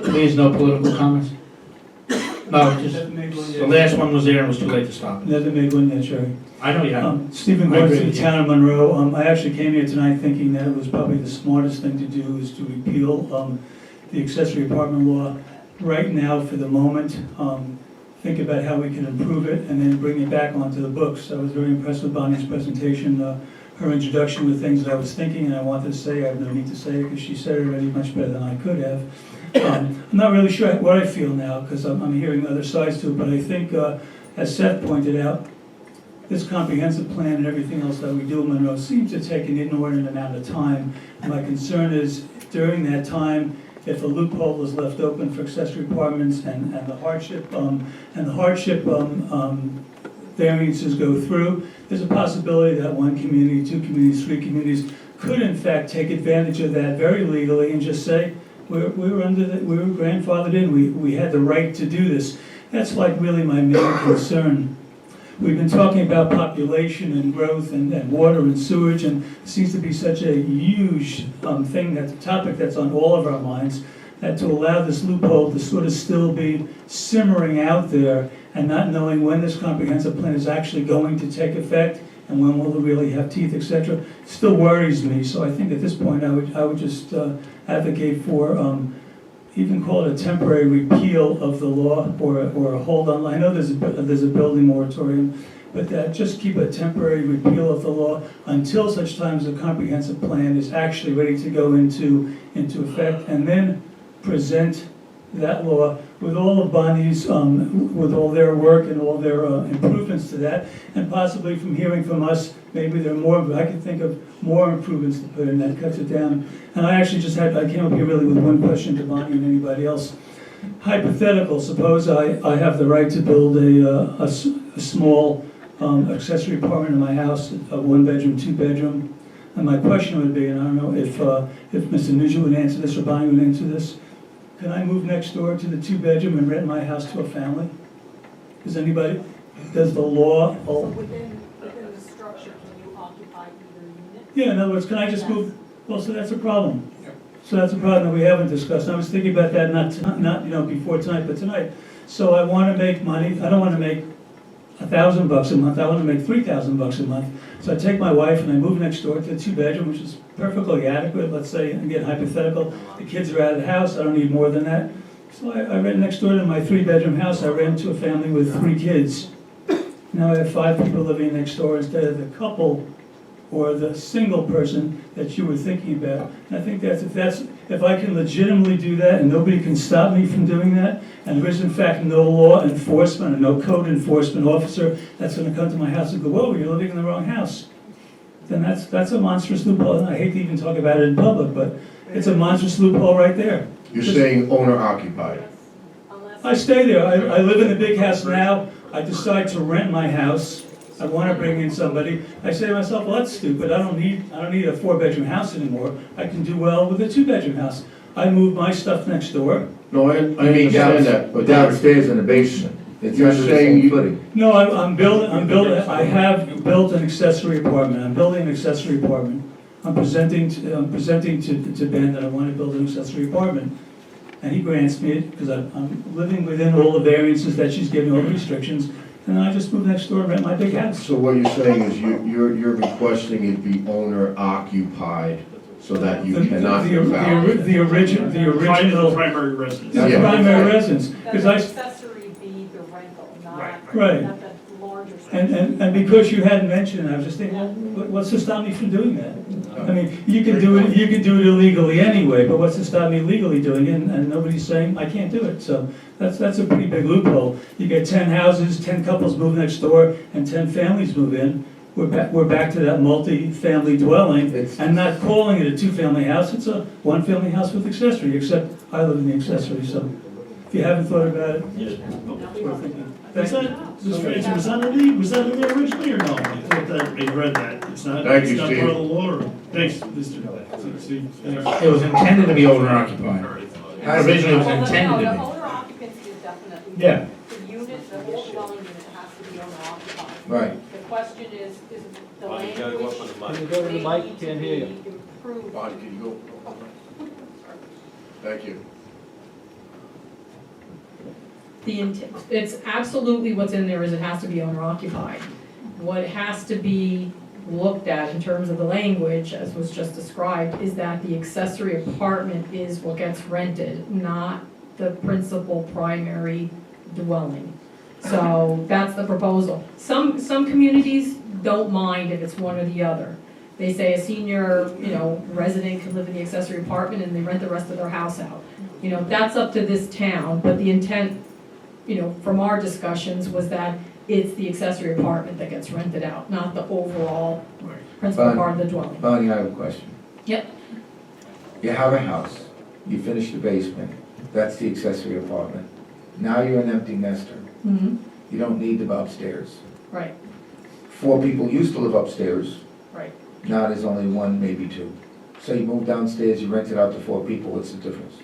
Please, no political comments? No, just, the last one was there and it was too late to stop. Another big one, yeah, Jerry. I know you have. Stephen I Gordon agree from with the you. town of Monroe. I actually came here tonight thinking that it was probably the smartest thing to do is to repeal the accessory apartment law right now for the moment. Think about how we can improve it and then bring it back onto the books. I was very impressed with Bonnie's presentation, her introduction with things that I was thinking and I wanted to say. I have no need to say it because she said it already much better than I could have. I'm not really sure what I feel now because I'm hearing other sides to it, but I think, as Seth pointed out, this comprehensive plan and everything else that we do in Monroe seems to take an inordinate amount of time. And my concern is during that time, if a loophole is left open for accessory apartments and the hardship variances go through, there's a possibility that one community, two communities, three communities could in fact take advantage of that very legally and just say, we were grandfathered in, we had the right to do this. That's like really my main concern. We've been talking about population and growth and water and sewage, and it seems to be such a huge thing, that's a topic that's on all of our minds, that to allow this loophole to sort of still be simmering out there and not knowing when this comprehensive plan is actually going to take effect and when will it really have teeth, etc., still worries me. So I think at this point I would just advocate for even call it a temporary repeal of the law or a hold on. I know there's a building moratorium, but that just keep a temporary repeal of the law until such time as a comprehensive plan is actually ready to go into effect, and then present that law with all of Bonnie's, with all their work and all their improvements to that, and possibly from hearing from us, maybe there are more, I can think of more improvements to put in that cuts it down. And I actually I came up here really with one question to Bonnie and anybody else. Hypothetical, suppose I have the right to build a small accessory apartment in my house, a 1-bedroom, 2-bedroom. And my question would be, and I don't know if Mr. Nugent would answer this or Bonnie would answer this, can I move next door to the 2-bedroom and rent my house to a family? Does the law? So within the structure, can you occupy either unit? Yeah, in other words, can I just move? Well, so that's a problem. So that's a problem that we haven't discussed. I was thinking about that not before tonight, but tonight. So I want to make money. I don't want to make $1,000 a month. I want to make $3,000 a month. So I take my wife and I move next door to the 2-bedroom, which is perfectly adequate. Let's say, again, hypothetical. The kids are out of the house. I don't need more than that. So I rent next door to my 3-bedroom house. I rent to a family with 3 kids. Now I have 5 people living next door instead of the couple or the single person that you were thinking about. And I think if I can legitimately do that and nobody can stop me from doing that, and there is in fact no law enforcement or no code enforcement officer that's gonna come to my house and go, whoa, you're living in the wrong house, then that's a monstrous loophole. And I hate to even talk about it in public, but it's a monstrous loophole right there. You're saying owner occupied? I stay there. I live in a big house now. I decide to rent my house. I want to bring in somebody. I say to myself, well, that's stupid. I don't need a 4-bedroom house anymore. I can do well with a 2-bedroom house. I move my stuff next door. No, I understand that, but Downstairs in the basement. It's You're under the saying same you- footing. No, I'm building, I have built an accessory apartment. I'm building an accessory apartment. I'm presenting to Ben that I want to build an accessory apartment. And he grants me it because I'm living within all the variances that she's giving, all the restrictions. And I just move next door and rent my big house. So what you're saying is you're requesting it be owner occupied so that you cannot move out? The original. Primary residence. That's Yeah. primary residence. That Because the I, accessory be the rental, not, Right. not the larger structure. and because you hadn't mentioned it, I was just thinking, well, what's to stop me from doing that? I mean, you can do it illegally anyway, but what's to stop me legally doing it? And nobody's saying I can't do it. So that's a pretty big loophole. You get 10 houses, 10 couples move next door, and 10 families move in. We're back to that multi-family dwelling, and not calling it a 2-family house. It's a 1-family house with accessory, except I live in the accessory. So if you haven't thought about it, it's worth thinking. Was that in there originally or no? I thought that, I read that. It's not, Thank it's you, not Steve. part of the law. Thanks, Mr. Steve. Thanks. It was intended to be owner occupied. Originally, it was No, intended the to owner occupancy is definitely. Yeah. The unit, the whole dwelling unit has to be owner occupied. Right. The question is the language. Can you go to the mic? Can't hear you. Improved. Bonnie, can you go? Thank you. It's absolutely what's in there is it has to be owner occupied. What has to be looked at in terms of the language, as was just described, is that the accessory apartment is what gets rented, not the principal primary dwelling. So that's the proposal. Some communities don't mind if it's one or the other. They say a senior, resident can live in the accessory apartment and they rent the rest of their house out. That's up to this town, but the intent, from our discussions was that it's the accessory apartment that gets rented out, not the overall principal part of the dwelling. Bonnie, I have a question. Yep. You have a house, you finish the basement, that's the accessory apartment. Now you're an empty nester. Mm-hmm. You don't need the upstairs. Right, 4 people used to live upstairs, right. now there's only 1, maybe 2. So you move downstairs, you rent it out to 4 people, what's the difference?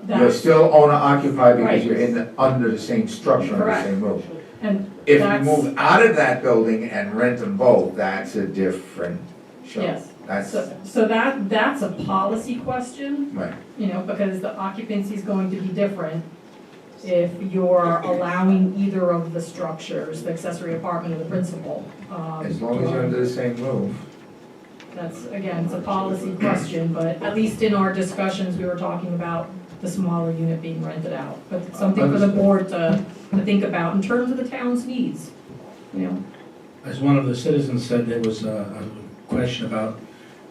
You're still owner occupied because Right. you're under the same structure, under the Correct. same roof. And If you that's- move out of that building and rent them both, that's a different show. Yes. That's, So that's a policy question, right. because the occupancy is going to be different if you're allowing either of the structures, the accessory apartment or the principal. As long as you're under the same roof. That's, again, it's a policy question, but at least in our discussions, we were talking about the smaller unit being rented out. But it's something for the board to think about in terms of the town's needs, As one of the citizens said, there was a question about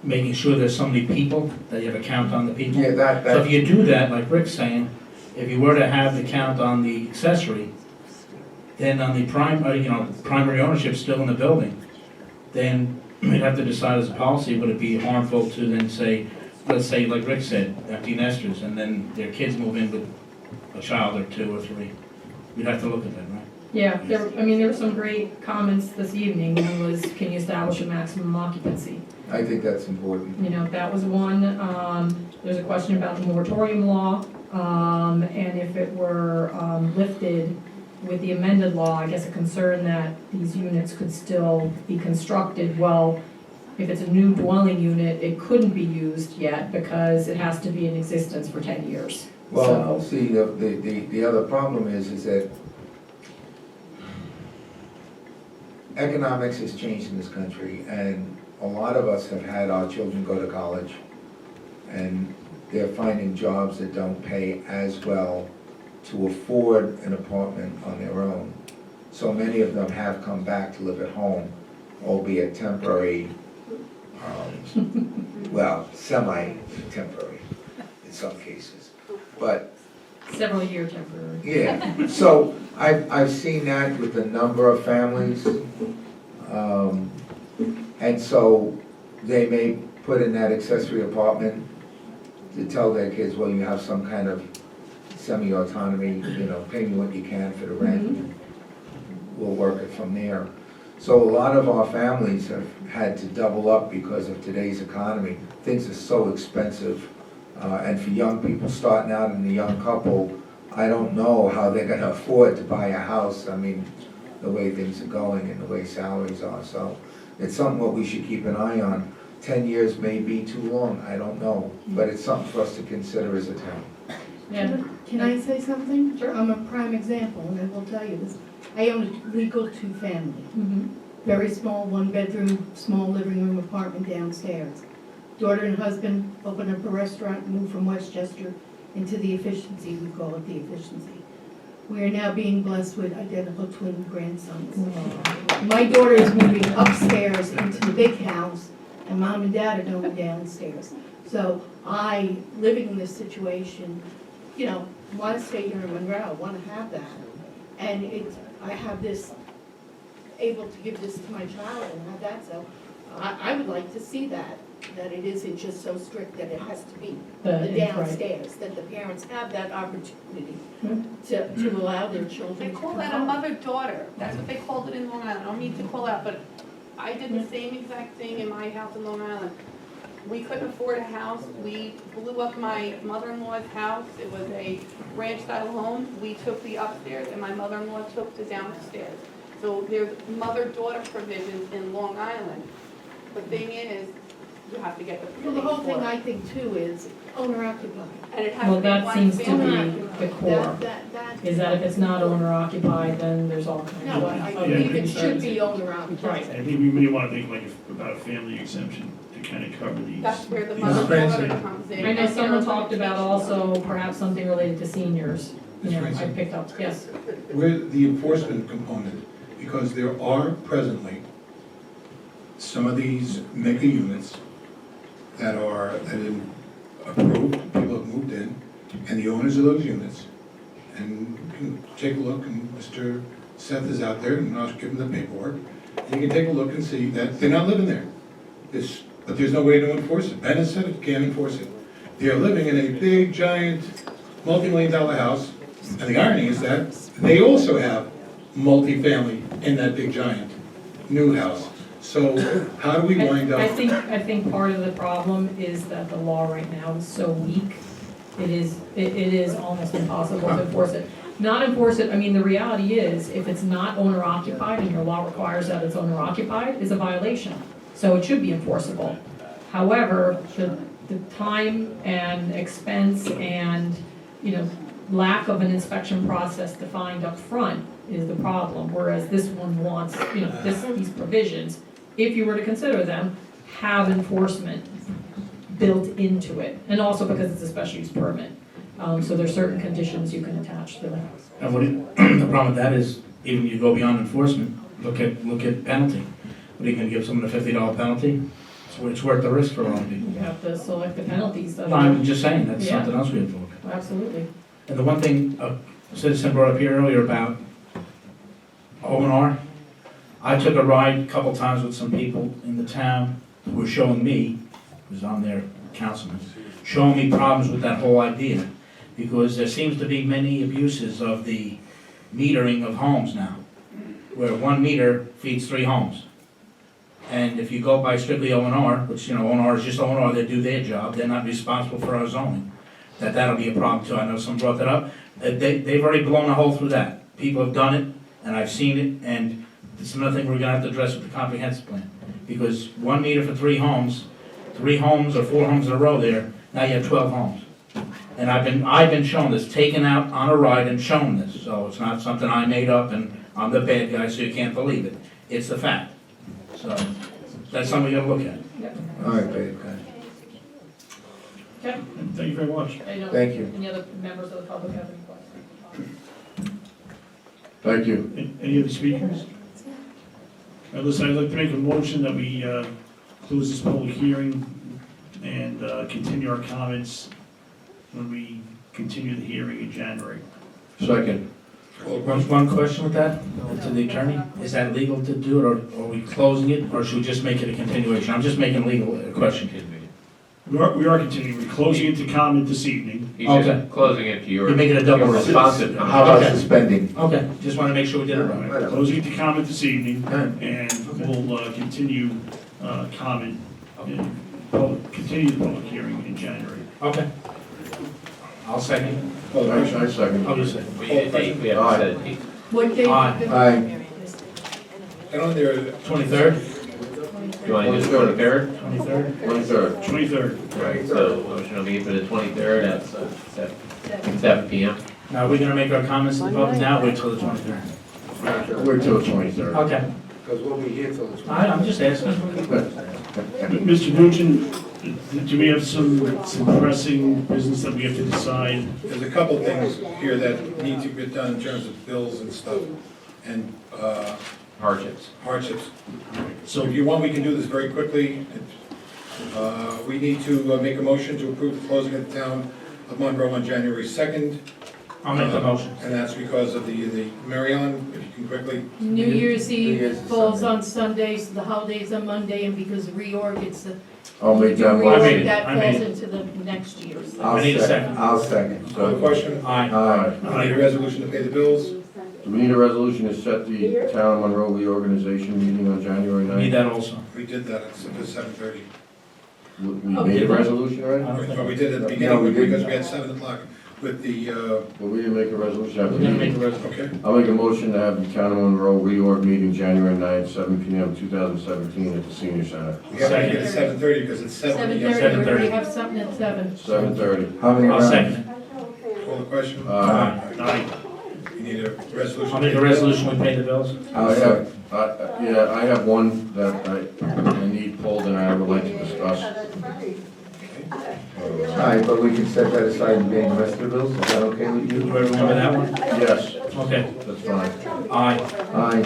making sure there's so many people, that you have a count on the people. Yeah, So if you do that, like Rick's saying, if you were to have the count on the accessory, then on the primary ownership still in the building, then we'd have to decide as a policy, would it be harmful to then say, let's say, like Rick said, empty nesters, and then their kids move in with a child or 2 or 3. We'd have to look at that, right? Yeah, there were some great comments this evening. One was, can you establish a maximum occupancy? I think that's important. That was one. There's a question about the moratorium law, and if it were lifted with the amended law, I guess a concern that these units could still be constructed. Well, if it's a new dwelling unit, it couldn't be used yet because it has to be in existence for 10 years. Well, So- see, the other problem is that economics has changed in this country, and a lot of us have had our children go to college, and they're finding jobs that don't pay as well to afford an apartment on their own. So many of them have come back to live at home, albeit temporary, well, semi-temporary in some cases. But Several year temporary. yeah, so I've seen that with a number of families. And so they may put in that accessory apartment to tell their kids, well, you have some kind of semi-autonomy, pay me what you can for the rent. We'll work it from there. So a lot of our families have had to double up because of today's economy. Things are so expensive. And for young people starting out and a young couple, I don't know how they're gonna afford to buy a house. I mean, the way things are going and the way salaries are. So it's something what we should keep an eye on. 10 years may be too long, I don't know, but it's something for us to consider as a town. Yeah. Can I say something? Sure. I'm a prime example, and I will tell you this. I own a legal two-family. Very small, one-bedroom, small living room apartment downstairs. Daughter and husband opened up a restaurant, moved from Westchester into the Efficiency, we call it the Efficiency. We are now being blessed with identical twin grandsons. My daughter is moving upstairs into the big house, and mom and dad are going downstairs. So I, living in this situation, want to stay here in Monroe, want to have that. And I have this, able to give this to my child and have that, so I would like to see that it isn't just so strict that it has to be the downstairs, that the parents have that opportunity to allow their children They to call come that a home. mother-daughter, that's what they called it in Long Island, I don't mean to call out, but I did the same exact thing in my house in Long Island. We couldn't afford a house, we blew up my mother-in-law's house, it was a ranch-style home, we took the upstairs and my mother-in-law took the downstairs. So there's mother-daughter provisions in Long Island. The thing is, you have to get the Well, the permission whole thing for I it. think too is owner occupied. And it has Well, to be that one seems to family. be the core, is that if it's not owner occupied, then there's all kinds No, of I other believe it concerns. should be owner occupied. I think we may want to think about a family exemption to kind of cover these. That's where the these- mother-daughter comes in. I know And someone there are talked about also perhaps something related to seniors, I picked up, yes. We're the enforcement component, because there are presently some of these mega units that have been approved, people have moved in, and the owners of those units, and you can take a look, and Mr. Seth is out there, and I'll give him the paperwork, and you can take a look and see that they're not living there. But there's no way to enforce it. Ben has said it, can't enforce it. They are living in a big, giant, multi-million-dollar house, and the irony is that they also have multifamily in that big, giant, new house. So how do we wind up? I think part of the problem is that the law right now is so weak, it is almost impossible to enforce it. Not enforce it, I mean, the reality is, if it's not owner occupied and your law requires that it's owner occupied, is a violation. So it should be enforceable. However, the time and expense and, lack of an inspection process defined up front is the problem. Whereas this one wants, these provisions, if you were to consider them, have enforcement built into it. And also because it's a special use permit. So there's certain conditions you can attach to that. And the problem with that is, even you go beyond enforcement, look at penalty. What are you gonna give someone a $50 penalty? It's worth the risk for a lot of people. You have to select the penalties. No, I'm just saying, that's Yeah. something else we have to look at. Absolutely. And the one thing a citizen brought up here earlier about O&R, I took a ride a couple times with some people in the town who were showing me, because I'm their councilman, showing me problems with that whole idea. Because there seems to be many abuses of the metering of homes now, where one meter feeds 3 homes. And if you go by strictly O&R, which, O&R is just O&R, they do their job, they're not responsible for our zoning, that'll be a problem too. I know someone brought that up. They've already blown a hole through that. People have done it, and I've seen it, and it's another thing we're gonna have to address with the comprehensive plan. Because 1 meter for 3 homes, 3 homes or 4 homes in a row there, now you have 12 homes. And I've been shown this, taken out on a ride and shown this, so it's not something I made up and I'm the bad guy, so you can't believe it. It's the fact. So, that's something we gotta look at. All right, babe, Okay. Thank you very much. Thank you. Any other members of the public have any questions? Thank you. Any other speakers? Listen, I'd like to make a motion that we close this public hearing and continue our comments when we continue the hearing in January. Second. One question with that, to the attorney, is that legal to do it, or are we closing it, or should we just make it a continuation? I'm just making a legal question. We are continuing, we're closing it to comment this evening. He's just closing it to your. You're making a double your responsive. How about Okay. suspending? Okay, just want to make sure we did it right. Closing it to comment this evening, and we'll continue comment, and continue the public hearing in January. Okay. I'll second. I second. Oh, you second. We need a date, we haven't set a date. What day? Aye. And on there, 23rd? Do you want to do the 23rd? 23rd? 23rd. 23rd. Right, so motion will be for the 23rd at 7 p.m. Now, are we going to make our comments to the public now, or wait till the 23rd? Wait till the 23rd. Okay. Because we'll be here till the I'm just asking. Mr. Nugent, do we have some pressing business that we have to decide? there's a couple of things here that need to get done in terms of bills and stuff, and Hardships. hardships. So if you want, we can do this very quickly. We need to make a motion to approve the closing of the town of Monroe on January 2nd. I'll make the motion. And that's because of the Marion, if you can quickly. New Year's Eve Year's falls Sunday. on Sundays, the holidays on Monday, and because of reorg, it's the I'll make that I made motion. it. that I made falls it. into the next year. So. I'll I need a second. I'll second. Call the question. Aye. Aye. We need a resolution to pay the bills. Do we need a resolution to set the town of Monroe reorganization meeting on January Need 9th? that also. We did that at 7:30. We made a resolution already? But we did it at the No, beginning we didn't. because we had 7 o'clock with the, But we didn't make a resolution We're after going to the make meeting. a resolution. okay. I'll make a motion to have the town of Monroe reorg meeting January 9th, 7 p.m. 2017 at the senior center. We have to make it at 7:30 because it's 7. 7:30, we 7:30. have something at 7. 7:30. How many I'll rounds? second it. Call the question. Aye. You need a resolution. I'll make a resolution, we pay the bills. I have, I have one that I need pulled and I would like to discuss. All right, but we can set that aside and pay the rest of the bills, is that okay with Do you? I remember that one? Yes, Okay. that's fine. Aye. Aye.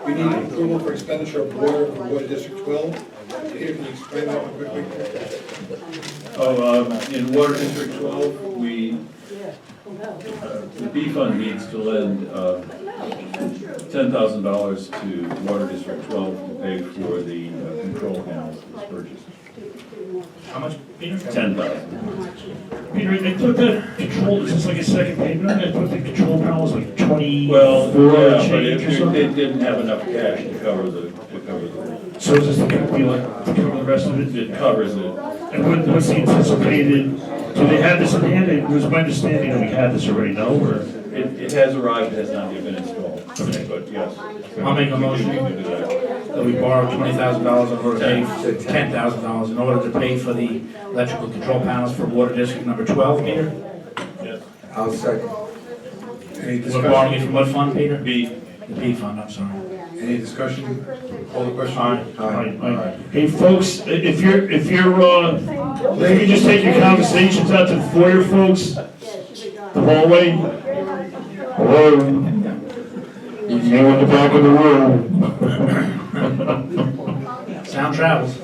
We need approval for expenditure of water for Water District 12. Peter, can you explain that one quickly? In Water District 12, the B fund needs to lend $10,000 to Water District 12 to pay for the control panels that was purchased. How much, Peter? 10,000. Peter, I thought that control, is this like a second payment? I thought the control panel was like 24 Well, yeah, but change or it something? didn't have enough cash to cover the. So is this going to be like, to cover the rest of it? It covers it. And what's the anticipated, do they have this in hand? It was my understanding that we had this already, no? Or? It has arrived, it has not yet been installed. Okay. But yes. I'll make a motion that we borrow $20,000 in order to pay, $10,000 in order to pay for the electrical control panels for Water District number 12, Peter. Yes. I'll second. Any We're borrowing it discussion? from what fund, Peter? B. The B fund, I'm sorry. Any discussion? Call the question. Aye. Hey, folks, if you're, maybe just take your conversations out to the foyer, folks, the hallway. Hello? You go in the back of the room. Sound travels.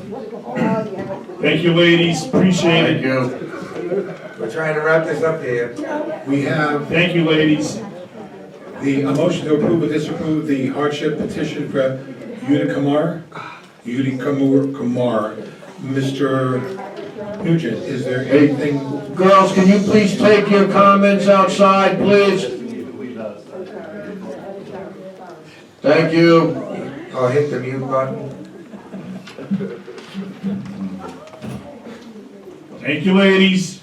Thank you, ladies, appreciate Thank it. you. We're trying to wrap this up here. We have Thank you, ladies. a motion to approve or disapprove the hardship petition for Yudik Kumar. Mr. Nugent, is there anything? Girls, can you please take your comments outside, please? Thank you. Oh, hit the mute button. Thank you, ladies.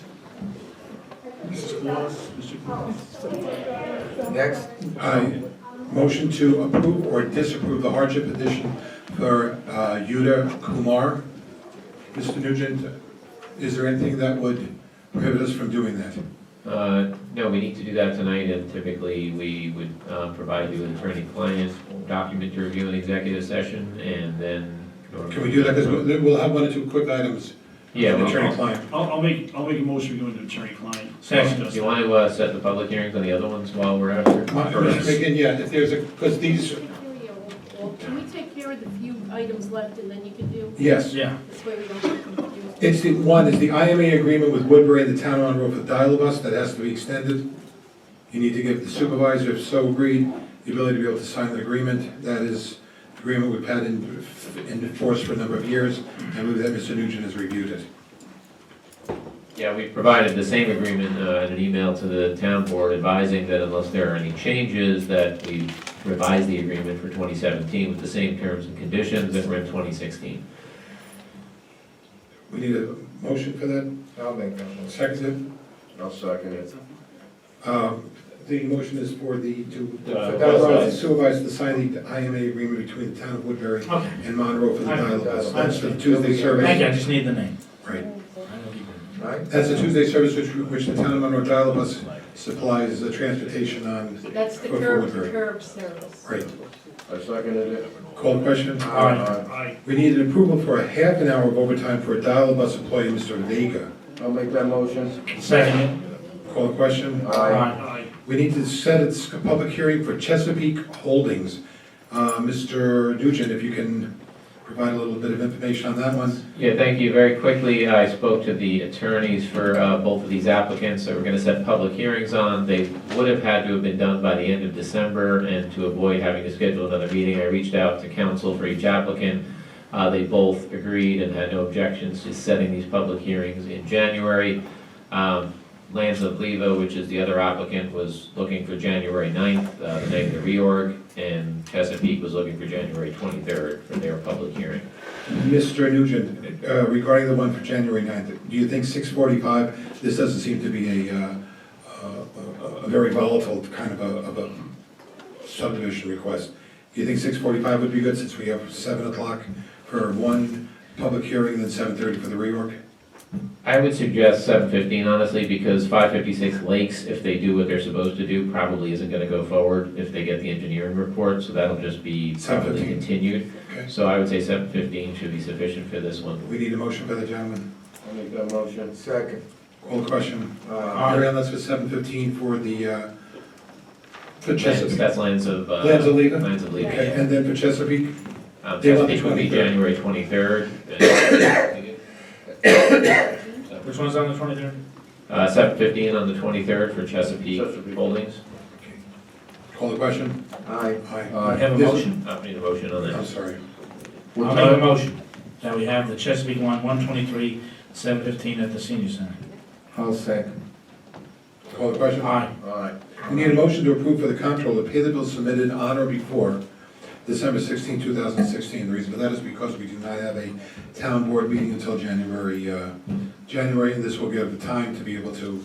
Mrs. Claus, Mr. Claus. Next. Motion to approve or disapprove the hardship petition for Yuda Kumar. Mr. Nugent, is there anything that would prohibit us from doing that? No, we need to do that tonight, and typically we would provide you with attorney-client document to review in executive session, and then. Can we do that? Because we'll have one or two quick items. Yeah, well, Attorney-client. I'll make a motion to go into attorney-client. Do you want to set the public hearings on the other ones while we're out here? Mr. McGinn, yeah, if there's because these, Well, can we take care of the items left and then you can do? Yes. Yeah. This way we don't get confused. It's the IMA agreement with Woodbury and the town of Monroe for dial-a-bus that has to be extended. You need to give the supervisor, if so agreed, the ability to be able to sign the agreement. That is the agreement we've had in force for a number of years, and I believe that Mr. Nugent has reviewed it. Yeah, we provided the same agreement in an email to the town board advising that unless there are any changes, that we revise the agreement for 2017 with the same terms and conditions that were in 2016. We need a motion for that? I'll make that motion. Seconded? I'll second it. The motion is for the Supervisor. supervisor to sign the IMA agreement between the town of Woodbury Okay. and Monroe for the dial-a-bus. That's the Thank Tuesday service. you, I just need the name. Right. Right? That's a Tuesday service which the town of Monroe dial-a-bus supplies the transportation on. That's the for curb Woodbury. service. Right. I seconded it. Call the question? Aye. We need an approval for a half an hour of overtime for a dial-a-bus employee, Mr. Vega. I'll make that motion. Second. Call the question? Aye. We need to set a public hearing for Chesapeake Holdings. Mr. Nugent, if you can provide a little bit of information on that one. Yeah, thank you. Very quickly, I spoke to the attorneys for both of these applicants that we're going to set public hearings on. They would have had to have been done by the end of December, and to avoid having to schedule another meeting, I reached out to counsel for each applicant. They both agreed and had no objections to setting these public hearings in January. Lands of Levo, which is the other applicant, was looking for January 9th, the night of the reorg, and Chesapeake was looking for January 23rd for their public hearing. Mr. Nugent, regarding the one for January 9th, do you think 6:45, this doesn't seem to be a very volatile kind of a subdivision request. Do you think 6:45 would be good, since we have 7 o'clock for one public hearing and then 7:30 for the reorg? I would suggest 7:15, honestly, because 556 Lakes, if they do what they're supposed to do, probably isn't gonna go forward if they get the engineering report, so that'll just be probably 7:15. continued. Okay. So I would say 7:15 should be sufficient for this one. We need a motion for the gentleman. I'll make that motion. Second. Call the question. Aye. Mary Ellen, that's for 7:15 for Chesapeake. That's Lands of Lands of Levo? Lands of Levo. Okay, and then for Chesapeake? Chesapeake would be January 23rd. Which one's on the 23rd? 7:15 on the 23rd for Chesapeake Holdings. Call the question? Aye. Aye. Have a motion? I need a motion on I'm that. sorry. I'll make a motion that we have the Chesapeake one, 123, 7:15 at the senior center. I'll second. Call the question? Aye. Aye. We need a motion to approve for the comptroller to pay the bills submitted on or before December 16, 2016. The reason for that is because we do not have a town board meeting until January, and this will give the time to be able to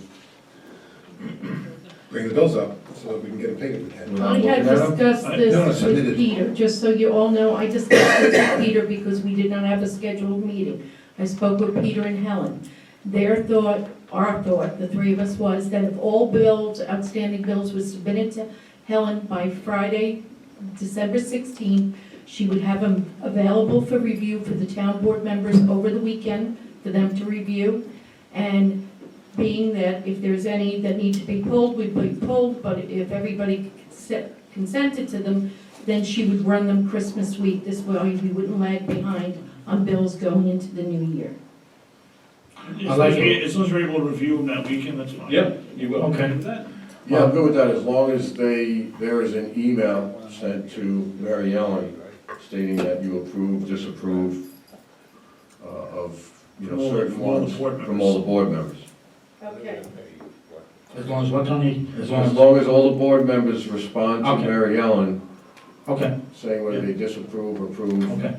bring the bills up so that we can get them paid if we can. I had discussed No, this submitted. with Peter, just so you all know, I discussed this with Peter because we did not have a scheduled meeting. I spoke with Peter and Helen. Their thought, our thought, the three of us, was that if all bills, outstanding bills, was submitted to Helen by Friday, December 16th, she would have them available for review for the town board members over the weekend for them to review. And being that if there's any that need to be pulled, we'd be pulled, but if everybody consented to them, then she would run them Christmas week. This way we wouldn't lag behind on bills going into the new year. As long as we're able to review them that weekend, that's fine. Yep, you will. Okay. Yeah, I'm good with that, as long as there is an email sent to Mary Ellen stating that you approve, disapprove of, certain From all the ones board members. from all the board members. Okay. As long as what, Tony? As long as all the board members respond to Okay. Mary Ellen Okay, saying whether they disapprove, approve. okay.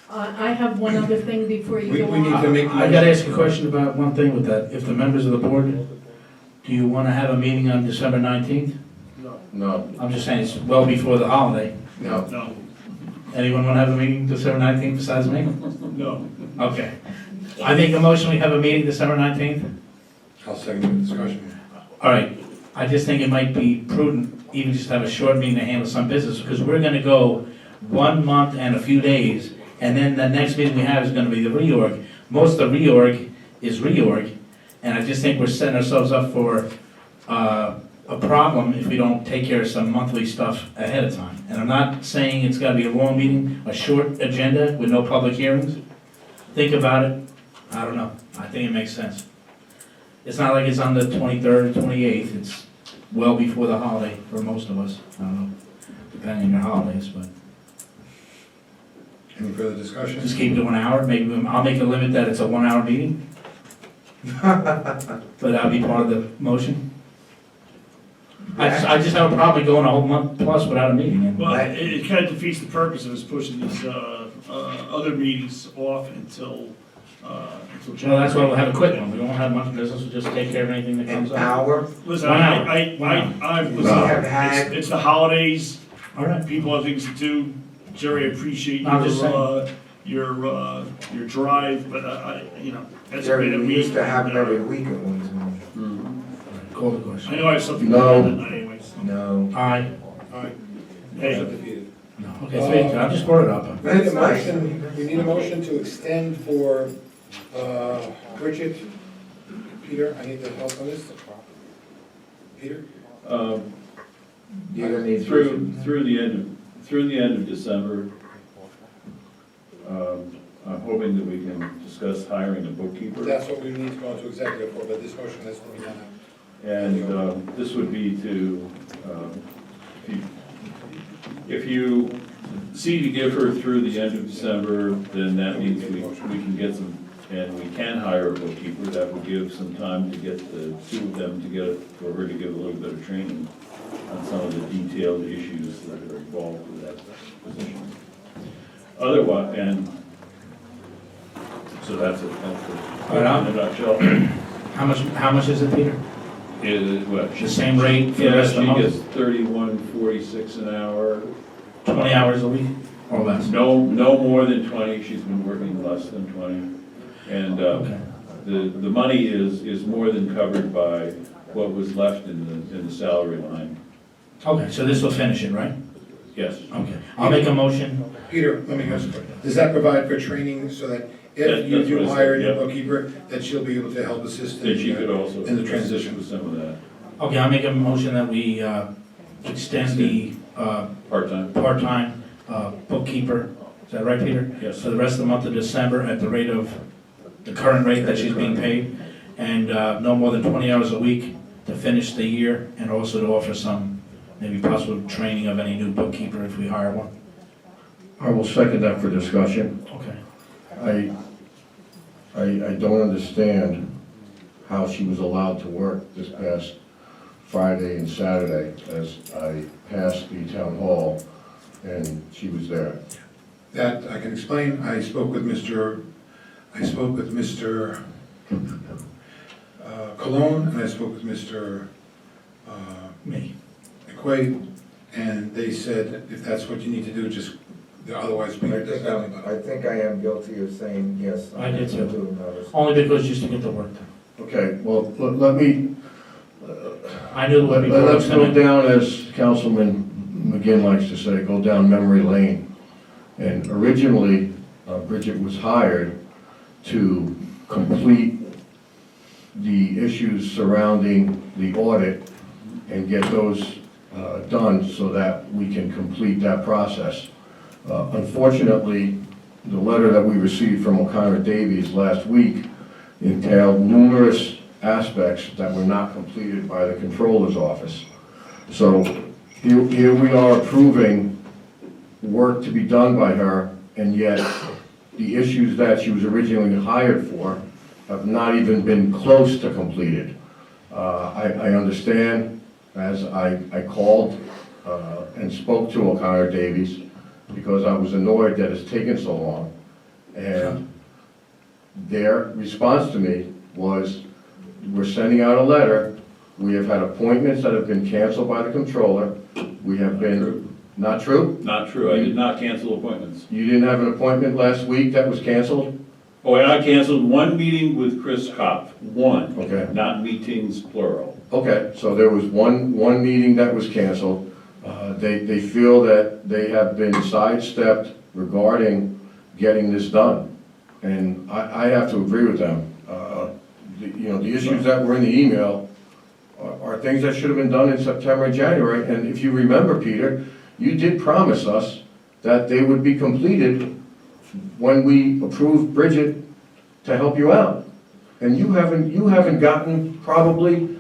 I have one other thing before you We go need on. to make. I gotta ask a question about one thing with that. If the members of the board, do you wanna have a meeting on December 19th? No, I'm just saying, it's well before the holiday. no. No, Anyone wanna have a meeting December 19th besides me? no. Okay. I make a motion, we have a meeting December 19th? I'll second the discussion. All right, I just think it might be prudent, even just to have a short meeting to handle some business, because we're gonna go 1 month and a few days, and then the next meeting we have is gonna be the reorg. Most of the reorg is reorg, and I just think we're setting ourselves up for, a problem if we don't take care of some monthly stuff ahead of time. And I'm not saying it's gotta be a long meeting, a short agenda with no public hearings. Think about it. I don't know. I think it makes sense. It's not like it's on the 23rd, 28th. It's well before the holiday for most of us. I don't know, depending on your holidays, but Any further discussion? just keep it to 1 hour. Maybe I'll make a limit that it's a 1 hour meeting. But that'll be part of the motion. I just have a problem going a whole month plus without a meeting. And Well, it kind of defeats the purpose of us pushing these other meetings off until January. Well, that's why we'll have a quick one. We won't have much business. We'll just take care of anything that comes An up. hour? Listen, 1 hour. listen, We have had- it's the holidays, All right. people have things to do. Jerry, I appreciate I'm just your drive, but that's been a Jerry, we week. used to have them every week at one time. Call the question. I know I have something No. going on that night anyways. No. Aye. Hey, Defeated. No. Okay, so I just brought it up. We need a That's nice. motion, we need a motion to extend for, Bridget. Peter, I need the help on this. Peter? You're gonna need Through the end of December, I'm hoping that we can discuss hiring a bookkeeper. That's what we need to go into executive for, but this motion has to be done. And this would be to, if you see to give her through the end of December, then that means we can get some, and we can hire a bookkeeper. That would give some time to get the two of them together, for her to give a little bit of training on some of the detailed issues that are involved with that position. Otherwise, and so that's it, in a nutshell. How much is it, Peter? Is what? The same rate for the Yeah, rest of the she month? gets $31.46 an hour. 20 hours a week or less? No more than 20, she's been working less than 20. And Okay. the money is more than covered by what was left in the salary line. Okay, so this will finish it, right? Yes. Okay. I'll make a motion. Peter, let me ask you, does that provide for training so that if you That's do what I said, hire a new yeah. bookkeeper, that she'll be able to help assist That she could also in the assist transition? with some of that. Okay, I'll make a motion that we extend the Part-time. part-time bookkeeper. Is that right, Peter? Yes. For the rest of the month of December at the rate of, the current rate that she's being paid, and no more than 20 hours a week to finish the year, and also to offer some, maybe possible training of any new bookkeeper if we hire one. I will second that for discussion. Okay. I don't understand how she was allowed to work this past Friday and Saturday as I passed the town hall and she was there. That I can explain. I spoke with Mr. Cologne, and I spoke with Mr. McQuaid, and they said if that's what you need to do, just, otherwise we I think I am guilty of saying yes. I did too. do notice. Only because just to get the work done. Okay, well, let me, I knew what we were let's go gonna do. down, as Councilman McGinn likes to say, go down memory lane. And originally, Bridget was hired to complete the issues surrounding the audit and get those done so that we can complete that process. Unfortunately, the letter that we received from O'Connor Davies last week entailed numerous aspects that were not completed by the controller's office. So here we are approving work to be done by her, and yet the issues that she was originally hired for have not even been close to completed. I understand, as I called and spoke to O'Connor Davies, because I was annoyed that it's taken so long, and their response to me was, we're sending out a letter, we have had appointments that have been canceled by the controller, we have been, not true? Not true, I did not cancel appointments. You didn't have an appointment last week that was canceled? Oh, and I canceled one meeting with Chris Kopp, one. Okay. Not meetings plural. Okay, so there was one meeting that was canceled. They feel that they have been sidestepped regarding getting this done. And I have to agree with them. The issues that were in the email are things that should have been done in September and January. And if you remember, Peter, you did promise us that they would be completed when we approved Bridget to help you out. And you haven't gotten probably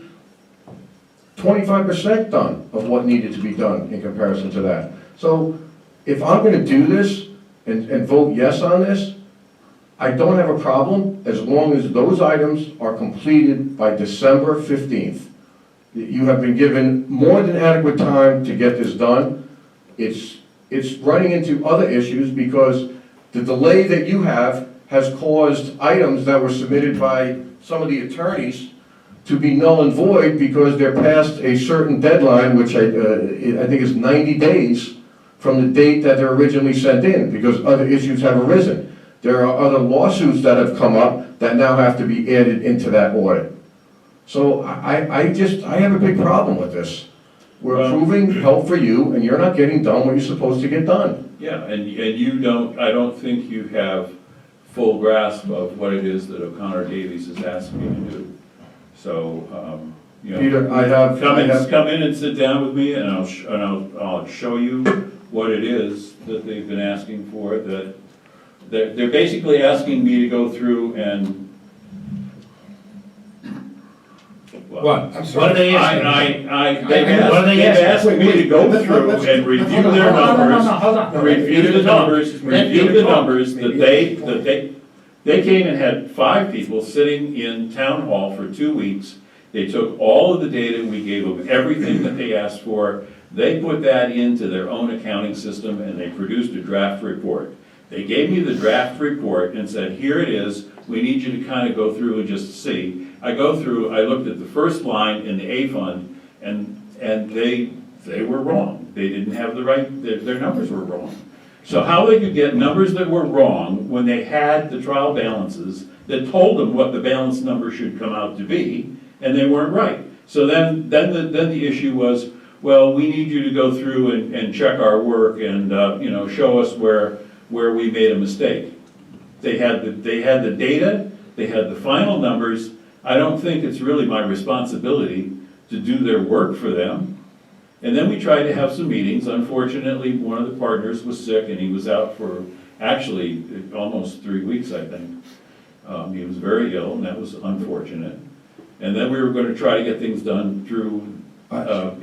25% done of what needed to be done in comparison to that. So if I'm gonna do this and vote yes on this, I don't have a problem as long as those items are completed by December 15th. You have been given more than adequate time to get this done. It's running into other issues because the delay that you have has caused items that were submitted by some of the attorneys to be null and void because they're past a certain deadline, which I think is 90 days from the date that they're originally sent in, because other issues have arisen. There are other lawsuits that have come up that now have to be added into that audit. So I have a big problem with this. We're approving help for you, and you're not getting done what you're supposed to get done. Yeah, and you don't, I don't think you have full grasp of what it is that O'Connor Davies is asking you to do. So, you know, Peter, come in and sit down with me, and I'll show you what it is that they've been asking for. That they're basically asking me to go through and. What? I'm sorry. What are they asking? They've asked me to go through and review their numbers, review the numbers that they came and had 5 people sitting in town hall for 2 weeks. They took all of the data, we gave them everything that they asked for. They put that into their own accounting system and they produced a draft report. They gave me the draft report and said, here it is, we need you to kind of go through and just see. I go through, I looked at the first line in the A fund, and they were wrong. They didn't have the right, their numbers were wrong. So how they could get numbers that were wrong when they had the trial balances that told them what the balance number should come out to be, and they weren't right. So then the issue was, well, we need you to go through and check our work and you know, show us where we made a mistake. They had the data, they had the final numbers. I don't think it's really my responsibility to do their work for them. And then we tried to have some meetings. Unfortunately, one of the partners was sick and he was out for actually almost 3 weeks, I think. He was very ill, and that was unfortunate. And then we were going to try to get things done through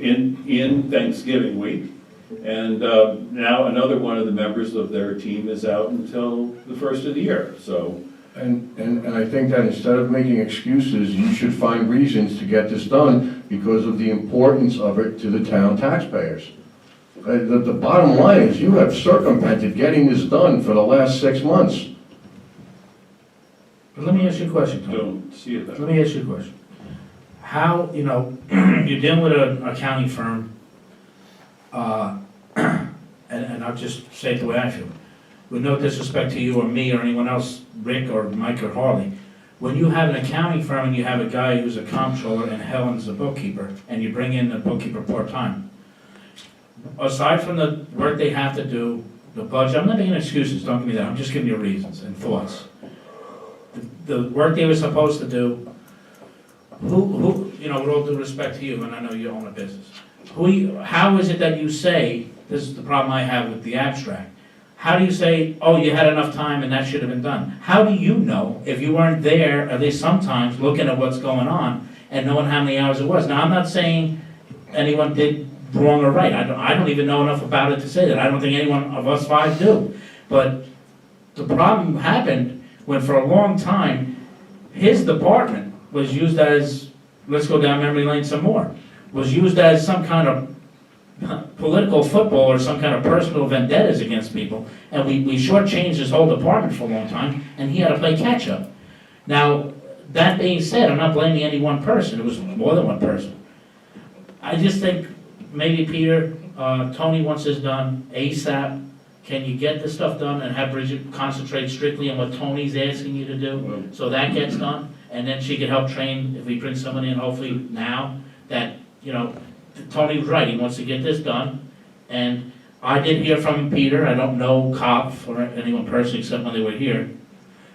in Thanksgiving week. And now another one of the members of their team is out until the first of the year. So. And I think that instead of making excuses, you should find reasons to get this done because of the importance of it to the town taxpayers. The bottom line is you have circumvented getting this done for the last 6 months. But let me ask you a question, Tom. Don't see it that way. Let me ask you a question. How, you know, you're dealing with an accounting firm, and I'll just say it the way I feel. With no disrespect to you or me or anyone else, Rick or Mike or Harley, when you have an accounting firm and you have a guy who's a comptroller and Helen's a bookkeeper, and you bring in a bookkeeper part-time, aside from the work they have to do, the budget, I'm not making excuses, don't give me that, I'm just giving you reasons and thoughts. The work they were supposed to do, who, you know, with all due respect to you, and I know you own a business, how is it that you say, this is the problem I have with the abstract, how do you say, oh, you had enough time and that should have been done? How do you know, if you weren't there, at least sometimes, looking at what's going on and knowing how many hours it was? Now, I'm not saying anyone did wrong or right. I don't even know enough about it to say that. I don't think any one of us 5 do. But the problem happened when for a long time, his department was used as, let's go down memory lane some more, was used as some kind of political football or some kind of personal vendettas against people, and we shortchanged his whole department for a long time, and he had to play catch up. Now, that being said, I'm not blaming any one person. It was more than one person. I just think maybe Peter, Tony wants this done ASAP. Can you get this stuff done and have Bridget concentrate strictly on what Tony's asking you to do, so that gets done, and then she can help train if we bring someone in, hopefully now, that, you know, Tony was right, he wants to get this done, and I did hear from Peter, I don't know Kopf or anyone personally except when they were here,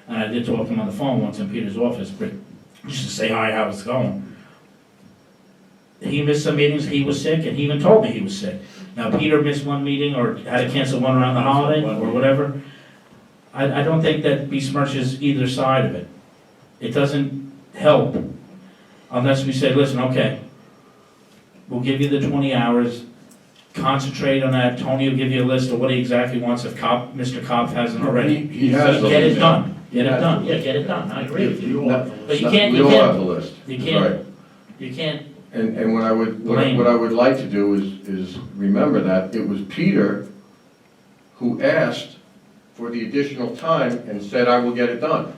and I did talk to him on the phone once in Peter's office, but just to say hi, how it's going. he missed some meetings, he was sick, and he even told me he was sick. Now, Peter missed one meeting or had to cancel one around the holiday or whatever. I don't think that besmirches either side of it. It doesn't help unless we say, listen, okay, we'll give you the 20 hours, concentrate on that. Tony will give you a list of what he exactly wants if Mr. Kopf hasn't already. He has the Get it list. done. Get it done. Yeah, get it done. I agree with you. But you can't, We you all have the can't, list. you Right. can't, you can't. And what I would, Blame. what I would like to do is remember that it was Peter who asked for the additional time and said, I will get it done.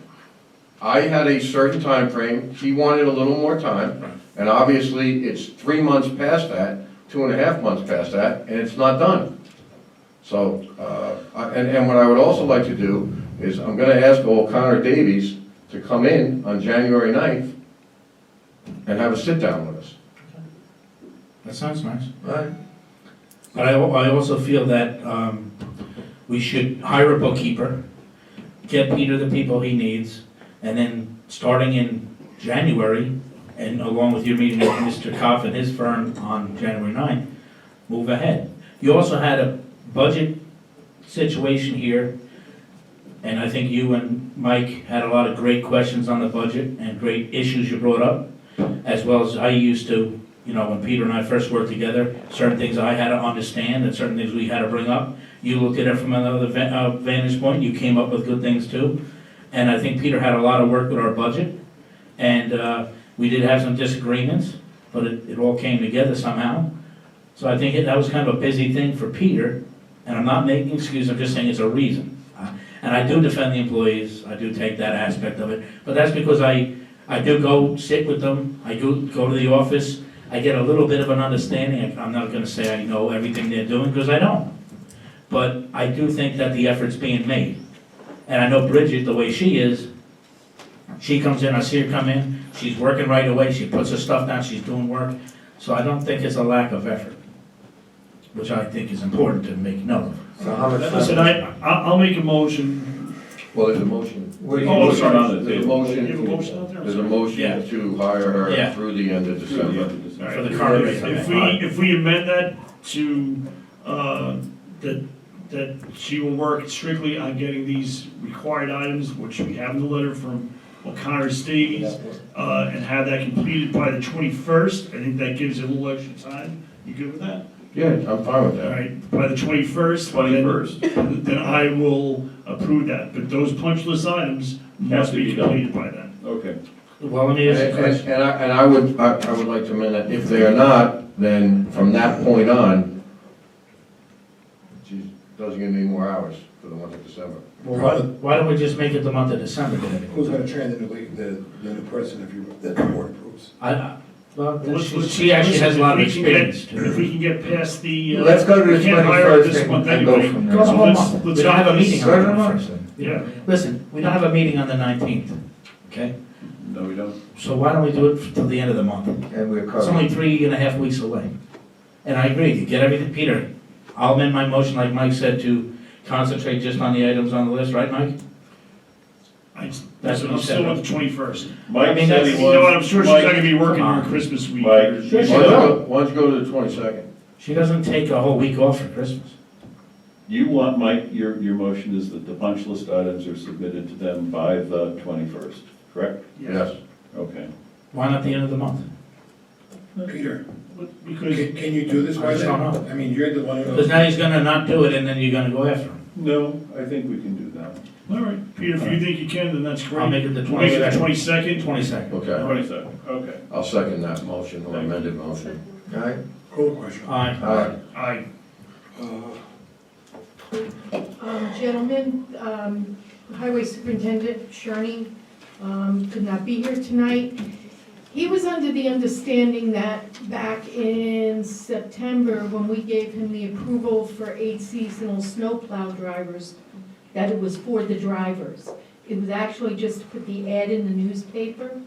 I had a certain time frame. He wanted a little more time, and obviously it's 3 months past that, 2.5 months past that, and it's not done. So, and what I would also like to do is I'm gonna ask O'Connor Davies to come in on January 9th and have a sit-down with us. That sounds nice. Right. But I also feel that we should hire a bookkeeper, get Peter the people he needs, and then starting in January, and along with your meeting with Mr. Kopf and his firm on January 9th, move ahead. You also had a budget situation here, and I think you and Mike had a lot of great questions on the budget and great issues you brought up, as well as I used to, you know, when Peter and I first worked together, certain things I had to understand and certain things we had to bring up. You looked at it from another vantage point, you came up with good things too. And I think Peter had a lot of work with our budget, and we did have some disagreements, but it all came together somehow. So I think that was kind of a busy thing for Peter, and I'm not making excuses, I'm just saying it's a reason. And I do defend the employees, I do take that aspect of it, but that's because I do go sit with them, I do go to the office, I get a little bit of an understanding. I'm not gonna say I know everything they're doing, because I don't. But I do think that the effort's being made. And I know Bridget, the way she is, she comes in, I see her come in, she's working right away, she puts her stuff down, she's doing work. So I don't think it's a lack of effort, which I think is important to make note of. So how much Listen, I'll make a motion. Well, there's a motion. Oh, sorry. There's a motion, You have a motion out there? there's a motion Yeah. to hire Yeah. her through the end of December. For the current rate. If we amend that to, that she will work strictly on getting these required items, which we have in the letter from O'Connor Davies, and have that completed by the 21st, I think that gives it a little extra time. You good with that? Yeah, I'm fine with All that. right, by the 21st. 21st. Then I will approve that, but those punch list items must be completed by then. Okay. Well, let me ask you a question. And I would like to amend that, if they are not, then from that point on, she doesn't give me more hours for the month of December. Well, why don't we just make it the month of December, then? Who's gonna train the new person if you, that the board approves? Well, she actually has a lot of experience. If we can get past the. Let's go to the we can't hire 21st this month and go anyway. from there. Go the So whole let's- month. let's We don't have a do this. meeting on the 21st. Yeah. Listen, we don't have a meeting on the 19th, okay? No, we don't. So why don't we do it till the end of the month? And we're It's only covering. 3.5 weeks away. And I agree, you get everything, Peter, I'll amend my motion, like Mike said, to concentrate just on the items on the list, right, Mike? That's what I'm you said, still right? with the 21st. Mike I mean, said that's- he You know what, I'm wants, sure she's not Mike, gonna be working Come on. during Christmas week. Mike, or- Sure, she Why will. don't you go to the 22nd? She doesn't take a whole week off for Christmas. you want, Mike, your motion is that the punch list items are submitted to them by the 21st, correct? Yes. Okay. Why not the end of the month? Peter, Because, can you do this I by just then? don't know. I mean, you're the one who Because knows. now he's gonna not do it, and then you're gonna go after him. No, I think we can do that. all right, Peter, if you think you can, then that's great. I'll make it the We'll make it the 22nd. 22nd. 22nd. Okay, 22nd, okay. I'll second that motion, or amended motion. All right? Cool question. Aye. All right. Aye. Gentlemen, Highway Superintendent Sherney could not be here tonight. He was under the understanding that back in September, when we gave him the approval for 8 seasonal snowplow drivers, that it was for the drivers. It was actually just to put the ad in the newspaper.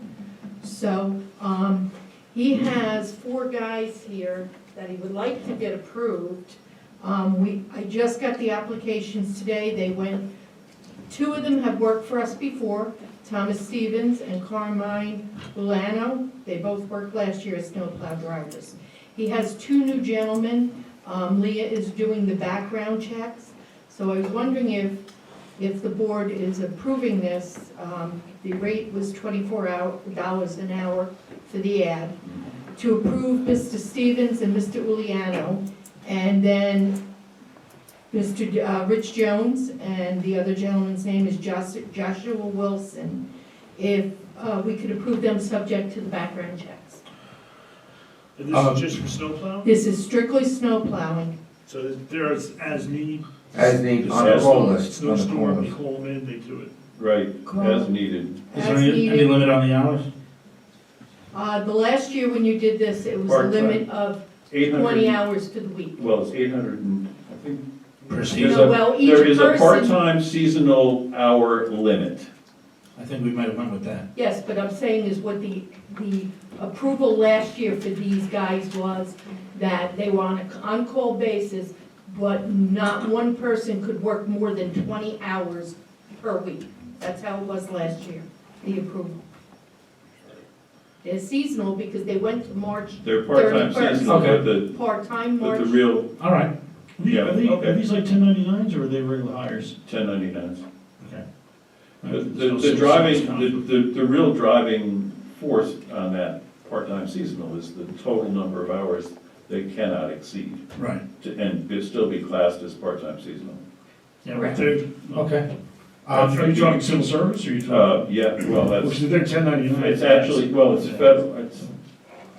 So he has 4 guys here that he would like to get approved. I just got the applications today, they went Two of them have worked for us before, Thomas Stevens and Carmine Bulano. They both worked last year as snowplow drivers. He has two new gentlemen. Leah is doing the background checks. So I was wondering if the board is approving this. The rate was $24 an hour for the ad. To approve Mr. Stevens and Mr. Uliano, and then Mr. Rich Jones, and the other gentleman's name is Joshua Wilson. If we could approve them subject to the background checks. And this is just for snowplow? This is strictly snow plowing. So there's as need? As need, on the call list, on the call Snowstorm, list. call them in, they do it. Right, as needed. Is there any limit on the hours? The last year when you did this, it was a Part-time. limit of 800 20 hours for the week. Well, it's 800 and, I think. Per there's season? a- Well, each There is a person- part-time seasonal hour limit. I think we might have went with that. Yes, but I'm saying is what the approval last year for these guys was that they were on an on-call basis, but not one person could work more than 20 hours per week. That's how it was last year, the approval. They're seasonal because they went to March They're part-time 31st. seasonal, Okay. but the, Part-time but March. the real All right. Yeah, Are okay. these like 1099s or are they regular hires? 1099s. Okay. The driving, the real driving force on that part-time seasonal is the total number of hours they cannot exceed. Right. And still be classed as part-time seasonal. Yeah, but they're, Okay. are you talking civil service or are you talking? Yeah, well, Well, that's, they're 1099. it's actually, well, it's federal, it's,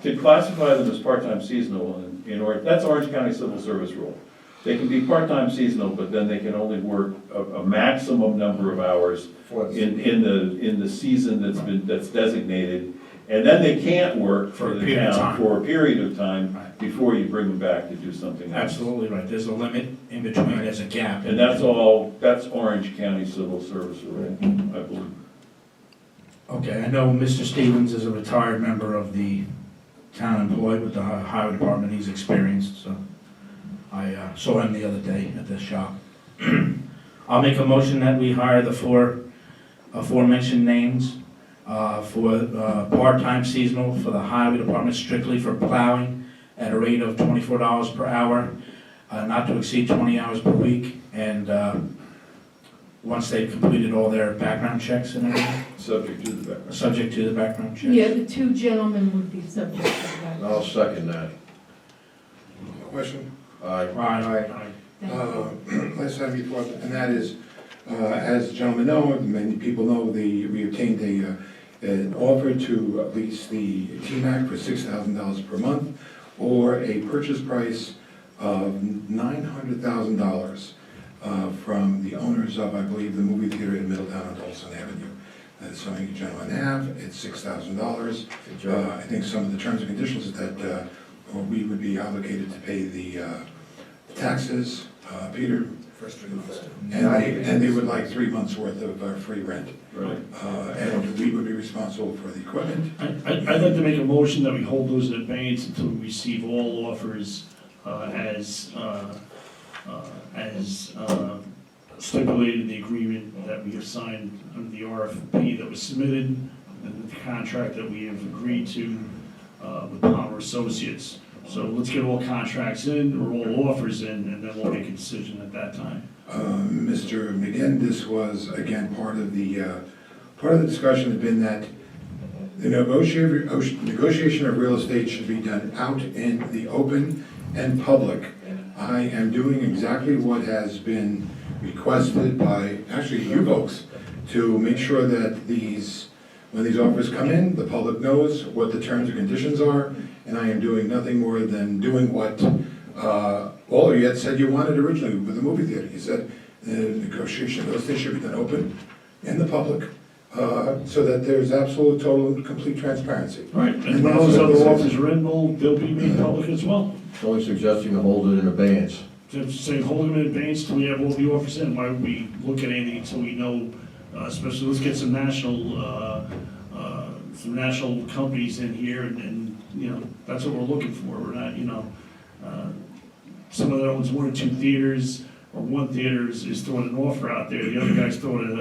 to classify them as part-time seasonal in order, that's Orange County Civil Service rule. They can be part-time seasonal, but then they can only work a maximum number of hours in the season that's designated. And then they can't work for the town for a period of time before you bring them back to do something else. Absolutely right. There's a limit in between, there's a gap. And that's Orange County Civil Service rule, I believe. Okay, I know Mr. Stevens is a retired member of the town employed with the highway department. He's experienced, so I saw him the other day at the shop. I'll make a motion that we hire the four aforementioned names for part-time seasonal for the highway department, strictly for plowing at a rate of $24 per hour, not to exceed 20 hours per week, and once they've completed all their background checks and everything. Subject to the background. Subject to the background checks. Yeah, the two gentlemen would be subject to that. I'll second that. Question? Aye. Last time before, and that is, as the gentlemen know, and many people know, we obtained an offer to lease the T-Mac for $6,000 per month, or a purchase price of $900,000 from the owners of, I believe, the movie theater in Middletown on Dolson Avenue. That's something you gentlemen have, it's $6,000. I think some of the terms and conditions is that we would be obligated to pay the taxes, Peter, first 3 months. And they would like 3 months worth of free rent. Right. And we would be responsible for the equipment. I'd like to make a motion that we hold those in abeyance until we receive all offers as stipulated in the agreement that we have signed under the RFP that was submitted and the contract that we have agreed to with Palmer Associates. So let's get all contracts in, or all offers in, and then we'll make a decision at that time. Mr. McGinn, this was, again, part of the discussion had been that the negotiation of real estate should be done out in the open and public. I am doing exactly what has been requested by, actually, you folks, to make sure that when these offers come in, the public knows what the terms and conditions are, and I am doing nothing more than doing what all of you had said you wanted originally with the movie theater. You said negotiation of real estate should be done open in the public, so that there's absolute, total, and complete transparency. Right, and when those other offers are in, they'll be made public as well. It's only suggesting to hold it in abeyance. Just saying, hold them in advance till we have all the offers in. Why would we look at anything until we know, especially, let's get some national companies in here, and, you know, that's what we're looking for. We're not, you know, some of the ones 1 or 2 theaters, or one theater is throwing an offer out there, the other guy's throwing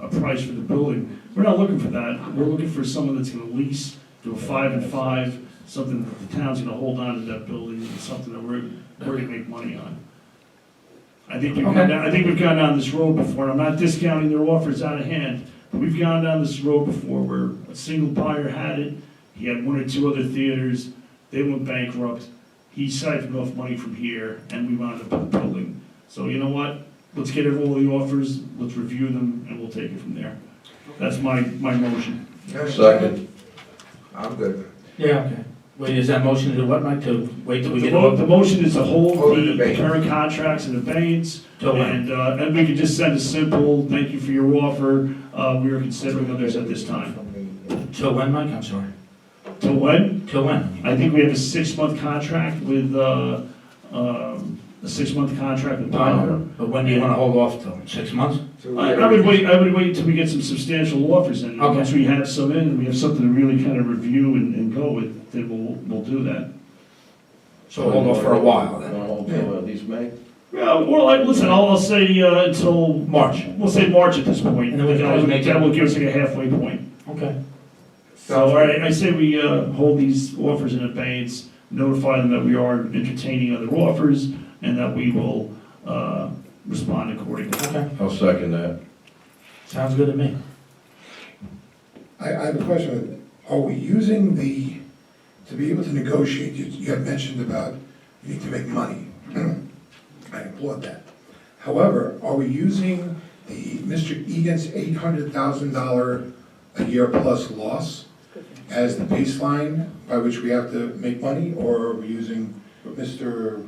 a price for the building. We're not looking for that. We're looking for someone that's gonna lease, do a 5 and 5, something that the town's gonna hold on to that building, and something that we're gonna make money on. I think we've gone down this road before, and I'm not discounting their offers out of hand, but we've gone down this road before where a single buyer had it, he had 1 or 2 other theaters, they went bankrupt, he siphoned off money from here, and we wound up with the building. So you know what, let's get all the offers, let's review them, and we'll take it from there. That's my motion. Second. I'm good. Yeah, okay. Wait, is that motion to what, Mike, to wait till we get The all? motion is to hold Hold in the abeyance. current contracts in abeyance, Till when? and we can just send a simple, thank you for your offer, we are considering others at this time. Till when, Mike? I'm sorry. Till when? Till when? I think we have a 6-month contract with, a 6-month contract with Monroe. But when do you wanna hold off till? 6 months? I would wait until we get some substantial offers in. Okay. Once we have some in, and we have something to really kind of review and go with, then we'll do that. So hold off for a while then? Wanna hold till at least May? Yeah, well, listen, I'll say, until March. We'll say March at this point. And then we can always make it- That will give us like a halfway point. Okay. So, all right, I say we, hold these offers in abeyance, notify them that we are entertaining other offers, and that we will, respond accordingly. Okay. I'll second that. Sounds good to me. I have a question. Are we using to be able to negotiate, you had mentioned about you need to make money. I applaud that. However, are we using Mr. Egan's $800,000 a year plus loss as the baseline by which we have to make money, or are we using Mr.?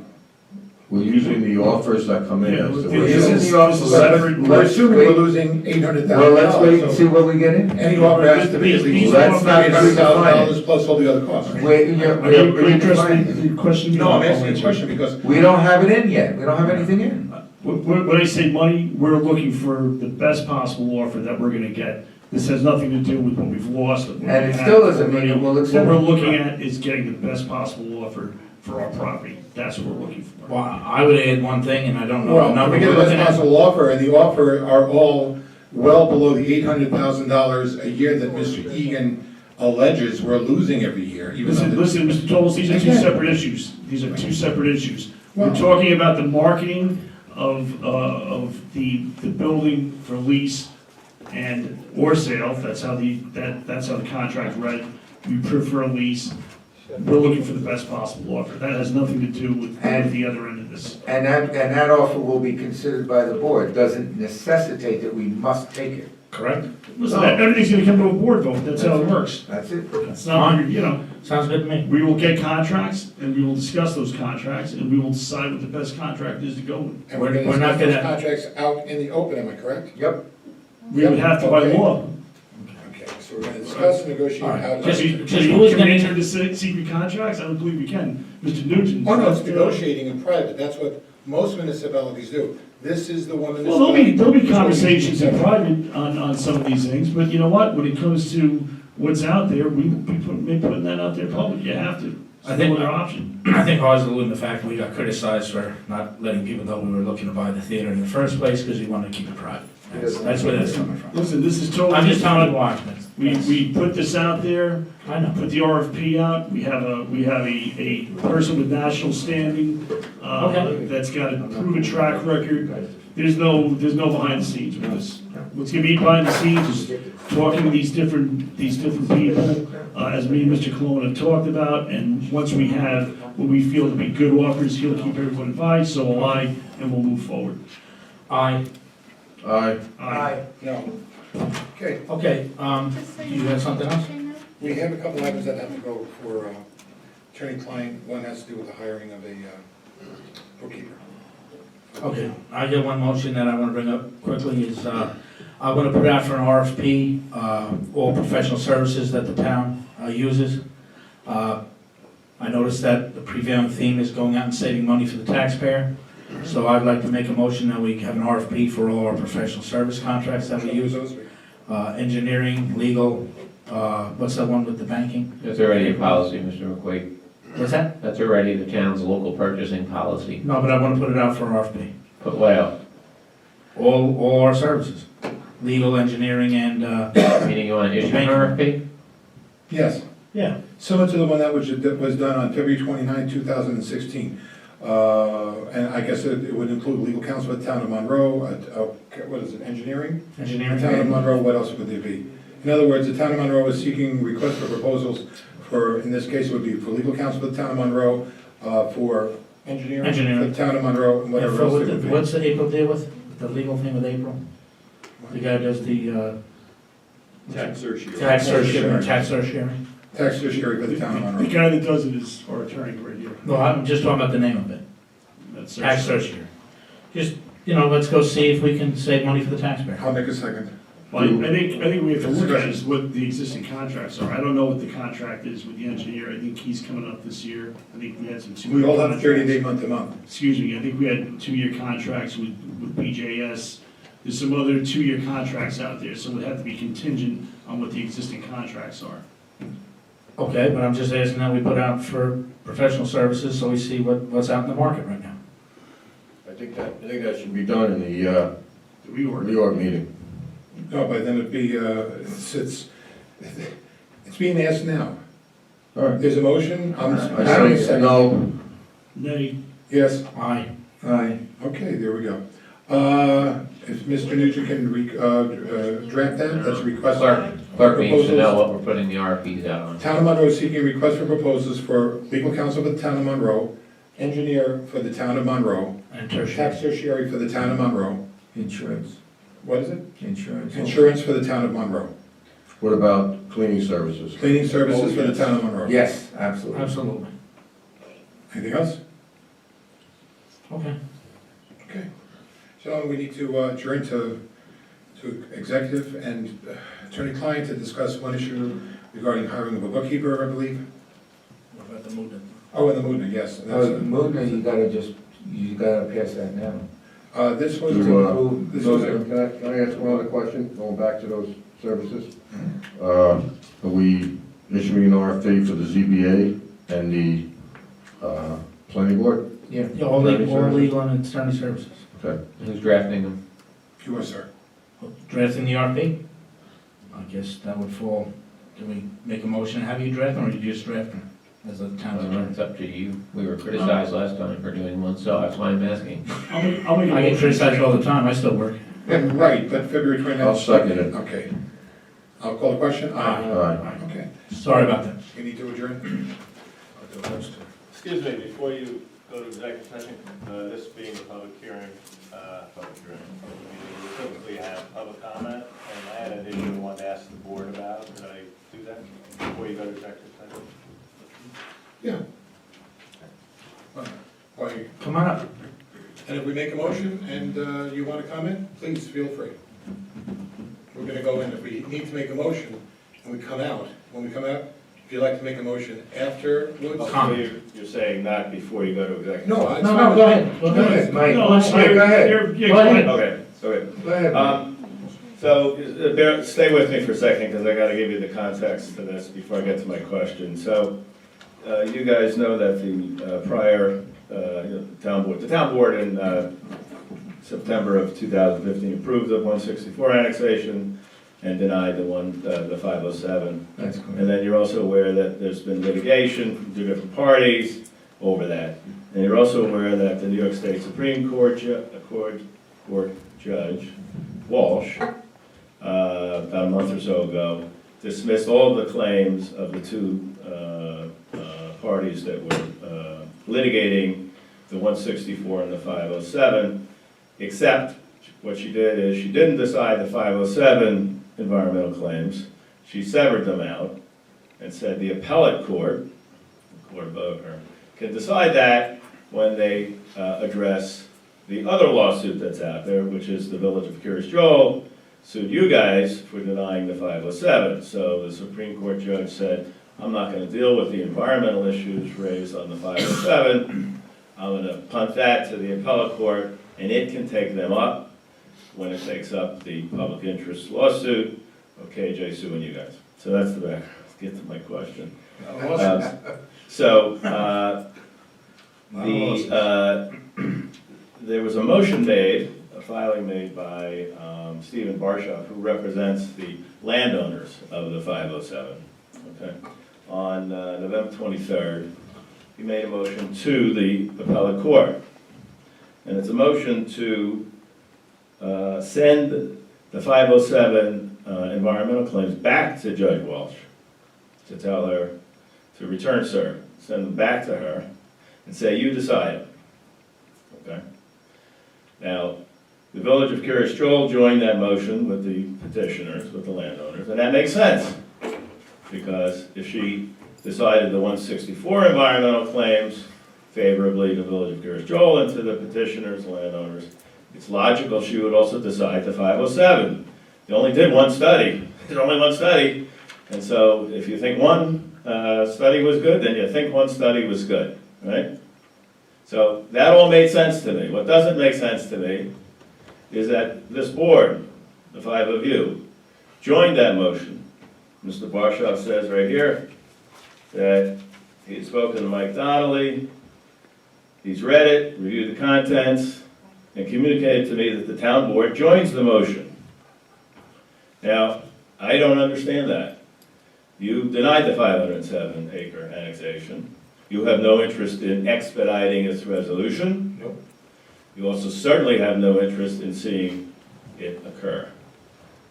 We're using the offers that come in. Yeah, as the we're way- using the offers separate. We're assuming we're losing $800,000. Well, let's wait and see what we get in. Any offer has to be at least Let's not $800,000 plus all the other costs. Wait, Are you addressing the question? No, I'm asking a question because we don't have it in yet. We don't have anything in. When I say money, we're looking for the best possible offer that we're gonna get. This has nothing to do with what we've lost. What we And it have still doesn't mean already. that we'll What accept we're it. looking at is getting the best possible offer for our property. That's what we're looking for. Well, I would add one thing, and I don't know the well, number we get we're the looking best at. possible offer, and the offer are all well below the $800,000 a year that Mr. Egan alleges we're losing every year. Even though Listen, Mr. Tolles, these are two Again. separate issues. These are two separate issues. We're Well- talking about the marketing of the building for lease and, or sale, that's how that's how the contract read. We prefer a lease. We're looking for the best possible offer. That has nothing to do with the other end of this. And that offer will be considered by the board. Doesn't necessitate that we must take it. Correct? Listen, everything's gonna come to a board vote, that's how it works. That's it. It's not, you know, Sounds good to me. we will get contracts, and we will discuss those contracts, and we will decide what the best contract is to go with. And we're We're not gonna discuss those gonna- contracts out in the open, am I correct? Yep. We would have to by Okay. law. Okay, so we're gonna discuss and negotiate All right. how to. Just- Can just who's we gonna- enter into secret contracts? I don't believe we can. Mr. Nugent. Oh, no, it's negotiating in private, that's what most municipalities do. This is the one Well, municipality. there'll be conversations in private on some of these things, but you know what? When it comes to what's out there, we may putting that out there public. You have to. I It's think- no other option. I think ours will in the fact that we got criticized for not letting people know we were looking to buy the theater in the first place because we wanted to keep it private. That's where that's coming from. Listen, this is totally. I'm just telling you why. We put this out there, I know. put the RFP out, we have a person with national standing, Okay. that's got a proven track record. There's no behind the scenes with this. What's gonna be behind the scenes is talking to these different people, as me and Mr. Cologne have talked about, and once we have what we feel to be good offers, he'll keep everyone advised, so will I, and we'll move forward. Aye. Aye. No. Okay, Okay, you have something else? we have a couple items that have to go for attorney-client. One has to do with the hiring of a bookkeeper. Okay, I get one motion that I want to bring up quickly is, I'm going to put out for an RFP, all professional services that the town uses. I noticed that the prevailing theme is going out and saving money for the taxpayer. So I'd like to make a motion that we have an RFP for all our professional service contracts that we use. Engineering, legal, what's that one with the banking? That's already a policy, Mr. McQuaid. What's that? That's already the town's local purchasing policy. No, but I want to put it out for an RFP. Put what out? All our services, legal, engineering, and, Meaning you want to issue an RFP? Yes, yeah. similar to the one that was done on February 29, 2016. And I guess it would include legal counsel for the town of Monroe, what is it, engineering? Engineering. The town of Monroe, what else would there be? In other words, the town of Monroe is seeking requests for proposals for, in this case, it would be for legal counsel for the town of Monroe, for engineering for the town of Monroe, and whatever else it would be. What's the April deal with, the legal thing with April? The guy does the, Tax certiorari. tax certiorari, tax certiorari? Tax certiorari for the town of The Monroe. guy that does it is our attorney right here. No, I'm just talking about the name of it, That's tax certiorari. Just, let's go see if we can save money for the taxpayer. I'll make a second. Well, I think we have to look at is what the existing contracts are. I don't know what the contract is with the engineer. I think he's coming up this year. I think we had some 2-year We all have a contracts. 30-day month to month. Excuse me, I think we had 2-year contracts with BJS. There's some other 2-year contracts out there, so it would have to be contingent on what the existing contracts are. Okay, but I'm just asking that we put out for professional services, so we see what's out in the market right now. I think that should be done in the reorg meeting. No, but then it'd be, it's being asked now. All right. There's a motion, I say no. Nay. Yes, Aye. Aye. okay, there we go. If Mr. Nugent can draft that, that's a request. Clerk needs to know what we're putting the RFPs out on. Town of Monroe is seeking requests for proposals for legal counsel for the town of Monroe, engineer for the town of Monroe, And tax tertiary. certiorari for the town of Monroe. Insurance. What is it? Insurance. Insurance for the town of Monroe. What about cleaning services? Cleaning services for the town of Monroe. Yes, absolutely. Absolutely. Anything else? Okay. Okay. So we need to adjourn to executive and attorney-client to discuss one issue regarding hiring of a bookkeeper, I believe. What about the movement? Oh, and the movement, yes. That's it. Movement, you gotta pass that now. This was To, to, Approve this was a, Can I ask one other question, going back to those services? Are we issuing an RFP for the ZBA and the planning board? Yeah. Yeah, all legal and attorney services. Okay. Who's drafting them? you are, sir. Drafting the RFP? I guess that would fall, do we make a motion to have you draft them, or you just draft them as a town attorney? It's up to you. We were criticized last time for doing one, so that's why I'm asking. I'll make a I get motion. criticized all the time, I still work. Right, but February 29th. I'll second it. Okay. I'll call the question. Aye. Okay. Sorry about that. We need to adjourn. Excuse me, before you go to executive session, this being a public hearing, we typically have public comment, and I had an issue I wanted to ask the board about. Could I do that before you go to executive session? Yeah. Why, Come on up. and if we make a motion and you want to comment, please feel free. We're going to go in, if we need to make a motion and we come out, when we come out, if you'd like to make a motion afterwards. So you're saying not before you go to executive? No, session? it's No, fine. no, go ahead. Go Go ahead. ahead. Mike, No, let's Mike, go ahead. Yeah, Go ahead. Okay, Go ahead. Stay with me for a second, because I gotta give you the context to this before I get to my question. So, you guys know that the prior the town board in September of 2015 approved the 164 annexation and denied the 507. That's correct. And then you're also aware that there's been litigation from two different parties over that. And you're also aware that the New York State Supreme Court Judge Walsh, about a month or so ago, dismissed all of the claims of the two parties that were litigating the 164 and the 507, except what she did is she didn't decide the 507 environmental claims. She severed them out and said the appellate court, the court above her, can decide that when they address the other lawsuit that's out there, which is the Village of Curious Joel sued you guys for denying the 507. So the Supreme Court judge said, I'm not going to deal with the environmental issues raised on the 507. I'm going to punt that to the appellate court, and it can take them up when it takes up the public interest lawsuit of KJ suing you guys. So that's the background. Let's get to my question. there was a motion made, a filing made by Stephen Barshoff, who represents the landowners of the 507, okay? On November 23rd, he made a motion to the appellate court. And it's a motion to send the 507 environmental claims back to Judge Walsh, to tell her to return, sir, send them back to her, and say, you decide. Okay? Now, the Village of Curious Stroll joined that motion with the petitioners, with the landowners, and that makes sense. Because if she decided the 164 environmental claims favorably to the Village of Curious Stroll and to the petitioners, landowners, it's logical she would also decide the 507. They only did one study. There's only one study. And so if you think one study was good, then you think one study was good, right? So that all made sense to me. What doesn't make sense to me is that this board, the five of you, joined that motion. Mr. Barshoff says right here that he had spoken to Mike Donnelly, he's read it, reviewed the contents, and communicated to me that the town board joins the motion. Now, I don't understand that. You denied the 507-acre annexation. You have no interest in expediting its resolution. Nope. You also certainly have no interest in seeing it occur.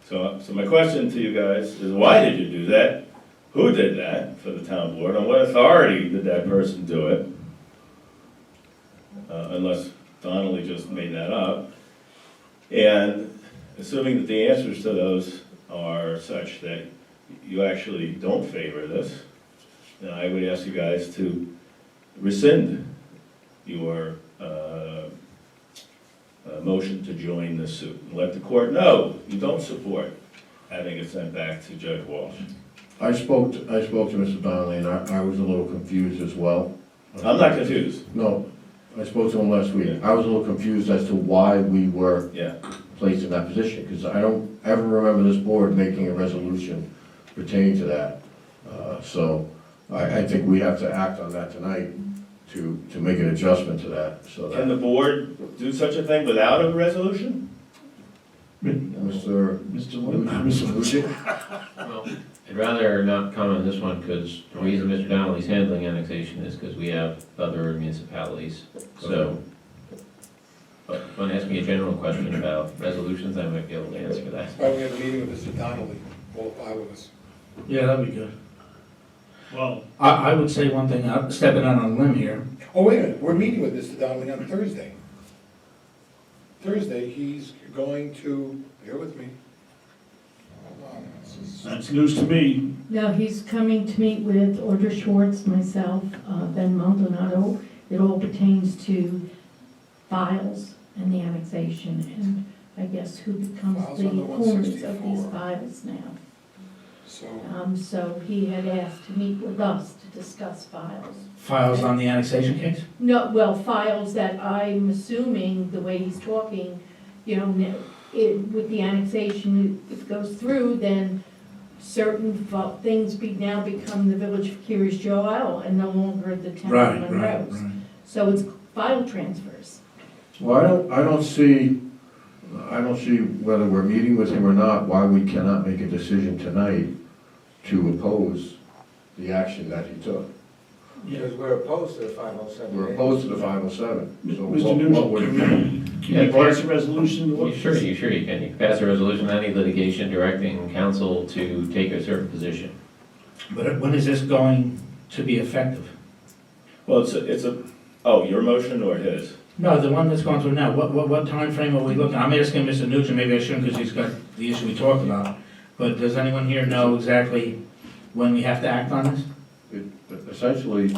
So my question to you guys is, why did you do that? Who did that for the town board? On what authority did that person do it? Unless Donnelly just made that up. And assuming that the answers to those are such that you actually don't favor this, then I would ask you guys to rescind your motion to join this suit. And let the court know you don't support having it sent back to Judge Walsh. I spoke to Mr. Donnelly, and I was a little confused as well. I'm not confused. No, I spoke to him last week. I was a little confused as to why we were placed in that position, because I don't ever remember this board making a resolution pertaining to that. So I think we have to act on that tonight to make an adjustment to that, so that. Can the board do such a thing without a resolution? Mr. Well, I'd rather not comment on this one, because the reason Mr. Donnelly's handling annexation is because we have other municipalities. So, but if you want to ask me a general question about resolutions, I might be able to answer that. Why don't we have a meeting with Mr. Donnelly, all five of us? Yeah, that'd be good. Well, I would say one thing, I'm stepping out on a limb here. Oh, wait a minute, we're meeting with Mr. Donnelly on Thursday. Thursday, he's going to, bear with me. Hold on. that's news to me. No, he's coming to meet with Audra Schwartz, myself, Ben Maldonado. It all pertains to files and the annexation, and I guess who becomes Files the on the owners of these 164. files now. So, So he had asked to meet with us to discuss files. Files on the annexation case? No, well, files that I'm assuming, the way he's talking, you know, with the annexation, if it goes through, then certain things now become the Village of Curious Joel and no longer the town of Monroe's. So it's file transfers. Well, I don't see whether we're meeting with him or not, why we cannot make a decision tonight to oppose the action that he took. Because we're opposed to the 507. We're opposed to the 507. So Mr. what would Nugent, can we pass a resolution? You sure you can. You can pass a resolution on any litigation directing council to take a certain position. But when is this going to be effective? Well, oh, your motion or his? No, the one that's going through now, what time frame are we looking? I'm asking Mr. Nugent, maybe I shouldn't because he's got the issue we talked about. But does anyone here know exactly when we have to act on this? Essentially,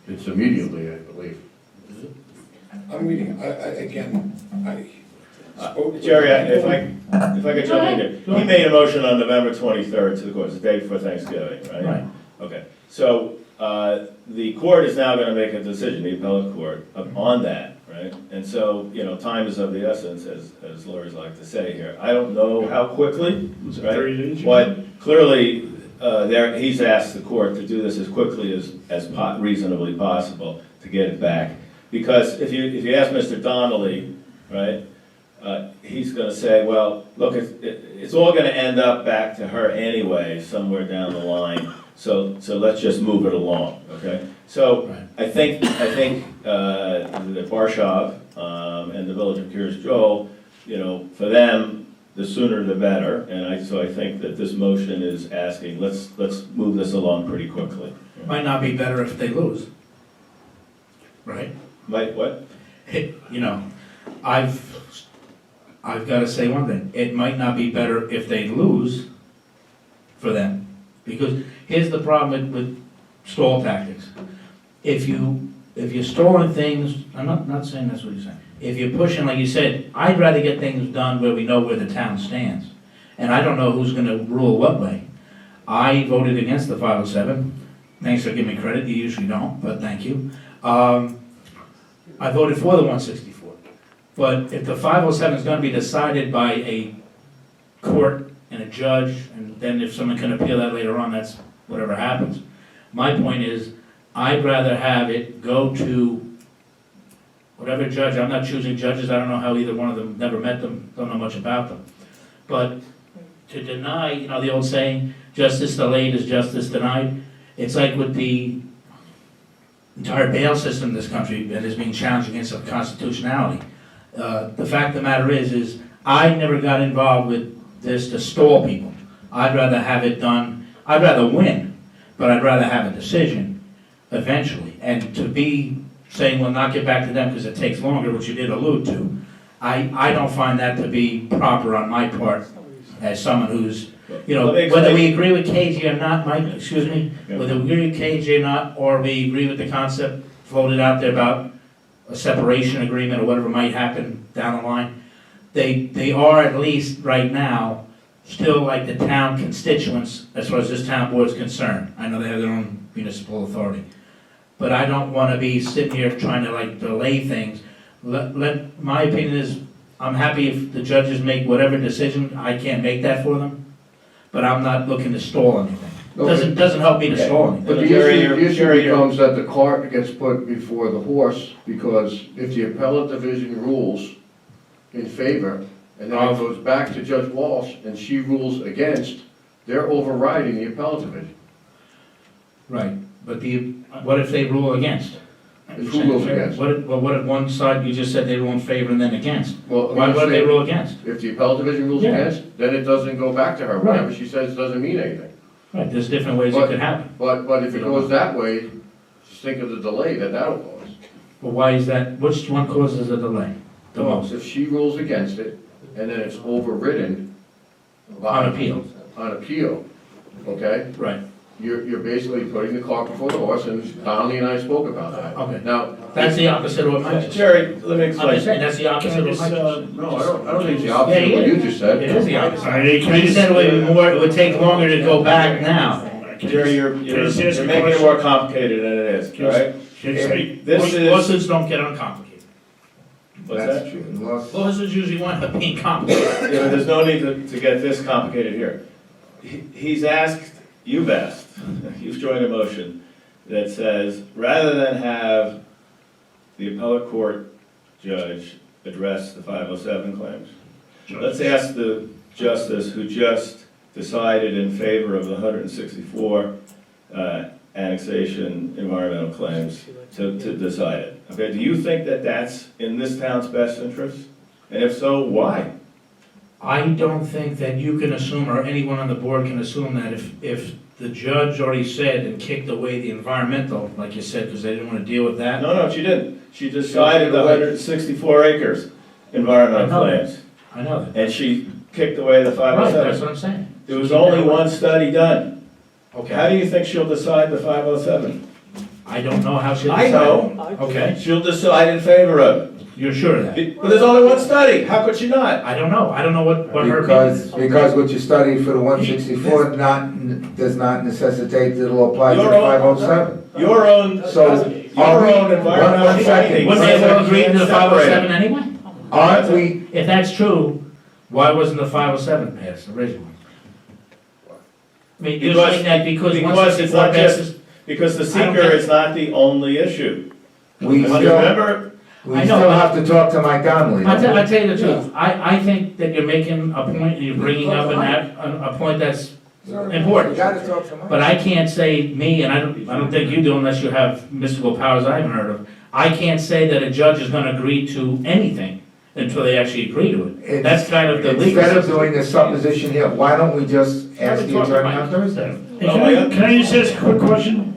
it's immediately, I believe. I'm reading, again, Jerry, if I could jump in there. He made a motion on November 23rd to the court, it's the day before Thanksgiving, right? Right. Okay, so the court is now going to make a decision, the appellate court, on that, right? And so, you know, time is of the essence, as lawyers like to say here. I don't know how quickly, right? But clearly, he's asked the court to do this as quickly as reasonably possible to get it back Because if you ask Mr. Donnelly, right, he's gonna say, well, look, it's all gonna end up back to her anyway, somewhere down the line, so let's just move it along, okay? So, I think the Barshov, and the Village of Cures Joel, for them, the sooner the better, and so I think that this motion is asking, let's move this along pretty quickly. Might not be better if they lose. Right? Might what? I've got to say one thing, it might not be better if they lose for them. Because here's the problem with stall tactics. If you're stalling things, I'm not saying that's what you're saying. If you're pushing, like you said, I'd rather get things done where we know where the town stands. And I don't know who's gonna rule what way. I voted against the 507. Thanks for giving me credit, you usually don't, but thank you. I voted for the 164. But if the 507 is gonna be decided by a court and a judge, and then if someone can appeal that later on, that's whatever happens. My point is, I'd rather have it go to whatever judge. I'm not choosing judges, I don't know how either one of them, never met them, don't know much about them. But to deny, the old saying, justice delayed is justice denied, it's like with the entire bail system in this country that is being challenged against constitutionality. The fact of the matter is I never got involved with this to stall people. I'd rather have it done, I'd rather win, but I'd rather have a decision eventually. And to be saying, well, not get back to them because it takes longer, which you did allude to, I don't find that to be proper on my part as someone who's, whether we agree with KG or not, Mike, excuse me, whether we agree with KG or not, or we agree with the concept floated out there about a separation agreement or whatever might happen down the line, they are at least right now still like the town constituents as far as this town board is concerned. I know they have their own municipal authority. But I don't want to be sitting here trying to delay things. My opinion is, I'm happy if the judges make whatever decision, I can't make that for them, but I'm not looking to stall anything. Doesn't help me to stall anything. But the issue becomes that the cart gets put before the horse, because if the appellate division rules in favor, and then it goes back to Judge Walsh, and she rules against, they're overriding the appellate division. Right, but what if they rule against? Who rules against? What if one side, you just said they rule in favor and then against? Well, What if they rule against? If the appellate division rules against, then it doesn't go back to her. Whatever she says doesn't mean anything. Right, there's different ways it could happen. But if it goes that way, just think of the delay that'll cause. But why is that, which one causes a delay the Well, most? if she rules against it, and then it's overridden On appeal. On appeal, okay? Right. You're basically putting the cart before the horse, and Donnelly and I spoke about that. Okay. Now, That's the opposite of what Mike just said. Jerry, let me I'm explain. just saying, that's the opposite of what Mike just said. no, I don't think it's the opposite of what you just said. It is the opposite. You said it would take longer to go back now. Jerry, you're making it more complicated than it is, all right? Lawsuits don't get uncomplicated. What's that? Lawsuits usually wind up being complicated. Yeah, but there's no need to get this complicated here. He's asked, you've joined a motion that says, rather than have the appellate court judge address the 507 claims, let's ask the justice who just decided in favor of the 164 annexation environmental claims to decide it. Okay, do you think that that's in this town's best interest? And if so, why? I don't think that you can assume, or anyone on the board can assume, that if the judge already said and kicked away the environmental, like you said, because they didn't want to deal with that. No, she didn't. She decided the 164 acres environmental claims. I know that. And she kicked away the 507. Right, that's what I'm saying. There was only one study done. Okay. How do you think she'll decide the 507? I don't know how she'll I decide. know. Okay. She'll decide in favor of it. You're sure of that? But there's only one study. How could she not? I don't know. I don't know what her opinion is. Because what you studied for the 164 does not necessitate that it'll apply to the 507. Your own environmental one second. Wouldn't they have agreed to the 507 anyway? Aren't we? If that's true, why wasn't the 507 passed originally? I mean, you're saying that because it's not passes. just, because the seeker is not the only issue. We But still, remember, we I know, still have to talk to Mike Donnelly. I'll tell you the truth, I think that you're making a point, and you're bringing up a point that's important. You gotta talk to Mike. But I can't say me, and I don't think you do unless you have mystical powers I haven't heard of. I can't say that a judge is gonna agree to anything until they actually agree to it. That's kind of the legal Instead of system. doing this supposition here, why don't we just ask the attorney on Thursday? Hey, can I just ask a quick question?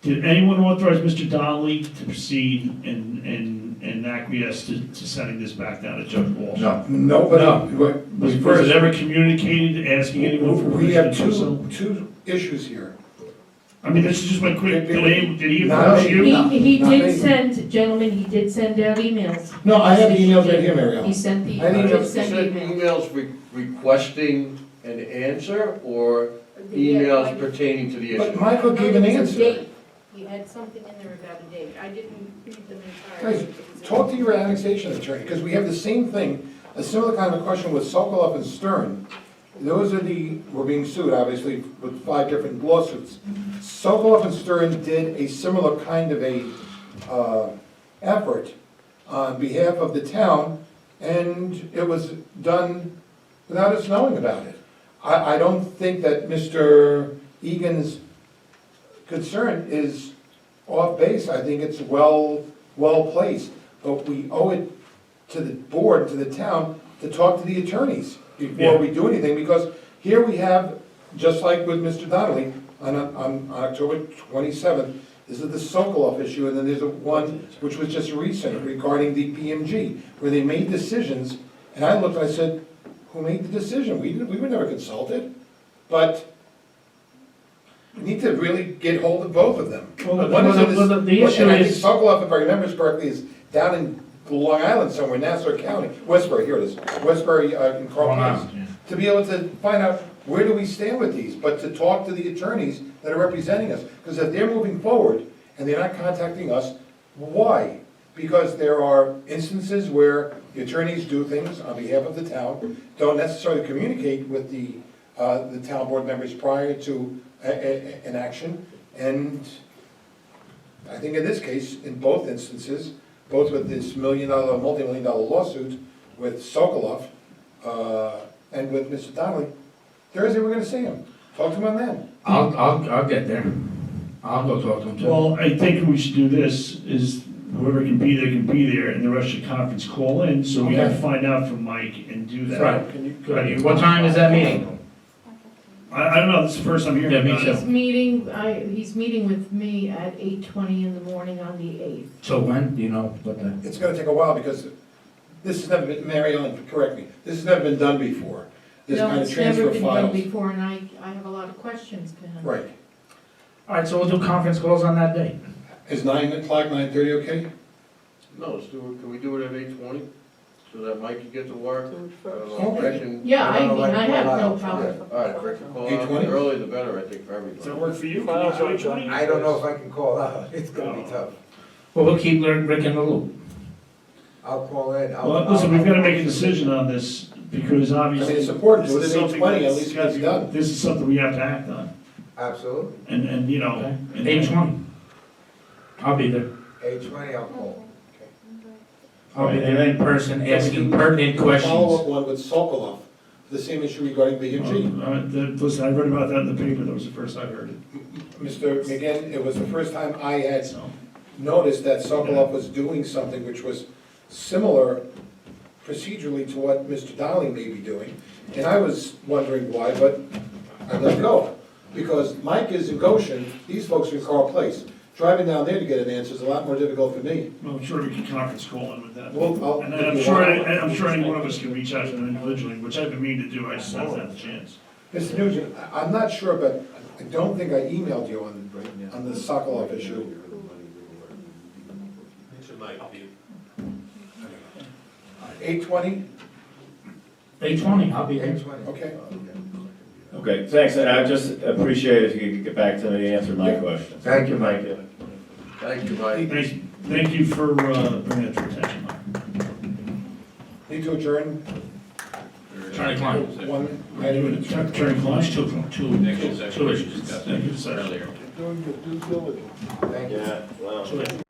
Did anyone authorize Mr. Donnelly to proceed and acquiesce to sending this back down to Judge Walsh? No. Nobody, Was it ever communicated, asking anyone for we permission have to do so? two issues here. I mean, this is just my quick, did he Not approach me. you? He Not did me. send, gentlemen, he did send out emails. No, I have the emails right here, Mary Ellen. He sent the, I didn't he even did send emails. emails requesting an answer or emails pertaining to the But issue? Michael gave an answer. He had something in there about a date. I didn't read them Guys, entirely. talk to your annexation attorney, because we have the same thing, a similar kind of question with Sokoloff and Stern. Those are we're being sued, obviously, with 5 different lawsuits. Sokoloff and Stern did a similar kind of effort on behalf of the town, and it was done without us knowing about it. I don't think that Mr. Egan's concern is off base. I think it's well placed, but we owe it to the board, to the town, to talk to the attorneys before we do anything, because here we have, just like with Mr. Donnelly, on October 27th, this is the Sokoloff issue, and then there's one which was just recent regarding the PMG, where they made decisions, and I looked and I said, who made the decision? We were never consulted, but we need to really get hold of both of them. Well, One is the issue and I think is- Sokoloff, if I remember correctly, is down in Long Island somewhere, Nassau County, Westbury, here it is, Westbury in Carl Place. To be able to find out where do we stand with these, but to talk to the attorneys that are representing us. Because if they're moving forward and they're not contacting us, why? Because there are instances where the attorneys do things on behalf of the town, don't necessarily communicate with the town board members prior to an action. And I think in this case, in both instances, both with this multi-million-dollar lawsuit with Sokoloff and with Mr. Donnelly, Thursday we're gonna see him. Talk to him on that. I'll get there. I'll go talk to him too. Well, I think we should do this, is whoever can be there, and the rest should conference call in, so we have to find out from Mike and do that. Right. What time is that meeting? I don't know, this is the first I'm hearing Yeah, me about too. it. He's meeting with me at 8:20 in the morning on the 8th. So when, do you know what the? It's gonna take a while because this has never been, Mary Ellen, correct me, this has never been done before. This kind of transfer No, of it's never been done files. before, and I have a lot of questions to him. Right. All right, so we'll do conference calls on that day. Is 9 o'clock, 9:30 okay? No, let's do it, can we do it at 8:20, so that Mike can get to work? Okay. Yeah, I mean, I have no problem. All right, Rick, call out, 8:20? the earlier the better, I think, for everybody. Does that work for you? I don't know if I can call out, it's gonna be tough. Well, we'll keep Rick in the loop. I'll call in. Well, listen, we've gotta make a decision on this, because I obviously. mean, it's important, do it this is at something 8:20, at that's least it gotta gets be- done. This is something we have to act on, Absolutely. and you know. Okay. and- 8:20. I'll be there. 8:20, I'll call. I'll be there in person asking pertinent Follow-up questions. one with Sokoloff, the same issue regarding BMG. Listen, I read about that in the paper, that was the first I heard it. Mr. McGinn, it was the first time I had So, noticed that Sokoloff was doing something which was similar procedurally to what Mr. Donnelly may be doing. And I was wondering why, but I let go. Because Mike is in Goshen, these folks are in Carl Place. Driving down there to get an answer is a lot more difficult for me. well, I'm sure we can conference call in with that. Well, And I'm sure any one of us can reach out to them individually, which I've been meaning to do, I just haven't had the chance. Mr. Nugent, I'm not sure, but I don't think I emailed you on the Sokoloff issue. 8:20? 8:20, I'll be there. 8:20. Okay. Okay, thanks, and I just appreciate if you could get back to me and answer my questions. Thank you, Mike. Thank you, Mike. Thank you for bringing it to our attention, Mike. Need to adjourn? Attorney-client. One item. Attorney-client, two Executive session issues. discussed Executive session. earlier. Doing your due diligence. Yeah, well. Two issues.